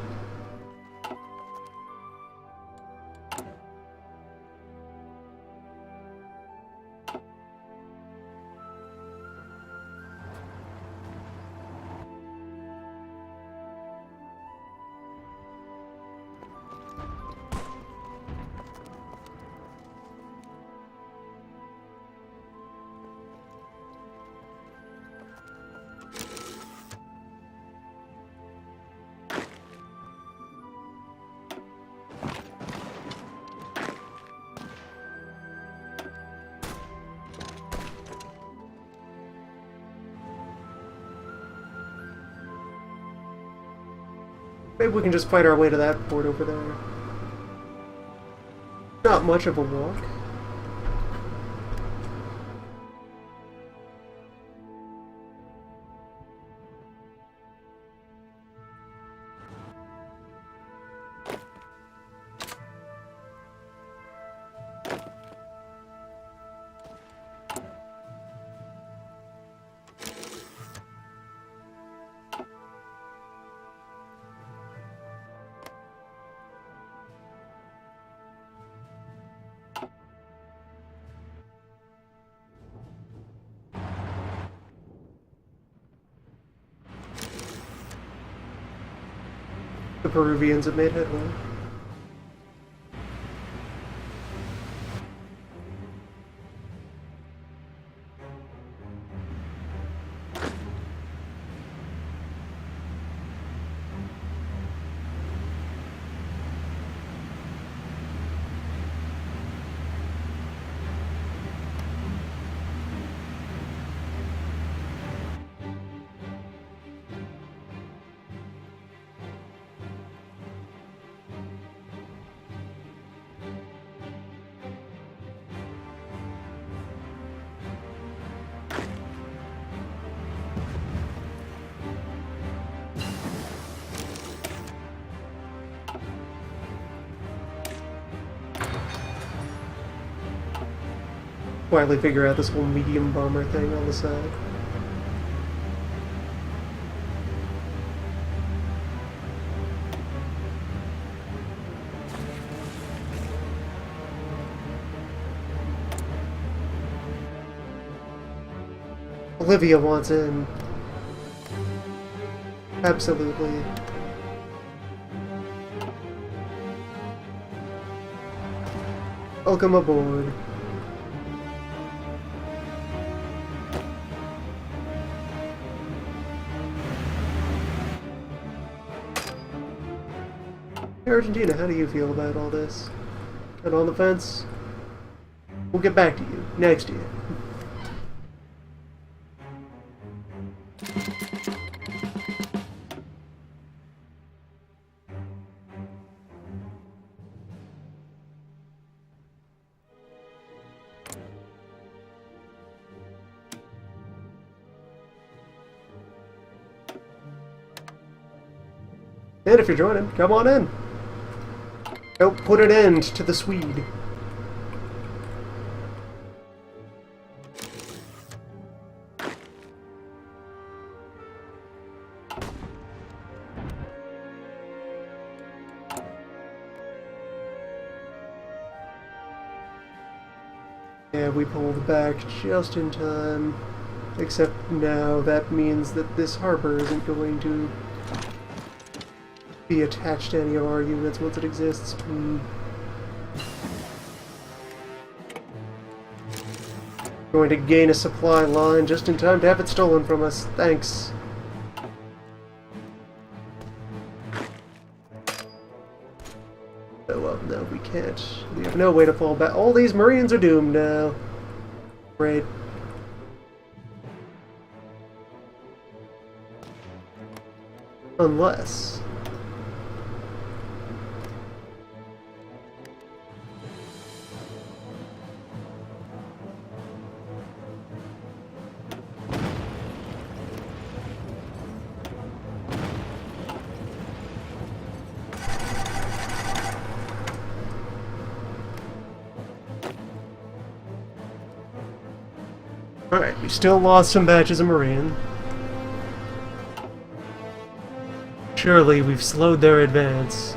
Maybe we can just fight our way to that port over there. Not much of a walk. The Peruvians have made headway. Quietly figure out this whole medium bomber thing on the side. Olivia wants in. Absolutely. Welcome aboard. Hey Argentina, how do you feel about all this? And on the fence? We'll get back to you next year. And if you're joining, come on in. Help put an end to the Swede. Yeah, we pulled back just in time. Except now that means that this harbor isn't going to be attached to any of our units once it exists. Going to gain a supply line just in time to have it stolen from us. Thanks. Oh well, no, we can't. We have no way to fall back. All these Marines are doomed now. Great. Unless... Alright, we still lost some batches of Marine. Surely we've slowed their advance.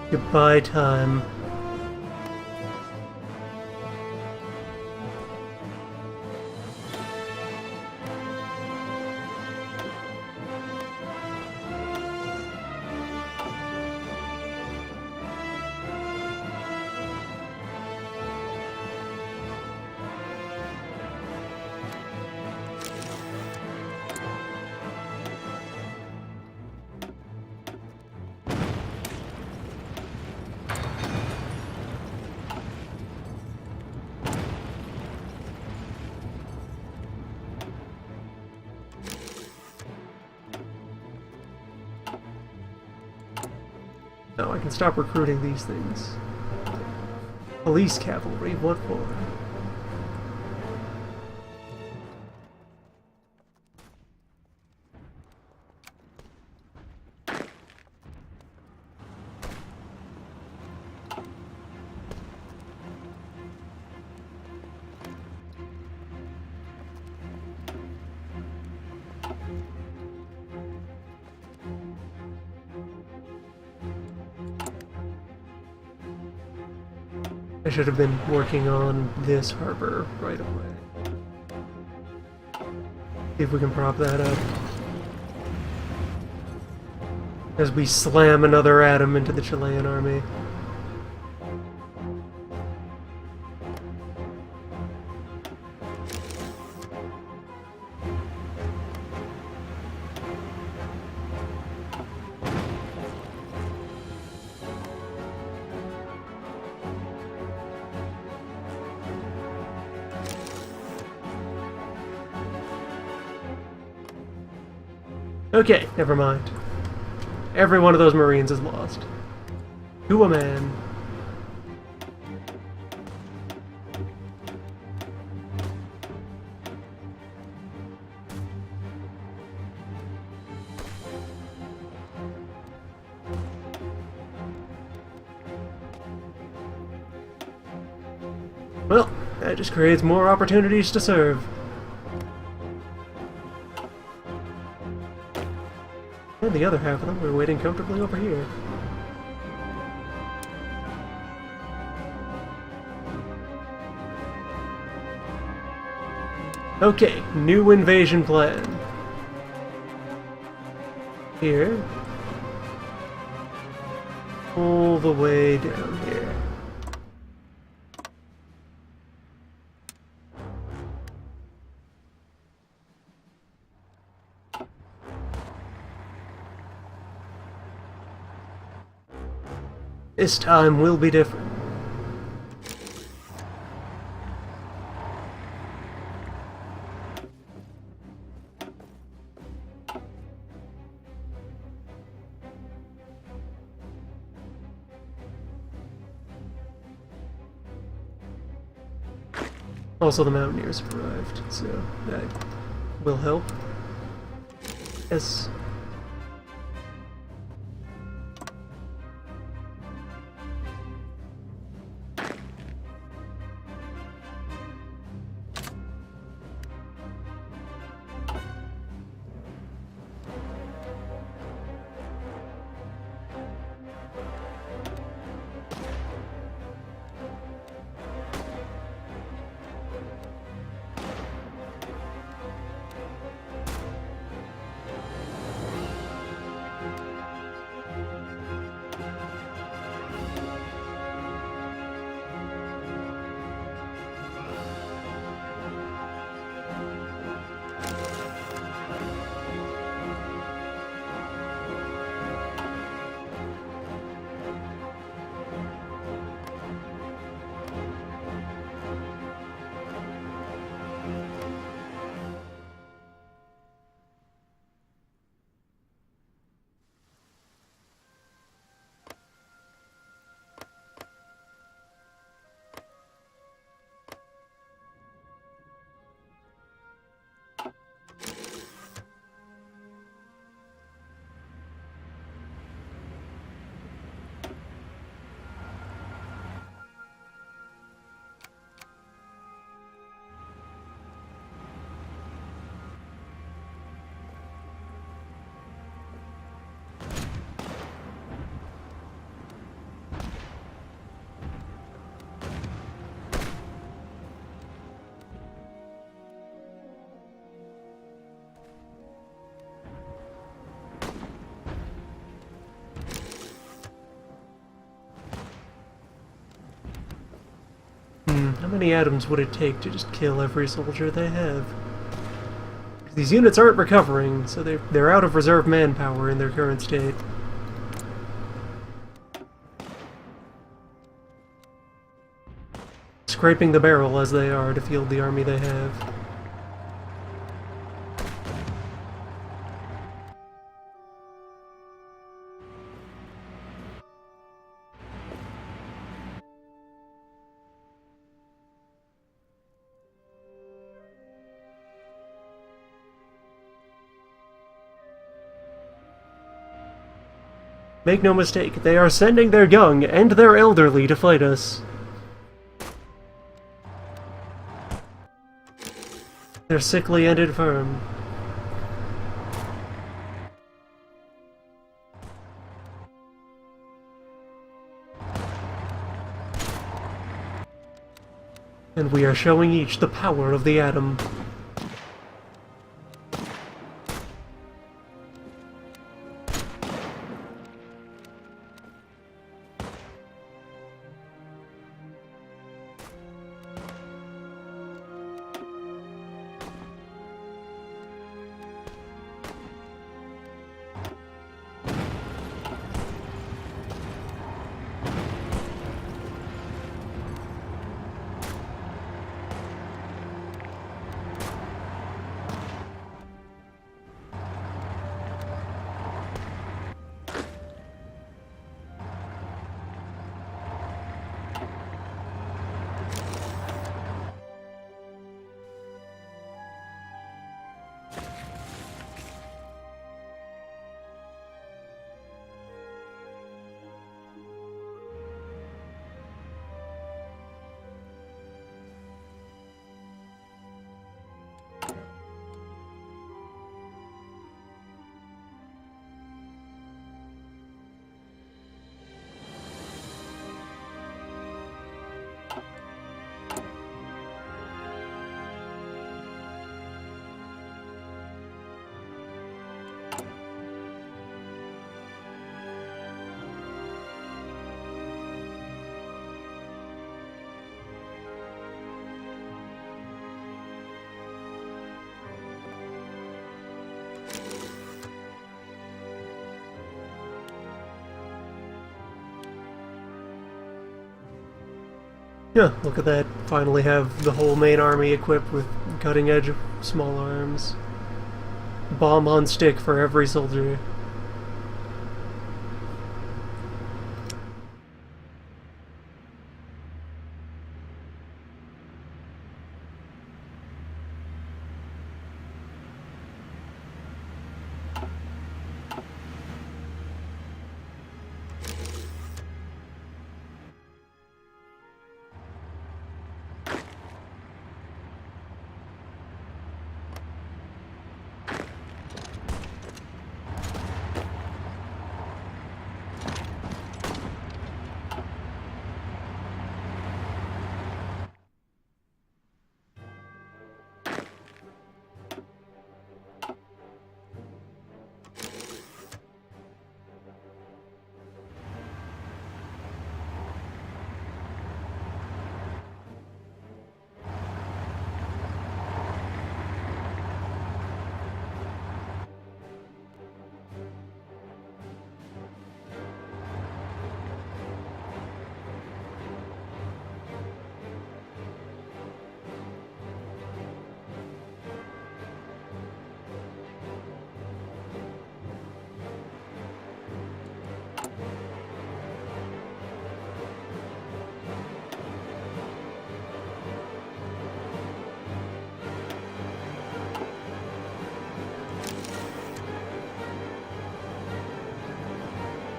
Goodbye, time. No, I can stop recruiting these things. Police cavalry, what for? I should have been working on this harbor right away. See if we can prop that up. As we slam another atom into the Chilean army. Okay, never mind. Every one of those Marines is lost. To a man. Well, that just creates more opportunities to serve. And the other half of them were waiting comfortably over here. Okay, new invasion plan. Here. all the way down here. This time will be different. Also, the Mountaineers have arrived, so that will help. Yes. How many atoms would it take to just kill every soldier they have? These units aren't recovering, so they're out of reserve manpower in their current state. Scraping the barrel as they are to field the army they have. Make no mistake, they are sending their young and their elderly to fight us. They're sickly and infirm. And we are showing each the power of the atom. Yeah, look at that. Finally have the whole main army equipped with cutting-edge small arms. Bomb on stick for every soldier.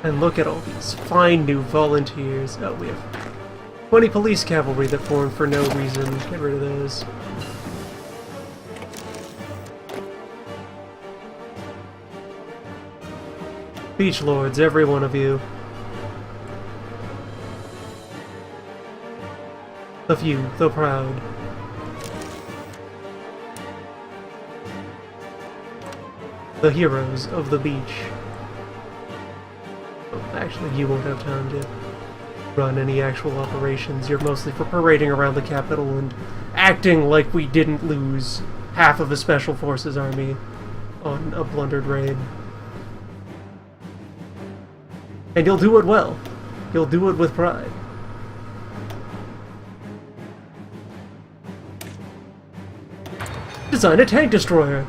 And look at all these fine new volunteers. Oh, we have 20 police cavalry that formed for no reason. Get rid of those. Beach lords, every one of you. The few, the proud. The heroes of the beach. Actually, you won't have time to run any actual operations. You're mostly for parading around the capital and acting like we didn't lose half of a Special Forces army on a blundered raid. And you'll do it well. You'll do it with pride. Design a tank destroyer!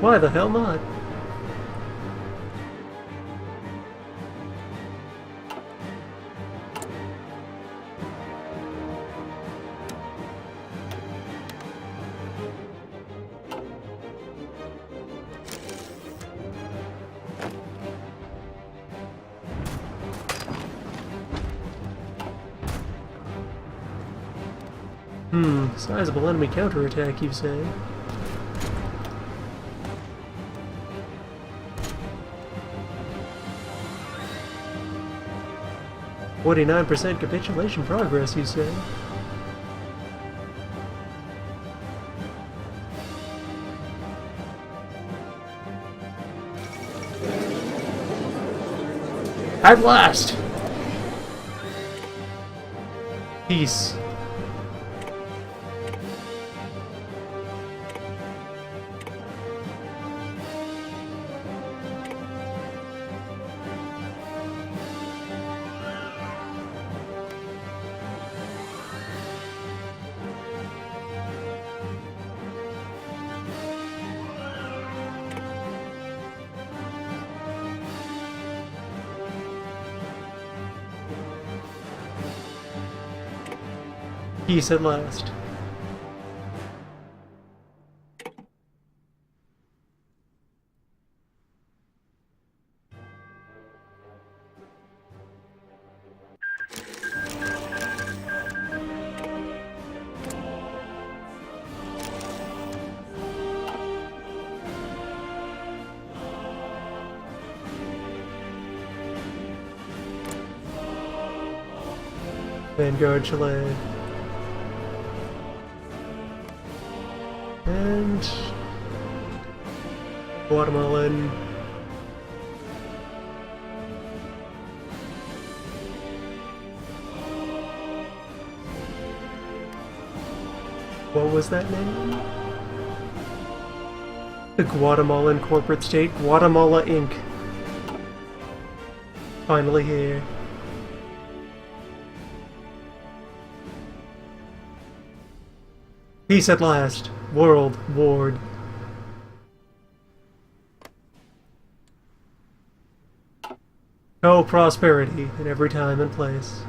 Why the hell not? Sizable enemy counterattack, you say? "49% capitulation progress, you say?" At last! Peace. Peace at last. Vanguard Chile. And Guatemalan. What was that name? The Guatemalan corporate state, Guatemala Inc. Finally here. Peace at last. World Ward. Co-prosperity in every time and place.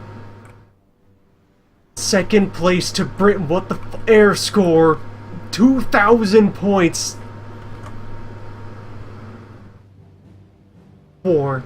Second place to Britain. What the air score? 2,000 points. 4.